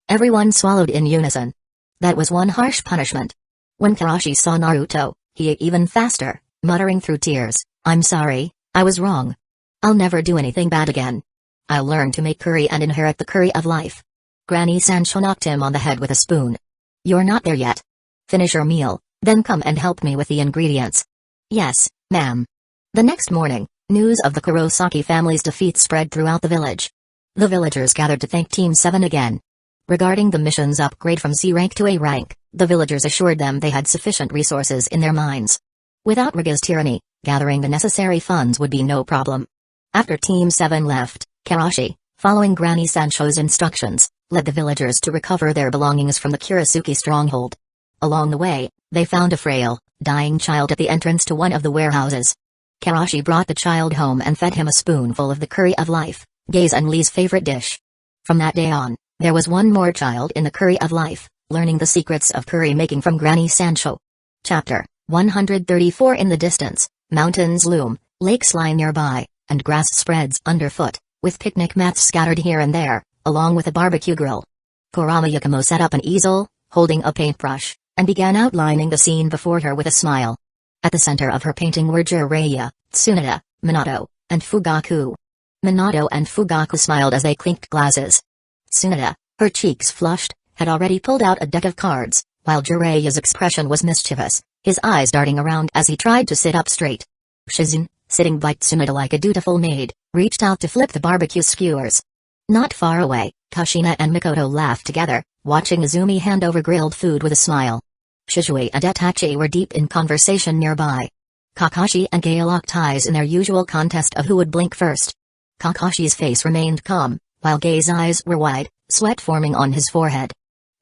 Everyone swallowed in unison. That was one harsh punishment. When Karashi saw Naruto, he ate even faster, muttering through tears, "I'm sorry, I was wrong. I'll never do anything bad again. I'll learn to make curry and inherit the curry of life." Granny Sancho knocked him on the head with a spoon. "You're not there yet. Finish your meal, then come and help me with the ingredients." "Yes, ma'am." The next morning, news of the Kurosaki family's defeat spread throughout the village. The villagers gathered to thank Team 7 again. Regarding the mission's upgrade from C rank to A rank, the villagers assured them they had sufficient resources in their mines. Without Ryuga's tyranny, gathering the necessary funds would be no problem. After Team 7 left, Karashi, following Granny Sancho's instructions, led the villagers to recover their belongings from the Kurisuke stronghold. Along the way, they found a frail, dying child at the entrance to one of the warehouses. Karashi brought the child home and fed him a spoonful of the curry of life, Gaze and Lee's favorite dish. From that day on, there was one more child in the curry of life, learning the secrets of curry making from Granny Sancho. Chapter 134. In the distance, mountains loom, lakes lie nearby, and grass spreads underfoot, with picnic mats scattered here and there, along with a barbecue grill. Kurama Yakumo set up an easel, holding a paintbrush, and began outlining the scene before her with a smile. At the center of her painting were Jiraiya, Tsunade, Minato, and Fugaku. Minato and Fugaku smiled as they clinked glasses. Tsunade, her cheeks flushed, had already pulled out a deck of cards, while Jiraiya's expression was mischievous, his eyes darting around as he tried to sit up straight. Shizune, sitting by Tsunade like a dutiful maid, reached out to flip the barbecue skewers. Not far away, Kushina and Mikoto laughed together, watching Izumi hand over grilled food with a smile. Shizue and Itachi were deep in conversation nearby. Kakashi and Gai locked eyes in their usual contest of who would blink first. Kakashi's face remained calm, while Gai's eyes were wide, sweat forming on his forehead.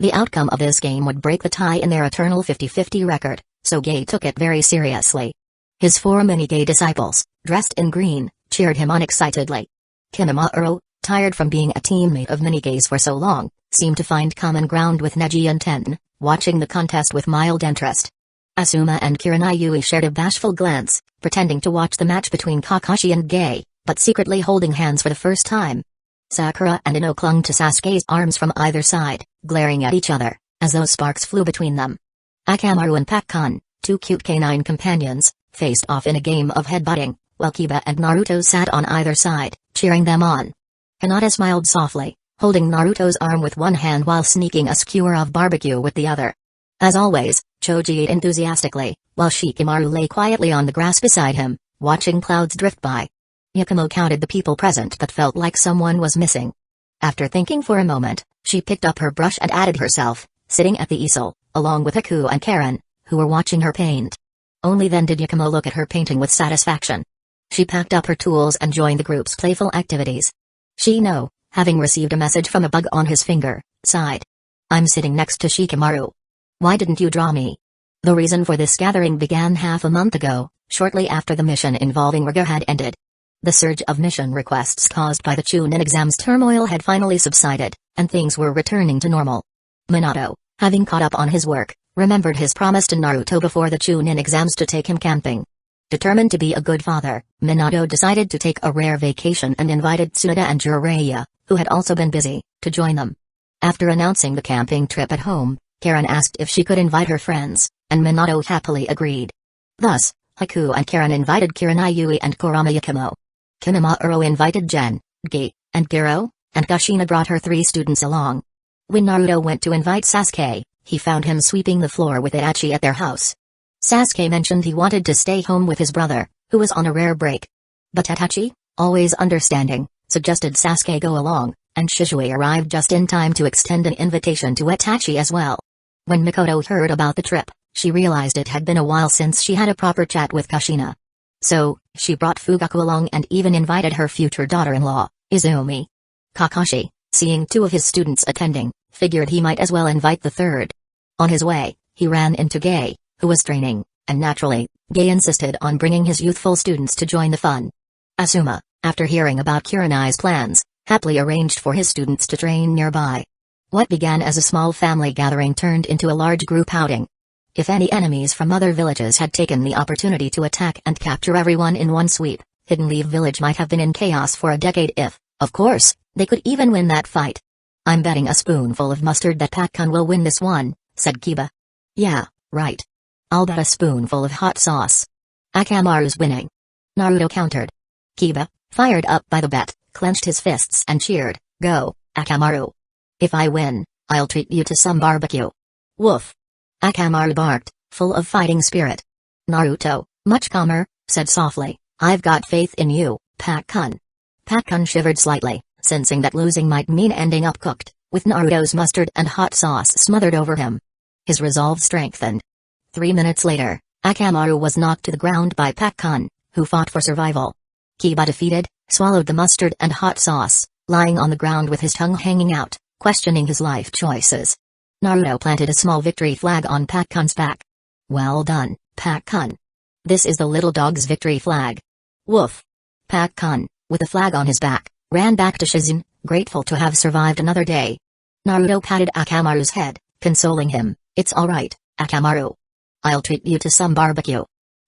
The outcome of this game would break the tie in their eternal 50-50 record, so Gai took it very seriously. His 4 mini-Gai disciples, dressed in green, cheered him on excitedly. Kinamaru, tired from being a teammate of mini-Gais for so long, seemed to find common ground with Neji and Ten, watching the contest with mild interest. Asuma and Kiranayui shared a bashful glance, pretending to watch the match between Kakashi and Gai, but secretly holding hands for the first time. Sakura and Ino clung to Sasuke's arms from either side, glaring at each other, as though sparks flew between them. Akamaru and Pakkun, 2 cute canine companions, faced off in a game of headbutting, while Kiba and Naruto sat on either side, cheering them on. Hinata smiled softly, holding Naruto's arm with one hand while sneaking a skewer of barbecue with the other. As always, Choji ate enthusiastically, while Shikamaru lay quietly on the grass beside him, watching clouds drift by. Yakumo counted the people present but felt like someone was missing. After thinking for a moment, she picked up her brush and added herself, sitting at the easel, along with Haku and Karen, who were watching her paint. Only then did Yakumo look at her painting with satisfaction. She packed up her tools and joined the group's playful activities. Shino, having received a message from a bug on his finger, sighed. I'm sitting next to Shikamaru. Why didn't you draw me? The reason for this gathering began half a month ago, shortly after the mission involving Riga had ended. The surge of mission requests caused by the Chunin exam's turmoil had finally subsided, and things were returning to normal. Minato, having caught up on his work, remembered his promise to Naruto before the Chunin exams to take him camping. Determined to be a good father, Minato decided to take a rare vacation and invited Tsunoda and Jiraiya, who had also been busy, to join them. After announcing the camping trip at home, Karen asked if she could invite her friends, and Minato happily agreed. Thus, Haku and Karen invited Kiranai and Kurama Yakumo. Kinamaru invited Gen, Gi, and Giro, and Kushina brought her 3 students along. When Naruto went to invite Sasuke, he found him sweeping the floor with Itachi at their house. Sasuke mentioned he wanted to stay home with his brother, who was on a rare break. But Itachi, always understanding, suggested Sasuke go along, and Shizue arrived just in time to extend an invitation to Itachi as well. When Mikoto heard about the trip, she realized it had been a while since she had a proper chat with Kushina. So, she brought Fugaku along and even invited her future daughter-in-law, Izumi. Kakashi, seeing 2 of his students attending, figured he might as well invite the third. On his way, he ran into Gay, who was training, and naturally, Gay insisted on bringing his youthful students to join the fun. Asuma, after hearing about Kurenai's plans, happily arranged for his students to train nearby. What began as a small family gathering turned into a large group outing. If any enemies from other villages had taken the opportunity to attack and capture everyone in one sweep, Hidden Leaf Village might have been in chaos for a decade if, of course, they could even win that fight. I'm betting a spoonful of mustard that Pakkun will win this one, said Kiba. Yeah, right. I'll bet a spoonful of hot sauce. Akamaru's winning. Naruto countered. Kiba, fired up by the bet, clenched his fists and cheered, Go, Akamaru. If I win, I'll treat you to some barbecue. Woof. Akamaru barked, full of fighting spirit. Naruto, much calmer, said softly, I've got faith in you, Pakkun. Pakkun shivered slightly, sensing that losing might mean ending up cooked, with Naruto's mustard and hot sauce smothered over him. His resolve strengthened. 3 minutes later, Akamaru was knocked to the ground by Pakkun, who fought for survival. Kiba defeated, swallowed the mustard and hot sauce, lying on the ground with his tongue hanging out, questioning his life choices. Naruto planted a small victory flag on Pakkun's back. Well done, Pakkun. This is the little dog's victory flag. Woof. Pakkun, with the flag on his back, ran back to Shizune, grateful to have survived another day. Naruto patted Akamaru's head, consoling him, It's alright, Akamaru. I'll treat you to some barbecue.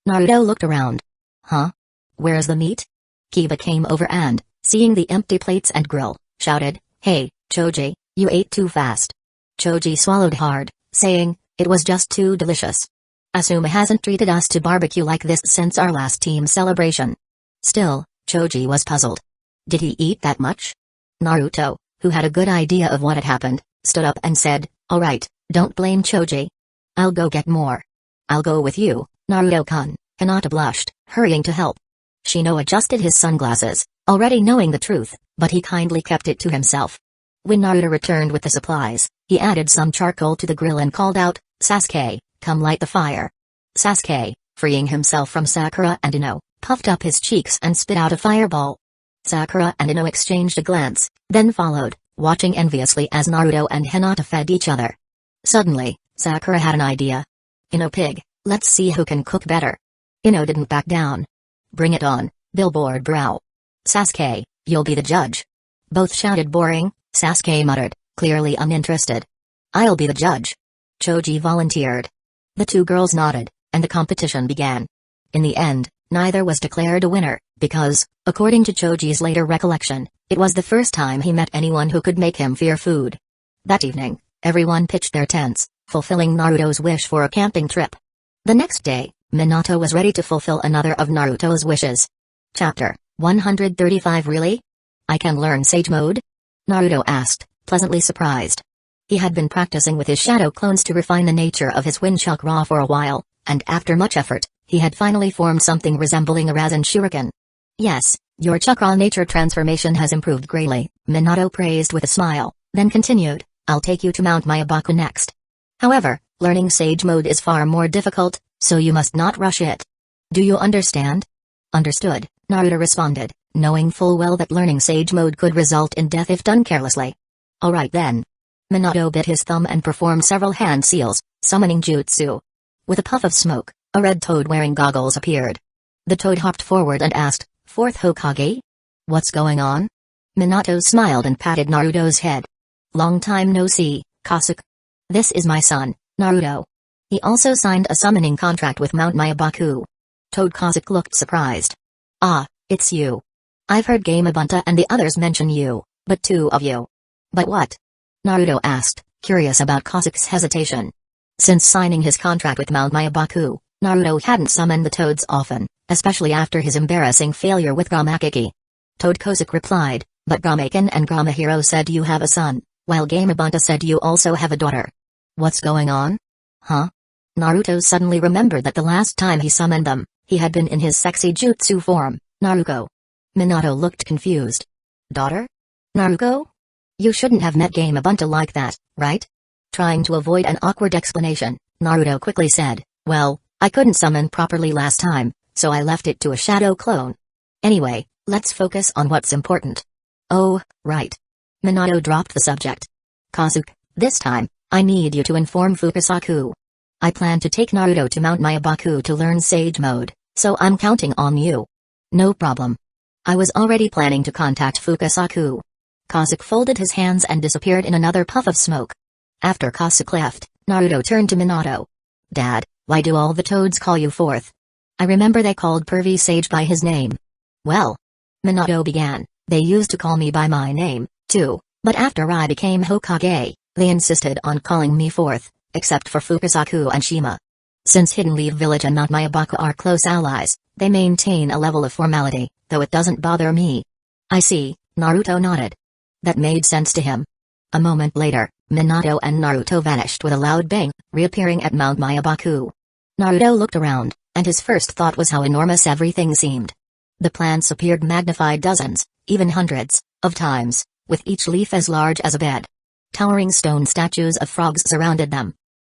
Naruto looked around. Huh? Where's the meat? Kiba came over and, seeing the empty plates and grill, shouted, Hey, Choji, you ate too fast. Choji swallowed hard, saying, It was just too delicious. Asuma hasn't treated us to barbecue like this since our last team celebration. Still, Choji was puzzled. Did he eat that much? Naruto, who had a good idea of what had happened, stood up and said, Alright, don't blame Choji. I'll go get more. I'll go with you, Naruto-kun. Hinata blushed, hurrying to help. Shino adjusted his sunglasses, already knowing the truth, but he kindly kept it to himself. When Naruto returned with the supplies, he added some charcoal to the grill and called out, Sasuke, come light the fire. Sasuke, freeing himself from Sakura and Ino, puffed up his cheeks and spit out a fireball. Sakura and Ino exchanged a glance, then followed, watching enviously as Naruto and Hinata fed each other. Suddenly, Sakura had an idea. Ino pig, let's see who can cook better. Ino didn't back down. Bring it on, billboard brow. Sasuke, you'll be the judge. Both shouted boring, Sasuke muttered, clearly uninterested. I'll be the judge. Choji volunteered. The 2 girls nodded, and the competition began. In the end, neither was declared a winner, because, according to Choji's later recollection, it was the first time he met anyone who could make him fear food. That evening, everyone pitched their tents, fulfilling Naruto's wish for a camping trip. The next day, Minato was ready to fulfill another of Naruto's wishes. Chapter 135. Really? I can learn Sage Mode? Naruto asked, pleasantly surprised. He had been practicing with his shadow clones to refine the nature of his wind chakra for a while, and after much effort, he had finally formed something resembling a Rasen Shuriken. Yes, your chakra nature transformation has improved greatly, Minato praised with a smile, then continued, I'll take you to Mount Myabaku next. However, learning Sage Mode is far more difficult, so you must not rush it. Do you understand? Understood, Naruto responded, knowing full well that learning Sage Mode could result in death if done carelessly. Alright then. Minato bit his thumb and performed several hand seals, summoning jutsu. With a puff of smoke, a red toad wearing goggles appeared. The toad hopped forward and asked, Fourth Hokage? What's going on? Minato smiled and patted Naruto's head. Long time no see, Kazekage. This is my son, Naruto. He also signed a summoning contract with Mount Myabaku. Toad Kazekage looked surprised. Ah, it's you. I've heard Gamabunta and the others mention you, but two of you. But what? Naruto asked, curious about Kazekage's hesitation. Since signing his contract with Mount Myabaku, Naruto hadn't summoned the toads often, especially after his embarrassing failure with Gamakiki. Toad Kazekage replied, but Gamaken and Gamahiro said you have a son, while Gamabunta said you also have a daughter. What's going on? Huh? Naruto suddenly remembered that the last time he summoned them, he had been in his sexy jutsu form, Naruko. Minato looked confused. Daughter? Naruko? You shouldn't have met Gamabunta like that, right? Trying to avoid an awkward explanation, Naruto quickly said, well, I couldn't summon properly last time, so I left it to a shadow clone. Anyway, let's focus on what's important. Oh, right. Minato dropped the subject. Kazekage, this time, I need you to inform Fukasaku. I plan to take Naruto to Mount Myabaku to learn Sage Mode, so I'm counting on you. No problem. I was already planning to contact Fukasaku. Kazekage folded his hands and disappeared in another puff of smoke. After Kazekage left, Naruto turned to Minato. Dad, why do all the toads call you Fourth? I remember they called Pervy Sage by his name. Well, Minato began, they used to call me by my name, too, but after I became Hokage, they insisted on calling me Fourth, except for Fukasaku and Shima. Since Hidden Leaf Village and Mount Myabaku are close allies, they maintain a level of formality, though it doesn't bother me. I see, Naruto nodded. That made sense to him. A moment later, Minato and Naruto vanished with a loud bang, reappearing at Mount Myabaku. Naruto looked around, and his first thought was how enormous everything seemed. The plants appeared magnified dozens, even hundreds, of times, with each leaf as large as a bed. Towering stone statues of frogs surrounded them.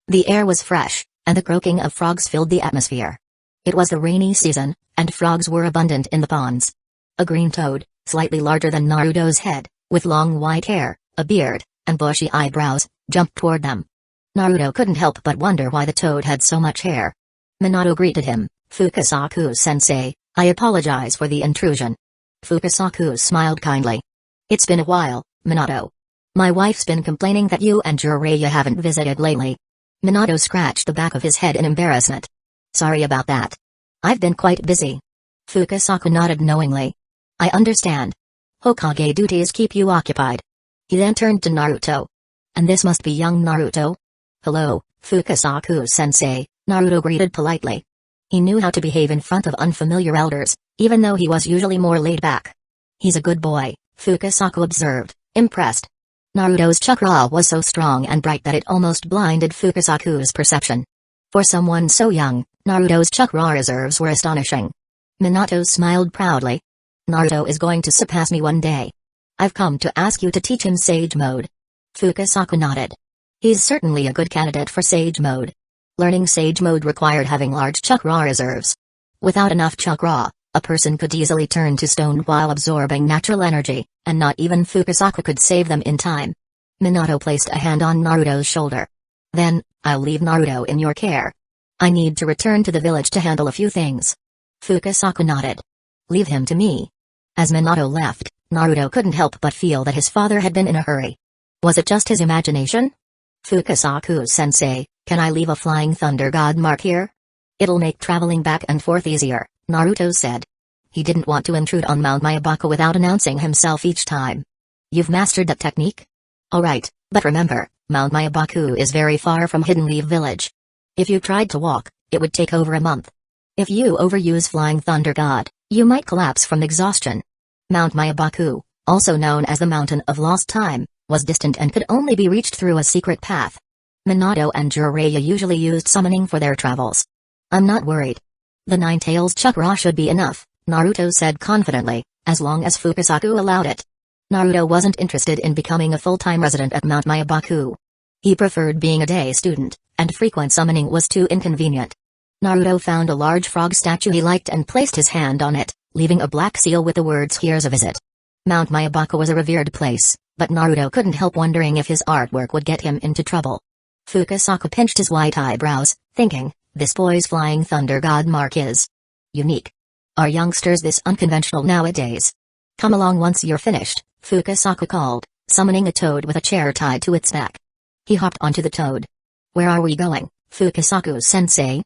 The air was fresh, and the croaking of frogs filled the atmosphere. It was the rainy season, and frogs were abundant in the ponds. A green toad, slightly larger than Naruto's head, with long white hair, a beard, and bushy eyebrows, jumped toward them. Naruto couldn't help but wonder why the toad had so much hair. Minato greeted him, Fukasaku-sensei, I apologize for the intrusion. Fukasaku smiled kindly. It's been a while, Minato. My wife's been complaining that you and Jiraiya haven't visited lately. Minato scratched the back of his head in embarrassment. Sorry about that. I've been quite busy. Fukasaku nodded knowingly. I understand. Hokage duties keep you occupied. He then turned to Naruto. And this must be young Naruto? Hello, Fukasaku-sensei, Naruto greeted politely. He knew how to behave in front of unfamiliar elders, even though he was usually more laid back. He's a good boy, Fukasaku observed, impressed. Naruto's chakra was so strong and bright that it almost blinded Fukasaku's perception. For someone so young, Naruto's chakra reserves were astonishing. Minato smiled proudly. Naruto is going to surpass me one day. I've come to ask you to teach him Sage Mode. Fukasaku nodded. He's certainly a good candidate for Sage Mode. Learning Sage Mode required having large chakra reserves. Without enough chakra, a person could easily turn to stone while absorbing natural energy, and not even Fukasaku could save them in time. Minato placed a hand on Naruto's shoulder. Then, I'll leave Naruto in your care. I need to return to the village to handle a few things. Fukasaku nodded. Leave him to me. As Minato left, Naruto couldn't help but feel that his father had been in a hurry. Was it just his imagination? Fukasaku-sensei, can I leave a flying thunder god mark here? It'll make traveling back and forth easier, Naruto said. He didn't want to intrude on Mount Myabaku without announcing himself each time. You've mastered that technique? Alright, but remember, Mount Myabaku is very far from Hidden Leaf Village. If you tried to walk, it would take over a month. If you overuse Flying Thunder God, You might collapse from exhaustion. Mount Myabaku, also known as the Mountain of Lost Time, was distant and could only be reached through a secret path. Minato and Jiraiya usually used summoning for their travels. I'm not worried. The Nine Tails chakra should be enough, Naruto said confidently, as long as Fukasaku allowed it. Naruto wasn't interested in becoming a full-time resident at Mount Myabaku. He preferred being a day student, and frequent summoning was too inconvenient. Naruto found a large frog statue he liked and placed his hand on it, leaving a black seal with the words "Here's a visit." Mount Myabaku was a revered place, but Naruto couldn't help wondering if his artwork would get him into trouble. Fukasaku pinched his white eyebrows, thinking, this boy's flying thunder god mark is unique. Are youngsters this unconventional nowadays? Come along once you're finished, Fukasaku called, summoning a toad with a chair tied to its back. He hopped onto the toad. Where are we going, Fukasaku-sensei?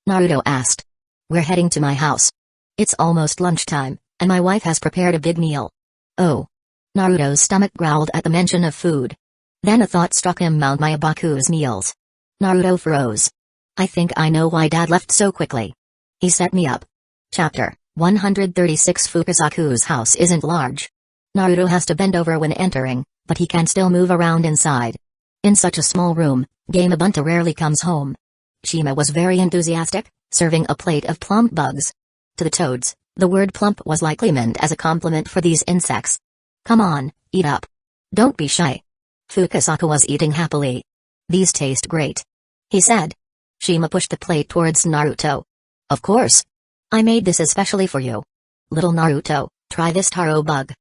Naruto asked. We're heading to my house. It's almost lunchtime, and my wife has prepared a big meal. Oh. Naruto's stomach growled at the mention of food. Then a thought struck him: Mount Myabaku's meals. Naruto froze. I think I know why Dad left so quickly. He set me up. Chapter 136. Fukasaku's house isn't large. Naruto has to bend over when entering, but he can still move around inside. In such a small room, Gamabunta rarely comes home. Shima was very enthusiastic, serving a plate of plump bugs. To the toads, the word plump was likely meant as a compliment for these insects. Come on, eat up. Don't be shy. Fukasaku was eating happily. These taste great, he said. Shima pushed the plate towards Naruto. Of course. I made this especially for you. Little Naruto, try this taro bug.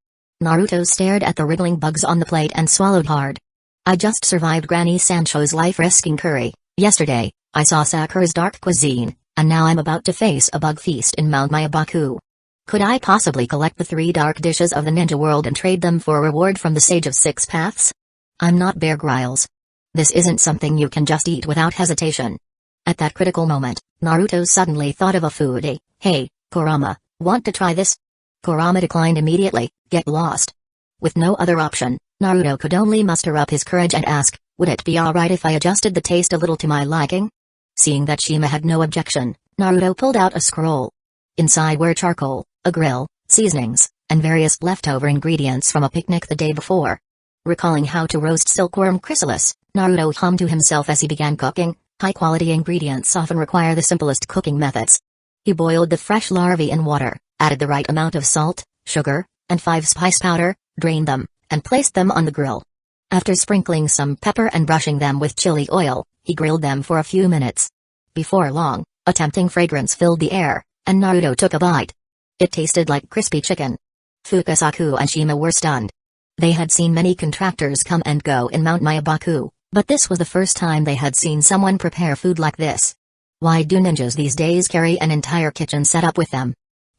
Naruto stared at the wriggling bugs on the plate and swallowed hard. I just survived Granny Sancho's life-risking curry. Yesterday, I saw Sakura's dark cuisine, and now I'm about to face a bug feast in Mount Myabaku. Could I possibly collect the 3 dark dishes of the ninja world and trade them for a reward from the Sage of Six Paths? I'm not Bear Grylls. This isn't something you can just eat without hesitation. At that critical moment, Naruto suddenly thought of a foodie. Hey, Kurama, want to try this? Kurama declined immediately. Get lost. With no other option, Naruto could only muster up his courage and ask, would it be alright if I adjusted the taste a little to my liking? Seeing that Shima had no objection, Naruto pulled out a scroll. Inside were charcoal, a grill, seasonings, and various leftover ingredients from a picnic the day before. Recalling how to roast silkworm chrysalis, Naruto hummed to himself as he began cooking. High-quality ingredients often require the simplest cooking methods. He boiled the fresh larvae in water, added the right amount of salt, sugar, and 5 spice powder, drained them, and placed them on the grill. After sprinkling some pepper and brushing them with chili oil, he grilled them for a few minutes. Before long, a tempting fragrance filled the air, and Naruto took a bite. It tasted like crispy chicken. Fukasaku and Shima were stunned. They had seen many contractors come and go in Mount Myabaku, but this was the first time they had seen someone prepare food like this. Why do ninjas these days carry an entire kitchen set up with them?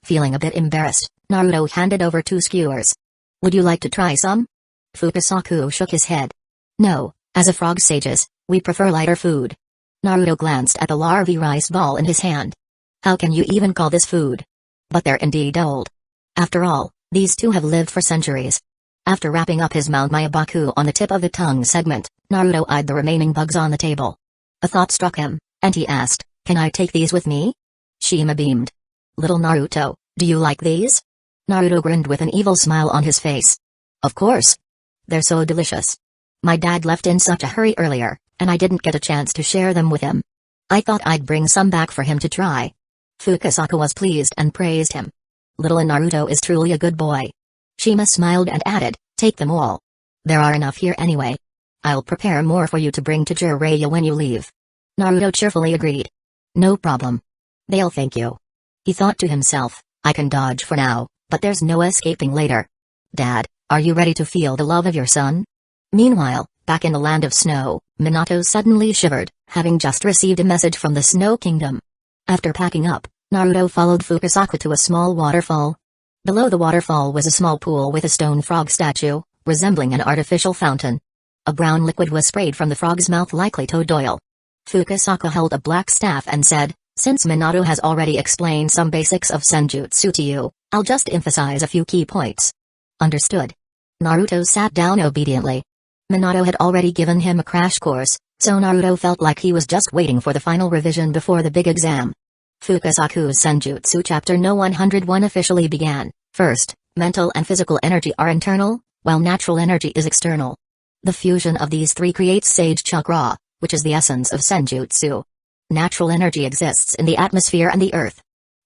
Feeling a bit embarrassed, Naruto handed over 2 skewers. Would you like to try some? Fukasaku shook his head. No, as a frog sages, we prefer lighter food. Naruto glanced at the larvae rice ball in his hand. How can you even call this food? But they're indeed old. After all, these 2 have lived for centuries. After wrapping up his Mount Myabaku on the tip of the tongue segment, Naruto eyed the remaining bugs on the table. A thought struck him, and he asked, can I take these with me? Shima beamed. Little Naruto, do you like these? Naruto grinned with an evil smile on his face. Of course. They're so delicious. My dad left in such a hurry earlier, and I didn't get a chance to share them with him. I thought I'd bring some back for him to try. Fukasaku was pleased and praised him. Little Naruto is truly a good boy. Shima smiled and added, take them all. There are enough here anyway. I'll prepare more for you to bring to Jiraiya when you leave. Naruto cheerfully agreed. No problem. They'll thank you. He thought to himself, I can dodge for now, but there's no escaping later. Dad, are you ready to feel the love of your son? Meanwhile, back in the land of snow, Minato suddenly shivered, having just received a message from the Snow Kingdom. After packing up, Naruto followed Fukasaku to a small waterfall. Below the waterfall was a small pool with a stone frog statue, resembling an artificial fountain. A brown liquid was sprayed from the frog's mouth, likely toad oil. Fukasaku held a black staff and said, since Minato has already explained some basics of senjutsu to you, I'll just emphasize a few key points. Understood. Naruto sat down obediently. Minato had already given him a crash course, so Naruto felt like he was just waiting for the final revision before the big exam. Fukasaku's Senjutsu Chapter No 101 officially began. First, mental and physical energy are internal, while natural energy is external. The fusion of these three creates Sage Chakra, which is the essence of Senjutsu. Natural energy exists in the atmosphere and the earth.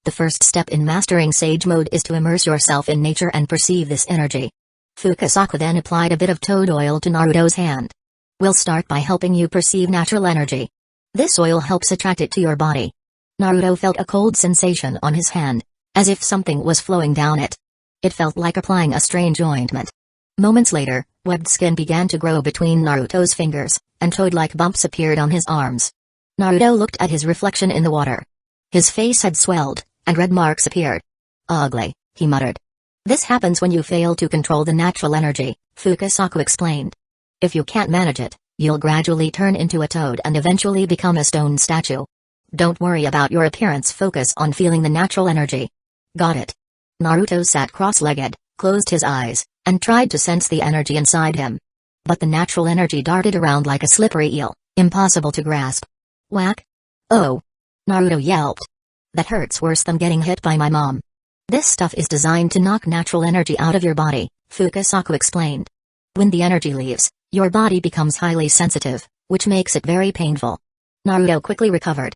The first step in mastering Sage Mode is to immerse yourself in nature and perceive this energy. Fukasaku then applied a bit of toad oil to Naruto's hand. We'll start by helping you perceive natural energy. This oil helps attract it to your body. Naruto felt a cold sensation on his hand, as if something was flowing down it. It felt like applying a strange ointment. Moments later, webbed skin began to grow between Naruto's fingers, and toad-like bumps appeared on his arms. Naruto looked at his reflection in the water. His face had swelled, and red marks appeared. Ugly, he muttered. This happens when you fail to control the natural energy, Fukasaku explained. If you can't manage it, you'll gradually turn into a toad and eventually become a stone statue. Don't worry about your appearance, focus on feeling the natural energy. Got it. Naruto sat cross-legged, closed his eyes, and tried to sense the energy inside him. But the natural energy darted around like a slippery eel, impossible to grasp. Whack! Oh! Naruto yelped. That hurts worse than getting hit by my mom. This stuff is designed to knock natural energy out of your body, Fukasaku explained. When the energy leaves, your body becomes highly sensitive, which makes it very painful. Naruto quickly recovered.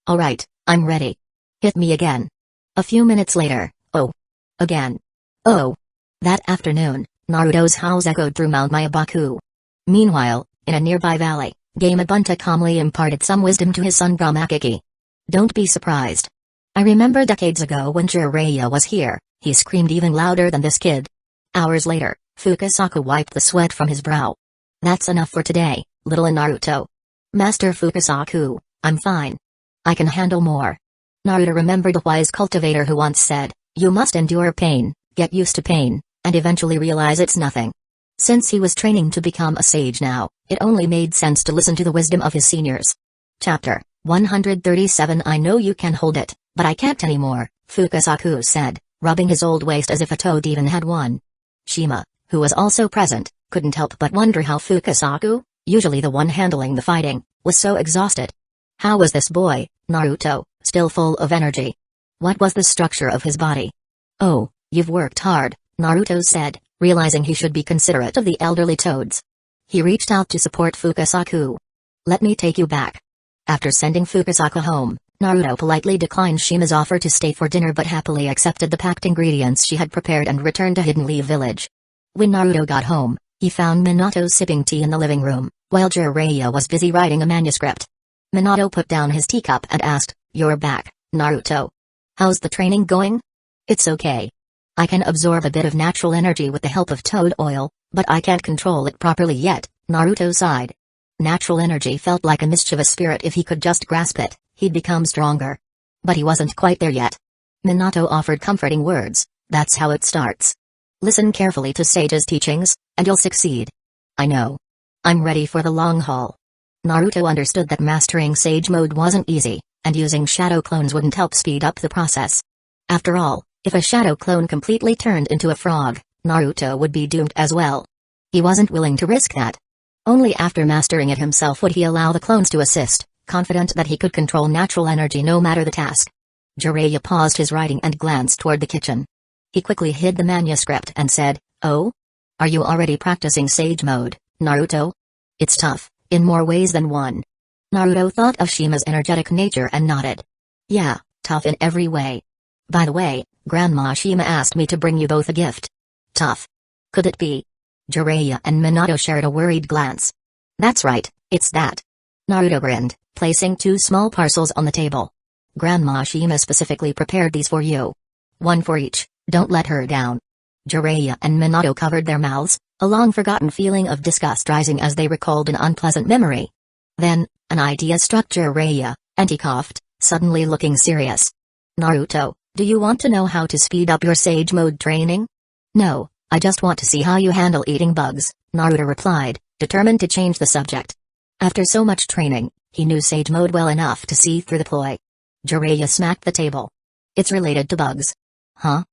Alright, I'm ready. Hit me again. A few minutes later, oh. Again. Oh. That afternoon, Naruto's howls echoed through Mount Myabaku. Meanwhile, in a nearby valley, Gamabunta calmly imparted some wisdom to his son Brahmakiki. Don't be surprised. I remember decades ago when Jiraiya was here, he screamed even louder than this kid. Hours later, Fukasaku wiped the sweat from his brow. That's enough for today, little Naruto. Master Fukasaku, I'm fine. I can handle more. Naruto remembered a wise cultivator who once said, you must endure pain, get used to pain, and eventually realize it's nothing. Since he was training to become a sage now, it only made sense to listen to the wisdom of his seniors. Chapter 137 I know you can hold it, but I can't anymore, Fukasaku said, rubbing his old waist as if a toad even had one. Shima, who was also present, couldn't help but wonder how Fukasaku, usually the one handling the fighting, was so exhausted. How was this boy, Naruto, still full of energy? What was the structure of his body? Oh, you've worked hard, Naruto said, realizing he should be considerate of the elderly toads. He reached out to support Fukasaku. Let me take you back. After sending Fukasaku home, Naruto politely declined Shima's offer to stay for dinner but happily accepted the packed ingredients she had prepared and returned to Hidden Leaf Village. When Naruto got home, he found Minato sipping tea in the living room, while Jiraiya was busy writing a manuscript. Minato put down his teacup and asked, You're back, Naruto. How's the training going? It's okay. I can absorb a bit of natural energy with the help of toad oil, but I can't control it properly yet, Naruto sighed. Natural energy felt like a mischievous spirit. If he could just grasp it, he'd become stronger. But he wasn't quite there yet. Minato offered comforting words, that's how it starts. Listen carefully to Sage's teachings, and you'll succeed. I know. I'm ready for the long haul. Naruto understood that mastering Sage Mode wasn't easy, and using shadow clones wouldn't help speed up the process. After all, if a shadow clone completely turned into a frog, Naruto would be doomed as well. He wasn't willing to risk that. Only after mastering it himself would he allow the clones to assist, confident that he could control natural energy no matter the task. Jiraiya paused his writing and glanced toward the kitchen. He quickly hid the manuscript and said, Oh? Are you already practicing Sage Mode, Naruto? It's tough, in more ways than one. Naruto thought of Shima's energetic nature and nodded. Yeah, tough in every way. By the way, Grandma Shima asked me to bring you both a gift. Tough. Could it be? Jiraiya and Minato shared a worried glance. That's right, it's that. Naruto grinned, placing 2 small parcels on the table. Grandma Shima specifically prepared these for you. One for each, don't let her down. Jiraiya and Minato covered their mouths, a long-forgotten feeling of disgust rising as they recalled an unpleasant memory. Then, an idea struck Jiraiya, and he coughed, suddenly looking serious. Naruto, do you want to know how to speed up your Sage Mode training? No, I just want to see how you handle eating bugs, Naruto replied, determined to change the subject. After so much training, he knew Sage Mode well enough to see through the ploy. Jiraiya smacked the table. It's related to bugs. Huh?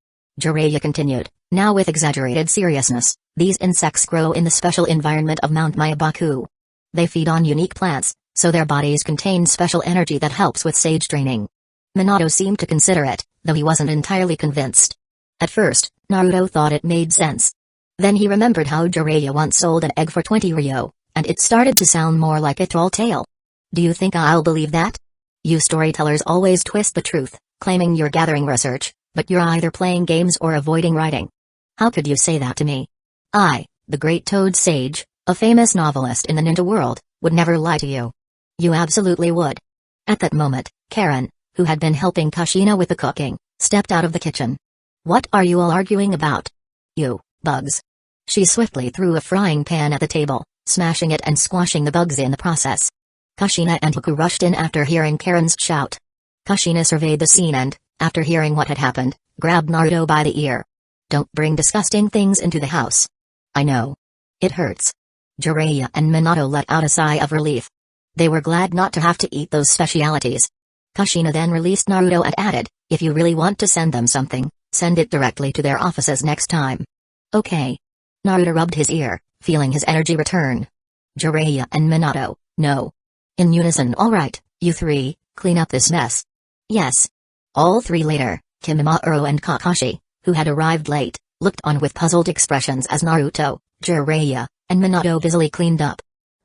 Jiraiya continued, now with exaggerated seriousness, these insects grow in the special environment of Mount Myabaku. They feed on unique plants, so their bodies contain special energy that helps with sage training. Minato seemed to consider it, though he wasn't entirely convinced. At first, Naruto thought it made sense. Then he remembered how Jiraiya once sold an egg for 20 ryo, and it started to sound more like a tall tale. Do you think I'll believe that? You storytellers always twist the truth, claiming you're gathering research, but you're either playing games or avoiding writing. How could you say that to me? I, the great Toad Sage, a famous novelist in the ninja world, would never lie to you. You absolutely would. At that moment, Karen, who had been helping Kushina with the cooking, stepped out of the kitchen. What are you all arguing about? You, bugs. She swiftly threw a frying pan at the table, smashing it and squashing the bugs in the process. Kushina and Hueco rushed in after hearing Karen's shout. Kushina surveyed the scene and, after hearing what had happened, grabbed Naruto by the ear. Don't bring disgusting things into the house. I know. It hurts. Jiraiya and Minato let out a sigh of relief. They were glad not to have to eat those specialities. Kushina then released Naruto and added, if you really want to send them something, send it directly to their offices next time. Okay. Naruto rubbed his ear, feeling his energy return. Jiraiya and Minato, no. In unison, alright, you three, clean up this mess. Yes. All three later, Kimimaro and Kakashi, who had arrived late, looked on with puzzled expressions as Naruto, Jiraiya, and Minato busily cleaned up.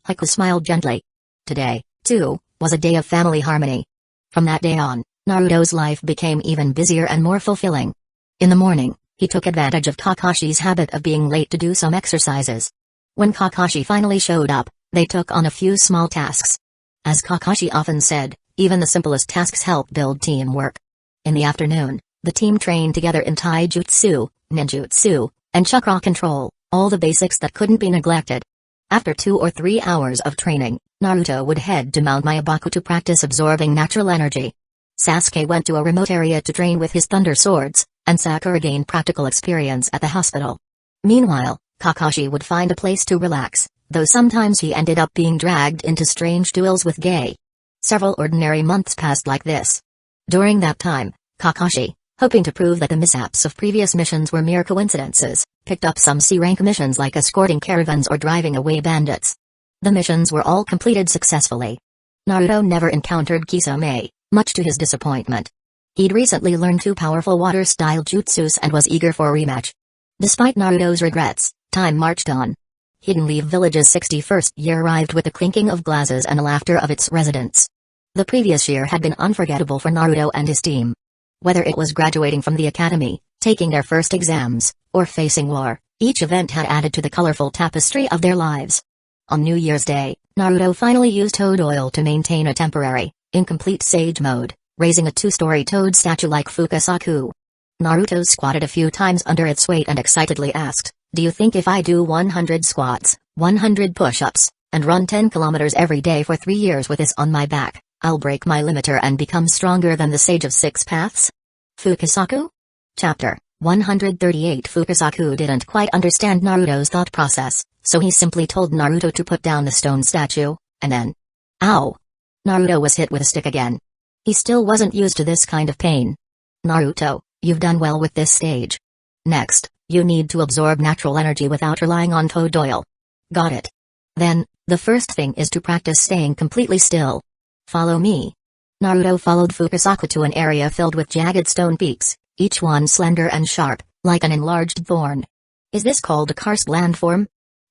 Hueco smiled gently. Today, too, was a day of family harmony. From that day on, Naruto's life became even busier and more fulfilling. In the morning, he took advantage of Kakashi's habit of being late to do some exercises. When Kakashi finally showed up, they took on a few small tasks. As Kakashi often said, even the simplest tasks help build teamwork. In the afternoon, the team trained together in taijutsu, ninjutsu, and chakra control, all the basics that couldn't be neglected. After 2 or 3 hours of training, Naruto would head to Mount Myabaku to practice absorbing natural energy. Sasuke went to a remote area to train with his thunder swords, and Sakura gained practical experience at the hospital. Meanwhile, Kakashi would find a place to relax, though sometimes he ended up being dragged into strange duels with Gai. Several ordinary months passed like this. During that time, Kakashi, hoping to prove that the mishaps of previous missions were mere coincidences, picked up some C-rank missions like escorting caravans or driving away bandits. The missions were all completed successfully. Naruto never encountered Kisame, much to his disappointment. He'd recently learned 2 powerful water-style jutsus and was eager for a rematch. Despite Naruto's regrets, time marched on. Hidden Leaf Village's 61st year arrived with the clinking of glasses and the laughter of its residents. The previous year had been unforgettable for Naruto and his team. Whether it was graduating from the academy, taking their first exams, or facing war, each event had added to the colorful tapestry of their lives. On New Year's Day, Naruto finally used toad oil to maintain a temporary, incomplete sage mode, raising a 2-story toad statue like Fukasaku. Naruto squatted a few times under its weight and excitedly asked, do you think if I do 100 squats, 100 push-ups, and run 10 kilometers every day for 3 years with this on my back, I'll break my limiter and become stronger than the Sage of 6 Paths? Fukasaku? Chapter 138. Fukasaku didn't quite understand Naruto's thought process, so he simply told Naruto to put down the stone statue, and then... Ow! Naruto was hit with a stick again. He still wasn't used to this kind of pain. Naruto, you've done well with this stage. Next, you need to absorb natural energy without relying on toad oil. Got it. Then, the first thing is to practice staying completely still. Follow me. Naruto followed Fukasaku to an area filled with jagged stone peaks, each one slender and sharp, like an enlarged thorn. Is this called a karst landform?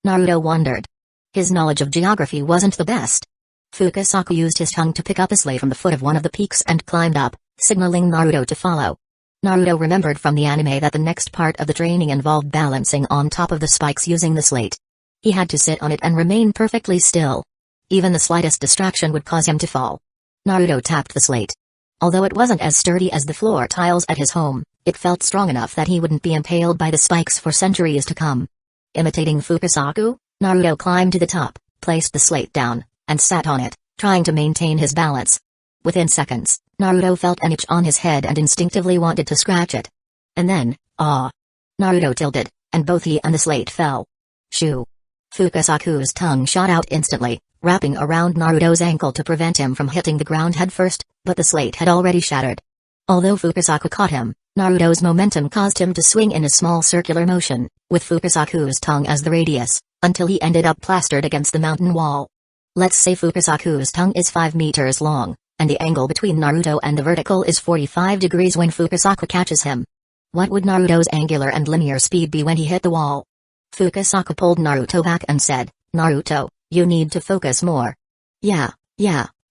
Naruto wondered. His knowledge of geography wasn't the best. Fukasaku used his tongue to pick up a slate from the foot of one of the peaks and climbed up, signaling Naruto to follow. Naruto remembered from the anime that the next part of the training involved balancing on top of the spikes using the slate. He had to sit on it and remain perfectly still. Even the slightest distraction would cause him to fall. Naruto tapped the slate. Although it wasn't as sturdy as the floor tiles at his home, it felt strong enough that he wouldn't be impaled by the spikes for centuries to come. Imitating Fukasaku, Naruto climbed to the top, placed the slate down, and sat on it, trying to maintain his balance. Within seconds, Naruto felt an itch on his head and instinctively wanted to scratch it. And then, Naruto tilted, and both he and the slate fell. Shoo! Fukasaku's tongue shot out instantly, wrapping around Naruto's ankle to prevent him from hitting the ground headfirst, but the slate had already shattered. Although Fukasaku caught him, Naruto's momentum caused him to swing in a small circular motion, with Fukasaku's tongue as the radius, until he ended up plastered against the mountain wall. Let's say Fukasaku's tongue is 5 meters long, And the angle between Naruto and the vertical is 45 degrees when Fukusaka catches him. What would Naruto's angular and linear speed be when he hit the wall? Fukusaka pulled Naruto back and said, "Naruto, you need to focus more." Yeah,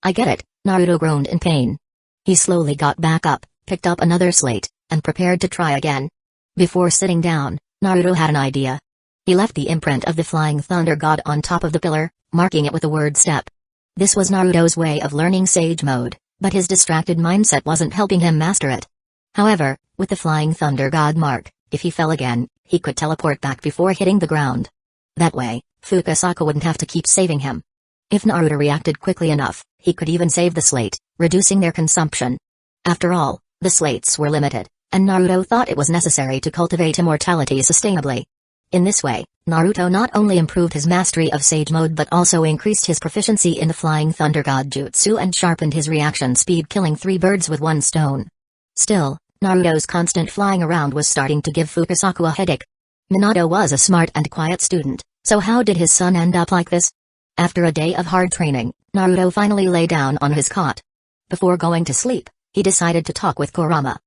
I get it," Naruto groaned in pain. He slowly got back up, picked up another slate, and prepared to try again. Before sitting down, Naruto had an idea. He left the imprint of the Flying Thunder God on top of the pillar, marking it with the word step. This was Naruto's way of learning Sage Mode, but his distracted mindset wasn't helping him master it. However, with the Flying Thunder God mark, if he fell again, he could teleport back before hitting the ground. That way, Fukusaka wouldn't have to keep saving him. If Naruto reacted quickly enough, he could even save the slate, reducing their consumption. After all, the slates were limited, and Naruto thought it was necessary to cultivate immortality sustainably. In this way, Naruto not only improved his mastery of Sage Mode but also increased his proficiency in the Flying Thunder God Jutsu and sharpened his reaction speed, killing 3 birds with 1 stone. Still, Naruto's constant flying around was starting to give Fukusaka a headache. Minato was a smart and quiet student, so how did his son end up like this? After a day of hard training, Naruto finally lay down on his cot. Before going to sleep, he decided to talk with Kurama.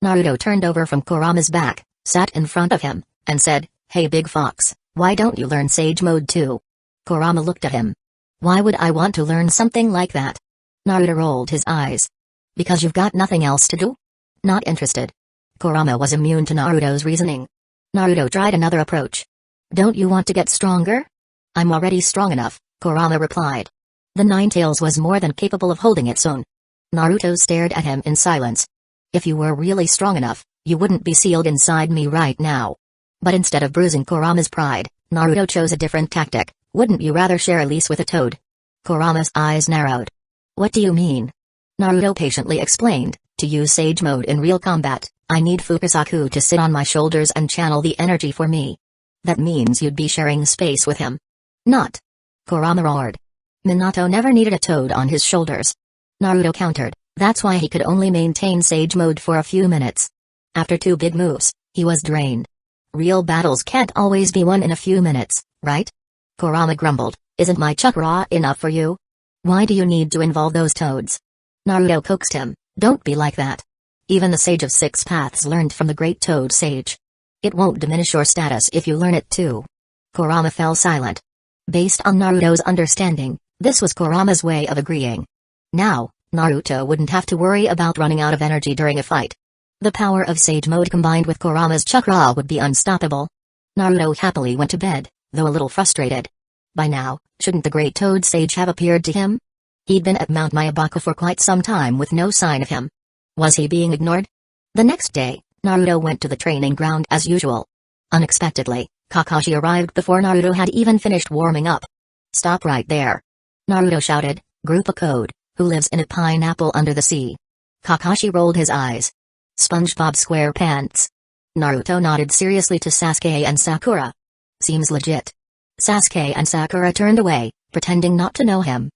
Naruto turned over from Kurama's back, sat in front of him, and said, "Hey Big Fox, why don't you learn Sage Mode too?" Kurama looked at him. "Why would I want to learn something like that?" Naruto rolled his eyes. "Because you've got nothing else to do?" "Not interested." Kurama was immune to Naruto's reasoning. Naruto tried another approach. "Don't you want to get stronger?" "I'm already strong enough," Kurama replied. The Ninetales was more than capable of holding its own. Naruto stared at him in silence. "If you were really strong enough, you wouldn't be sealed inside me right now." But instead of bruising Kurama's pride, Naruto chose a different tactic. "Wouldn't you rather share a lease with a toad?" Kurama's eyes narrowed. "What do you mean?" Naruto patiently explained, "To use Sage Mode in real combat, I need Fukusaka to sit on my shoulders and channel the energy for me." "That means you'd be sharing space with him." "Not." Kurama roared. Minato never needed a toad on his shoulders. Naruto countered, "That's why he could only maintain Sage Mode for a few minutes. After 2 big moves, he was drained." "Real battles can't always be won in a few minutes, right?" Kurama grumbled, "Isn't my chakra enough for you? Why do you need to involve those toads?" Naruto coaxed him, "Don't be like that. Even the Sage of 6 Paths learned from the Great Toad Sage. It won't diminish your status if you learn it too." Kurama fell silent. Based on Naruto's understanding, this was Kurama's way of agreeing. Now, Naruto wouldn't have to worry about running out of energy during a fight. The power of Sage Mode combined with Kurama's chakra would be unstoppable. Naruto happily went to bed, though a little frustrated. By now, shouldn't the Great Toad Sage have appeared to him? He'd been at Mount Miyabaka for quite some time with no sign of him. Was he being ignored? The next day, Naruto went to the training ground as usual. Unexpectedly, Kakashi arrived before Naruto had even finished warming up. "Stop right there!" Naruto shouted, "Group a code, who lives in a pineapple under the sea?" Kakashi rolled his eyes. "SpongeBob SquarePants." Naruto nodded seriously to Sasuke and Sakura. "Seems legit." Sasuke and Sakura turned away, pretending not to know him.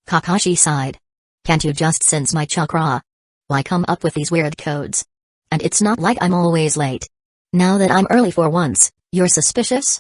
Kakashi sighed. "Can't you just sense my chakra? Why come up with these weird codes? And it's not like I'm always late. Now that I'm early for once, you're suspicious?"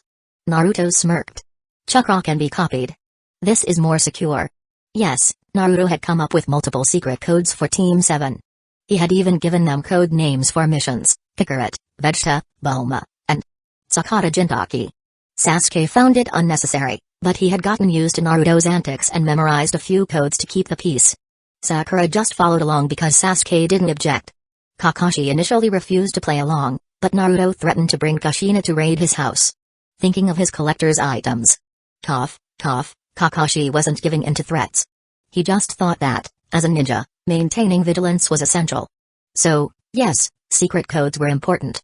Naruto smirked. "Chakra can be copied. This is more secure." Yes, Naruto had come up with multiple secret codes for Team 7. He had even given them code names for missions: Kakarot, Vegeta, Bulma, and Sakata Jintaki. Sasuke found it unnecessary, but he had gotten used to Naruto's antics and memorized a few codes to keep the peace. Sakura just followed along because Sasuke didn't object. Kakashi initially refused to play along, but Naruto threatened to bring Kushina to raid his house. Thinking of his collector's items. Cough, cough, Kakashi wasn't giving in to threats. He just thought that, as a ninja, maintaining vigilance was essential. So, yes, secret codes were important.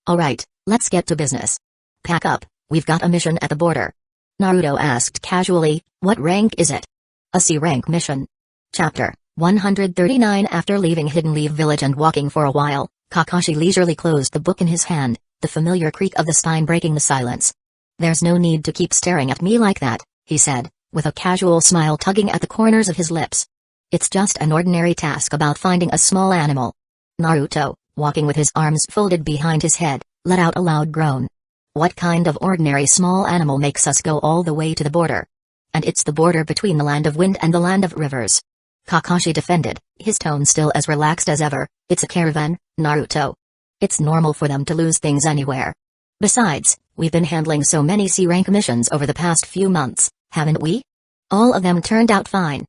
"Alright, let's get to business. Pack up, we've got a mission at the border." Naruto asked casually, "What rank is it?" "A C rank mission." Chapter 139. After leaving Hidden Leaf Village and walking for a while, Kakashi leisurely closed the book in his hand, the familiar creak of the spine breaking the silence. "There's no need to keep staring at me like that," he said, with a casual smile tugging at the corners of his lips. "It's just an ordinary task about finding a small animal." Naruto, walking with his arms folded behind his head, let out a loud groan. "What kind of ordinary small animal makes us go all the way to the border? And it's the border between the land of wind and the land of rivers." Kakashi defended, his tone still as relaxed as ever. It's a caravan, Naruto. It's normal for them to lose things anywhere. Besides, we've been handling so many C-rank missions over the past few months, haven't we? All of them turned out fine.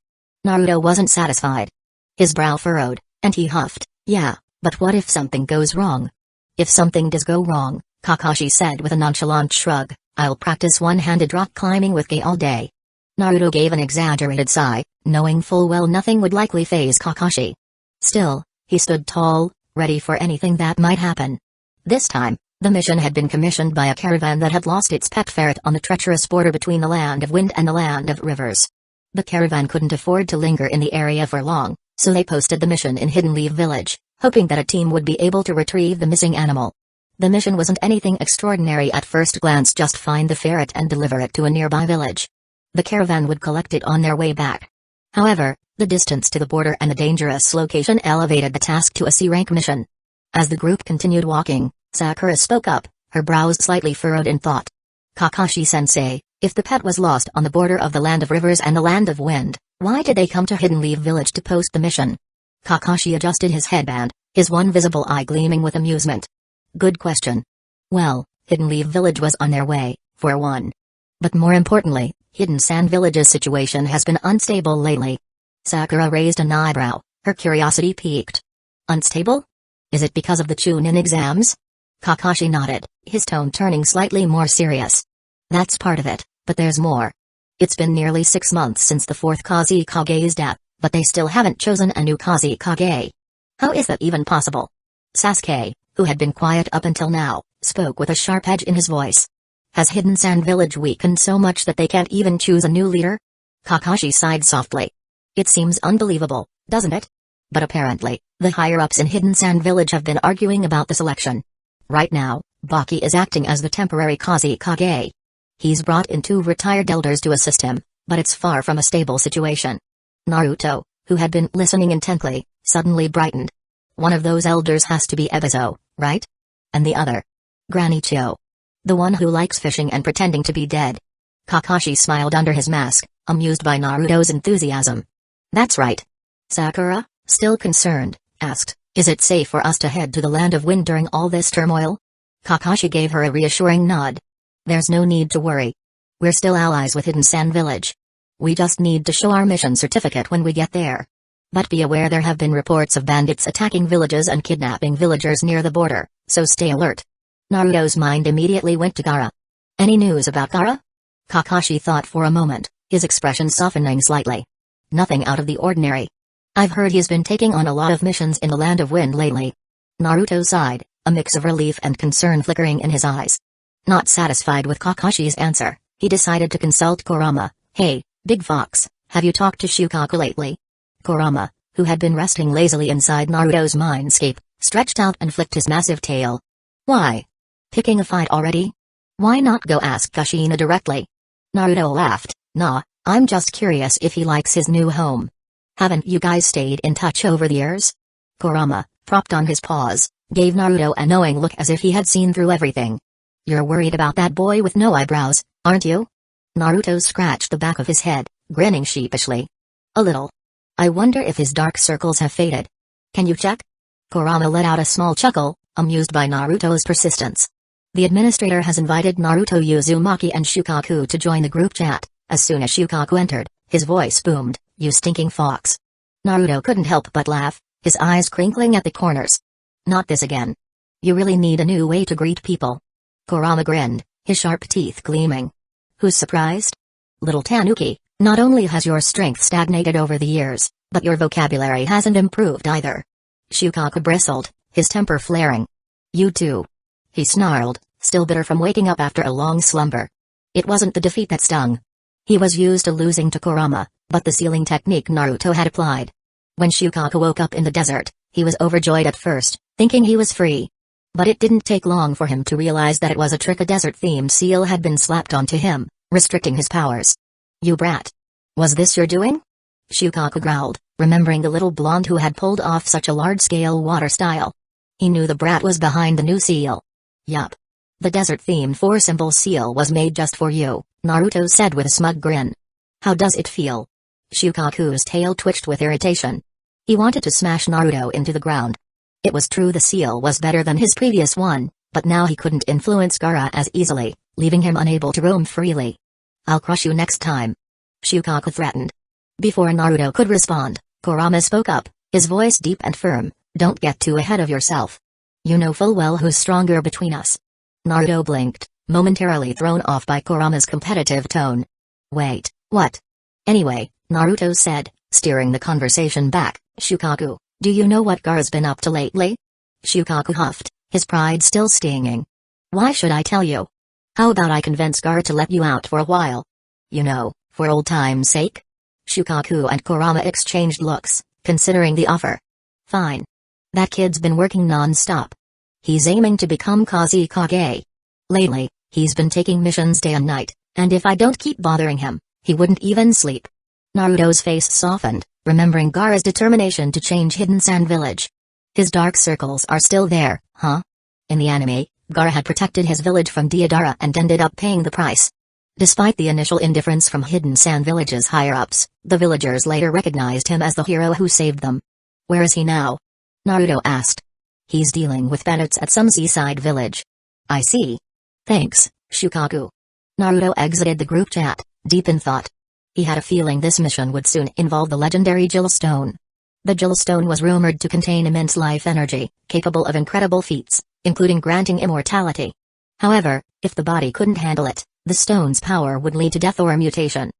Naruto wasn't satisfied. His brow furrowed, and he huffed, yeah, but what if something goes wrong? If something does go wrong, Kakashi said with a nonchalant shrug, I'll practice one-handed rock climbing with Gai all day. Naruto gave an exaggerated sigh, knowing full well nothing would likely faze Kakashi. Still, he stood tall, ready for anything that might happen. This time, the mission had been commissioned by a caravan that had lost its pet ferret on the treacherous border between the Land of Wind and the Land of Rivers. The caravan couldn't afford to linger in the area for long, so they posted the mission in Hidden Leaf Village, hoping that a team would be able to retrieve the missing animal. The mission wasn't anything extraordinary at first glance, just find the ferret and deliver it to a nearby village. The caravan would collect it on their way back. However, the distance to the border and the dangerous location elevated the task to a C-rank mission. As the group continued walking, Sakura spoke up, her brows slightly furrowed in thought. Kakashi-sensei, if the pet was lost on the border of the Land of Rivers and the Land of Wind, why did they come to Hidden Leaf Village to post the mission? Kakashi adjusted his headband, his one visible eye gleaming with amusement. Good question. Well, Hidden Leaf Village was on their way, for one. But more importantly, Hidden Sand Village's situation has been unstable lately. Sakura raised an eyebrow, her curiosity piqued. Unstable? Is it because of the Chunin exams? Kakashi nodded, his tone turning slightly more serious. That's part of it, but there's more. It's been nearly 6 months since the 4th Kazekage's death, but they still haven't chosen a new Kazekage. How is that even possible? Sasuke, who had been quiet up until now, spoke with a sharp edge in his voice. Has Hidden Sand Village weakened so much that they can't even choose a new leader? Kakashi sighed softly. It seems unbelievable, doesn't it? But apparently, the higher-ups in Hidden Sand Village have been arguing about the selection. Right now, Baki is acting as the temporary Kazekage. He's brought in 2 retired elders to assist him, but it's far from a stable situation. Naruto, who had been listening intently, suddenly brightened. One of those elders has to be Ebizo, right? And the other? Granny Chio. The one who likes fishing and pretending to be dead. Kakashi smiled under his mask, amused by Naruto's enthusiasm. That's right. Sakura, still concerned, asked, is it safe for us to head to the Land of Wind during all this turmoil? Kakashi gave her a reassuring nod. There's no need to worry. We're still allies with Hidden Sand Village. We just need to show our mission certificate when we get there. But be aware there have been reports of bandits attacking villages and kidnapping villagers near the border, so stay alert. Naruto's mind immediately went to Gaara. Any news about Gaara? Kakashi thought for a moment, his expression softening slightly. Nothing out of the ordinary. I've heard he's been taking on a lot of missions in the Land of Wind lately. Naruto sighed, a mix of relief and concern flickering in his eyes. Not satisfied with Kakashi's answer, he decided to consult Kurama. Hey, Big Fox, have you talked to Shukaku lately? Kurama, who had been resting lazily inside Naruto's mindscape, stretched out and flicked his massive tail. Why? Picking a fight already? Why not go ask Kushina directly? Naruto laughed. Nah, I'm just curious if he likes his new home. Haven't you guys stayed in touch over the years? Kurama, propped on his paws, gave Naruto a knowing look as if he had seen through everything. You're worried about that boy with no eyebrows, aren't you? Naruto scratched the back of his head, grinning sheepishly. A little. I wonder if his dark circles have faded. Can you check? Kurama let out a small chuckle, amused by Naruto's persistence. The administrator has invited Naruto, Uzumaki and Shukaku to join the group chat. As soon as Shukaku entered, his voice boomed, you stinking fox. Naruto couldn't help but laugh, his eyes crinkling at the corners. Not this again. You really need a new way to greet people. Kurama grinned, his sharp teeth gleaming. Who's surprised? Little Tanuki, not only has your strength stagnated over the years, but your vocabulary hasn't improved either. Shukaku bristled, his temper flaring. You too. He snarled, still bitter from waking up after a long slumber. It wasn't the defeat that stung. He was used to losing to Kurama, but the sealing technique Naruto had applied. When Shukaku woke up in the desert, he was overjoyed at first, thinking he was free. But it didn't take long for him to realize that it was a trick. A desert-themed seal had been slapped onto him, restricting his powers. You brat. Was this your doing? Shukaku growled, remembering the little blonde who had pulled off such a large-scale water style. He knew the brat was behind the new seal. Yup. The desert-themed 4-symbol seal was made just for you, Naruto said with a smug grin. How does it feel? Shukaku's tail twitched with irritation. He wanted to smash Naruto into the ground. It was true the seal was better than his previous one, but now he couldn't influence Gaara as easily, leaving him unable to roam freely. "I'll crush you next time," Shukaku threatened. Before Naruto could respond, Kurama spoke up, his voice deep and firm. "Don't get too ahead of yourself. You know full well who's stronger between us." Naruto blinked, momentarily thrown off by Kurama's competitive tone. "Wait, what?" "Anyway," Naruto said, steering the conversation back, "Shukaku, do you know what Gaara's been up to lately?" Shukaku huffed, his pride still stinging. "Why should I tell you? How about I convince Gaara to let you out for a while? You know, for old time's sake?" Shukaku and Kurama exchanged looks, considering the offer. "Fine. That kid's been working non-stop. He's aiming to become Kazekage. Lately, he's been taking missions day and night, and if I don't keep bothering him, he wouldn't even sleep." Naruto's face softened, remembering Gaara's determination to change Hidden Sand Village. His dark circles are still there, huh? In the anime, Gaara had protected his village from Deodara and ended up paying the price. Despite the initial indifference from Hidden Sand Village's higher-ups, the villagers later recognized him as the hero who saved them. "Where is he now?" Naruto asked. "He's dealing with bandits at some seaside village." "I see. Thanks, Shukaku." Naruto exited the group chat, deep in thought. He had a feeling this mission would soon involve the legendary Jewel Stone. The Jewel Stone was rumored to contain immense life energy, capable of incredible feats, including granting immortality. However, if the body couldn't handle it, the stone's power would lead to death or mutation.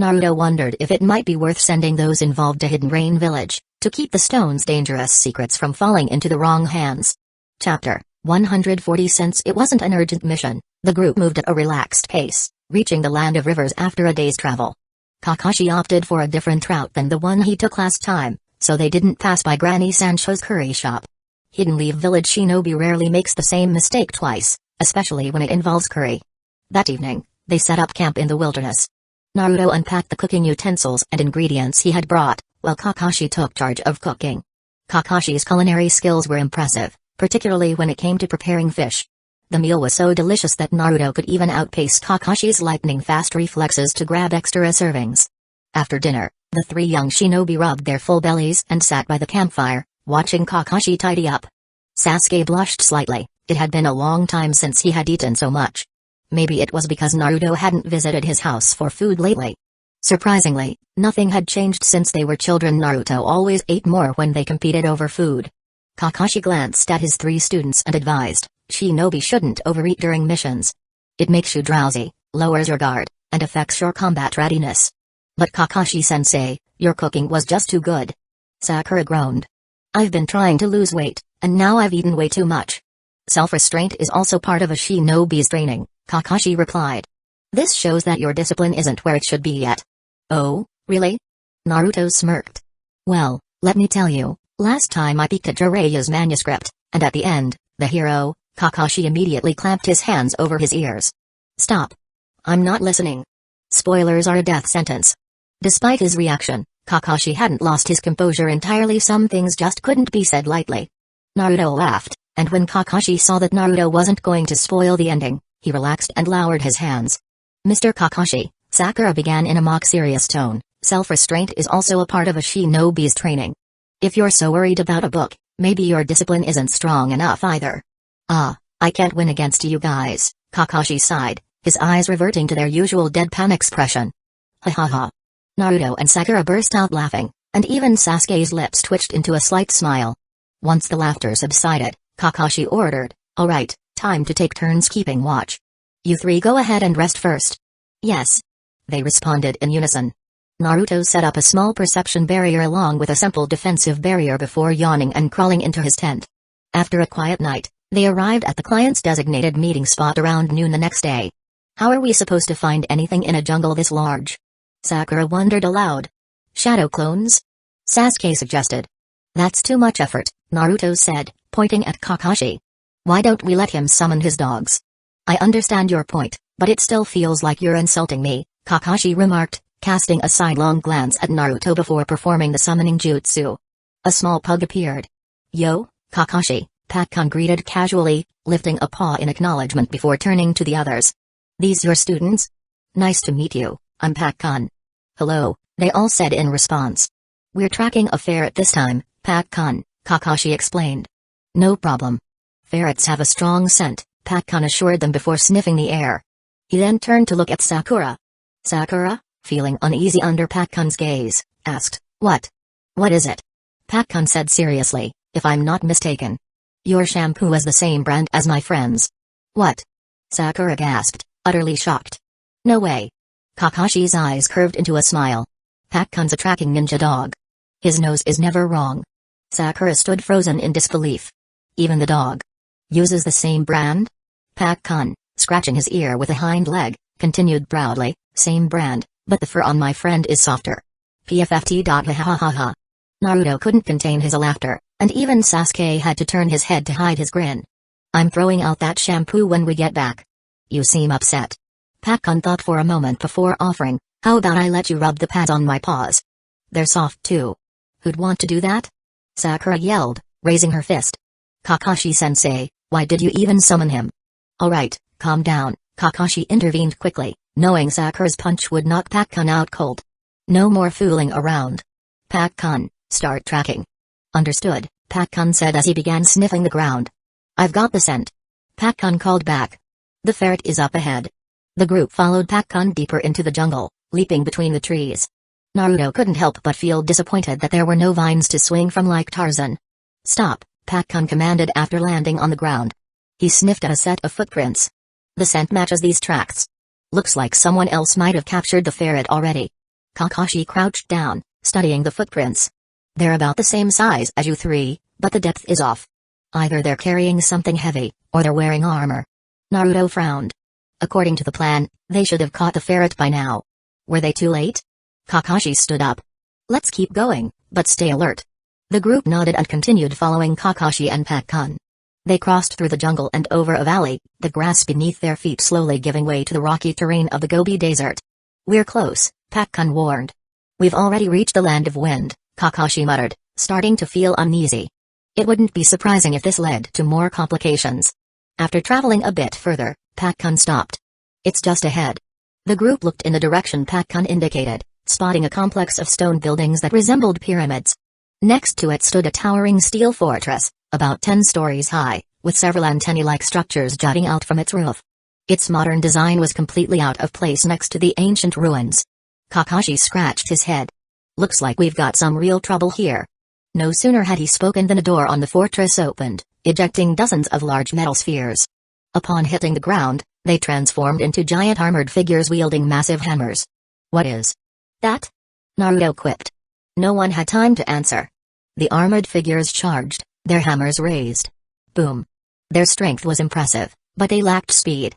Naruto wondered if it might be worth sending those involved to Hidden Rain Village, to keep the stone's dangerous secrets from falling into the wrong hands. Chapter 140. Since it wasn't an urgent mission, the group moved at a relaxed pace, reaching the Land of Rivers after a day's travel. Kakashi opted for a different route than the one he took last time, so they didn't pass by Granny Sancho's curry shop. Hidden Leaf Village shinobi rarely makes the same mistake twice, especially when it involves curry. That evening, they set up camp in the wilderness. Naruto unpacked the cooking utensils and ingredients he had brought, while Kakashi took charge of cooking. Kakashi's culinary skills were impressive, particularly when it came to preparing fish. The meal was so delicious that Naruto could even outpace Kakashi's lightning-fast reflexes to grab extra servings. After dinner, the three young shinobi rubbed their full bellies and sat by the campfire, watching Kakashi tidy up. Sasuke blushed slightly. It had been a long time since he had eaten so much. Maybe it was because Naruto hadn't visited his house for food lately. Surprisingly, nothing had changed since they were children. Naruto always ate more when they competed over food. Kakashi glanced at his three students and advised, "Shinobi shouldn't overeat during missions. It makes you drowsy, lowers your guard, and affects your combat readiness." "But Kakashi-sensei, your cooking was just too good." Sakura groaned. "I've been trying to lose weight, and now I've eaten way too much." "Self-restraint is also part of a shinobi's training," Kakashi replied. "This shows that your discipline isn't where it should be yet." "Oh, really?" Naruto smirked. "Well, let me tell you, last time I peeked at Jiraiya's manuscript, and at the end, the hero," Kakashi immediately clamped his hands over his ears. "Stop. I'm not listening. Spoilers are a death sentence." Despite his reaction, Kakashi hadn't lost his composure entirely. Some things just couldn't be said lightly. Naruto laughed, and when Kakashi saw that Naruto wasn't going to spoil the ending, he relaxed and lowered his hands. "Mr. Kakashi," Sakura began in a mock-serious tone, "self-restraint is also a part of a shinobi's training. If you're so worried about a book, maybe your discipline isn't strong enough either." "Ah, I can't win against you guys," Kakashi sighed, his eyes reverting to their usual deadpan expression. "Ha ha ha." Naruto and Sakura burst out laughing, and even Sasuke's lips twitched into a slight smile. Once the laughter subsided, Kakashi ordered, "All right, time to take turns keeping watch. You three go ahead and rest first." "Yes." They responded in unison. Naruto set up a small perception barrier along with a simple defensive barrier before yawning and crawling into his tent. After a quiet night, they arrived at the client's designated meeting spot around noon the next day. "How are we supposed to find anything in a jungle this large?" Sakura wondered aloud. "Shadow clones?" Sasuke suggested. "That's too much effort," Naruto said, pointing at Kakashi. "Why don't we let him summon his dogs?" "I understand your point, but it still feels like you're insulting me," Kakashi remarked, casting a sidelong glance at Naruto before performing the summoning jutsu. A small pug appeared. "Yo, Kakashi," Pac-kun greeted casually, lifting a paw in acknowledgement before turning to the others. "These your students?" "Nice to meet you, I'm Pac-kun." "Hello," they all said in response. We're tracking a ferret this time, Pak-kun, Kakashi explained. No problem. Ferrets have a strong scent, Pak-kun assured them before sniffing the air. He then turned to look at Sakura. Sakura, feeling uneasy under Pak-kun's gaze, asked, What? What is it? Pak-kun said seriously, if I'm not mistaken. Your shampoo is the same brand as my friend's. What? Sakura gasped, utterly shocked. No way. Kakashi's eyes curved into a smile. Pak-kun's a tracking ninja dog. His nose is never wrong. Sakura stood frozen in disbelief. Even the dog uses the same brand? Pak-kun, scratching his ear with a hind leg, continued proudly, same brand, but the fur on my friend is softer. PFFT. Ha ha ha ha. Naruto couldn't contain his laughter, and even Sasuke had to turn his head to hide his grin. I'm throwing out that shampoo when we get back. You seem upset. Pak-kun thought for a moment before offering, how about I let you rub the pads on my paws? They're soft too. Who'd want to do that? Sakura yelled, raising her fist. Kakashi-sensei, why did you even summon him? Alright, calm down, Kakashi intervened quickly, knowing Sakura's punch would knock Pak-kun out cold. No more fooling around. Pak-kun, start tracking. Understood, Pak-kun said as he began sniffing the ground. I've got the scent. Pak-kun called back. The ferret is up ahead. The group followed Pak-kun deeper into the jungle, leaping between the trees. Naruto couldn't help but feel disappointed that there were no vines to swing from like Tarzan. Stop, Pak-kun commanded after landing on the ground. He sniffed at a set of footprints. The scent matches these tracks. Looks like someone else might have captured the ferret already. Kakashi crouched down, studying the footprints. They're about the same size as you three, but the depth is off. Either they're carrying something heavy, or they're wearing armor. Naruto frowned. According to the plan, they should have caught the ferret by now. Were they too late? Kakashi stood up. Let's keep going, but stay alert. The group nodded and continued following Kakashi and Pak-kun. They crossed through the jungle and over a valley, the grass beneath their feet slowly giving way to the rocky terrain of the Gobi Desert. We're close, Pak-kun warned. We've already reached the land of wind, Kakashi muttered, starting to feel uneasy. It wouldn't be surprising if this led to more complications. After traveling a bit further, Pak-kun stopped. It's just ahead. The group looked in the direction Pak-kun indicated, spotting a complex of stone buildings that resembled pyramids. Next to it stood a towering steel fortress, about 10 stories high, with several antennae-like structures jutting out from its roof. Its modern design was completely out of place next to the ancient ruins. Kakashi scratched his head. Looks like we've got some real trouble here. No sooner had he spoken than a door on the fortress opened, ejecting dozens of large metal spheres. Upon hitting the ground, they transformed into giant armored figures wielding massive hammers. What is that? Naruto quipped. No one had time to answer. The armored figures charged, their hammers raised. Boom. Their strength was impressive, but they lacked speed.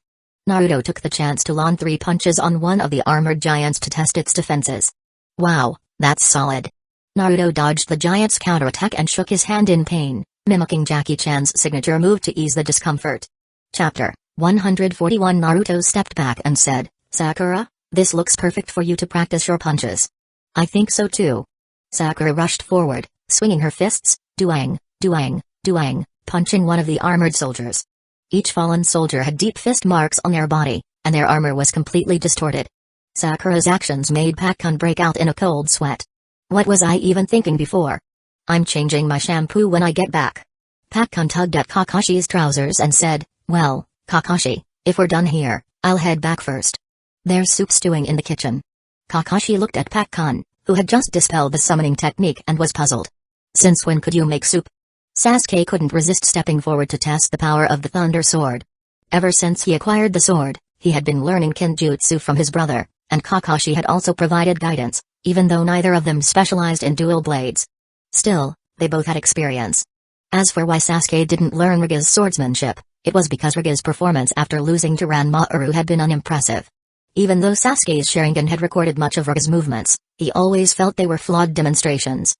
Naruto took the chance to launch 3 punches on one of the armored giants to test its defenses. Wow, that's solid. Naruto dodged the giant's counterattack and shook his hand in pain, mimicking Jackie Chan's signature move to ease the discomfort. Chapter 141. Naruto stepped back and said, Sakura, this looks perfect for you to practice your punches. I think so too. Sakura rushed forward, swinging her fists, duang, duang, duang, punching one of the armored soldiers. Each fallen soldier had deep fist marks on their body, and their armor was completely distorted. Sakura's actions made Pak-kun break out in a cold sweat. What was I even thinking before? I'm changing my shampoo when I get back. Pak-kun tugged at Kakashi's trousers and said, Well, Kakashi, if we're done here, I'll head back first. There's soup stewing in the kitchen. Kakashi looked at Pak-kun, who had just dispelled the summoning technique and was puzzled. Since when could you make soup? Sasuke couldn't resist stepping forward to test the power of the Thunder Sword. Ever since he acquired the sword, he had been learning Kinjutsu from his brother, and Kakashi had also provided guidance, even though neither of them specialized in dual blades. Still, they both had experience. As for why Sasuke didn't learn Ryuga's swordsmanship, it was because Ryuga's performance after losing to Ranmaru had been unimpressive. Even though Sasuke's Sharingan had recorded much of Ryuga's movements, he always felt they were flawed demonstrations.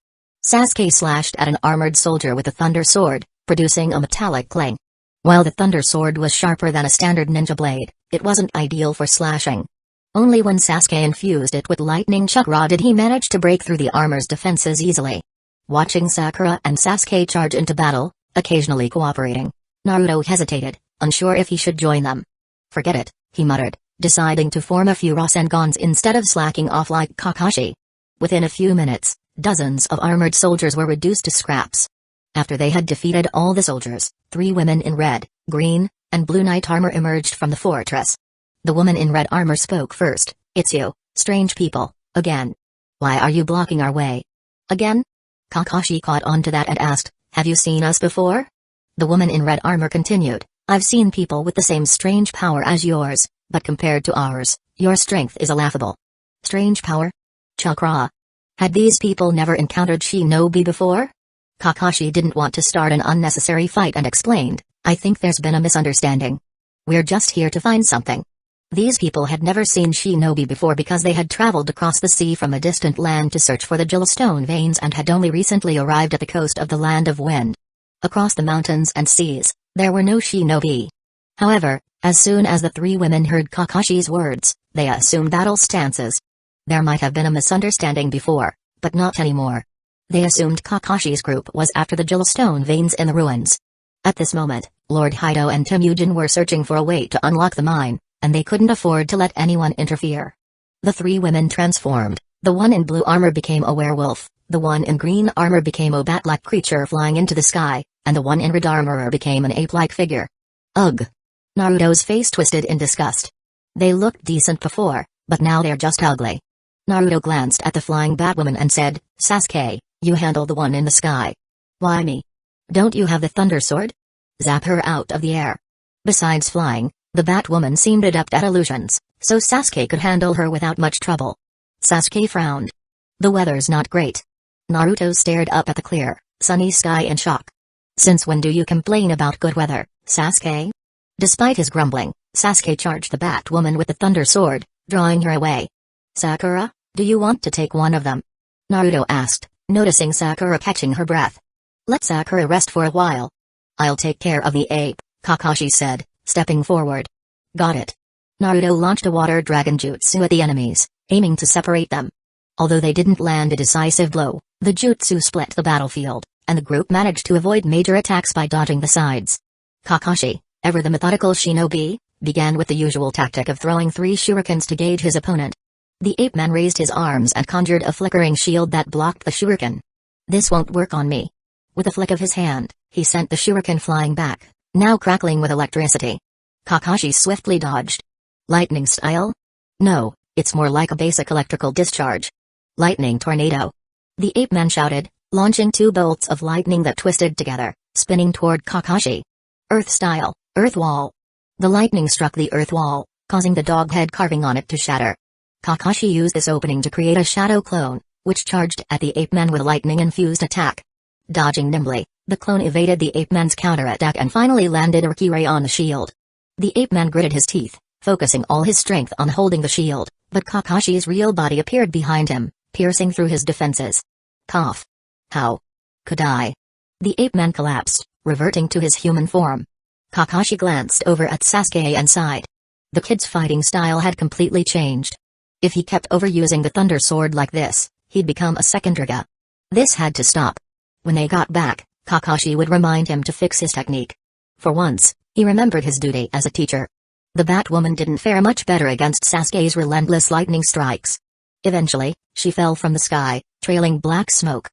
Sasuke slashed at an armored soldier with a thunder sword, producing a metallic clang. While the thunder sword was sharper than a standard ninja blade, it wasn't ideal for slashing. Only when Sasuke infused it with lightning chakra did he manage to break through the armor's defenses easily. Watching Sakura and Sasuke charge into battle, occasionally cooperating, Naruto hesitated, unsure if he should join them. Forget it, he muttered, deciding to form a few Rasengans instead of slacking off like Kakashi. Within a few minutes, Dozens of armored soldiers were reduced to scraps. After they had defeated all the soldiers, 3 women in red, green, and blue knight armor emerged from the fortress. The woman in red armor spoke first. "It's you, strange people, again. Why are you blocking our way? Again?" Kakashi caught on to that and asked, "Have you seen us before?" The woman in red armor continued, "I've seen people with the same strange power as yours, but compared to ours, your strength is laughable." Strange power? Chakra. Had these people never encountered shinobi before? Kakashi didn't want to start an unnecessary fight and explained, "I think there's been a misunderstanding. We're just here to find something." These people had never seen shinobi before because they had traveled across the sea from a distant land to search for the Jewelstone veins and had only recently arrived at the coast of the Land of Wind. Across the mountains and seas, there were no shinobi. However, as soon as the 3 women heard Kakashi's words, they assumed battle stances. There might have been a misunderstanding before, but not anymore. They assumed Kakashi's group was after the Jewelstone veins in the ruins. At this moment, Lord Haido and Temujin were searching for a way to unlock the mine, and they couldn't afford to let anyone interfere. The 3 women transformed. The one in blue armor became a werewolf, the one in green armor became a bat-like creature flying into the sky, and the one in red armor became an ape-like figure. Ugh! Naruto's face twisted in disgust. They looked decent before, but now they're just ugly. Naruto glanced at the flying Batwoman and said, "Sasuke, you handle the one in the sky." "Why me? Don't you have the Thunder Sword? Zap her out of the air." Besides flying, the Batwoman seemed adept at illusions, so Sasuke could handle her without much trouble. Sasuke frowned. "The weather's not great." Naruto stared up at the clear, sunny sky in shock. "Since when do you complain about good weather, Sasuke?" Despite his grumbling, Sasuke charged the Batwoman with the Thunder Sword, drawing her away. "Sakura, do you want to take one of them?" Naruto asked, noticing Sakura catching her breath. "Let Sakura rest for a while." "I'll take care of the ape," Kakashi said, stepping forward. "Got it." Naruto launched a water dragon jutsu at the enemies, aiming to separate them. Although they didn't land a decisive blow, the jutsu split the battlefield, and the group managed to avoid major attacks by dodging the sides. Kakashi, ever the methodical shinobi, began with the usual tactic of throwing 3 shurikens to gauge his opponent. The ape-man raised his arms and conjured a flickering shield that blocked the shuriken. "This won't work on me." With a flick of his hand, he sent the shuriken flying back, now crackling with electricity. Kakashi swiftly dodged. "Lightning style?" "No, it's more like a basic electrical discharge." "Lightning tornado!" the ape-man shouted, launching 2 bolts of lightning that twisted together, spinning toward Kakashi. "Earth style, earth wall." The lightning struck the earth wall, causing the dog head carving on it to shatter. Kakashi used this opening to create a shadow clone, which charged at the ape-man with a lightning-infused attack. Dodging nimbly, the clone evaded the ape-man's counterattack and finally landed a Riki-ray on the shield. The ape-man gritted his teeth, focusing all his strength on holding the shield, but Kakashi's real body appeared behind him, piercing through his defenses. Cough. "How could I?" The ape-man collapsed, reverting to his human form. Kakashi glanced over at Sasuke and sighed. The kid's fighting style had completely changed. If he kept overusing the Thunder Sword like this, he'd become a second Hyuga. This had to stop. When they got back, Kakashi would remind him to fix his technique. For once, he remembered his duty as a teacher. The Batwoman didn't fare much better against Sasuke's relentless lightning strikes. Eventually, she fell from the sky, trailing black smoke.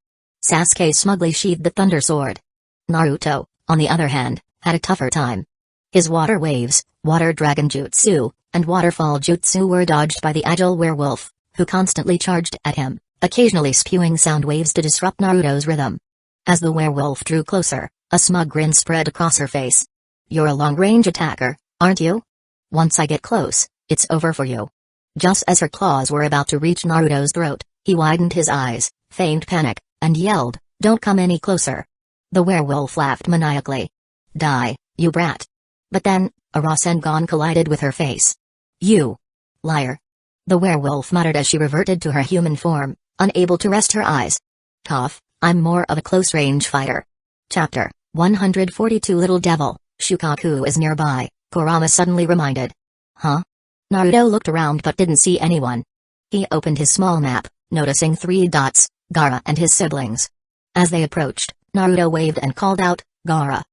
Sasuke smugly sheathed the Thunder Sword. Naruto, on the other hand, had a tougher time. His water waves, water dragon jutsu, and waterfall jutsu were dodged by the agile werewolf, who constantly charged at him, occasionally spewing sound waves to disrupt Naruto's rhythm. As the werewolf drew closer, a smug grin spread across her face. "You're a long-range attacker, aren't you? Once I get close, it's over for you." Just as her claws were about to reach Naruto's throat, he widened his eyes, feigned panic, and yelled, "Don't come any closer." The werewolf laughed maniacally. "Die, you brat." But then, a Rasengan collided with her face. "You liar." The werewolf muttered as she reverted to her human form, unable to rest her eyes. "Tough, I'm more of a close-range fighter." Chapter 142 Little Devil, Shukaku is nearby, Kurama suddenly reminded. "Huh?" Naruto looked around but didn't see anyone. He opened his small map, noticing 3 dots, Gaara and his siblings. As they approached, Naruto waved and called out, "Gaara."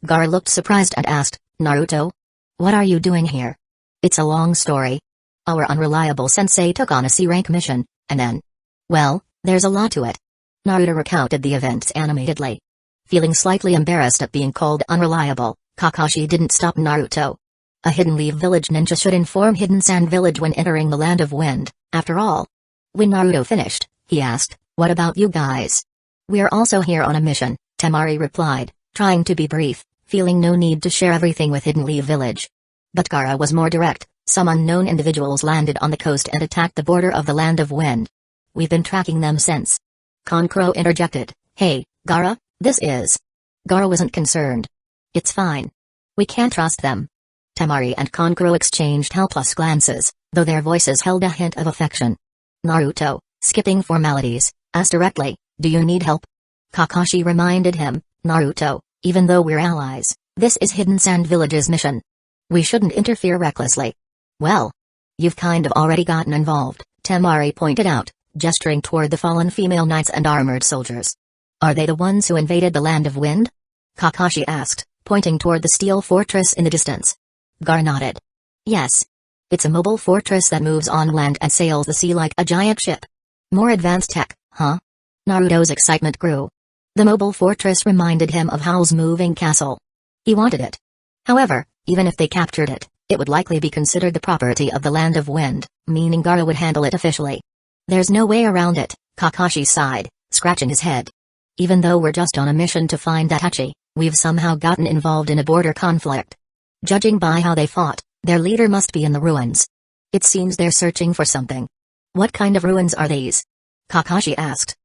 Gaara looked surprised and asked, "Naruto? What are you doing here?" "It's a long story. Our unreliable sensei took on a C-rank mission, and then... well, there's a lot to it." Naruto recounted the events animatedly. Feeling slightly embarrassed at being called unreliable, Kakashi didn't stop Naruto. A Hidden Leaf Village ninja should inform Hidden Sand Village when entering the Land of Wind, after all. When Naruto finished, he asked, "What about you guys?" "We're also here on a mission," Temari replied, trying to be brief, feeling no need to share everything with Hidden Leaf Village. But Gaara was more direct. "Some unknown individuals landed on the coast and attacked the border of the Land of Wind. We've been tracking them since." Kankuro interjected, "Hey, Gaara, this is..." Gaara wasn't concerned. "It's fine. We can't trust them." Temari and Kankuro exchanged helpless glances, though their voices held a hint of affection. Naruto, skipping formalities, asked directly, "Do you need help?" Kakashi reminded him, "Naruto, even though we're allies, this is Hidden Sand Village's mission. We shouldn't interfere recklessly." "Well, you've kind of already gotten involved," Temari pointed out, gesturing toward the fallen female knights and armored soldiers. "Are they the ones who invaded the Land of Wind?" Kakashi asked, pointing toward the steel fortress in the distance. Gaara nodded. "Yes. It's a mobile fortress that moves on land and sails the sea like a giant ship. More advanced tech, huh?" Naruto's excitement grew. The mobile fortress reminded him of Howl's moving castle. He wanted it. However, even if they captured it, it would likely be considered the property of the Land of Wind, meaning Gaara would handle it officially. "There's no way around it," Kakashi sighed, scratching his head. "Even though we're just on a mission to find Itachi, we've somehow gotten involved in a border conflict. Judging by how they fought, their leader must be in the ruins. It seems they're searching for something." "What kind of ruins are these?" Kakashi asked.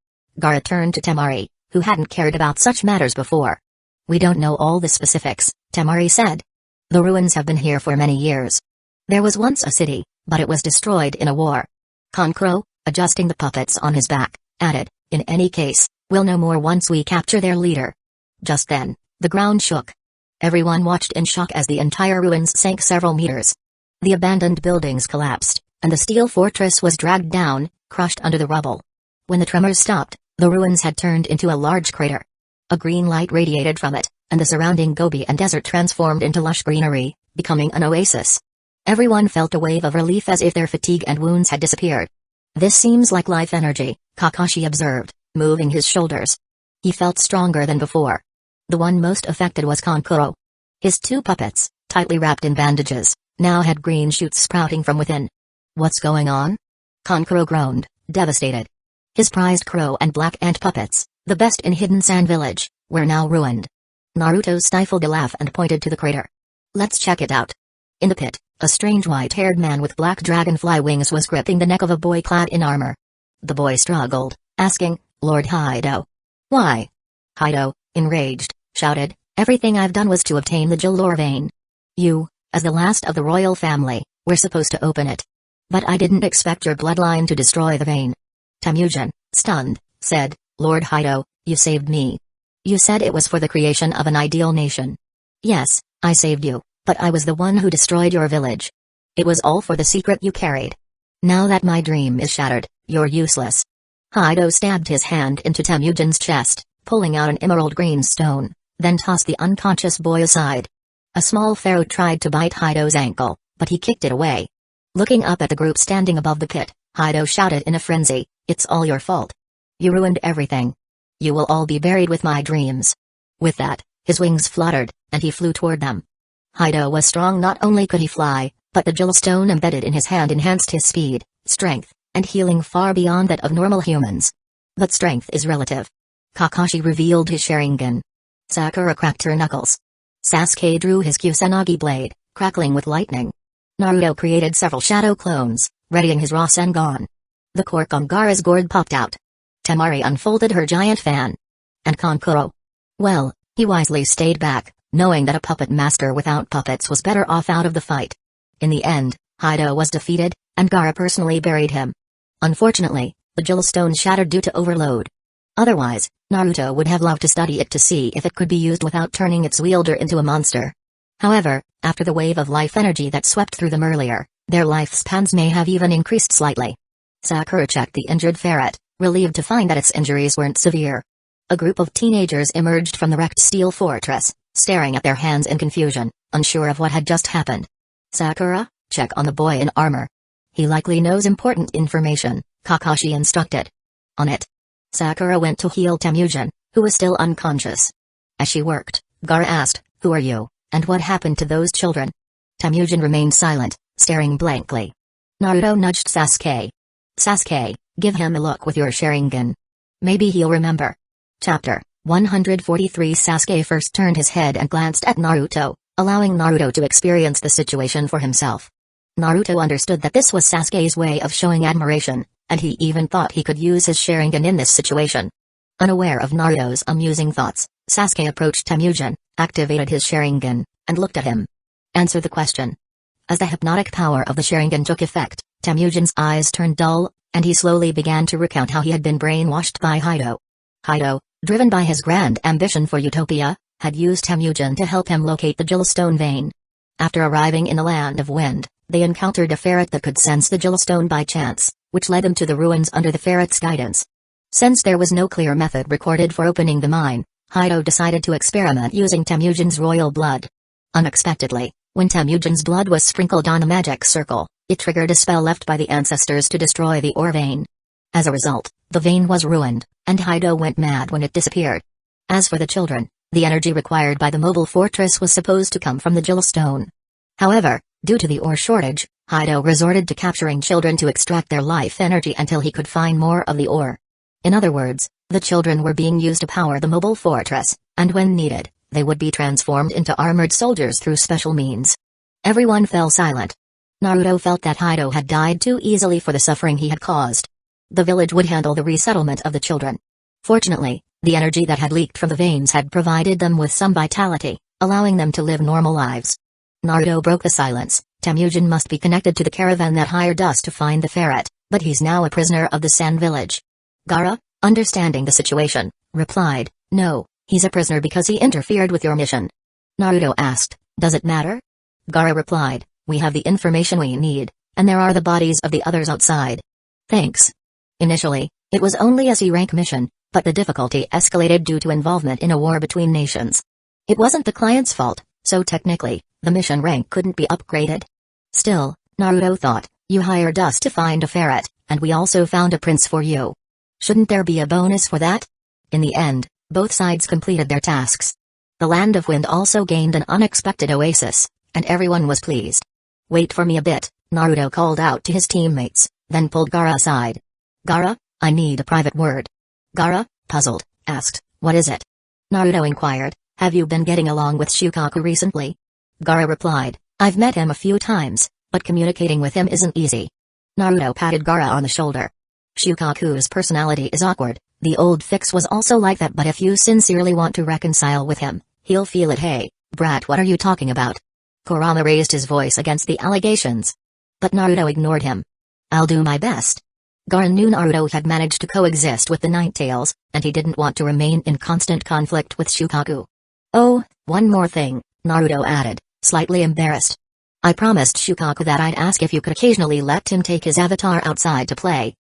Gaara turned to Temari, who hadn't cared about such matters before. "We don't know all the specifics," Temari said. "The ruins have been here for many years. There was once a city, but it was destroyed in a war." Kankuro, adjusting the puppets on his back, added, "In any case, we'll know more once we capture their leader." Just then, the ground shook. Everyone watched in shock as the entire ruins sank several meters. The abandoned buildings collapsed, and the steel fortress was dragged down, crushed under the rubble. When the tremors stopped, the ruins had turned into a large crater. A green light radiated from it, and the surrounding Gobi and desert transformed into lush greenery, becoming an oasis. Everyone felt a wave of relief as if their fatigue and wounds had disappeared. "This seems like life energy," Kakashi observed, moving his shoulders. He felt stronger than before. The one most affected was Kankuro. His two puppets, tightly wrapped in bandages, now had green shoots sprouting from within. "What's going on?" Kankuro groaned, devastated. His prized crow and black ant puppets, the best in Hidden Sand Village, were now ruined. Naruto stifled a laugh and pointed to the crater. "Let's check it out." In the pit, a strange white-haired man with black dragonfly wings was gripping the neck of a boy clad in armor. The boy struggled, asking, "Lord Hido." "Why?" Hido, enraged, shouted, "Everything I've done was to obtain the Jalor vein. You, as the last of the royal family, were supposed to open it. But I didn't expect your bloodline to destroy the vein." Temujin, stunned, said, "Lord Hido, you saved me. You said it was for the creation of an ideal nation." "Yes, I saved you, but I was the one who destroyed your village. It was all for the secret you carried. Now that my dream is shattered, you're useless." Hido stabbed his hand into Temujin's chest, pulling out an emerald green stone, then tossed the unconscious boy aside. A small pharaoh tried to bite Hido's ankle, but he kicked it away. Looking up at the group standing above the pit, Hido shouted in a frenzy, "It's all your fault. You ruined everything. You will all be buried with my dreams." With that, his wings fluttered, and he flew toward them. Hido was strong. Not only could he fly, but the jewel stone embedded in his hand enhanced his speed, strength, and healing far beyond that of normal humans. But strength is relative. Kakashi revealed his Sharingan. Sakura cracked her knuckles. Sasuke drew his Kusanagi blade, crackling with lightning. Naruto created several shadow clones, readying his Rasengan. The cork on Gaara's gourd popped out. Temari unfolded her giant fan. And Kankuro? Well, he wisely stayed back, knowing that a puppet master without puppets was better off out of the fight. In the end, Hido was defeated, and Gaara personally buried him. Unfortunately, the jewel stone shattered due to overload. Otherwise, Naruto would have loved to study it to see if it could be used without turning its wielder into a monster. However, after the wave of life energy that swept through them earlier, their lifespans may have even increased slightly. Sakura checked the injured ferret, relieved to find that its injuries weren't severe. A group of teenagers emerged from the wrecked steel fortress, staring at their hands in confusion, unsure of what had just happened. "Sakura, check on the boy in armor. He likely knows important information," Kakashi instructed. "On it." Sakura went to heal Temujin, who was still unconscious. As she worked, Gaara asked, "Who are you, and what happened to those children?" Temujin remained silent, staring blankly. Naruto nudged Sasuke. "Sasuke, give him a look with your Sharingan. Maybe he'll remember." Chapter 143. Sasuke first turned his head and glanced at Naruto, allowing Naruto to experience the situation for himself. Naruto understood that this was Sasuke's way of showing admiration, and he even thought he could use his Sharingan in this situation. Unaware of Naruto's amusing thoughts, Sasuke approached Temujin, activated his Sharingan, and looked at him. "Answer the question." As the hypnotic power of the Sharingan took effect, Temujin's eyes turned dull, and he slowly began to recount how he had been brainwashed by Hyuga. Hyuga, driven by his grand ambition for utopia, had used Temujin to help him locate the Jewelstone vein. After arriving in the Land of Wind, they encountered a ferret that could sense the Jewelstone by chance, which led them to the ruins under the ferret's guidance. Since there was no clear method recorded for opening the mine, Hyuga decided to experiment using Temujin's royal blood. Unexpectedly, when Temujin's blood was sprinkled on a magic circle, it triggered a spell left by the ancestors to destroy the ore vein. As a result, the vein was ruined, and Hyuga went mad when it disappeared. As for the children, the energy required by the mobile fortress was supposed to come from the Jewelstone. However, due to the ore shortage, Hyuga resorted to capturing children to extract their life energy until he could find more of the ore. In other words, the children were being used to power the mobile fortress, and when needed, they would be transformed into armored soldiers through special means. Everyone fell silent. Naruto felt that Hyuga had died too easily for the suffering he had caused. The village would handle the resettlement of the children. Fortunately, the energy that had leaked from the veins had provided them with some vitality, allowing them to live normal lives. Naruto broke the silence. Temujin must be connected to the caravan that hired us to find the ferret, but he's now a prisoner of the Sand Village. Gaara, understanding the situation, replied, "No, he's a prisoner because he interfered with your mission." Naruto asked, "Does it matter?" Gaara replied, "We have the information we need, and there are the bodies of the others outside." "Thanks." Initially, it was only a C-rank mission, but the difficulty escalated due to involvement in a war between nations. It wasn't the client's fault, so technically, the mission rank couldn't be upgraded. Still, Naruto thought, "You hired us to find a ferret, and we also found a prince for you. Shouldn't there be a bonus for that?" In the end, both sides completed their tasks. The Land of Wind also gained an unexpected oasis, and everyone was pleased. "Wait for me a bit," Naruto called out to his teammates, then pulled Gaara aside. "Gaara, I need a private word." Gaara, puzzled, asked, "What is it?" Naruto inquired, "Have you been getting along with Shukaku recently?" Gaara replied, "I've met him a few times, but communicating with him isn't easy." Naruto patted Gaara on the shoulder. "Shukaku's personality is awkward, the old fix was also like that, but if you sincerely want to reconcile with him, he'll feel it." "Hey, brat, what are you talking about?" Kurama raised his voice against the allegations. But Naruto ignored him. "I'll do my best." Gaara knew Naruto had managed to coexist with the Ninetales, and he didn't want to remain in constant conflict with Shukaku. "Oh, one more thing," Naruto added, slightly embarrassed. "I promised Shukaku that I'd ask if you could occasionally let him take his avatar outside to play."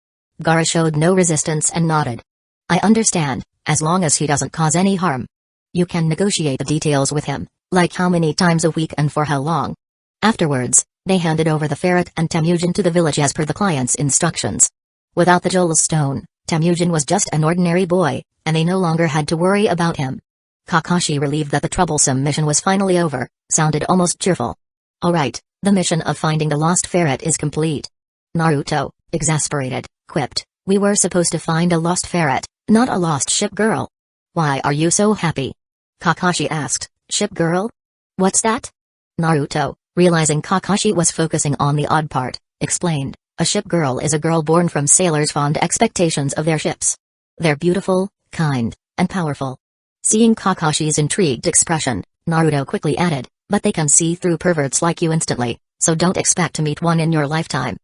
Gaara showed no resistance and nodded. "I understand, as long as he doesn't cause any harm. You can negotiate the details with him, like how many times a week and for how long." Afterwards, they handed over the ferret and Temujin to the village as per the client's instructions. Without the Jewelstone, Temujin was just an ordinary boy, and they no longer had to worry about him. Kakashi, relieved that the troublesome mission was finally over, sounded almost cheerful. "Alright, the mission of finding the lost ferret is complete." Naruto, exasperated, quipped, "We were supposed to find a lost ferret, not a lost ship girl. Why are you so happy?" Kakashi asked, "Ship girl? What's that?" Naruto, realizing Kakashi was focusing on the odd part, explained, "A ship girl is a girl born from sailors' fond expectations of their ships. They're beautiful, kind, and powerful." Seeing Kakashi's intrigued expression, Naruto quickly added, "But they can see through perverts like you instantly, so don't expect to meet one in your lifetime."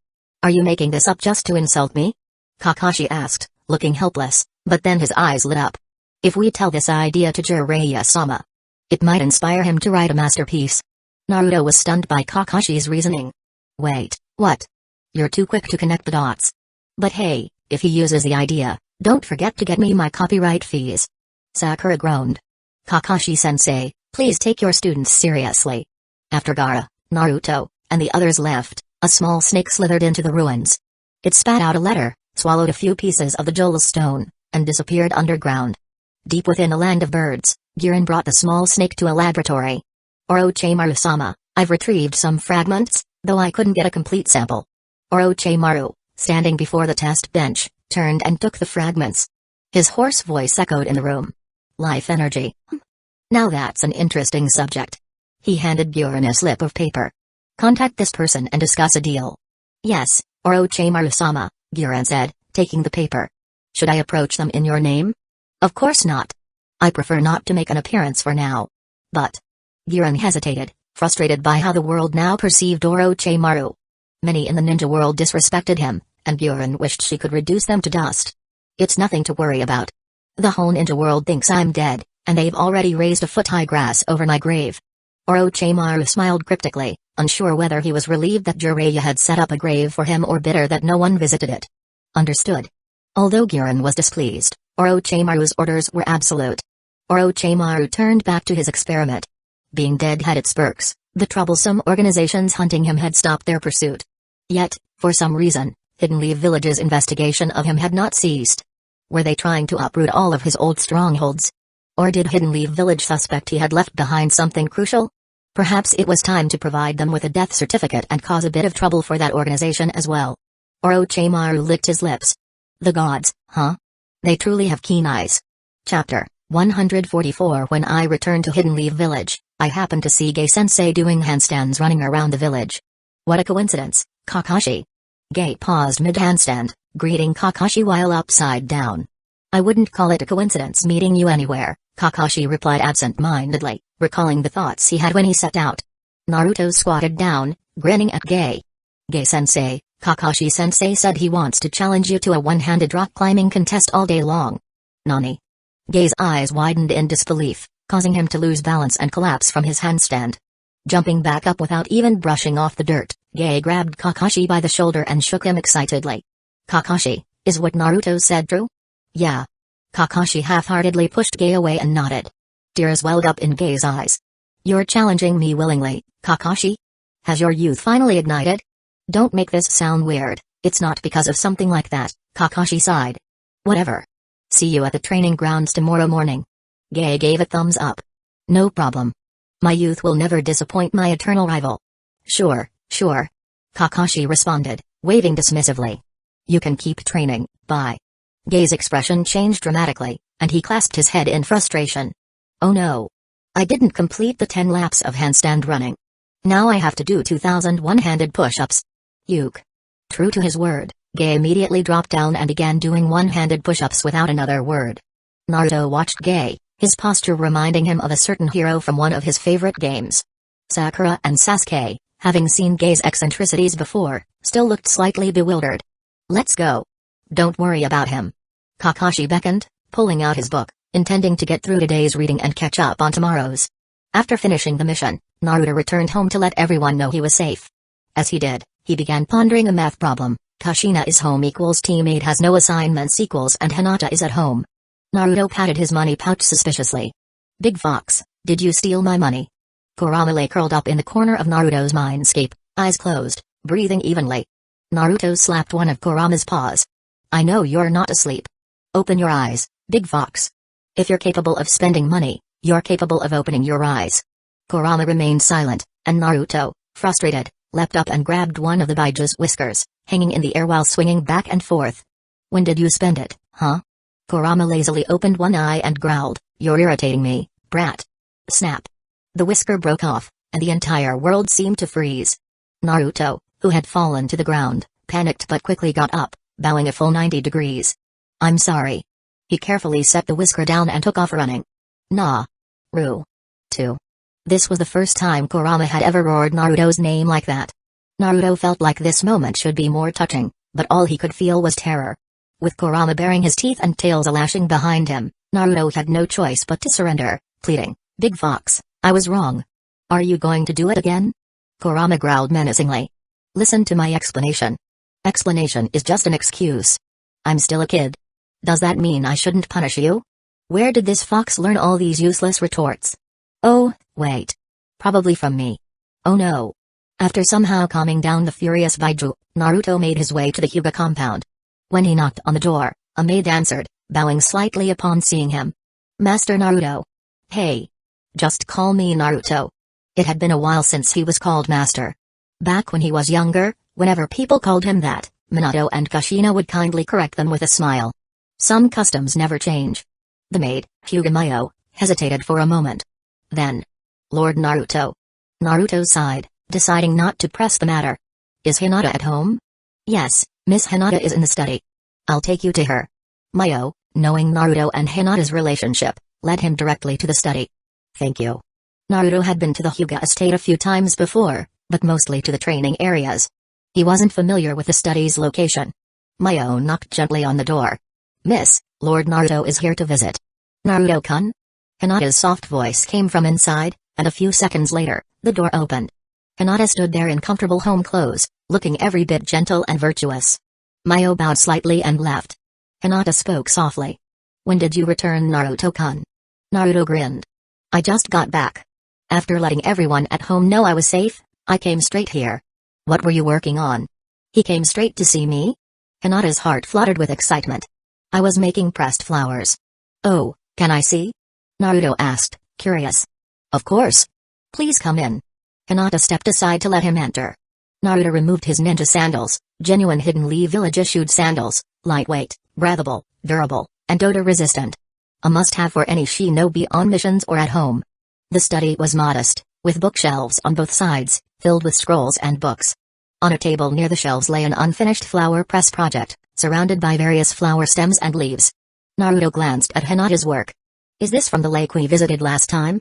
"Are you making this up just to insult me?" Kakashi asked, looking helpless, but then his eyes lit up. "If we tell this idea to Jiraiya-sama, it might inspire him to write a masterpiece." Naruto was stunned by Kakashi's reasoning. "Wait, what? You're too quick to connect the dots. But hey, if he uses the idea, don't forget to get me my copyright fees." Sakura groaned. "Kakashi-sensei, please take your students seriously." After Gaara, Naruto, and the others left, a small snake slithered into the ruins. It spat out a letter, swallowed a few pieces of the Jewelstone, and disappeared underground. Deep within a land of birds, Giran brought the small snake to a laboratory. Orochimaru-sama, I've retrieved some fragments, though I couldn't get a complete sample. Orochimaru, standing before the test bench, turned and took the fragments. His hoarse voice echoed in the room. Life energy. Now that's an interesting subject. He handed Giran a slip of paper. Contact this person and discuss a deal. Yes, Orochimaru-sama, Giran said, taking the paper. Should I approach them in your name? Of course not. I prefer not to make an appearance for now. But... Giran hesitated, frustrated by how the world now perceived Orochimaru. Many in the ninja world disrespected him, and Giran wished she could reduce them to dust. It's nothing to worry about. The whole ninja world thinks I'm dead, and they've already raised a foot-high grass over my grave. Orochimaru smiled cryptically, unsure whether he was relieved that Jiraiya had set up a grave for him or bitter that no one visited it. Understood. Although Giran was displeased, Orochimaru's orders were absolute. Orochimaru turned back to his experiment. Being dead had its perks. The troublesome organizations hunting him had stopped their pursuit. Yet, for some reason, Hidden Leaf Village's investigation of him had not ceased. Were they trying to uproot all of his old strongholds? Or did Hidden Leaf Village suspect he had left behind something crucial? Perhaps it was time to provide them with a death certificate and cause a bit of trouble for that organization as well. Orochimaru licked his lips. The gods, huh? They truly have keen eyes. Chapter 144. When I returned to Hidden Leaf Village, I happened to see Gai-sensei doing handstands running around the village. What a coincidence, Kakashi. Gai paused mid-handstand, greeting Kakashi while upside down. I wouldn't call it a coincidence meeting you anywhere, Kakashi replied absent-mindedly, recalling the thoughts he had when he set out. Naruto squatted down, grinning at Gai. Gai-sensei, Kakashi-sensei said he wants to challenge you to a one-handed rock climbing contest all day long. Nani? Gai's eyes widened in disbelief, causing him to lose balance and collapse from his handstand. Jumping back up without even brushing off the dirt, Gai grabbed Kakashi by the shoulder and shook him excitedly. Kakashi, is what Naruto said true? Yeah. Kakashi half-heartedly pushed Gai away and nodded. Tears welled up in Gai's eyes. You're challenging me willingly, Kakashi? Has your youth finally ignited? Don't make this sound weird, it's not because of something like that, Kakashi sighed. Whatever. See you at the training grounds tomorrow morning. Gai gave a thumbs up. No problem. My youth will never disappoint my eternal rival. Sure, sure. Kakashi responded, waving dismissively. You can keep training, bye. Gai's expression changed dramatically, and he clasped his head in frustration. Oh no. I didn't complete the 10 laps of handstand running. Now I have to do 2,000 one-handed push-ups. Yuke. True to his word, Gai immediately dropped down and began doing one-handed push-ups without another word. Naruto watched Gai, his posture reminding him of a certain hero from one of his favorite games. Sakura and Sasuke, having seen Gai's eccentricities before, still looked slightly bewildered. Let's go. Don't worry about him. Kakashi beckoned, pulling out his book, intending to get through today's reading and catch up on tomorrow's. After finishing the mission, Naruto returned home to let everyone know he was safe. As he did, he began pondering a math problem. Kushina is home equals teammate has no assignments equals and Hinata is at home. Naruto patted his money pouch suspiciously. Big Fox, did you steal my money? Kurama lay curled up in the corner of Naruto's mindscape, eyes closed, breathing evenly. Naruto slapped one of Kurama's paws. I know you're not asleep. Open your eyes, Big Fox. If you're capable of spending money, you're capable of opening your eyes. Kurama remained silent, and Naruto, frustrated, leapt up and grabbed one of the Baiju's whiskers, hanging in the air while swinging back and forth. When did you spend it, huh? Kurama lazily opened one eye and growled, You're irritating me, brat. Snap. The whisker broke off, and the entire world seemed to freeze. Naruto, who had fallen to the ground, panicked but quickly got up, bowing a full 90 degrees. I'm sorry. He carefully set the whisker down and took off running. Nah. Ru. 2. This was the first time Kurama had ever roared Naruto's name like that. Naruto felt like this moment should be more touching, but all he could feel was terror. With Kurama baring his teeth and tails lashing behind him, Naruto had no choice but to surrender, pleading, Big Fox, I was wrong. Are you going to do it again? Kurama growled menacingly. Listen to my explanation. Explanation is just an excuse. I'm still a kid. Does that mean I shouldn't punish you? Where did this fox learn all these useless retorts? Oh, wait. Probably from me. Oh no. After somehow calming down the furious Baiju, Naruto made his way to the Hyuga compound. When he knocked on the door, a maid answered, bowing slightly upon seeing him. Master Naruto. Hey. Just call me Naruto. It had been a while since he was called Master. Back when he was younger, whenever people called him that, Minato and Kushina would kindly correct them with a smile. Some customs never change. The maid, Hyuga, hesitated for a moment. Then, Lord Naruto. Naruto sighed, deciding not to press the matter. Is Hinata at home? Yes, Miss Hinata is in the study. I'll take you to her. Mayo, knowing Naruto and Hinata's relationship, led him directly to the study. Thank you. Naruto had been to the Hyuga estate a few times before, but mostly to the training areas. He wasn't familiar with the study's location. Mayo knocked gently on the door. Miss, Lord Naruto is here to visit. Naruto-kun? Hinata's soft voice came from inside, and a few seconds later, the door opened. Hinata stood there in comfortable home clothes, looking every bit gentle and virtuous. Mayo bowed slightly and left. Hinata spoke softly. When did you return, Naruto-kun? Naruto grinned. I just got back. After letting everyone at home know I was safe, I came straight here. What were you working on? He came straight to see me? Hinata's heart fluttered with excitement. I was making pressed flowers. Oh, can I see? Naruto asked, curious. Of course. Please come in. Hinata stepped aside to let him enter. Naruto removed his ninja sandals, genuine Hidden Leaf Village-issued sandals, lightweight, breathable, durable, and odor-resistant. A must-have for any shinobi on missions or at home. The study was modest, with bookshelves on both sides, filled with scrolls and books. On a table near the shelves lay an unfinished flower press project, surrounded by various flower stems and leaves. Naruto glanced at Hinata's work. Is this from the lake we visited last time?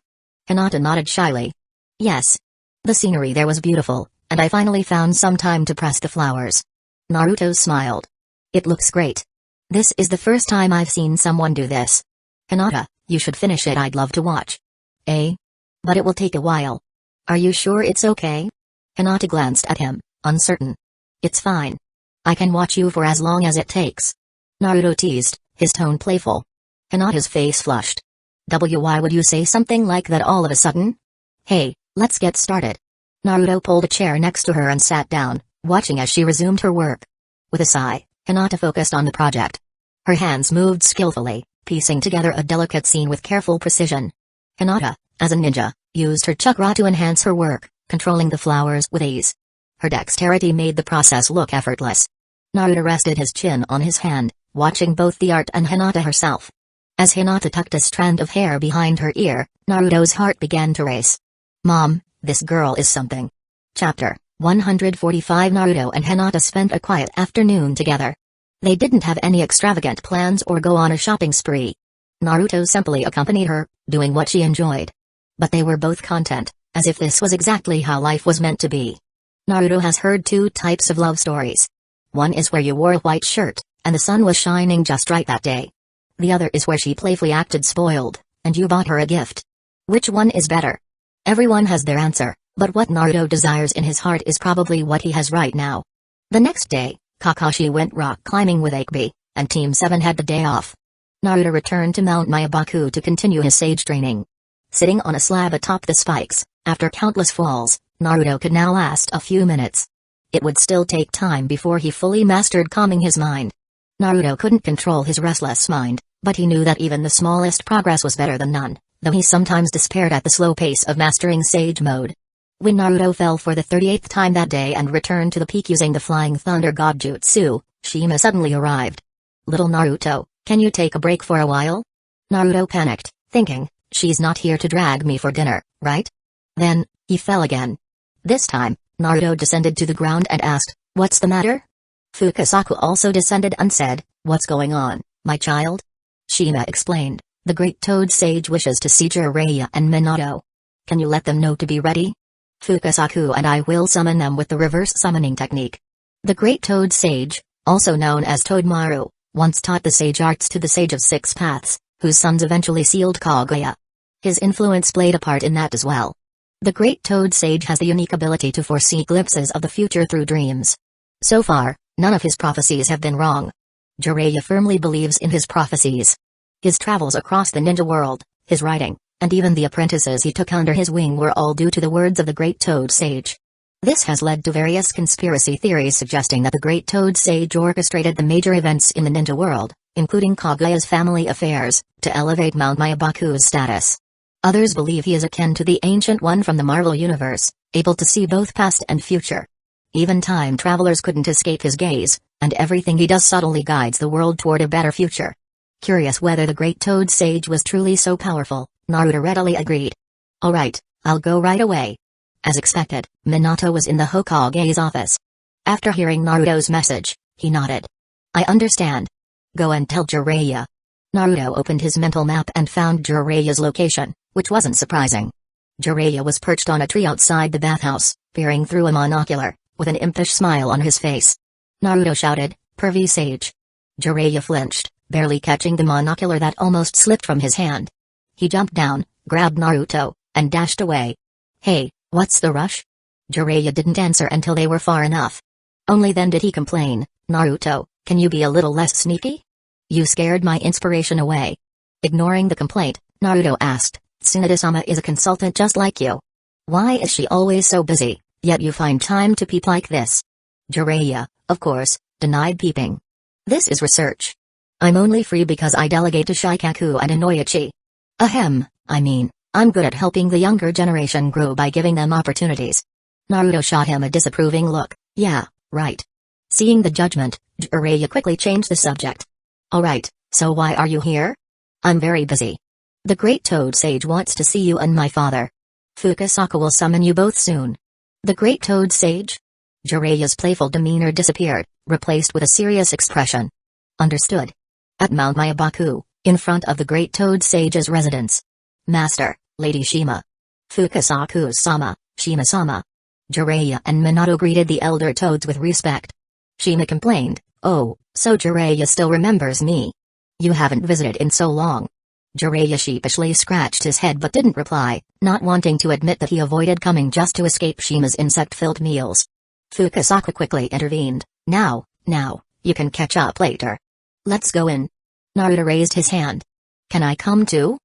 Hinata nodded shyly. Yes. The scenery there was beautiful, and I finally found some time to press the flowers. Naruto smiled. It looks great. This is the first time I've seen someone do this. Hinata, you should finish it. I'd love to watch. Eh? But it will take a while. Are you sure it's okay? Hinata glanced at him, uncertain. It's fine. I can watch you for as long as it takes. Naruto teased, his tone playful. Hinata's face flushed. Why would you say something like that all of a sudden? Hey, let's get started. Naruto pulled a chair next to her and sat down, watching as she resumed her work. With a sigh, Hinata focused on the project. Her hands moved skillfully, piecing together a delicate scene with careful precision. Hinata, as a ninja, used her chakra to enhance her work, controlling the flowers with ease. Her dexterity made the process look effortless. Naruto rested his chin on his hand, watching both the art and Hinata herself. As Hinata tucked a strand of hair behind her ear, Naruto's heart began to race. Mom, this girl is something. Chapter 145. Naruto and Hinata spent a quiet afternoon together. They didn't have any extravagant plans or go on a shopping spree. Naruto simply accompanied her, doing what she enjoyed. But they were both content, as if this was exactly how life was meant to be. Naruto has heard two types of love stories. One is where you wore a white shirt, and the sun was shining just right that day. The other is where she playfully acted spoiled, and you bought her a gift. Which one is better? Everyone has their answer, but what Naruto desires in his heart is probably what he has right now. The next day, Kakashi went rock climbing with Akibi, and Team 7 had the day off. Naruto returned to Mount Myabaku to continue his sage training. Sitting on a slab atop the spikes, after countless falls, Naruto could now last a few minutes. It would still take time before he fully mastered calming his mind. Naruto couldn't control his restless mind, but he knew that even the smallest progress was better than none, though he sometimes despaired at the slow pace of mastering Sage Mode. When Naruto fell for the 38th time that day and returned to the peak using the Flying Thunder God Jutsu, Shima suddenly arrived. Little Naruto, can you take a break for a while? Naruto panicked, thinking, she's not here to drag me for dinner, right? Then, he fell again. This time, Naruto descended to the ground and asked, what's the matter? Fukasaku also descended and said, what's going on, my child? Shima explained, the Great Toad Sage wishes to see Jiraiya and Minato. Can you let them know to be ready? Fukasaku and I will summon them with the reverse summoning technique. The Great Toad Sage, also known as Toadmaru, once taught the sage arts to the Sage of Six Paths, whose sons eventually sealed Kaguya. His influence played a part in that as well. The Great Toad Sage has the unique ability to foresee glimpses of the future through dreams. So far, none of his prophecies have been wrong. Jiraiya firmly believes in his prophecies. His travels across the ninja world, his writing, and even the apprentices he took under his wing were all due to the words of the Great Toad Sage. This has led to various conspiracy theories suggesting that the Great Toad Sage orchestrated the major events in the ninja world, including Kaguya's family affairs, to elevate Mount Myabaku's status. Others believe he is akin to the Ancient One from the Marvel Universe, able to see both past and future. Even time travelers couldn't escape his gaze, and everything he does subtly guides the world toward a better future. Curious whether the Great Toad Sage was truly so powerful, Naruto readily agreed. Alright, I'll go right away. As expected, Minato was in the Hokage's office. After hearing Naruto's message, he nodded. I understand. Go and tell Jiraiya. Naruto opened his mental map and found Jiraiya's location, which wasn't surprising. Jiraiya was perched on a tree outside the bathhouse, peering through a monocular, with an impish smile on his face. Naruto shouted, Pervy Sage. Jiraiya flinched, barely catching the monocular that almost slipped from his hand. He jumped down, grabbed Naruto, and dashed away. Hey, what's the rush? Jiraiya didn't answer until they were far enough. Only then did he complain, Naruto, can you be a little less sneaky? You scared my inspiration away. Ignoring the complaint, Naruto asked, Tsunade-sama is a consultant just like you. Why is she always so busy, yet you find time to peep like this? Jiraiya, of course, denied peeping. This is research. I'm only free because I delegate to Shikaku and Inoichi. I'm good at helping the younger generation grow by giving them opportunities. Naruto shot him a disapproving look. Yeah, right. Seeing the judgment, Jiraiya quickly changed the subject. Alright, so why are you here? I'm very busy. The Great Toad Sage wants to see you and my father. Fukasaku will summon you both soon. The Great Toad Sage? Jiraiya's playful demeanor disappeared, replaced with a serious expression. Understood. At Mount Myabaku, in front of the Great Toad Sage's residence. Master, Lady Shima. Fukasaku-sama, Shima-sama. Jiraiya and Minato greeted the elder toads with respect. Shima complained, oh, so Jiraiya still remembers me. You haven't visited in so long. Jiraiya sheepishly scratched his head but didn't reply, not wanting to admit that he avoided coming just to escape Shima's insect-filled meals. Fukasaku quickly intervened, now, you can catch up later. Let's go in. Naruto raised his hand. Can I come too?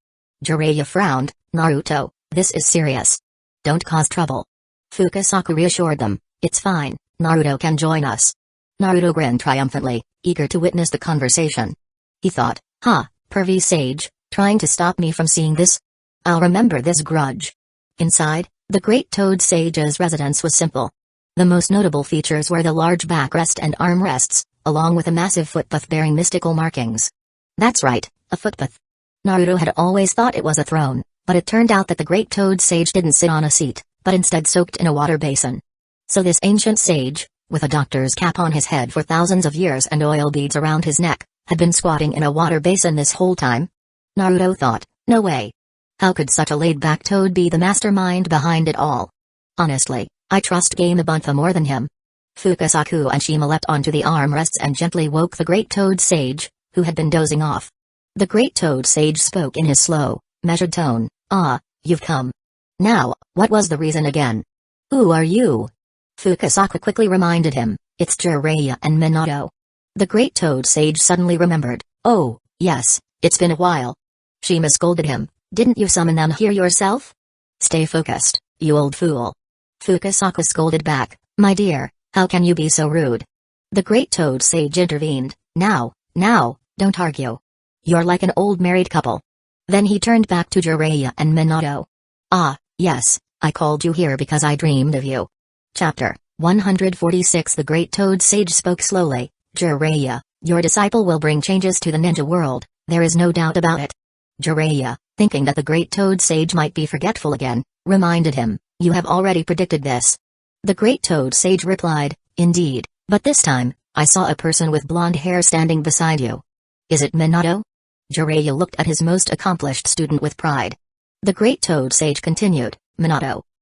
Jiraiya frowned, Naruto, this is serious. Don't cause trouble. Fukasaku reassured them, it's fine, Naruto can join us. Naruto grinned triumphantly, eager to witness the conversation. He thought, pervy sage, trying to stop me from seeing this? I'll remember this grudge. Inside, the Great Toad Sage's residence was simple. The most notable features were the large backrest and armrests, along with a massive footbath bearing mystical markings. That's right, a footbath. Naruto had always thought it was a throne, but it turned out that the Great Toad Sage didn't sit on a seat, but instead soaked in a water basin. So this ancient sage, with a doctor's cap on his head for thousands of years and oil beads around his neck, had been squatting in a water basin this whole time? Naruto thought, no way. How could such a laid-back toad be the mastermind behind it all? Honestly, I trust Game Abunfa more than him. Fukasaku and Shima leapt onto the armrests and gently woke the Great Toad Sage, who had been dozing off. The Great Toad Sage spoke in his slow, measured tone, you've come. Now, what was the reason again? Who are you? Fukasaku quickly reminded him, it's Jiraiya and Minato. The Great Toad Sage suddenly remembered, oh, yes, it's been a while. Shima scolded him, didn't you summon them here yourself? Stay focused, you old fool. Fukasaku scolded back, my dear, how can you be so rude? The Great Toad Sage intervened, now, don't argue. You're like an old married couple. Then he turned back to Jiraiya and Minato. Yes, I called you here because I dreamed of you. Chapter 146 The Great Toad Sage spoke slowly, Jiraiya, your disciple will bring changes to the ninja world, there is no doubt about it. Jiraiya, thinking that the Great Toad Sage might be forgetful again, reminded him, you have already predicted this. The Great Toad Sage replied, indeed, but this time, I saw a person with blonde hair standing beside you. Is it Minato? Jiraiya looked at his most accomplished student with pride. The Great Toad Sage continued, Minato.